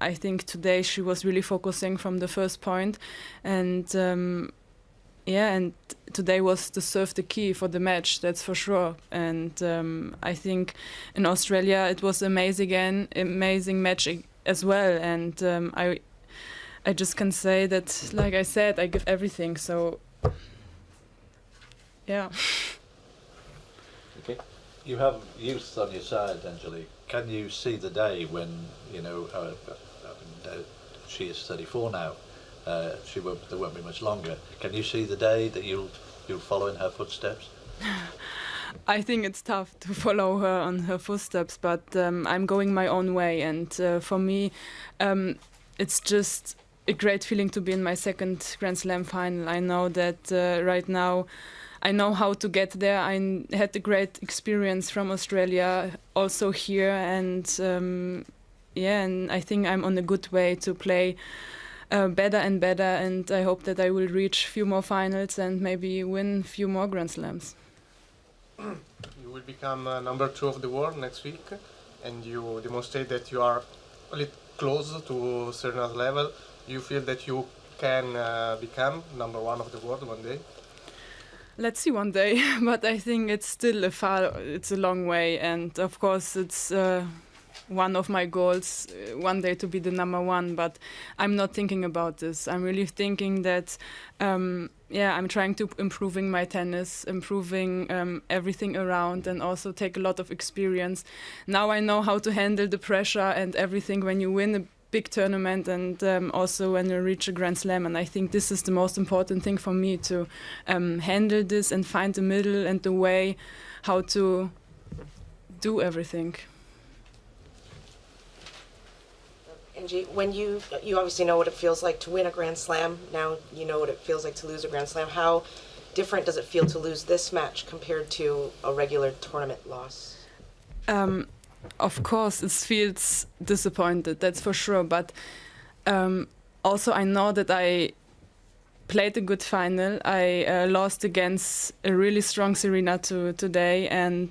I think today she was really focusing from the first point, and and today was the serve the key for the match, that's for sure. And I think in Australia it was amazing match as well. And I just can say that, like I said, I give everything. So, yeah. Okay. You have youth on your side, Angelique. Can you see the day when, she is 34 now. There won't be much longer. Can you see the day that you'll follow in her footsteps? I think it's tough to follow her on her footsteps, but I'm going my own way, and for me, it's just a great feeling to be in my second Grand Slam final. I know that right now I know how to get there. I had a great experience from Australia, also here, and and I think I'm on a good way to play better and better, and I hope that I will reach a few more finals and maybe win a few more Grand Slams. You will become number 2 of the world next week, and you demonstrate that you are a little close to Serena's level. You feel that you can become number 1 of the world one day? Let's see one day, but I think it's still it's a long way, and of course it's one of my goals one day to be the number 1, but I'm not thinking about this. I'm really thinking that I'm trying to improving my tennis, improving everything around, and also take a lot of experience. Now I know how to handle the pressure and everything when you win a big tournament, and also when you reach a Grand Slam, and I think this is the most important thing for me, to handle this and find the middle and the way how to do everything. Angie, when you obviously know what it feels like to win a Grand Slam, now you know what it feels like to lose a Grand Slam. How different does it feel to lose this match compared to a regular tournament loss? Of course, it feels disappointed, that's for sure, but also I know that I played a good final. I lost against a really strong Serena today, and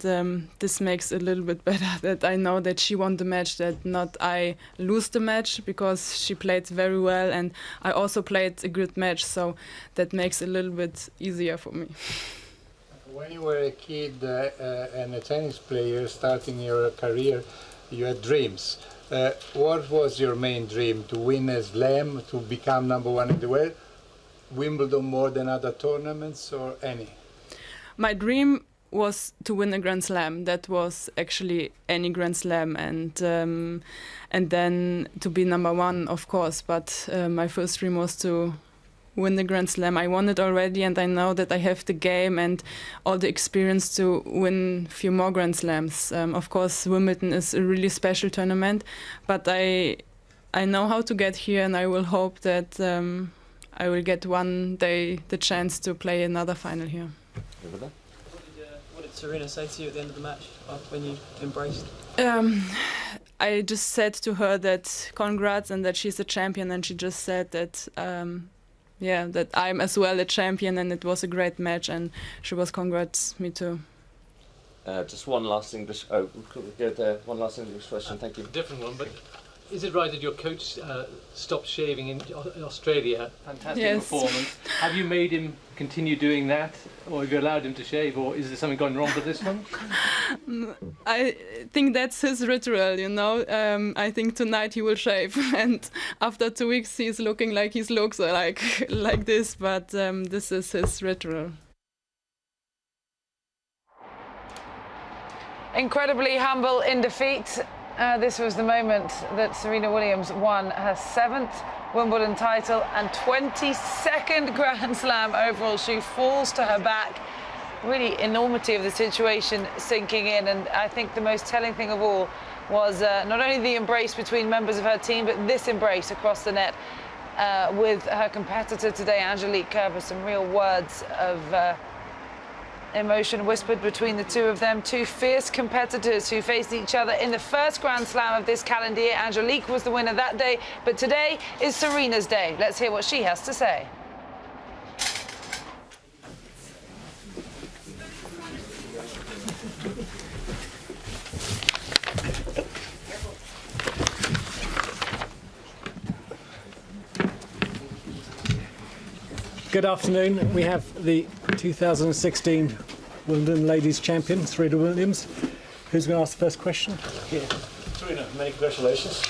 this makes it a little bit better that I know that she won the match, that not I lose the match, because she played very well and I also played a good match, so that makes it a little bit easier for me. When you were a kid and a tennis player starting your career, you had dreams. What was your main dream? To win a slam, to become number 1 in the world? Wimbledon more than other tournaments, or any? My dream was to win a Grand Slam. That was actually any Grand Slam, and then to be number 1, of course. But my first dream was to win the Grand Slam. I won it already, and I know that I have the game and all the experience to win a few more Grand Slams. Of course, Wimbledon is a really special tournament, but I know how to get here, and I will hope that I will get one day the chance to play another final here. What did Serena say to you at the end of the match when you embraced? I just said to her that congrats and that she's a champion, and she just said that that I'm as well a champion, and it was a great match, and she was congrats me too. Just one last English. Oh, could we go there? One last English question. Thank you. Different one, but Is it right that your coach stopped shaving in Australia? Fantastic Yes. performance. Have you made him continue doing that, or have you allowed him to shave, or is there something going wrong with this one? I think that's his ritual, you know. I think tonight he will shave, and after 2 weeks he's looking like he looks like this. But this is his ritual. Incredibly humble in defeat. This was the moment that Serena Williams won her 7th Wimbledon title and 22nd Grand Slam overall. She falls to her back. Really enormity of the situation sinking in, and I think the most telling thing of all was not only the embrace between members of her team, but this embrace across the net with her competitor today, Angelique Kerber. Some real words of emotion whispered between the two of them. Two fierce competitors who faced each other in the first Grand Slam of this calendar year. Angelique was the winner that day, but today is Serena's day. Let's hear what she has to say. Good afternoon. We have the 2016 Wimbledon Ladies Champion, Serena Williams. Who's going to ask the first question? Yeah. Serena, many congratulations.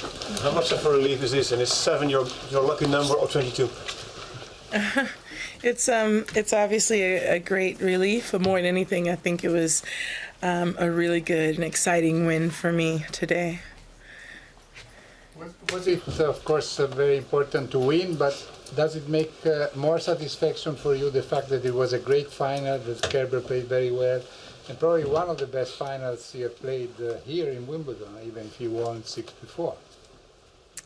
How much of a relief is this? And is 7 your lucky number or 22? It's obviously a great relief, but more than anything, I think it was a really good and exciting win for me today. Was it, of course, very important to win, but does it make more satisfaction for you the fact that it was a great final, that Kerber played very well, and probably one of the best finals you have played here in Wimbledon, even if you won 6 before?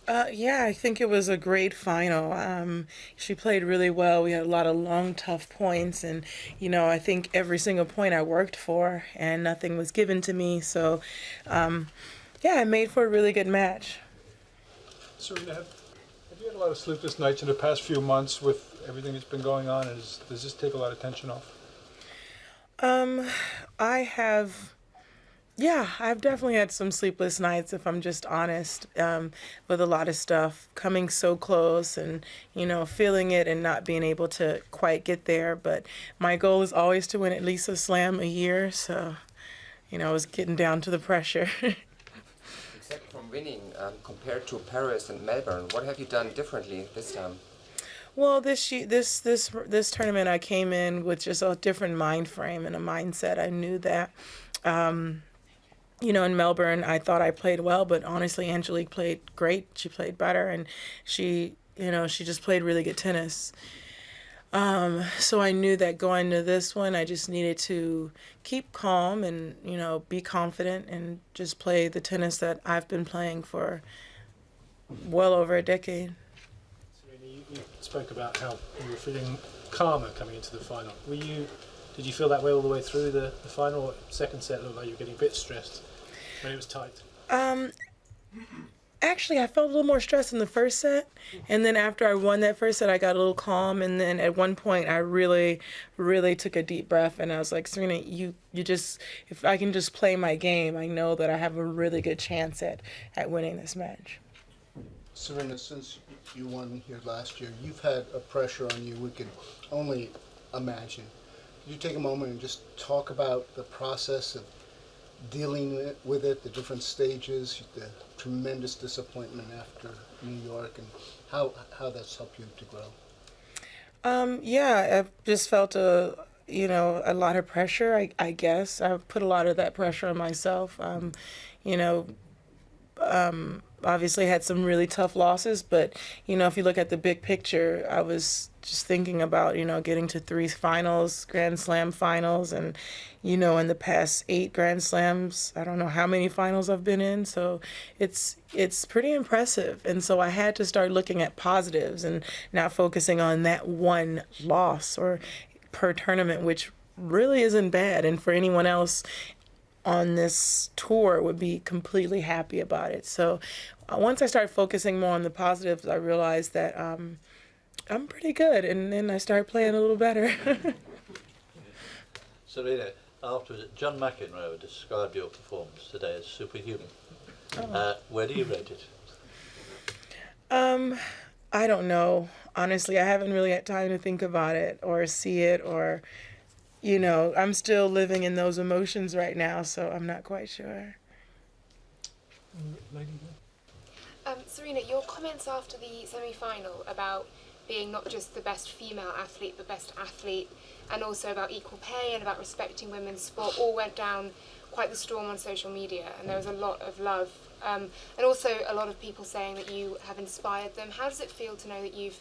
Yeah, I think it was a great final. She played really well. We had a lot of long, tough points, and I think every single point I worked for, and nothing was given to me. So, yeah, I made for a really good match. Serena, have you had a lot of sleepless nights in the past few months with everything that's been going on? And does this take a lot of tension off? I have. Yeah, I've definitely had some sleepless nights, if I'm just honest, with a lot of stuff coming so close and, feeling it and not being able to quite get there. But my goal is always to win at least a slam a year. So, I was getting down to the pressure. Except from winning, compared to Paris and Melbourne, what have you done differently this time? Well, this tournament, I came in with just a different mind frame and a mindset. I knew that. In Melbourne, I thought I played well, but honestly, Angelique played great. She played better, and she just played really good tennis. So I knew that going to this one, I just needed to keep calm and, be confident and just play the tennis that I've been playing for well over a decade. Serena, you spoke about how you were feeling calmer coming into the final. Did you feel that way all the way through the final? Or second set looked like you were getting a bit stressed when it was tight? Actually, I felt a little more stressed in the first set, and then after I won that first set, I got a little calm, and then at one point, I really, really took a deep breath, and I was like, Serena, you just, if I can just play my game, I know that I have a really good chance at winning this match. Serena, since you won here last year, you've had a pressure on you we can only imagine. Could you take a moment and just talk about the process of dealing with it, the different stages, the tremendous disappointment after New York, and how that's helped you to grow? Yeah, I've just felt a lot of pressure, I guess. I've put a lot of that pressure on myself. Obviously had some really tough losses, but, if you look at the big picture, I was just thinking about, getting to 3 finals, Grand Slam finals, and, in the past 8 Grand Slams, I don't know how many finals I've been in, so it's pretty impressive. And so I had to start looking at positives and not focusing on that one loss or per tournament, which really isn't bad. And for anyone else on this tour would be completely happy about it. So once I started focusing more on the positives, I realized that I'm pretty good, and then I started playing a little better. Serena, afterwards, John McEnroe described your performance today as superhuman. Where do you rate it? I don't know. Honestly, I haven't really had time to think about it or see it or, I'm still living in those emotions right now, so I'm not quite sure. Serena, your comments after the semi-final about being not just the best female athlete, but best athlete, and also about equal pay and about respecting women's sport all went down quite the storm on social media, and there was a lot of love. And also a lot of people saying that you have inspired them. How does it feel to know that you've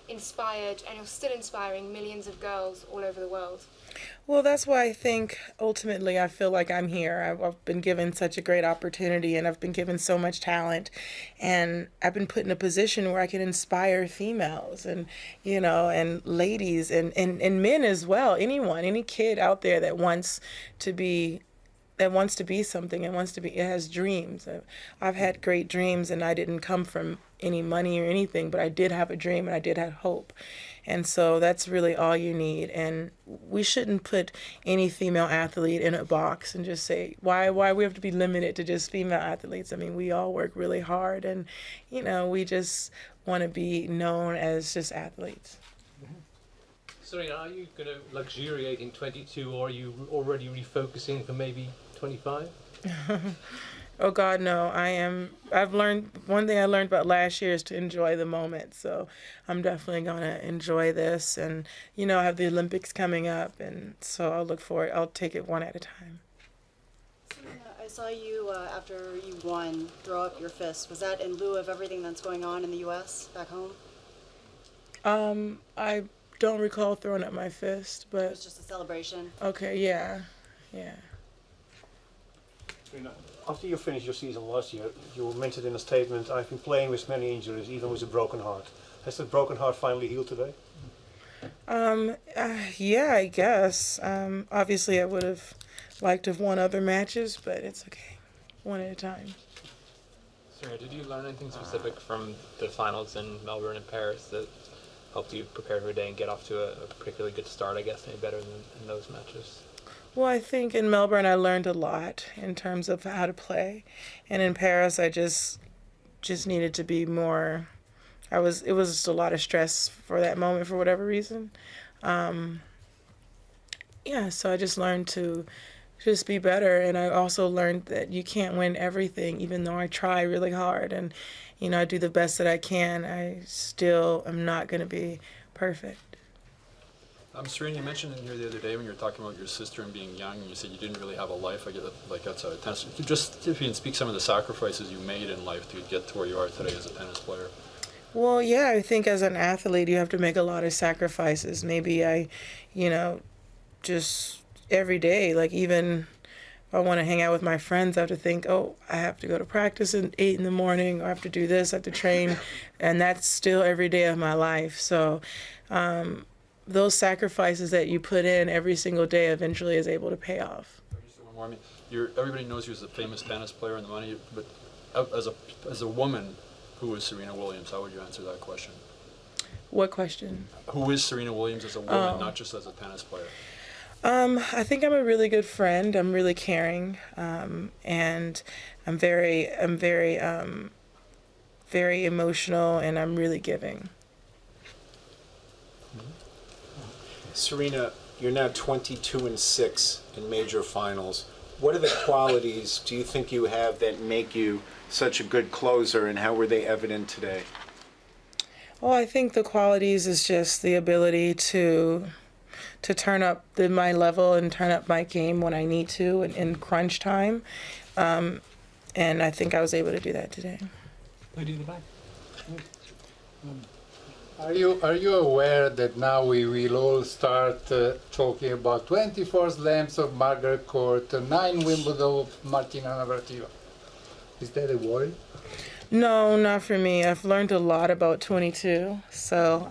inspired, and you're still inspiring, millions of girls all over the world? Well, that's why I think ultimately I feel like I'm here. I've been given such a great opportunity, and I've been given so much talent, and I've been put in a position where I can inspire females and, and ladies and men as well. Anyone, any kid out there that wants to be something and it has dreams. I've had great dreams, and I didn't come from any money or anything, but I did have a dream and I did have hope. And so that's really all you need. And we shouldn't put any female athlete in a box and just say, why we have to be limited to just female athletes. I mean, we all work really hard, and, we just want to be known as just athletes. Serena, are you going to luxuriate in 22, or are you already refocusing for maybe 25? Oh God, no. One thing I learned about last year is to enjoy the moment. So I'm definitely going to enjoy this. And, I have the Olympics coming up, and so I'll take it one at a time. I saw you, after you won, throw up your fist. Was that in lieu of everything that's going on in the U.S. back home? I don't recall throwing up my fist, but... It was just a celebration? Okay, yeah. After you finished your season last year, you mentioned in a statement, I've been playing with many injuries, even with a broken heart. Has that broken heart finally healed today? Yeah, I guess. Obviously, I would have liked to have won other matches, but it's okay. One at a time. Serena, did you learn anything specific from the finals in Melbourne and Paris that helped you prepare for a day and get off to a particularly good start, I guess, maybe better than in those matches? Well, I think in Melbourne I learned a lot in terms of how to play, and in Paris I just needed to be more. It was just a lot of stress for that moment for whatever reason. So I just learned to just be better, and I also learned that you can't win everything, even though I try really hard and I do the best that I can. I still am not going to be perfect. Serena, you mentioned in here the other day when you were talking about your sister and being young, and you said you didn't really have a life, outside of tennis. Just if you can speak some of the sacrifices you made in life to get to where you are today as a tennis player. Well, yeah, I think as an athlete you have to make a lot of sacrifices. Maybe I, just every day, like even if I want to hang out with my friends, I have to think, I have to go to practice at 8 in the morning, or I have to do this, I have to train, and that's still every day of my life. So, those sacrifices that you put in every single day eventually is able to pay off. One more. I mean, everybody knows you as a famous tennis player and the money, but as a woman, who is Serena Williams? How would you answer that question? What question? Who is Serena Williams as a woman, not just as a tennis player? I think I'm a really good friend. I'm really caring, and I'm very emotional, and I'm really giving. Serena, you're now 22-6 in major finals. What are the qualities do you think you have that make you such a good closer, and how were they evident today? Well, I think the qualities is just the ability to turn up my level and turn up my game when I need to in crunch time. And I think I was able to do that today. Lady in the back. Are you aware that now we will all start talking about 24 slams of Margaret Court, 9 Wimbledon of Martina Navratilova? Is that a worry? No, not for me. I've learned a lot about 22, so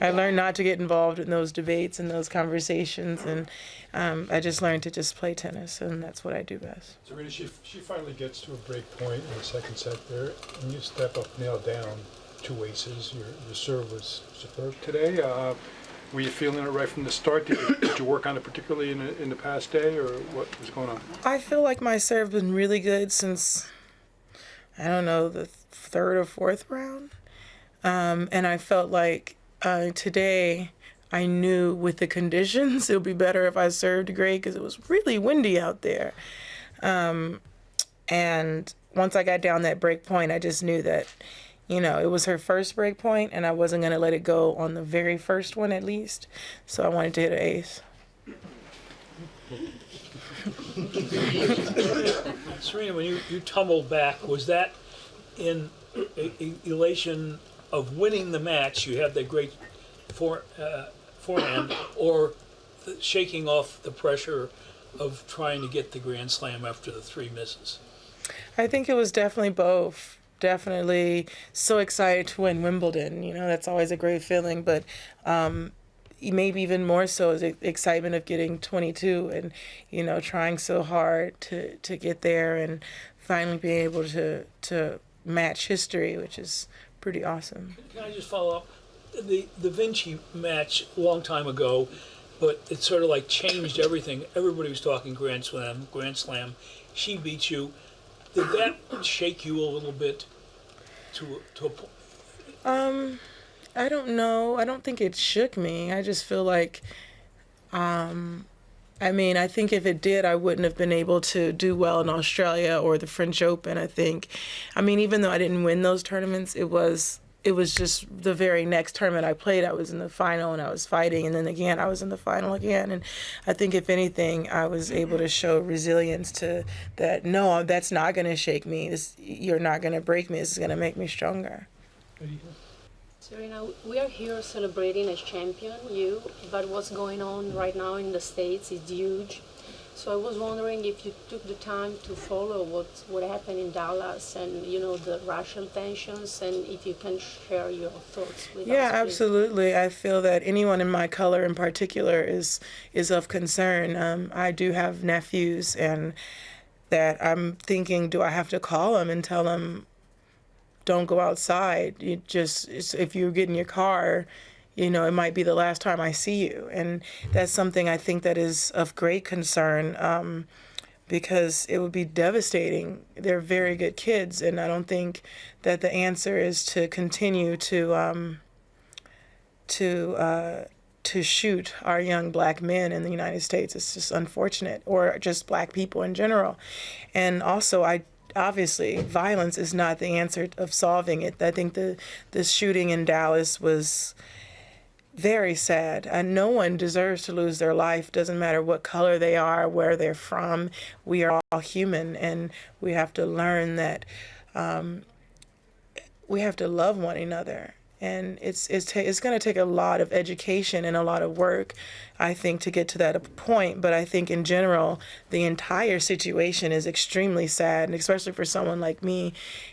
I learned not to get involved in those debates and those conversations, and I just learned to just play tennis, and that's what I do best. Serena, she finally gets to a break point in the second set there, and you step up, nail down 2 aces. Your serve was superb today. Were you feeling it right from the start? Did you work on it particularly in the past day, or what was going on? I feel like my serve has been really good since, I don't know, the third or fourth round. And I felt like today I knew with the conditions it would be better if I served great because it was really windy out there. And once I got down that break point, I just knew that, you know, it was her first break point and I wasn't going to let it go on the very first one at least. So I wanted to hit an ace. Serena, when you tumbled back, was that in elation of winning the match? You had that great forehand, or shaking off the pressure of trying to get the Grand Slam after the 3 misses? I think it was definitely both. Definitely so excited to win Wimbledon. You know, that's always a great feeling, but maybe even more so is the excitement of getting 22 and, you know, trying so hard to get there and finally being able to match history, which is pretty awesome. Can I just follow up? The Vinci match a long time ago, but it sort of like changed everything. Everybody was talking Grand Slam. She beat you. Did that shake you a little bit to a point? I don't know. I don't think it shook me. I just feel like, I mean, I think if it did, I wouldn't have been able to do well in Australia or the French Open, I think. I mean, even though I didn't win those tournaments, it was just the very next tournament I played, I was in the final and I was fighting, and then again I was in the final again. And I think if anything, I was able to show resilience to that. No, that's not going to shake me. You're not going to break me. This is going to make me stronger. Serena, we are here celebrating as champion, but what's going on right now in the States is huge. So I was wondering if you took the time to follow what happened in Dallas and, you know, the racial tensions, and if you can share your thoughts with us. Yeah, please. absolutely. I feel that anyone in my color in particular is of concern. I do have nephews, and that I'm thinking, do I have to call them and tell them, don't go outside? If you get in your car, you know, it might be the last time I see you. And that's something I think that is of great concern, because it would be devastating. They're very good kids, and I don't think that the answer is to continue to shoot our young black men in the United States. It's just unfortunate, or just black people in general. And also, obviously, violence is not the answer of solving it. I think the shooting in Dallas was very sad, and no one deserves to lose their life. Doesn't matter what color they are, where they're from. We are all human, and we have to learn that we have to love one another. And it's going to take a lot of education and a lot of work, I think, to get to that point. But I think in general, the entire situation is extremely sad, and especially for someone like me.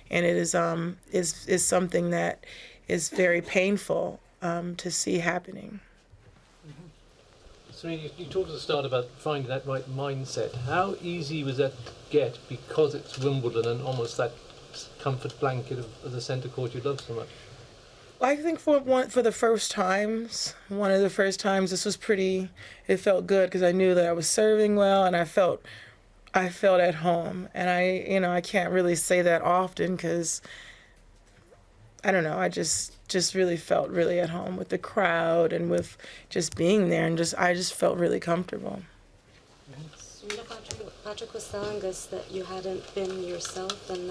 And it is something that is very painful to see happening. So you talked at the start about finding that right mindset. How easy was that to get because it's Wimbledon and almost that comfort blanket of the centre court you love so much? I think for the first times, one of the first times, this was it felt good because I knew that I was serving well, and I felt at home. And I can't really say that often because, I don't know, I just really felt really at home with the crowd and with just being there, and I just felt really comfortable. Serena, Patrick was telling us that you hadn't been yourself, and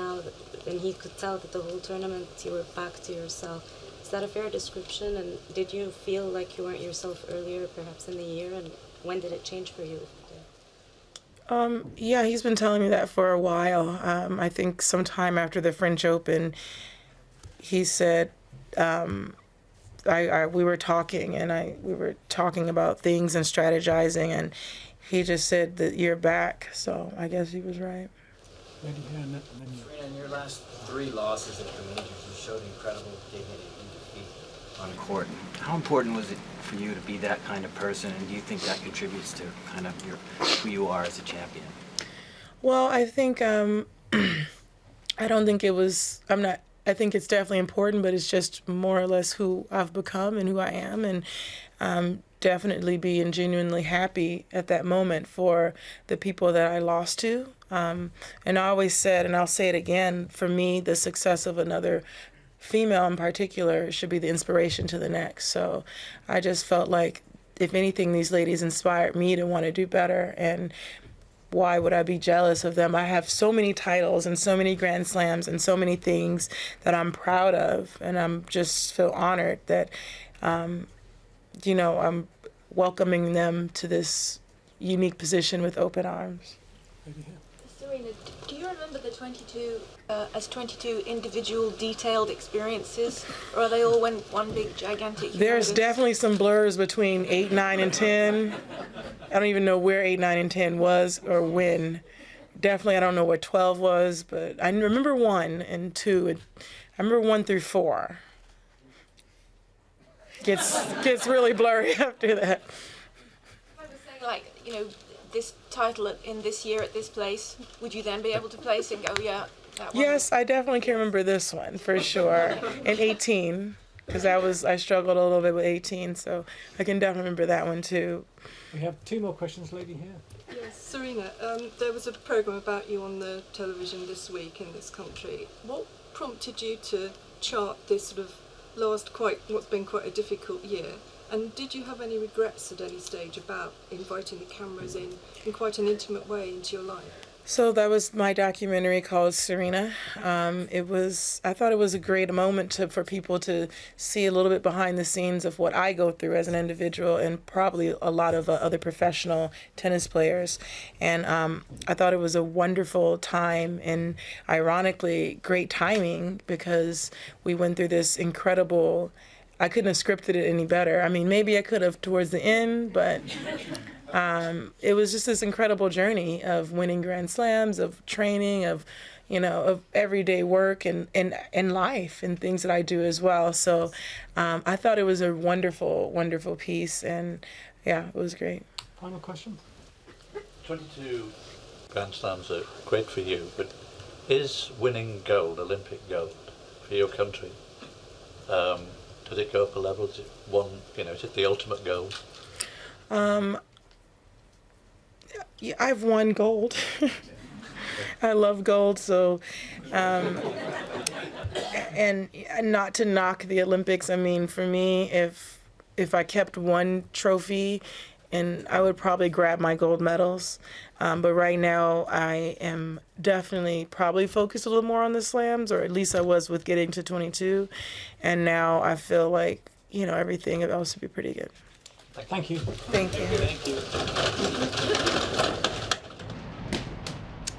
he could tell that the whole tournament you were back to yourself. Is that a fair description? And did you feel like you weren't yourself earlier, perhaps in the year? And when did it change for you? Yeah, he's been telling me that for a while. I think sometime after the French Open, he said, we were talking, and we were talking about things and strategizing, and he just said that you're back. So I guess he was right. Serena, in your last 3 losses at the majors, you showed incredible dignity and defeat on the court. How important was it for you to be that kind of person, and do you think that contributes to kind of who you are as a champion? Well, I think I don't think it was. I think it's definitely important, but it's just more or less who I've become and who I am, and definitely being genuinely happy at that moment for the people that I lost to. And I always said, and I'll say it again, for me, the success of another female in particular should be the inspiration to the next. So I just felt like, if anything, these ladies inspired me to want to do better, and why would I be jealous of them? I have so many titles and so many Grand Slams and so many things that I'm proud of, and I'm just feel honored that, you know, I'm welcoming them to this unique position with open arms. Serena, do you remember the 22 as 22 individual detailed experiences, or are they all one big gigantic There's universe? definitely some blurs between 8, 9, and 10. I don't even know where 8, 9, and 10 was or when. Definitely I don't know where 12 was, but I remember 1 and 2. I remember 1 through 4. Gets really blurry after that. I was saying, like, you know, this title in this year at this place, would you then be able to place and go, yeah, that one? Yes, I definitely can remember this one for sure. And 18, because I struggled a little bit with 18, so I can definitely remember that one too. We have 2 more questions, lady here. Yes, Serena, there was a programme about you on the television this week in this country. What prompted you to chart this sort of what's been quite a difficult year? And did you have any regrets at any stage about inviting the cameras in quite an intimate way into your life? So that was my documentary called Serena. I thought it was a great moment for people to see a little bit behind the scenes of what I go through as an individual, and probably a lot of other professional tennis players. And I thought it was a wonderful time, and ironically, great timing, because we went through this incredible, I couldn't have scripted it any better. I mean, maybe I could have towards the end, but it was just this incredible journey of winning Grand Slams, of training, of everyday work and life and things that I do as well. So I thought it was a wonderful, wonderful piece, and yeah, it was great. Final question. 22 Grand Slams are great for you, but is winning gold, Olympic gold, for your country, does it go up a level? Is it is it the ultimate goal? Yeah, I've won gold. I love gold, so and not to knock the Olympics. I mean, for me, if I kept one trophy, and I would probably grab my gold medals. But right now, I am definitely probably focused a little more on the slams, or at least I was with getting to 22, and now I feel like everything else would be pretty good. Thank you. Thank you. Thank you.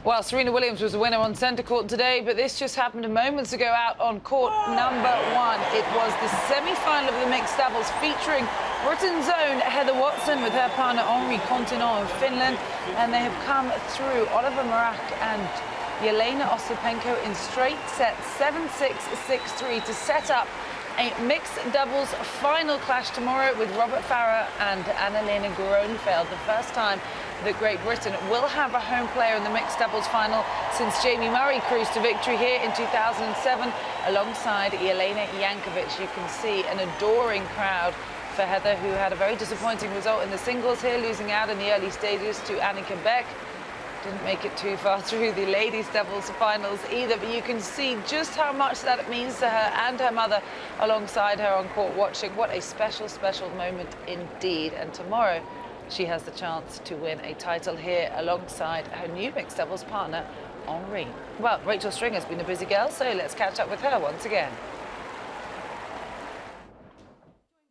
Well, Serena Williams was the winner on centre court today, but this just happened moments ago out on court number 1. It was the semi-final of the mixed doubles featuring Britain's own Heather Watson with her partner Henri Continent of Finland, and they have come through Oliver Merak and Yelena Ostapenko in straight sets 7-6, 6-3 to set up a mixed doubles final clash tomorrow with Robert Farah and Annalena Gronefeld. The first time that Great Britain will have a home player in the mixed doubles final since Jamie Murray cruised to victory here in 2007 alongside Jelena Jankovic. You can see an adoring crowd for Heather, who had a very disappointing result in the singles here, losing out in the early stages to Annika Beck. Didn't make it too far through the ladies' doubles finals either, but you can see just how much that means to her and her mother alongside her on court watching. What a special, special moment indeed. And tomorrow she has the chance to win a title here alongside her new mixed doubles partner, Henri. Well, Rachel Stringer's been a busy girl, so let's catch up with her once again.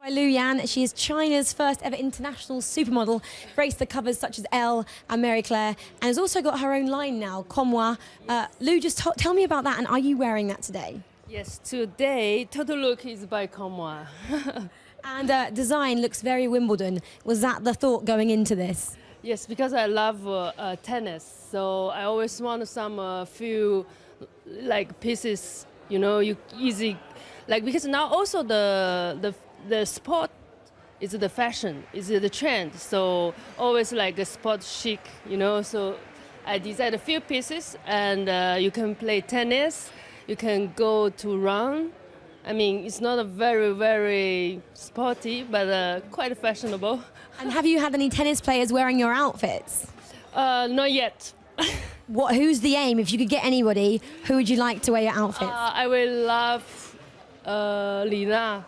By Lu Yan, she is China's first ever international supermodel, graced the covers such as Elle and Mary Claire, and has also got her own line now, Comme Moi. Lu, just tell me about that, and are you wearing that today? Yes, today, total look is by Comme Moi. And design looks very Wimbledon. Was that the thought going into this? Yes, because I love tennis, so I always want some few pieces, you easy, because now also the sport is the fashion, is the trend. So always a sport chic, So I designed a few pieces, and you can play tennis, you can go to run. I mean, it's not a very, very sporty, but quite fashionable. And have you had any tennis players wearing your outfits? Not yet. Who's the aim? If you could get anybody, who would you like to wear your outfits? I will love Lina.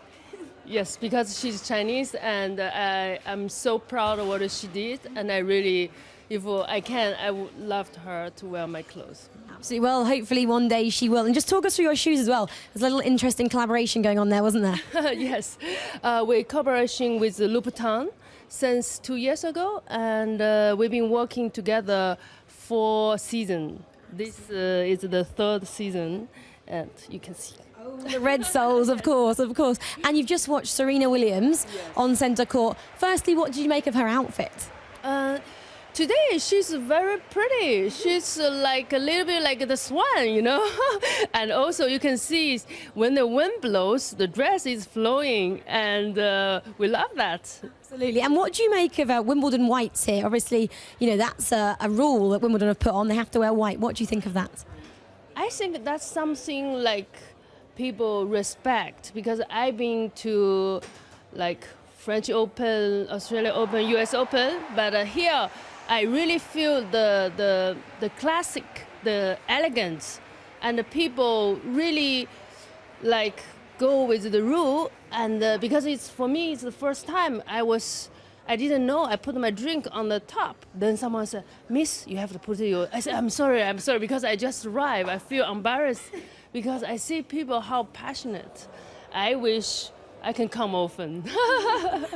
Yes, because she's Chinese, and I'm so proud of what she did, and I really, if I can, I would love her to wear my clothes. Absolutely. Well, hopefully one day she will. And just talk us through your shoes as well. There's a little interesting collaboration going on there, wasn't there? Yes, we're collaborating with Louboutin since 2 years ago, and we've been working together for seasons. This is the third season, and you can see. The Red Souls, of course, of course. And you've just watched Serena Williams on centre court. Firstly, what did you make of her outfit? Today she's very pretty. She's like a little bit like the swan, you know. And also you can see when the wind blows, the dress is flowing, and we love that. Absolutely. And what do you make of Wimbledon whites here? Obviously, you know, that's a rule that Wimbledon have put on. They have to wear white. What do you think of that? I think that's something like people respect, because I've been to like French Open, Australia Open, US Open, but here I really feel the classic, the elegance, and the people really like go with the rule. And because it's for me, it's the first time I didn't know. I put my drink on the top. Then someone said, "Miss, you have to put your." I said, I'm sorry, because I just arrived. I feel embarrassed because I see people how passionate. I wish I can come often.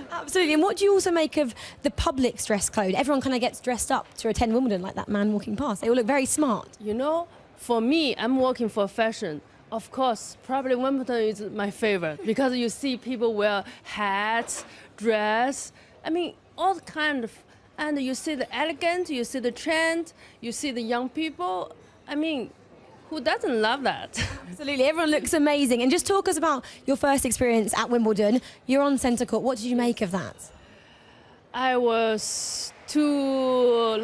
Absolutely. And what do you also make of the public's dress code? Everyone kind of gets dressed up to attend Wimbledon, like that man walking past. They all look very smart. You know, for me, I'm working for fashion. Of course, probably Wimbledon is my favorite because you see people wear hats, dress. I mean, all kind of, and you see the elegant, you see the trend, you see the young people. I mean, who doesn't love that? Absolutely, everyone looks amazing. And just talk us about your first experience at Wimbledon. You're on centre court. What did you make of that? I was too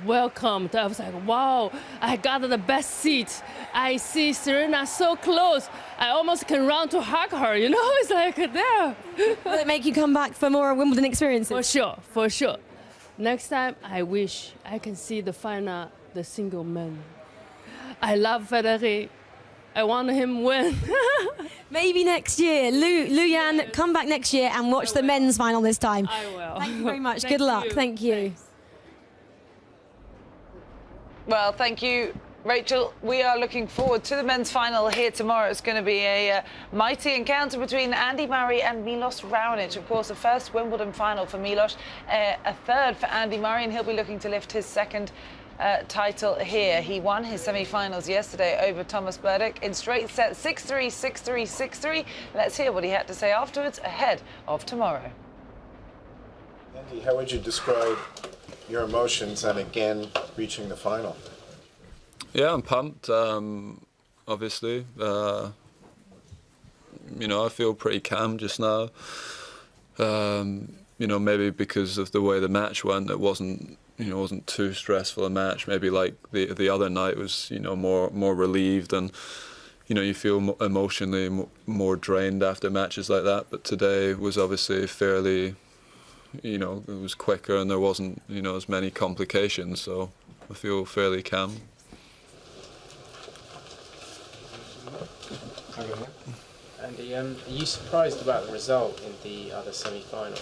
welcomed. I was like, wow, I got the best seat. I see Serena so close. I almost can run to hug her, you know? It's like there. Will it make you come back for more Wimbledon experiences? For sure. Next time, I wish I can see the final, the single men. I love Federer. I want him win. Maybe next year. Lu Yan, come back next year and watch the men's final this time. I will. Thank you very much. Good luck. Thank you. Thanks. Well, thank you, Rachel. We are looking forward to the men's final here tomorrow. It's going to be a mighty encounter between Andy Murray and Milos Raonic. Of course, the first Wimbledon final for Milos, a third for Andy Murray, and he'll be looking to lift his second title here. He won his semi-finals yesterday over Thomas Berdych in straight sets, 6-3, 6-3, 6-3. Let's hear what he had to say afterwards ahead of tomorrow. Andy, how would you describe your emotions and again reaching the final? Yeah, I'm pumped. Obviously, you know, I feel pretty calm just now. You know, maybe because of the way the match went, it wasn't too stressful a match. Maybe like the other night was, you know, more relieved, and you know, you feel emotionally more drained after matches like that. But today was obviously fairly, you know, it was quicker and there wasn't, you know, as many complications. So I feel fairly calm. Andy, are you surprised about the result in the other semi-final?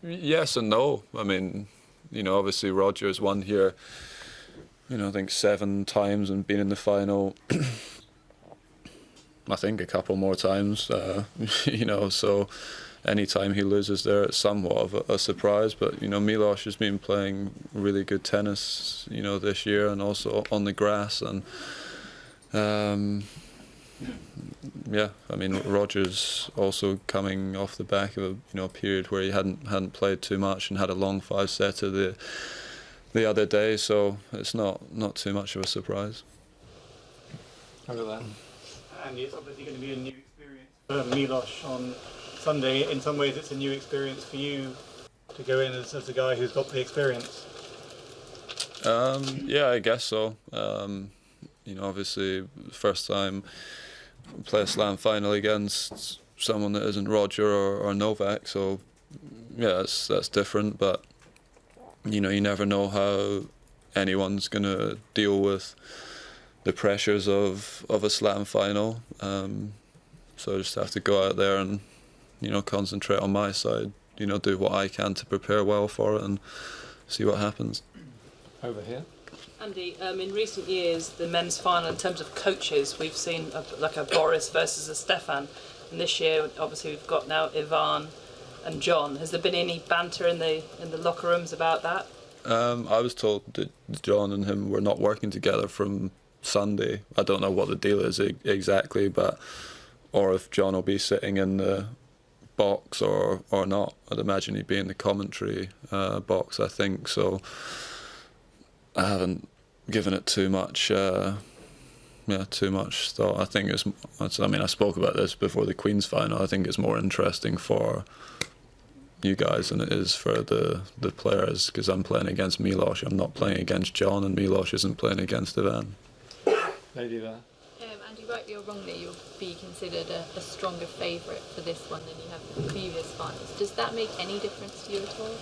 Yes and no. I mean, you know, obviously Roger's won here, you know, I think 7 times and been in the final, I think a couple more times, you know, so any time he loses there, it's somewhat of a surprise. But, you know, Milos has been playing really good tennis, you know, this year, and also on the grass. And, yeah, I mean, Roger's also coming off the back of a period where he hadn't played too much and had a long 5-setter the other day, so it's not too much of a surprise. And it's obviously going to be a new experience for Milos on Sunday. In some ways, it's a new experience for you to go in as a guy who's got the experience. Yeah, I guess so. Obviously, first time play a slam final against someone that isn't Roger or Novak, so yeah, that's different. But you never know how anyone's gonna deal with the pressures of a slam final. So I just have to go out there and concentrate on my side. Do what I can to prepare well for it and see what happens. Over here. Andy, in recent years, the men's final, in terms of coaches, we've seen like a Boris versus a Stefan. And this year, obviously, we've got now Ivan and John. Has there been any banter in the locker rooms about that? I was told that John and him were not working together from Sunday. I don't know what the deal is exactly, or if John will be sitting in the box or not. I'd imagine he'd be in the commentary box, I think. So I haven't given it too much thought. I think I spoke about this before the Queen's final. I think it's more interesting for you guys than it is for the players, because I'm playing against Milos. I'm not playing against John, and Milos isn't playing against Ivan. Lady there. Andy, rightly or wrongly, you'll be considered a stronger favourite for this one than you have for the previous finals. Does that make any difference to you at all?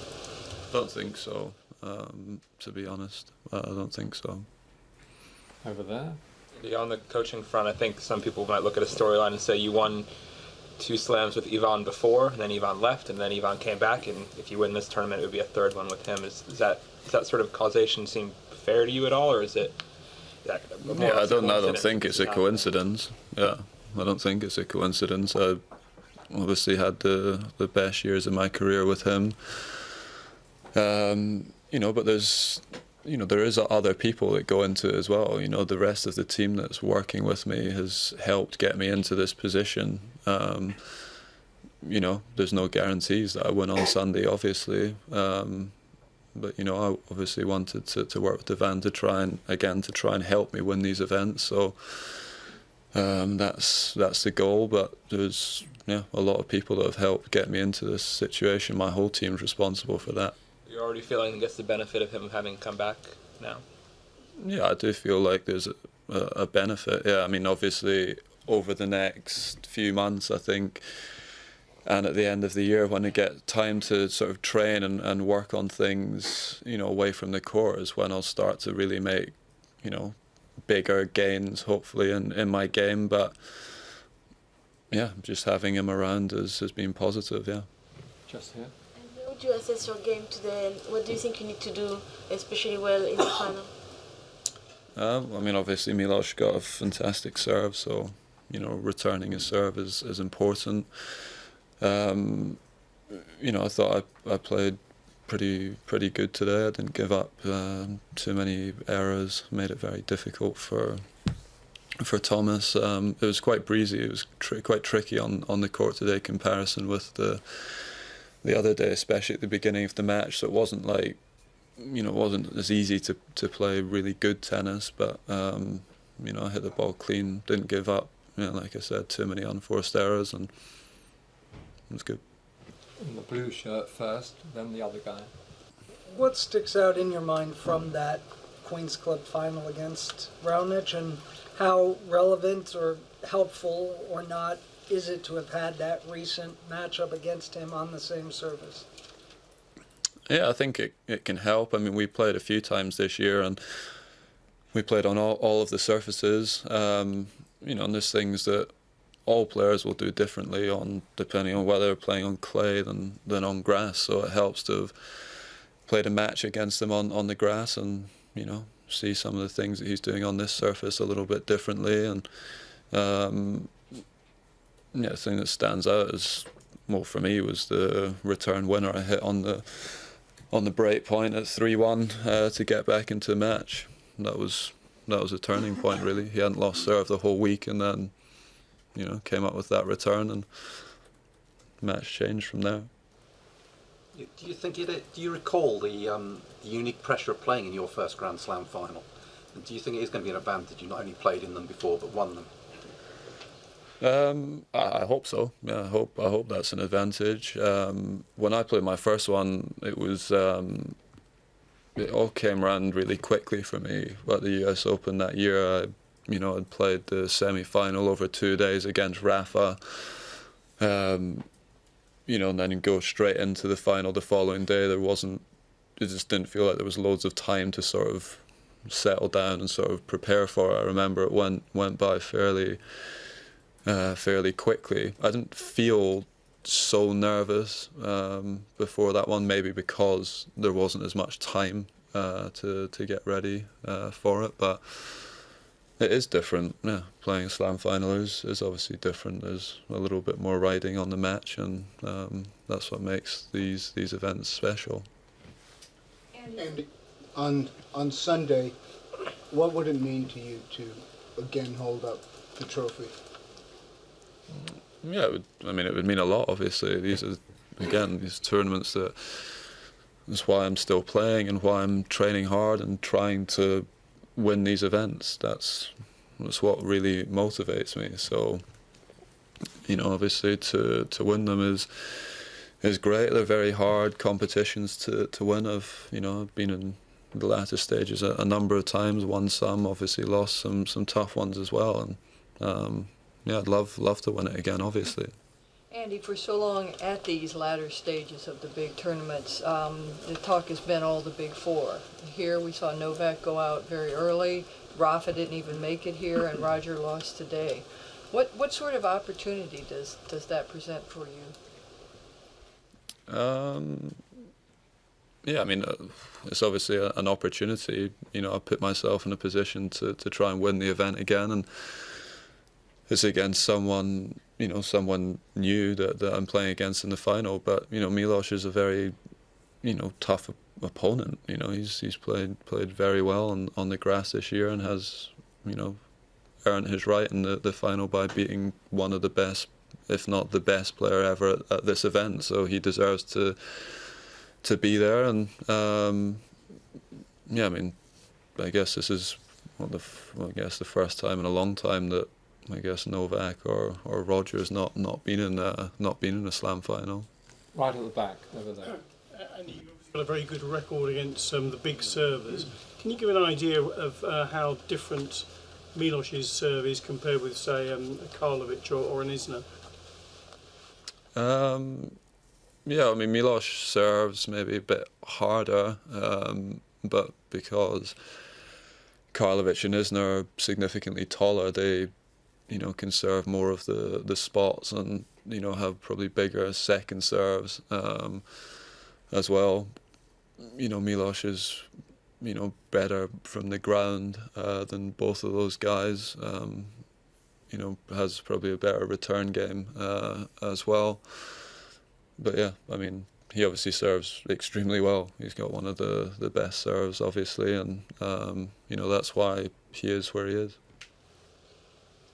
Don't think so. To be honest, I don't think so. Over there. Yeah, on the coaching front, I think some people might look at a storyline and say you won 2 slams with Ivan before, and then Ivan left, and then Ivan came back, and if you win this tournament, it would be a 3rd one with him. Does that sort of causation seem fair to you at all, or is it? I don't think it's a coincidence. Yeah, I don't think it's a coincidence. I obviously had the best years of my career with him. But there is other people that go into it as well. The rest of the team that's working with me has helped get me into this position. There's no guarantees that I win on Sunday, obviously. But I obviously wanted to work with Ivan to try and help me win these events. So that's the goal. But there's a lot of people that have helped get me into this situation. My whole team's responsible for that. You're already feeling the benefit of him having come back now? Yeah, I do feel like there's a benefit. Yeah, I mean, obviously, over the next few months, I think, and at the end of the year, when I get time to sort of train and work on things, away from the court, is when I'll start to really make, bigger gains, hopefully, in my game. But, yeah, just having him around has been positive, yeah. Just here. How would you assess your game today, and what do you think you need to do especially well in the final? Obviously Milos got a fantastic serve, so returning his serve is important. I thought I played pretty good today. I didn't give up too many errors. Made it very difficult for Thomas. It was quite breezy. It was quite tricky on the court today, comparison with the other day, especially at the beginning of the match. So it wasn't like, it wasn't as easy to play really good tennis, but I hit the ball clean, didn't give up. Like I said, too many unforced errors, and it was good. In the blue shirt first, then the other guy. What sticks out in your mind from that Queen's Club final against Raonic, and how relevant or helpful or not is it to have had that recent matchup against him on the same surface? Yeah, I think it can help. I mean, we played a few times this year, and we played on all of the surfaces. And there's things that all players will do differently depending on whether they're playing on clay than on grass. So it helps to have played a match against him on the grass, and see some of the things that he's doing on this surface a little bit differently. And the thing that stands out for me was the return winner I hit on the break point at 3-1 to get back into the match. That was a turning point, really. He hadn't lost serve the whole week, and then came up with that return, and the match changed from there. Do you think do you recall the unique pressure of playing in your first Grand Slam final? And do you think it is going to be an advantage? You not only played in them before, but won them. I hope so. Yeah, I hope that's an advantage. When I played my first one, it was it all came around really quickly for me. At the US Open that year, I'd played the semi-final over 2 days against Rafa. And then go straight into the final the following day. It just didn't feel like there was loads of time to sort of settle down and sort of prepare for it. I remember it went by fairly quickly. I didn't feel so nervous before that one, maybe because there wasn't as much time to get ready for it, but it is different. Yeah, playing a slam final is obviously different. There's a little bit more riding on the match, and that's what makes these events special. And on Sunday, what would it mean to you to again hold up the trophy? Yeah, it would mean a lot. Obviously, these tournaments that's why I'm still playing and why I'm training hard and trying to win these events. That's what really motivates me. So, obviously to win them is great. They're very hard competitions to win. I've been in the latter stages a number of times, won some, obviously lost some tough ones as well, and I'd love to win it again, obviously. Andy, for so long at these latter stages of the big tournaments, the talk has been all the big four. Here we saw Novak go out very early, Rafa didn't even make it here, and Roger lost today. What sort of opportunity does that present for you? It's obviously an opportunity. I put myself in a position to try and win the event again, and it's against someone new that I'm playing against in the final. But Milos is a very tough opponent. He's played very well on the grass this year and has earned his right in the final by beating one of the best, if not the best player ever at this event. So he deserves to be there. And I guess this is the first time in a long time that Novak or Roger's not been in a slam final. Right at the back over there. And you've got a very good record against the big servers. Can you give an idea of how different Milos's serve is compared with, say, a Karlovic or an Isner? Milos serves maybe a bit harder, but because Karlovic and Isner are significantly taller, they can serve more of the spots and have probably bigger second serves as well. Milos is better from the ground than both of those guys. Has probably a better return game as well. But yeah, he obviously serves extremely well. He's got one of the best serves, obviously, and that's why he is where he is.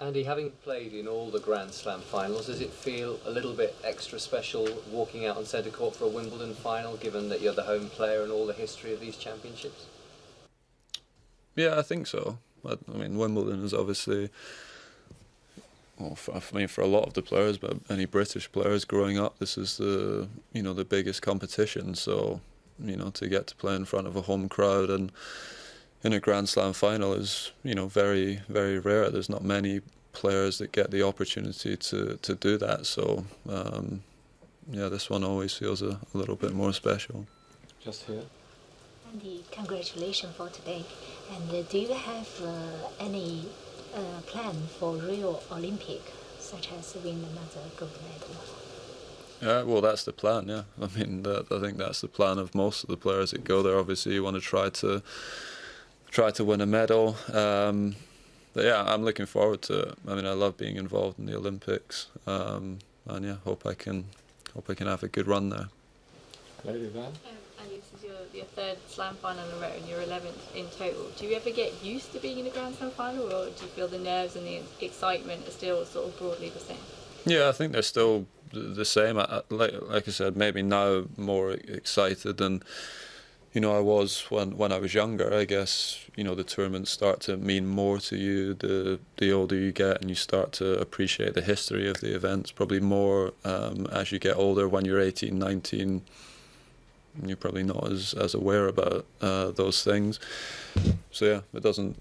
Andy, having played in all the Grand Slam finals, does it feel a little bit extra special walking out on centre court for a Wimbledon final, given that you're the home player and all the history of these championships? Yeah, I think so. Wimbledon is obviously, for a lot of the players, but any British players growing up, this is the biggest competition. So, to get to play in front of a home crowd and in a Grand Slam final is, very, very rare. There's not many players that get the opportunity to do that. So, this one always feels a little bit more special. Just here. Andy, congratulations for today. And do you have any plan for Rio Olympic, such as win another gold medal? Well, that's the plan, yeah. I think that's the plan of most of the players that go there. Obviously, you want to try to win a medal. But yeah, I'm looking forward to it. I love being involved in the Olympics, and yeah, hope I can have a good run there. Lady Van. And this is your third slam final in a row and your 11th in total. Do you ever get used to being in a Grand Slam final, or do you feel the nerves and the excitement are still sort of broadly the same? Yeah, I think they're still the same. Like I said, maybe now more excited than I was when I was younger. I guess the tournaments start to mean more to you the older you get, and you start to appreciate the history of the events probably more as you get older. When you're 18, 19, you're probably not as aware about those things. So yeah, it doesn't,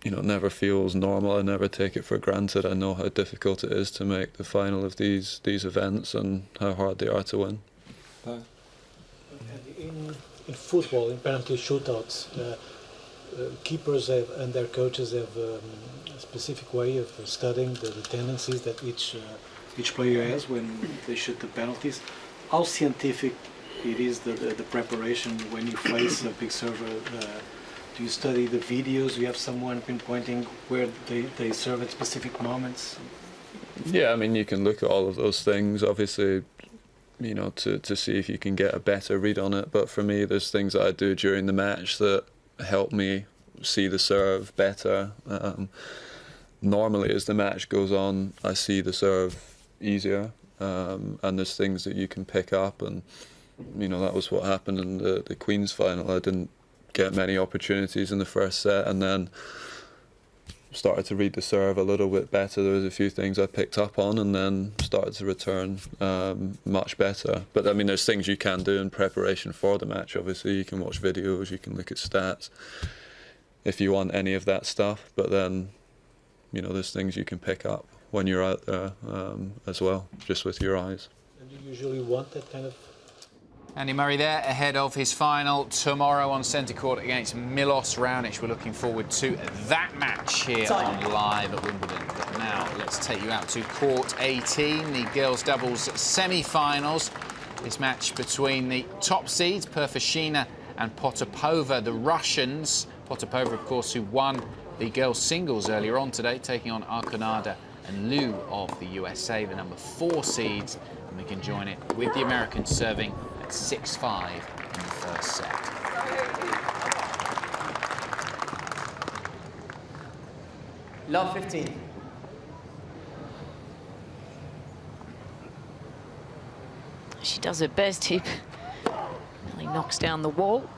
you know, it never feels normal. I never take it for granted. I know how difficult it is to make the final of these events and how hard they are to win. In football, in penalty shootouts, keepers have, and their coaches have a specific way of studying the tendencies that each player has when they shoot the penalties. How scientific it is the preparation when you face a big server? Do you study the videos? Do you have someone pinpointing where they serve at specific moments? Yeah, I mean, you can look at all of those things, obviously, you know, to see if you can get a better read on it. But for me, there's things that I do during the match that help me see the serve better. Normally, as the match goes on, I see the serve easier, and there's things that you can pick up. And, you know, that was what happened in the Queen's final. I didn't get many opportunities in the first set, and then started to read the serve a little bit better. There was a few things I picked up on, and then started to return much better. But I mean, there's things you can do in preparation for the match. Obviously, you can watch videos, you can look at stats if you want any of that stuff. But then, you know, there's things you can pick up when you're out there as well, just with your eyes. And you usually want that kind of. Andy Murray there, ahead of his final tomorrow on centre court against Milos Raonic. We're looking forward to that match here on Live at Wimbledon. But now let's take you out to court 18, the girls' doubles semi-finals. This match between the top seeds, Pervashina and Potapova, the Russians. Potapova, of course, who won the girls' singles earlier on today, taking on Arconada and Liu of the USA, the number 4 seeds. And we can join it with the Americans serving 6-5 in the first set. Love 15. She does her best. He really knocks down the wall.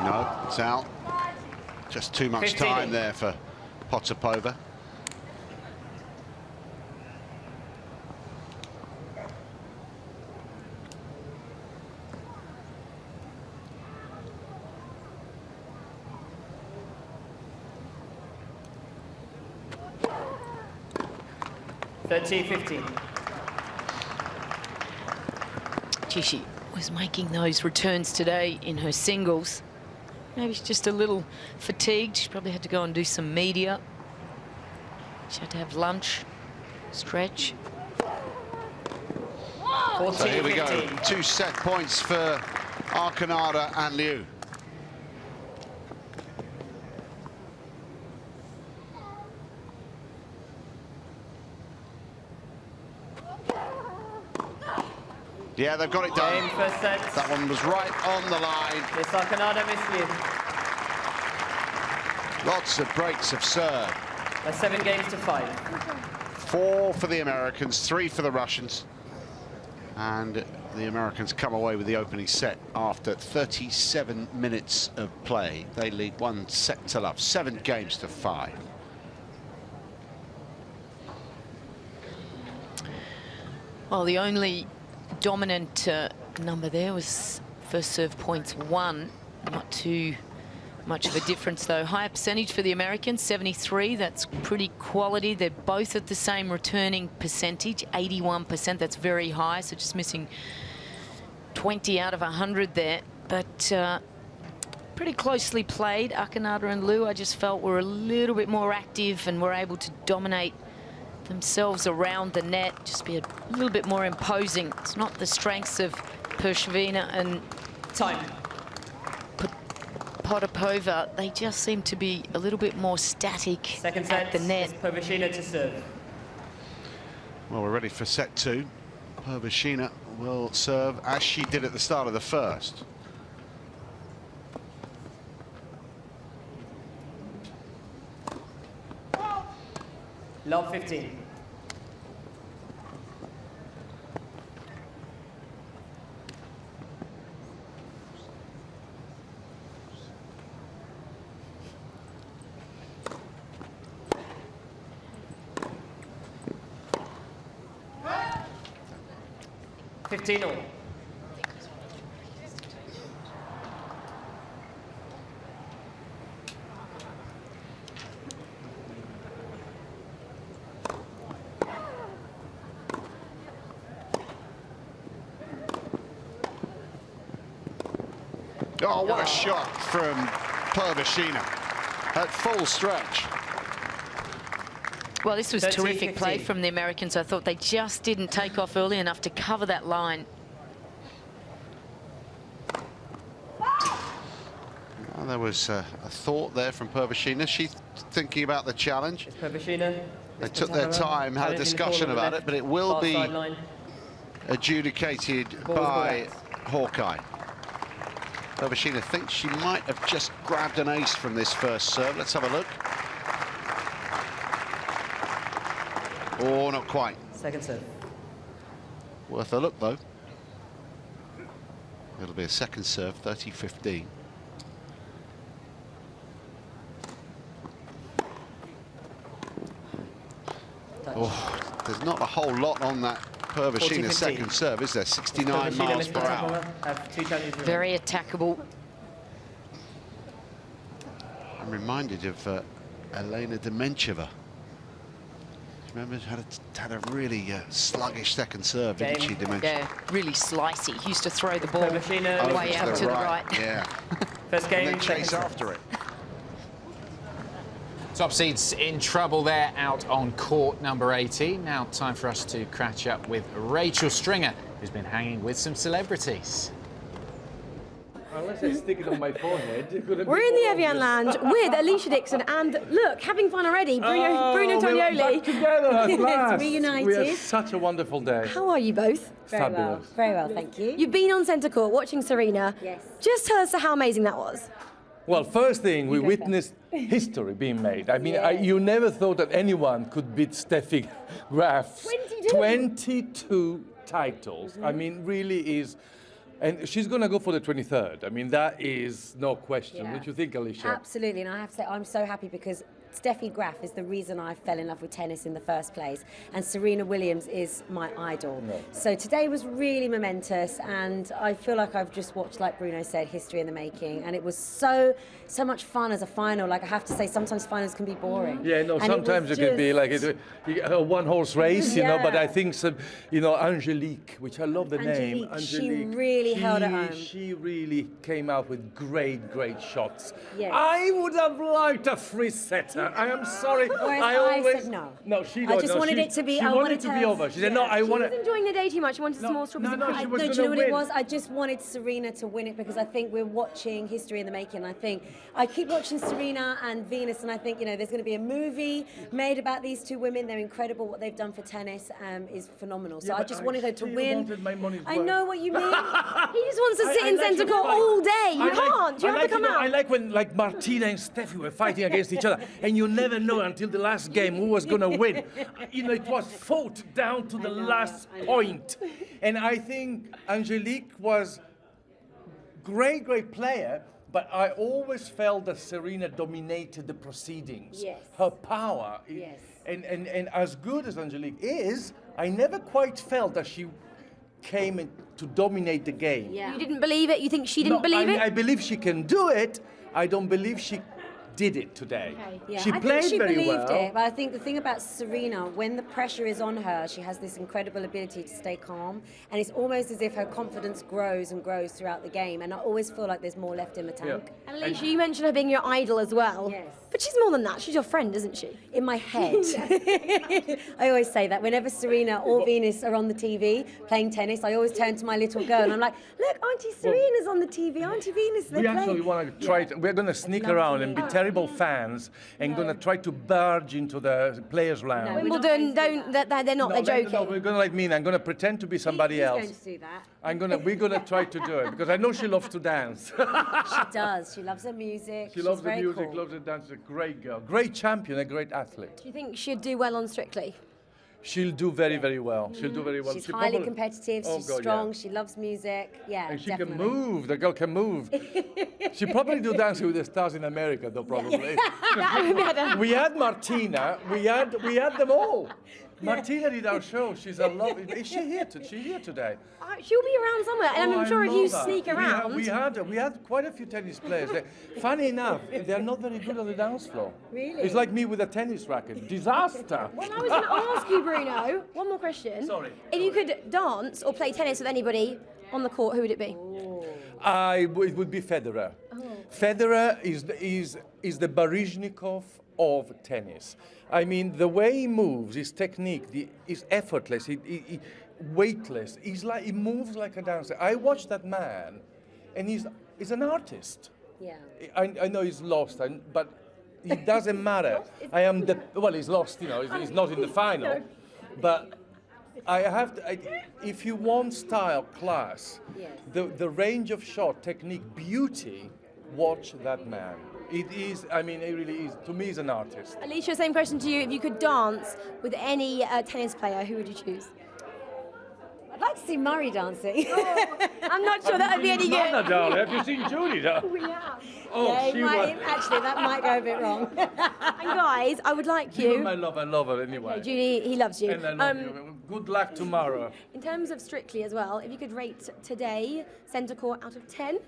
No, it's out. Just too much 15. time there for Potapova. She was making those returns today in her singles. Maybe she's just a little fatigued. She probably had to go and do some media. She had to have lunch, stretch. So here we go, 2 set points for Arconada and Liu. Yeah, they've got it done. Game first set. That one was right on the line. Miss Arconada, Miss Liu. Lots of breaks of serve. That's 7 games to 5. 4 for the Americans, 3 for the Russians. And the Americans come away with the opening set after 37 minutes of play. They lead 1 set to love, 7 games to 5. Well, the only dominant number there was first serve points 1. Not too much of a difference, though. Higher percentage for the Americans, 73. That's pretty quality. They're both at the same returning percentage, 81%. That's very high, so just missing 20 out of 100 there. But pretty closely played. Arconada and Liu, I just felt, were a little bit more active and were able to dominate themselves around the net, just be a little bit more imposing. It's not the strengths of Pervashina and Potapova. They just seem to be a little bit more static at the net. Pervashina to serve. Well, we're ready for set 2. Pervashina will serve as she did at the start of the first. Love 15. 15 all. Oh, what a shot from Pervashina at full stretch. Well, this was terrific play from the Americans. I thought they just didn't take off early enough to cover that line. Well, there was a thought there from Pervashina. She thinking about the challenge. Pervashina. They took their time, had a discussion about it, but it will be adjudicated by Hawkeye. Pervashina thinks she might have just grabbed an ace from this first serve. Let's have a look. Oh, not quite. Second serve. Worth a look, though. It'll be a second serve, 30-15. Oh, there's not a whole lot on that Pervashina second serve, is there? 69 miles per hour. Very attackable. I'm reminded of Elena Demencheva. Remember, had a really sluggish second serve, didn't she, Demencheva? Yeah, really slicey. Used to throw the ball way out to the right. Yeah. First game, and then chase after it. Top seeds in trouble there out on court number 18. Now time for us to catch up with Rachel Stringer, who's been hanging with some celebrities. Unless I stick it on my forehead. We're in the Evian Lounge with Alicia Dixon, and look, having fun already. Bruno Tognoli. We're back together at last. Reunited. We had such a wonderful day. How are you both? Fabulous. Very well, thank you. You've been on centre court watching Serena. Yes. Just tell us how amazing that was. Well, first thing, we witnessed history being made. I mean, you never thought that anyone could beat Steffi Graf. 22 titles. I mean, really is. And she's going to go for the 23rd. I mean, that is no question. What do you think, Alicia? Absolutely, and I have to say, I'm so happy because Steffi Graf is the reason I fell in love with tennis in the first place, and Serena Williams is my idol. No. So today was really momentous, and I feel like I've just watched, like Bruno said, history in the making, and it was so much fun as a final. Like, I have to say, sometimes finals can be boring. Yeah, no, and sometimes it can be like a one-horse race, you know, but I think, you know, Angelique, which I love the name. She really held it home. She really came out with great shots. Yes. I would have liked a free setter. I am sorry. I said no. No, she. I just wanted it to be. She wanted it to be over. She said, "No, I want She was enjoying the day too much. She wanted small strawberries. No, she was do going you know to what win. it was? I just wanted Serena to win it because I think we're watching history in the making. I think I keep watching Serena and Venus, and I think, you know, there's going to be a movie made about these two women. They're incredible. What they've done for tennis is phenomenal. So I just wanted her to win. I know what you mean. He just wants to sit in centre court all day. You can't. You have to come out. I like when Martina and Steffi were fighting against each other, and you never know until the last game who was going to win. You know, it was fought down to the last point. And I think Angelique was great player, but I always felt that Serena dominated the proceedings. Yes. Her power. Yes. And as good as Angelique is, I never quite felt that she came in to dominate the game. Yeah. You didn't believe it? You think she didn't believe it? I believe she can do it. I don't believe she did it today. Okay. Yeah. She I played think she very believed well. it, but I think the thing about Serena, when the pressure is on her, she has this incredible ability to stay calm, and it's almost as if her confidence grows and grows throughout the game, and I always feel like there's more left in the tank. Yeah. And Alicia, you mentioned her being your idol as well. Yes. But she's more than that. She's your friend, isn't she? In my head. I always say that. Whenever Serena or Venus are on the TV playing tennis, I always turn to my little girl and I'm like, look, Auntie Serena's on the TV, Auntie Venus, they're We playing. actually want to try. We're going to sneak around and be terrible fans and going to try to barge into the players' lounge. Wimbledon, they're not, they're joking. No, we're going to like me. I'm going to pretend to be somebody else. Going to do that. We're going to try to do it because I know she loves to dance. She does. She loves her music. She loves the very music, cool. loves the dance. She's a great girl, great champion, a great athlete. Do you think she'd do well on Strictly? She'll do very well. She'll do very well. She's She highly probably- competitive. Oh, She's God, strong. yeah. She loves music. Yeah, And she definitely. can move. The girl can move. She probably do Dancing with the Stars in America, though, probably. We had Martina. We had them all. Martina did our show. She's a lovely. Is she here? She's here today. She'll be around somewhere, and Oh, I'm I sure if you love her. sneak around. We had quite a few tennis players. Funny enough, they're not very good on the dance floor. Really? It's like me with a tennis racket. Disaster. Well, I was going to ask you, Bruno, one more question. Sorry. If you could dance or play tennis with anybody on the court, who would it be? It would be Federer. Federer is the Baryshnikov of tennis. I mean, the way he moves, his technique, is effortless. He weightless. He moves like a dancer. I watched that man, and he's an artist. Yeah. I know he's lost, but it doesn't matter. He's lost. He's not in the final, but I have to. If you want style, class, the range of shot, technique, beauty, watch that man. It is. I mean, it really is. To me, he's an artist. Alicia, same question to you. If you could dance with any tennis player, who would you choose? I'd like to see Murray dancing. I'm not sure that would be any good. Nadal, have you seen Julie? We have. Oh, Actually, that might go a bit wrong. And guys, I would like you. I love her anyway. Okay, Julie, he loves you. And I love you. Good luck tomorrow. In terms of Strictly as well, if you could rate today centre court out of 10,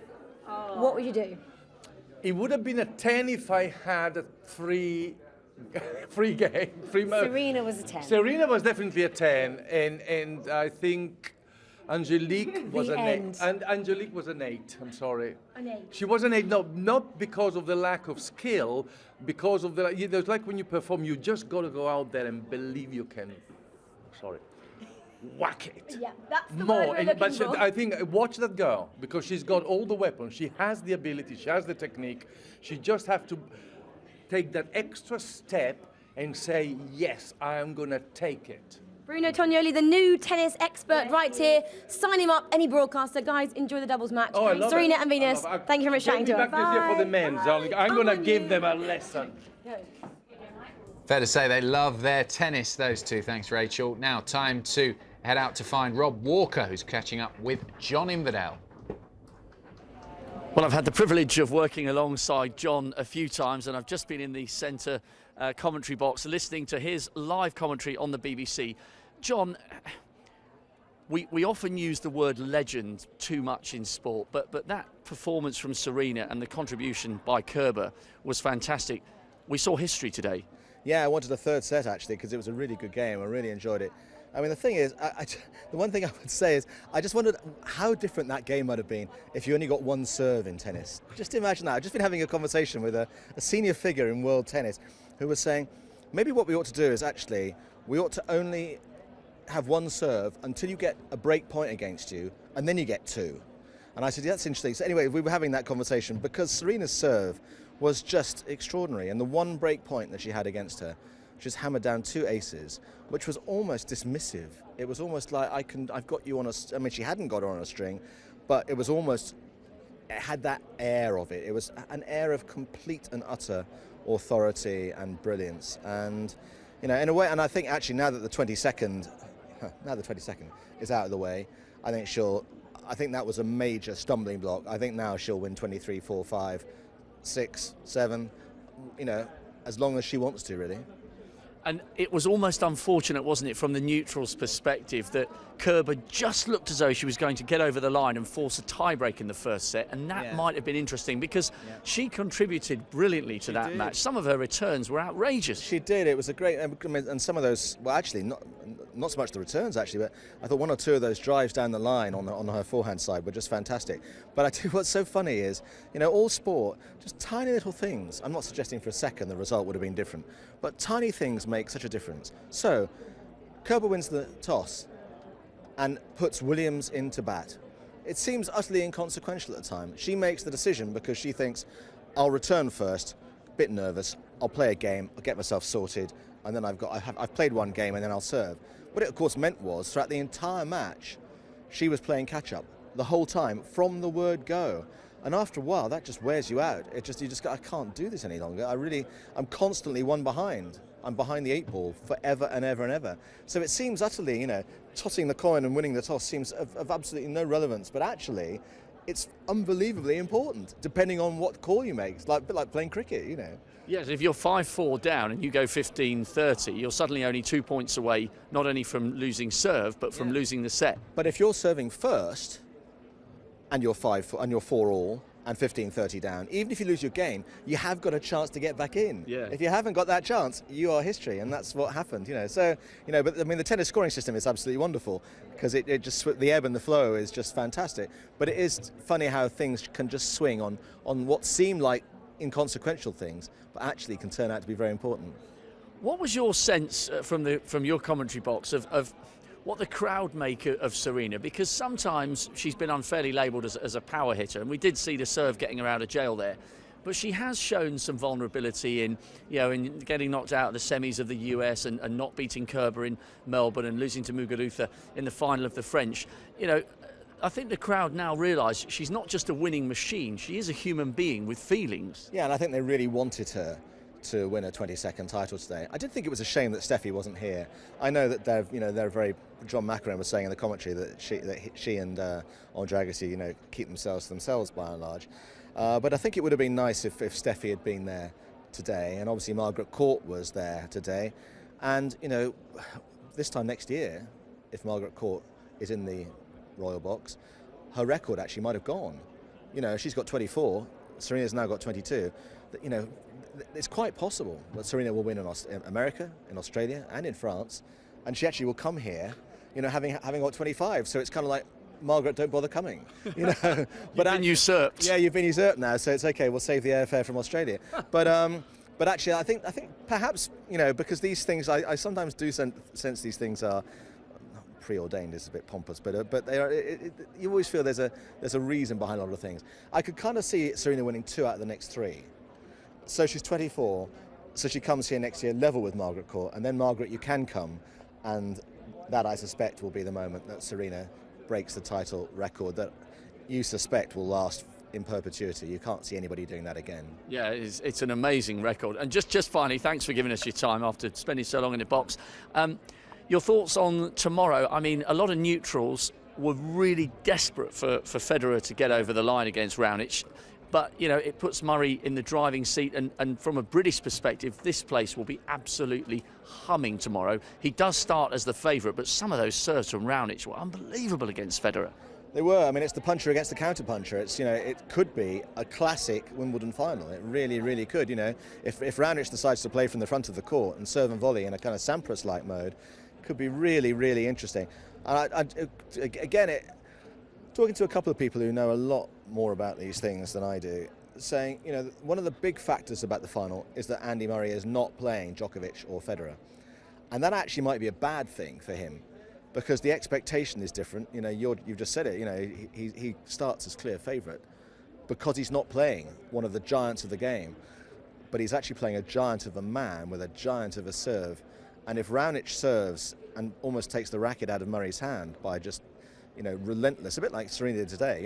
what would you do? It would have been a 10 if I had a free game. Serena was a 10. Serena was definitely a 10, and I think Angelique was an 8. And Angelique was an 8. I'm sorry. An 8. She was an 8. No, not because of the lack of skill, because of it's like when you perform, you just got to go out there and believe you can. Sorry. Whack it. Yeah, that's the More, word we're but looking for. I think watch that girl, because she's got all the weapons. She has the ability. She has the technique. She just have to take that extra step and say, yes, I am going to take it. Bruno Tognoli, the new tennis expert right here. Sign him up, any broadcaster. Guys, enjoy the doubles match. Oh, I love Serena it. and Venus, thank you very much for chatting to us. Back this year for the men's. I'm going to give them a lesson. Fair to say they love their tennis, those two. Thanks, Rachel. Now, time to head out to find Rob Walker, who's catching up with John Inverdale. Well, I've had the privilege of working alongside John a few times, and I've just been in the centre commentary box listening to his live commentary on the BBC. John, we often use the word legend too much in sport, but that performance from Serena and the contribution by Kerber was fantastic. We saw history today. Yeah, I wanted a third set, actually, because it was a really good game. I really enjoyed it. I mean, the thing is, the one thing I would say is, I just wondered how different that game might have been if you only got one serve in tennis. Just imagine that. I've just been having a conversation with a senior figure in world tennis who was saying, maybe what we ought to do is actually, we ought to only have one serve until you get a break point against you, and then you get two. And I said, yeah, that's interesting. So anyway, we were having that conversation because Serena's serve was just extraordinary, and the one break point that she had against her, she's hammered down two aces, which was almost dismissive. It was almost like I've got you on a. I mean, she hadn't got her on a string, but it was almost. It had that air of it. It was an air of complete and utter authority and brilliance, and in a way. And I think actually now that the 22nd is out of the way, I think that was a major stumbling block. I think now she'll win 23, 4, 5, 6, 7. As long as she wants to, really. And it was almost unfortunate, wasn't it, from the neutral's perspective, that Kerber just looked as though she was going to get over the line and force a tiebreak in the first set, and that might have been interesting because she contributed brilliantly to that match. Some of her returns were outrageous. She did. It was a great, and some of those, well, actually, not so much the returns, actually, but I thought one or two of those drives down the line on her forehand side were just fantastic. But I tell you what's so funny is, all sport, just tiny little things. I'm not suggesting for a second the result would have been different, but tiny things make such a difference. So, Kerber wins the toss and puts Williams into bat. It seems utterly inconsequential at the time. She makes the decision because she thinks, I'll return first, a bit nervous, I'll play a game, I'll get myself sorted, and then I've played one game and then I'll serve. What it of course meant was, throughout the entire match, she was playing catch-up the whole time, from the word go. And after a while, that just wears you out. You just go, I can't do this any longer. I'm constantly one behind. I'm behind the 8 ball forever and ever and ever. So it seems utterly, tossing the coin and winning the toss seems of absolutely no relevance. But actually, it's unbelievably important, depending on what call you make. It's like, a bit like playing cricket, you know. Yes, if you're 5-4 down and you go 15-30, you're suddenly only 2 points away, not only from losing serve, but from losing the set. But if you're serving first, and you're 4 all, and 15-30 down, even if you lose your game, you have got a chance to get back in. Yeah. If you haven't got that chance, you are history, and that's what happened, you know. So, you know, but I mean, the tennis scoring system is absolutely wonderful, because it just, the ebb and the flow is just fantastic. But it is funny how things can just swing on what seem like inconsequential things, but actually can turn out to be very important. What was your sense from your commentary box of what the crowd make of Serena? Because sometimes she's been unfairly labelled as a power hitter, and we did see the serve getting her out of jail there. But she has shown some vulnerability in getting knocked out of the semis of the US and not beating Kerber in Melbourne and losing to Muguruza in the final of the French. You know, I think the crowd now realise she's not just a winning machine, she is a human being with feelings. Yeah, and I think they really wanted her to win a 22nd title today. I did think it was a shame that Steffi wasn't here. I know that they're very. John McEnroe was saying in the commentary that she and Andre Agassi, keep themselves to themselves by and large. But I think it would have been nice if Steffi had been there today, and obviously Margaret Court was there today. And this time next year, if Margaret Court is in the Royal Box, her record actually might have gone. She's got 24. Serena's now got 22. It's quite possible that Serena will win in America, in Australia, and in France, and she actually will come here, having got 25. So it's kind of like, Margaret, don't bother coming. But you've been usurped. Yeah, you've been usurped now, so it's okay. We'll save the airfare from Australia. But actually, I think perhaps because these things, I sometimes do sense these things are preordained is a bit pompous, but they are. You always feel there's a reason behind a lot of things. I could kind of see Serena winning 2 out of the next 3. So she's 24, so she comes here next year level with Margaret Court, and then Margaret, you can come, and that I suspect will be the moment that Serena breaks the title record that you suspect will last in perpetuity. You can't see anybody doing that again. Yeah, it's an amazing record. And just finally, thanks for giving us your time after spending so long in the box. Your thoughts on tomorrow? I mean, a lot of neutrals were really desperate for Federer to get over the line against Raonic. But, it puts Murray in the driving seat. And from a British perspective, this place will be absolutely humming tomorrow. He does start as the favourite, but some of those serves from Raonic were unbelievable against Federer. They were. I mean, it's the puncher against the counter-puncher. It's, it could be a classic Wimbledon final. It really, really could. If Raonic decides to play from the front of the court and serve and volley in a kind of Sampras-like mode, it could be really, really interesting. And again, talking to a couple of people who know a lot more about these things than I do, saying, one of the big factors about the final is that Andy Murray is not playing Djokovic or Federer. And that actually might be a bad thing for him, because the expectation is different. You've just said it, he starts as clear favourite because he's not playing one of the giants of the game, but he's actually playing a giant of a man with a giant of a serve. And if Raonic serves and almost takes the racket out of Murray's hand by just relentless, a bit like Serena did today,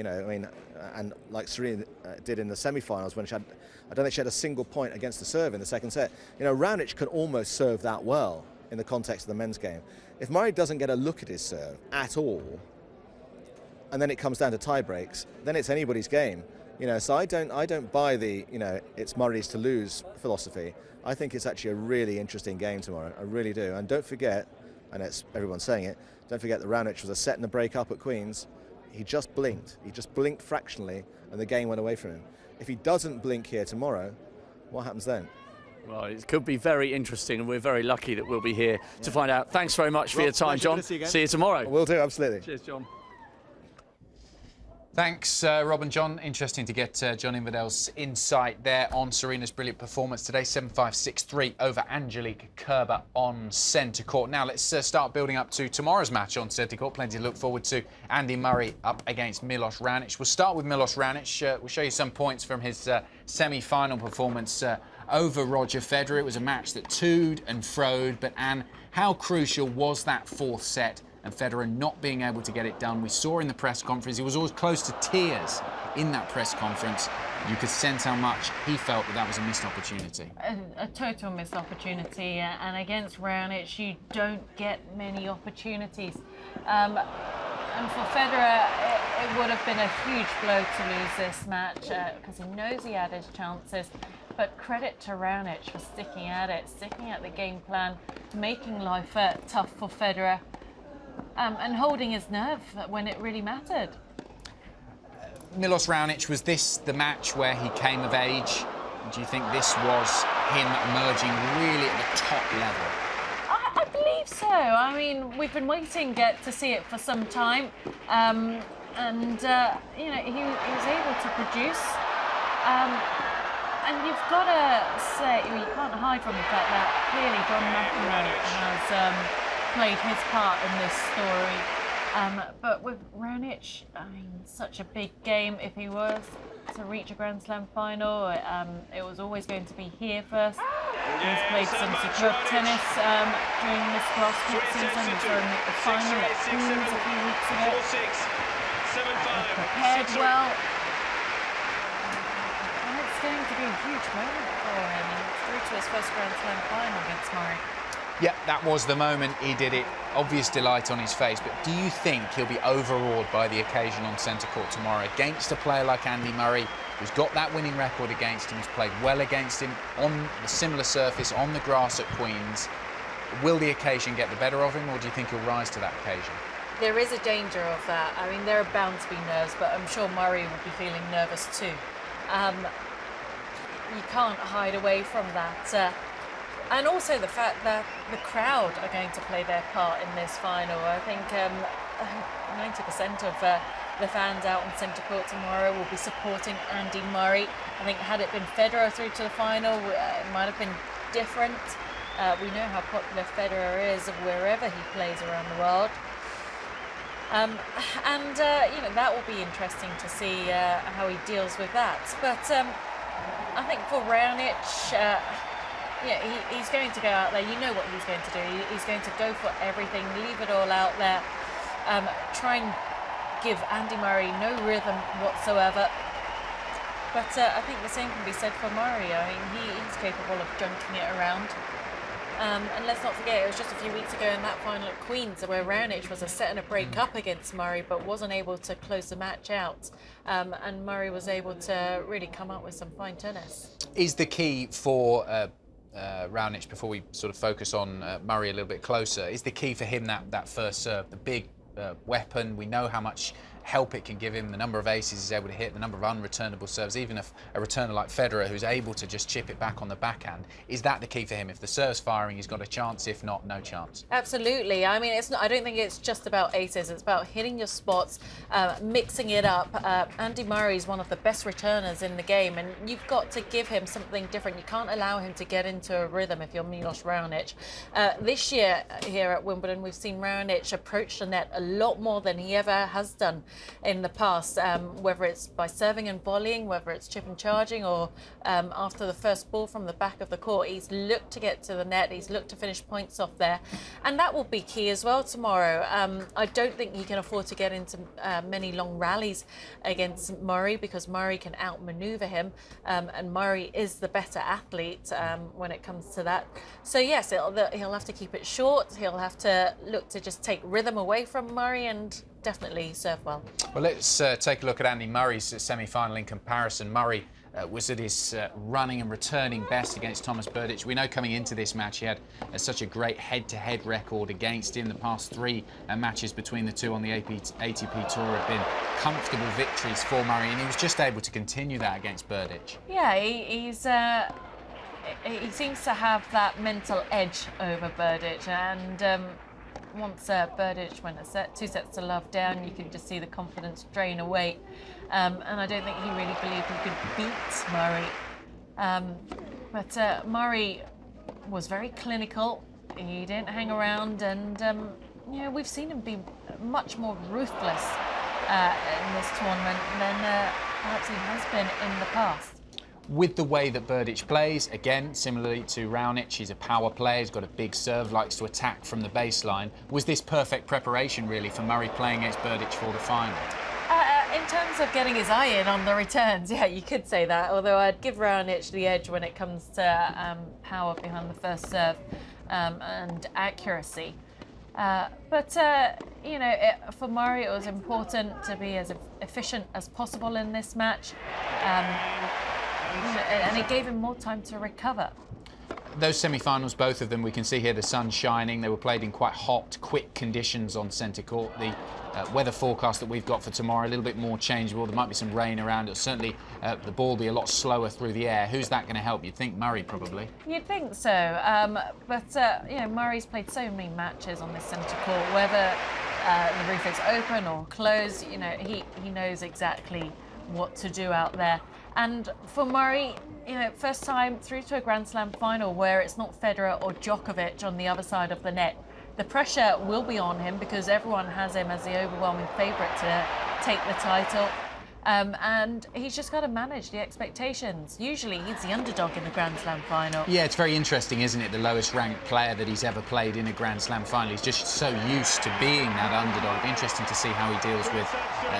and like Serena did in the semi-finals when I don't think she had a single point against the serve in the second set. Raonic can almost serve that well in the context of the men's game. If Murray doesn't get a look at his serve at all, and then it comes down to tie breaks, then it's anybody's game. So I don't buy the it's Murray's to lose philosophy. I think it's actually a really interesting game tomorrow. I really do. And don't forget, and everyone's saying it, don't forget that Raonic was a set and a break up at Queen's. He just blinked. He just blinked fractionally, and the game went away from him. If he doesn't blink here tomorrow, what happens then? Well, it could be very interesting, and we're very lucky that we'll be here to find out. Thanks very much for your time, John. See you tomorrow. Will do, absolutely. Cheers, John. Thanks, Rob and John. Interesting to get John Inverdel's insight there on Serena's brilliant performance today. 7-5, 6-3 over Angelique Kerber on centre court. Now let's start building up to tomorrow's match on centre court. Plenty to look forward to. Andy Murray up against Milos Raonic. We'll start with Milos Raonic. We'll show you some points from his semi-final performance over Roger Federer. It was a match that toed and froed, but Anne, how crucial was that 4th set and Federer not being able to get it done? We saw in the press conference, he was always close to tears in that press conference. You could sense how much he felt that was a missed opportunity. A total missed opportunity, and against Raonic, you don't get many opportunities. And for Federer, it would have been a huge blow to lose this match because he knows he had his chances. But credit to Raonic for sticking at it, sticking at the game plan, making life tough for Federer, and holding his nerve when it really mattered. Milos Raonic, was this the match where he came of age? Do you think this was him emerging really at the top level? I believe so. I mean, we've been waiting to see it for some time, and you know, he was able to produce. And you've got to say, you can't hide from the fact that clearly John McEnroe has played his part in this story. But with Raonic, I mean, such a big game. If he was to reach a Grand Slam final, it was always going to be here first. He's played some superb tennis during this grass court season. He saw him at the final at Queen's a few weeks ago. Prepared well. And it's going to be a huge moment for him. He's through to his first Grand Slam final against Murray. Yeah, that was the moment he did it. Obvious delight on his face. But do you think he'll be overawed by the occasion on centre court tomorrow against a player like Andy Murray, who's got that winning record against him, who's played well against him on the similar surface, on the grass at Queen's? Will the occasion get the better of him, or do you think he'll rise to that occasion? There is a danger of that. I mean, there are bound to be nerves, but I'm sure Murray will be feeling nervous too. You can't hide away from that. And also the fact that the crowd are going to play their part in this final. I think 90% of the fans out on centre court tomorrow will be supporting Andy Murray. I think had it been Federer through to the final, it might have been different. We know how popular Federer is wherever he plays around the world. You know, that will be interesting to see how he deals with that. But I think for Raonic, yeah, he's going to go out there. You know what he's going to do. He's going to go for everything, leave it all out there, try and give Andy Murray no rhythm whatsoever. But I think the same can be said for Murray. I mean, he's capable of junking it around. And let's not forget, it was just a few weeks ago in that final at Queen's where Raonic was a set and a break up against Murray, but wasn't able to close the match out. And Murray was able to really come up with some fine tennis. Is the key for Raonic, before we sort of focus on Murray a little bit closer, is the key for him that first serve, the big weapon? We know how much help it can give him, the number of aces he's able to hit, the number of unreturnable serves, even if a returner like Federer who's able to just chip it back on the backhand. Is that the key for him? If the serve's firing, he's got a chance. If not, no chance. Absolutely. I mean, it's not. I don't think it's just about aces. It's about hitting your spots, mixing it up. Andy Murray is one of the best returners in the game, and you've got to give him something different. You can't allow him to get into a rhythm if you're Milos Raonic. This year here at Wimbledon, we've seen Raonic approach the net a lot more than he ever has done in the past, whether it's by serving and volleying, whether it's chip and charging, or after the first ball from the back of the court, he's looked to get to the net, he's looked to finish points off there, and that will be key as well tomorrow. I don't think he can afford to get into many long rallies against Murray, because Murray can outmaneuver him, and Murray is the better athlete when it comes to that. So yes, he'll have to keep it short, he'll have to look to just take rhythm away from Murray and definitely serve well. Well, let's take a look at Andy Murray's semi-final in comparison. Murray was at his running and returning best against Thomas Berdych. We know coming into this match he had such a great head-to-head record against him. The past three matches between the two on the ATP Tour have been comfortable victories for Murray, and he was just able to continue that against Berdych. Yeah, he seems to have that mental edge over Berdych, and once Berdych went two sets to love down, you could just see the confidence drain away. And I don't think he really believed he could beat Murray. But Murray was very clinical. He didn't hang around, and you know, we've seen him be much more ruthless in this tournament than perhaps he has been in the past. With the way that Berdych plays, again, similarly to Raonic, he's a power player, he's got a big serve, likes to attack from the baseline. Was this perfect preparation, really, for Murray playing against Berdych for the final? In terms of getting his eye in on the returns, yeah, you could say that, although I'd give Raonic the edge when it comes to power behind the first serve and accuracy. You know, for Murray, it was important to be as efficient as possible in this match, and it gave him more time to recover. Those semi-finals, both of them, we can see here the sun shining. They were played in quite hot, quick conditions on centre court. The weather forecast that we've got for tomorrow, a little bit more changeable. There might be some rain around. It'll certainly, the ball will be a lot slower through the air. Who's that going to help? You'd think Murray, probably. You'd think so, you know, Murray's played so many matches on this centre court, whether the roof is open or closed, you know, he knows exactly what to do out there. And for Murray, you know, first time through to a Grand Slam final where it's not Federer or Djokovic on the other side of the net. The pressure will be on him because everyone has him as the overwhelming favourite to take the title. And he's just got to manage the expectations. Usually he's the underdog in the Grand Slam final. Yeah, it's very interesting, isn't it? The lowest ranked player that he's ever played in a Grand Slam final. He's just so used to being that underdog. It'll be interesting to see how he deals with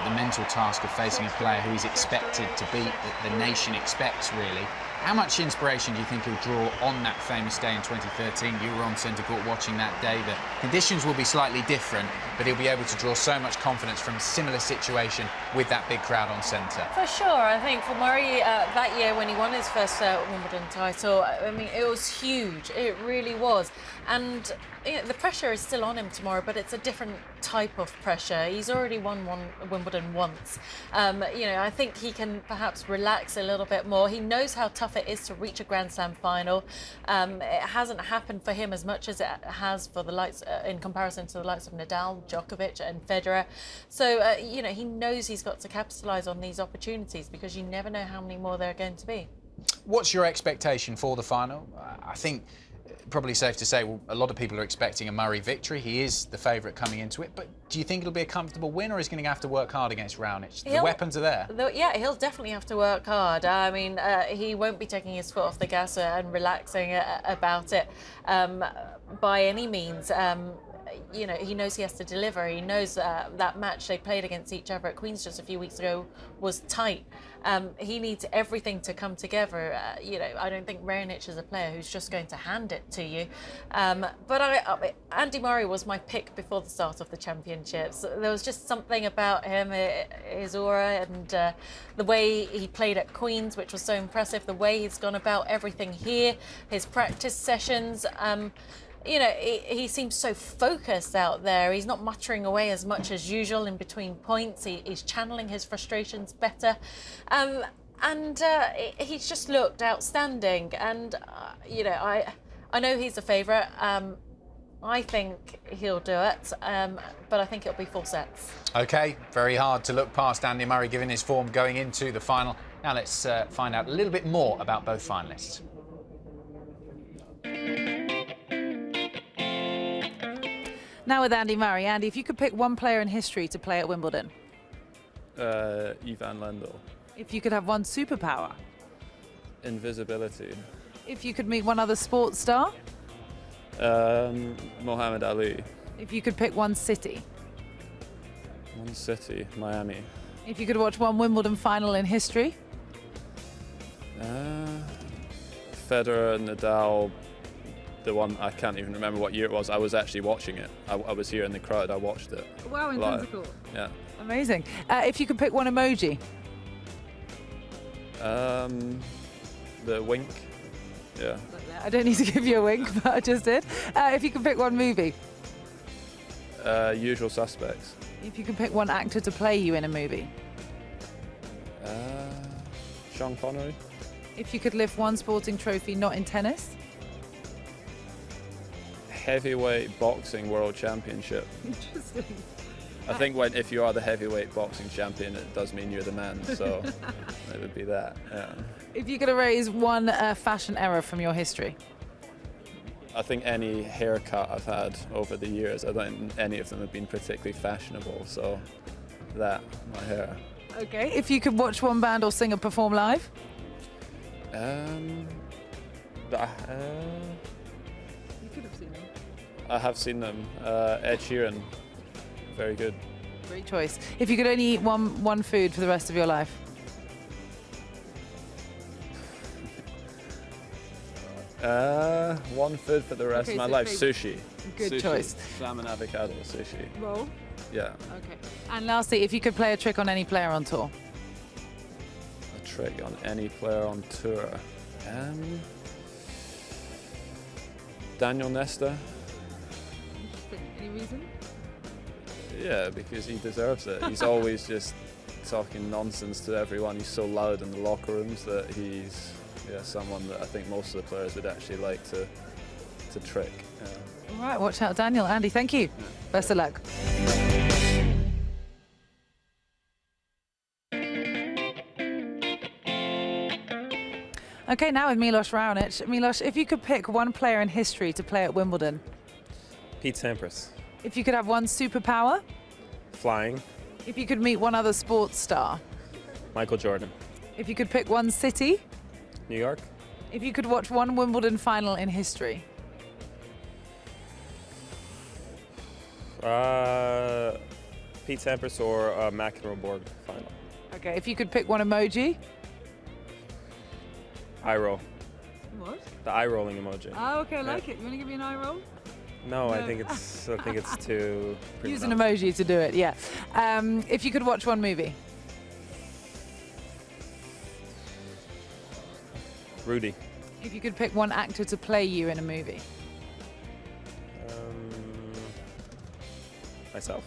the mental task of facing a player who he's expected to beat, that the nation expects, really. How much inspiration do you think he'll draw on that famous day in 2013? You were on centre court watching that day. The conditions will be slightly different, but he'll be able to draw so much confidence from a similar situation with that big crowd on centre. For sure, I think for Murray that year when he won his first Wimbledon title, I mean, it was huge. It really was. And you know, the pressure is still on him tomorrow, but it's a different type of pressure. He's already won Wimbledon once. You know, I think he can perhaps relax a little bit more. He knows how tough it is to reach a Grand Slam final. It hasn't happened for him as much as it has for the likes, in comparison to the likes of Nadal, Djokovic and Federer. So, you know, he knows he's got to capitalise on these opportunities because you never know how many more there are going to be. What's your expectation for the final? I think probably safe to say, well, a lot of people are expecting a Murray victory. He is the favourite coming into it, but do you think it'll be a comfortable win, or is he going to have to work hard against Raonic? The weapons are there. Yeah, he'll definitely have to work hard. I mean, he won't be taking his foot off the gas and relaxing about it by any means. You know, he knows he has to deliver. He knows that match they played against each other at Queen's just a few weeks ago was tight. He needs everything to come together. You know, I don't think Raonic is a player who's just going to hand it to you. But Andy Murray was my pick before the start of the championships. There was just something about him, his aura, and the way he played at Queen's, which was so impressive. The way he's gone about everything here, his practice sessions. You know, he seems so focused out there. He's not muttering away as much as usual in between points. He's channeling his frustrations better. He's just looked outstanding. And, you know, I know he's a favourite. I think he'll do it, but I think it'll be 4 sets. OK, very hard to look past Andy Murray given his form going into the final. Now let's find out a little bit more about both finalists. Now with Andy Murray. Andy, if you could pick one player in history to play at Wimbledon. Ivan Lendl. If you could have one superpower. Invisibility. If you could meet one other sports star. Muhammad Ali. If you could pick one city. One city, Miami. If you could watch one Wimbledon final in history. Federer, Nadal. The one, I can't even remember what year it was. I was actually watching it. I was here in the crowd. I watched it. Wow, in live. cool. Yeah. Amazing. If you could pick one emoji. The wink. Yeah. I don't need to give you a wink, but I just did. If you could pick one movie. Usual Suspects. If you could pick one actor to play you in a movie. Sean Connery. If you could lift one sporting trophy not in tennis. Heavyweight boxing world championship. Interesting. I think if you are the heavyweight boxing champion, it does mean you're the man, so it would be that, yeah. If you could erase one fashion error from your history. I think any haircut I've had over the years, I don't think any of them have been particularly fashionable, so my hair. Okay, if you could watch one band or singer perform live. You could have seen them. I have seen them. Ed Sheeran, very good. Great choice. If you could only eat one food for the rest of your life. One food for the rest Okay, of my so life. favorite- Sushi. Good Sushi. choice. Salmon avocado sushi. Roll. Yeah. Okay. And lastly, if you could play a trick on any player on tour. A trick on any player on tour. Daniel Nesta. Any reason? Yeah, because he deserves it. He's always just talking nonsense to everyone. He's so loud in the locker rooms that he's someone that I think most of the players would actually like to trick. All right, watch out, Daniel. Andy, thank you. Best of luck. Okay, now with Milos Raonic. Milos, if you could pick one player in history to play at Wimbledon. Pete Sampras. If you could have one superpower. Flying. If you could meet one other sports star. Michael Jordan. If you could pick one city. New York. If you could watch one Wimbledon final in history. Pete Sampras or McEnroe-Borg final. Okay, if you could pick one emoji. Eye roll. What? The eye rolling emoji. Oh, okay, I Yeah. like it. You want to give me an eye roll? No, No. I think it's too. Use an emoji to do it, yeah. If you could watch one movie. Rudy. If you could pick one actor to play you in a movie. Myself.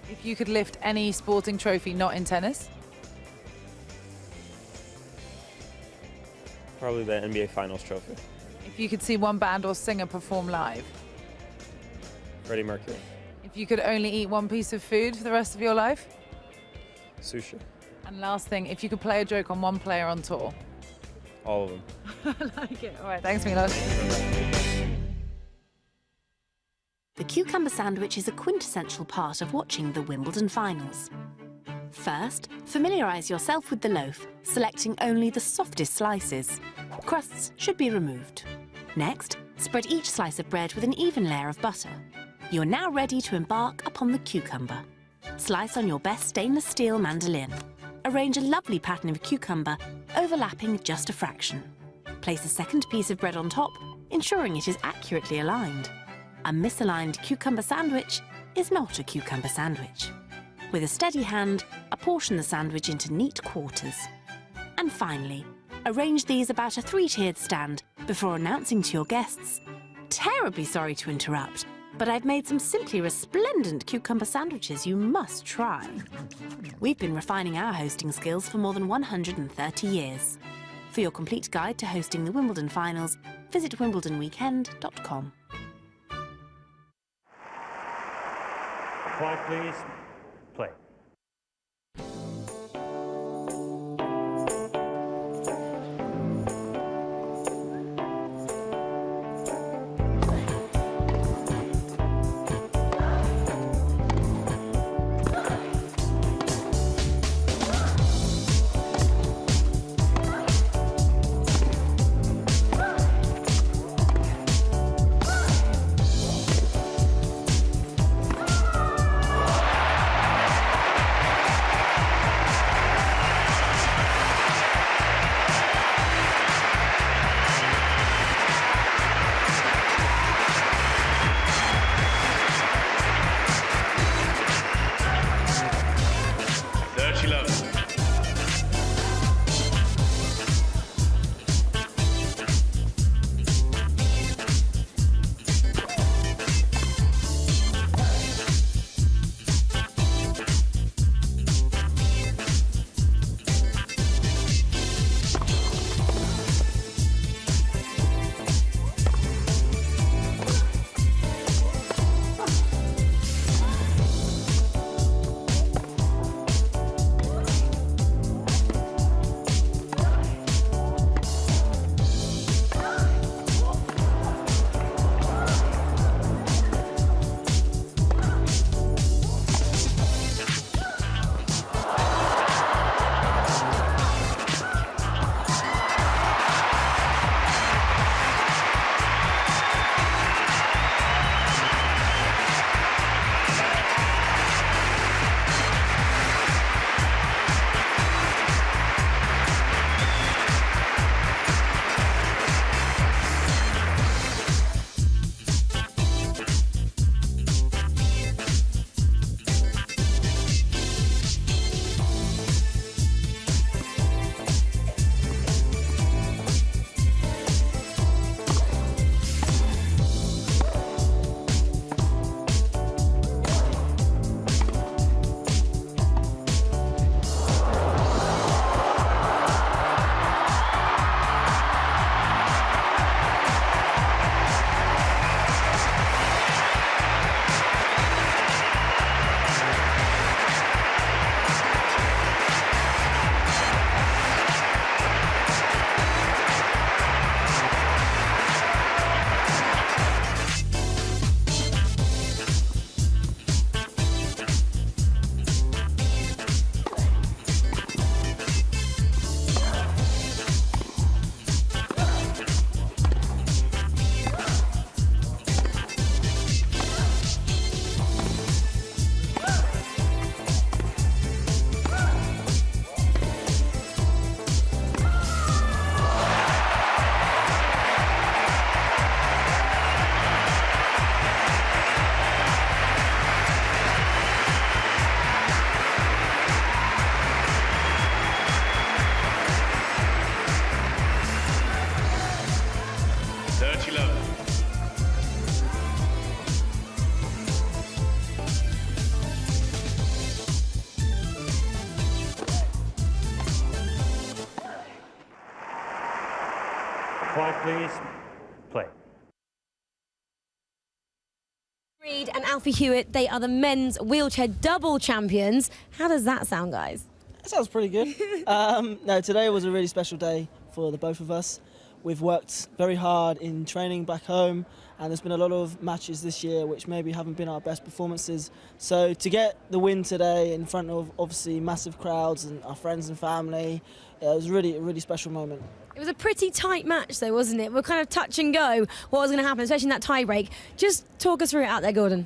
If you could lift any sporting trophy not in tennis. Probably the NBA Finals trophy. If you could see one band or singer perform live. Freddie Mercury. If you could only eat one piece of food for the rest of your life. Sushi. And last thing, if you could play a joke on one player on tour. All of them. I like it. All right, thanks, Milos. The cucumber sandwich is a quintessential part of watching the Wimbledon finals. First, familiarise yourself with the loaf, selecting only the softest slices. Crusts should be removed. Next, spread each slice of bread with an even layer of butter. You're now ready to embark upon the cucumber. Slice on your best stainless steel mandolin. Arrange a lovely pattern of cucumber, overlapping just a fraction. Place a second piece of bread on top, ensuring it is accurately aligned. A misaligned cucumber sandwich is not a cucumber sandwich. With a steady hand, apportion the sandwich into neat quarters. And finally, arrange these about a 3-tiered stand before announcing to your guests, "Terribly sorry to interrupt, but I've made some simply resplendent cucumber sandwiches you must try." We've been refining our hosting skills for more than 130 years. For your complete guide to hosting the Wimbledon finals, visit wimbledonweekend.com. Quiet, please. Play. Quiet, please. Play. Reed and Alfie Hewitt, they are the men's wheelchair double champions. How does that sound, guys? That sounds pretty good. No, today was a really special day for the both of us. We've worked very hard in training back home, and there's been a lot of matches this year which maybe haven't been our best performances. So to get the win today in front of obviously massive crowds and our friends and family, it was really a really special moment. It was a pretty tight match though, wasn't it? We're kind of touch and go what was going to happen, especially in that tie break. Just talk us through it out there, Gordon.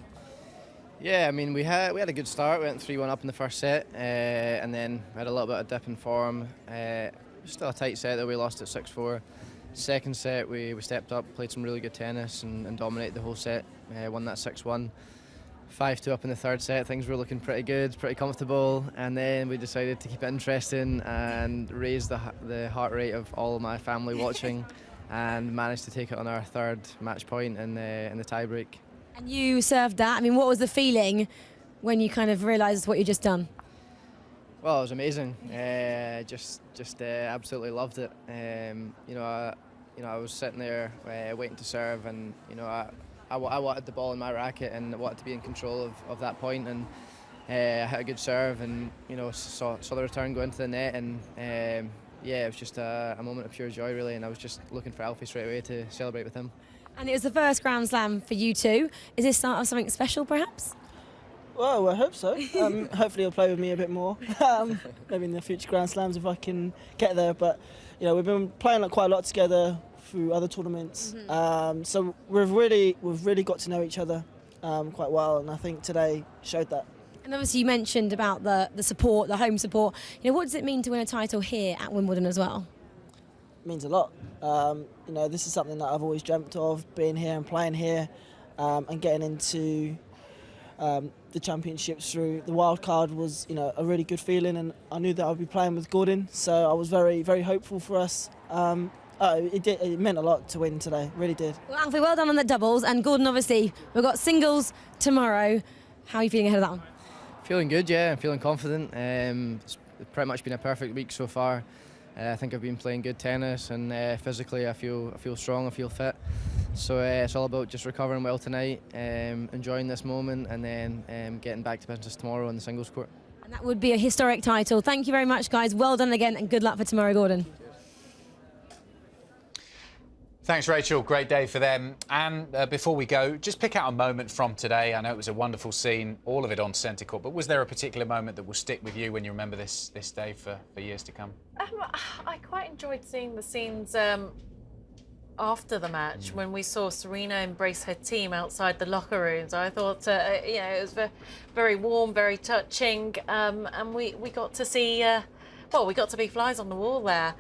Yeah, I mean, we had a good start. We went 3-1 up in the first set, and then we had a little bit of dip in form. Still a tight set, though. We lost at 6-4. Second set, we stepped up, played some really good tennis, and dominated the whole set. Won that 6-1. 5-2 up in the third set. Things were looking pretty good, pretty comfortable, and then we decided to keep it interesting and raise the heart rate of all my family watching, and managed to take it on our third match point in the tie break. And you served that. I mean, what was the feeling when you kind of realised what you'd just done? Well, it was amazing. Just absolutely loved it. I was sitting there waiting to serve, and I wanted the ball in my racket and wanted to be in control of that point. And I hit a good serve, and saw the return go into the net, and yeah, it was just a moment of pure joy, really. And I was just looking for Alfie straight away to celebrate with him. And it was the first Grand Slam for you two. Is this start of something special, perhaps? Well, I hope so. Hopefully he'll play with me a bit more. Maybe in the future Grand Slams if I can get there. But we've been playing quite a lot together through other tournaments. So we've really got to know each other quite well, and I think today showed that. And obviously you mentioned about the support, the home support. What does it mean to win a title here at Wimbledon as well? It means a lot. This is something that I've always dreamt of, being here and playing here, and getting into the championships through the wild card was a really good feeling, and I knew that I'd be playing with Gordon, so I was very, very hopeful for us. It meant a lot to win today, really did. Well, Alfie, well done on the doubles, and Gordon, obviously we've got singles tomorrow. How are you feeling ahead of that one? Feeling good, yeah. I'm feeling confident. It's pretty much been a perfect week so far. I think I've been playing good tennis, and physically I feel strong, I feel fit. So it's all about just recovering well tonight, enjoying this moment, and then getting back to business tomorrow on the singles court. And that would be a historic title. Thank you very much, guys. Well done again, and good luck for tomorrow, Gordon. Thanks, Rachel. Great day for them. And before we go, just pick out a moment from today. I know it was a wonderful scene, all of it on centre court, but was there a particular moment that will stick with you when you remember this day for years to come? I quite enjoyed seeing the scenes after the match when we saw Serena embrace her team outside the locker rooms. I thought, it was very warm, very touching, and we got to see... we got to be flies on the wall there,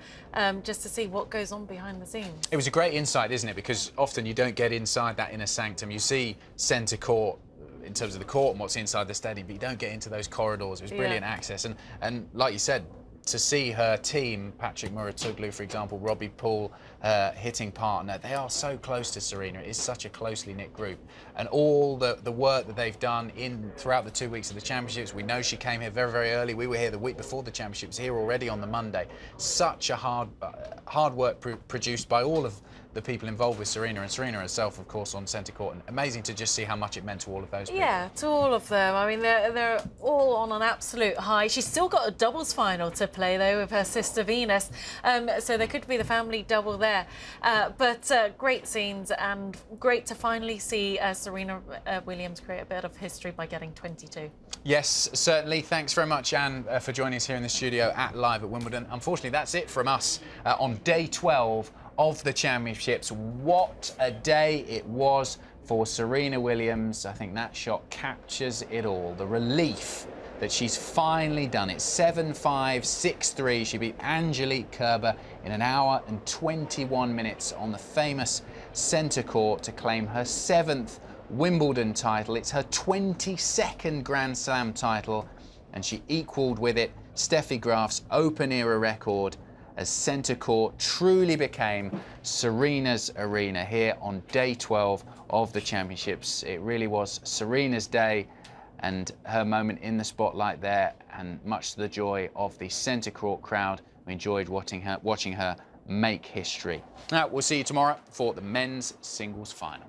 just to see what goes on behind the scenes. It was a great insight, isn't it? Because often you don't get inside that inner sanctum. You see centre court in terms of the court and what's inside the stadium, but you don't get into those corridors. It was brilliant access. And like you said, to see her team, Patrick Muratoglu, for example, Robbie Poole, hitting partner, they are so close to Serena. It is such a closely knit group. And all the work that they've done throughout the 2 weeks of the championships, we know she came here very, very early. We were here the week before the championships, here already on the Monday. Such a hard work produced by all of the people involved with Serena, and Serena herself, of course, on centre court. And amazing to just see how much it meant to all of those people. Yeah, to all of them. I mean, they're all on an absolute high. She's still got a doubles final to play, though, with her sister Venus. So there could be the family double there. But great scenes, and great to finally see Serena Williams create a bit of history by getting 22. Yes, certainly. Thanks very much, Anne, for joining us here in the studio at Live at Wimbledon. Unfortunately, that's it from us on day 12 of the championships. What a day it was for Serena Williams. I think that shot captures it all. The relief that she's finally done it. 7-5, 6-3. She beat Angelique Kerber in 1 hour and 21 minutes on the famous centre court to claim her 7th Wimbledon title. It's her 22nd Grand Slam title, and she equalled with it Steffi Graf's Open era record as centre court truly became Serena's arena here on day 12 of the championships. It really was Serena's day, and her moment in the spotlight there, and much to the joy of the centre court crowd. We enjoyed watching her make history. Now, we'll see you tomorrow for the men's singles final.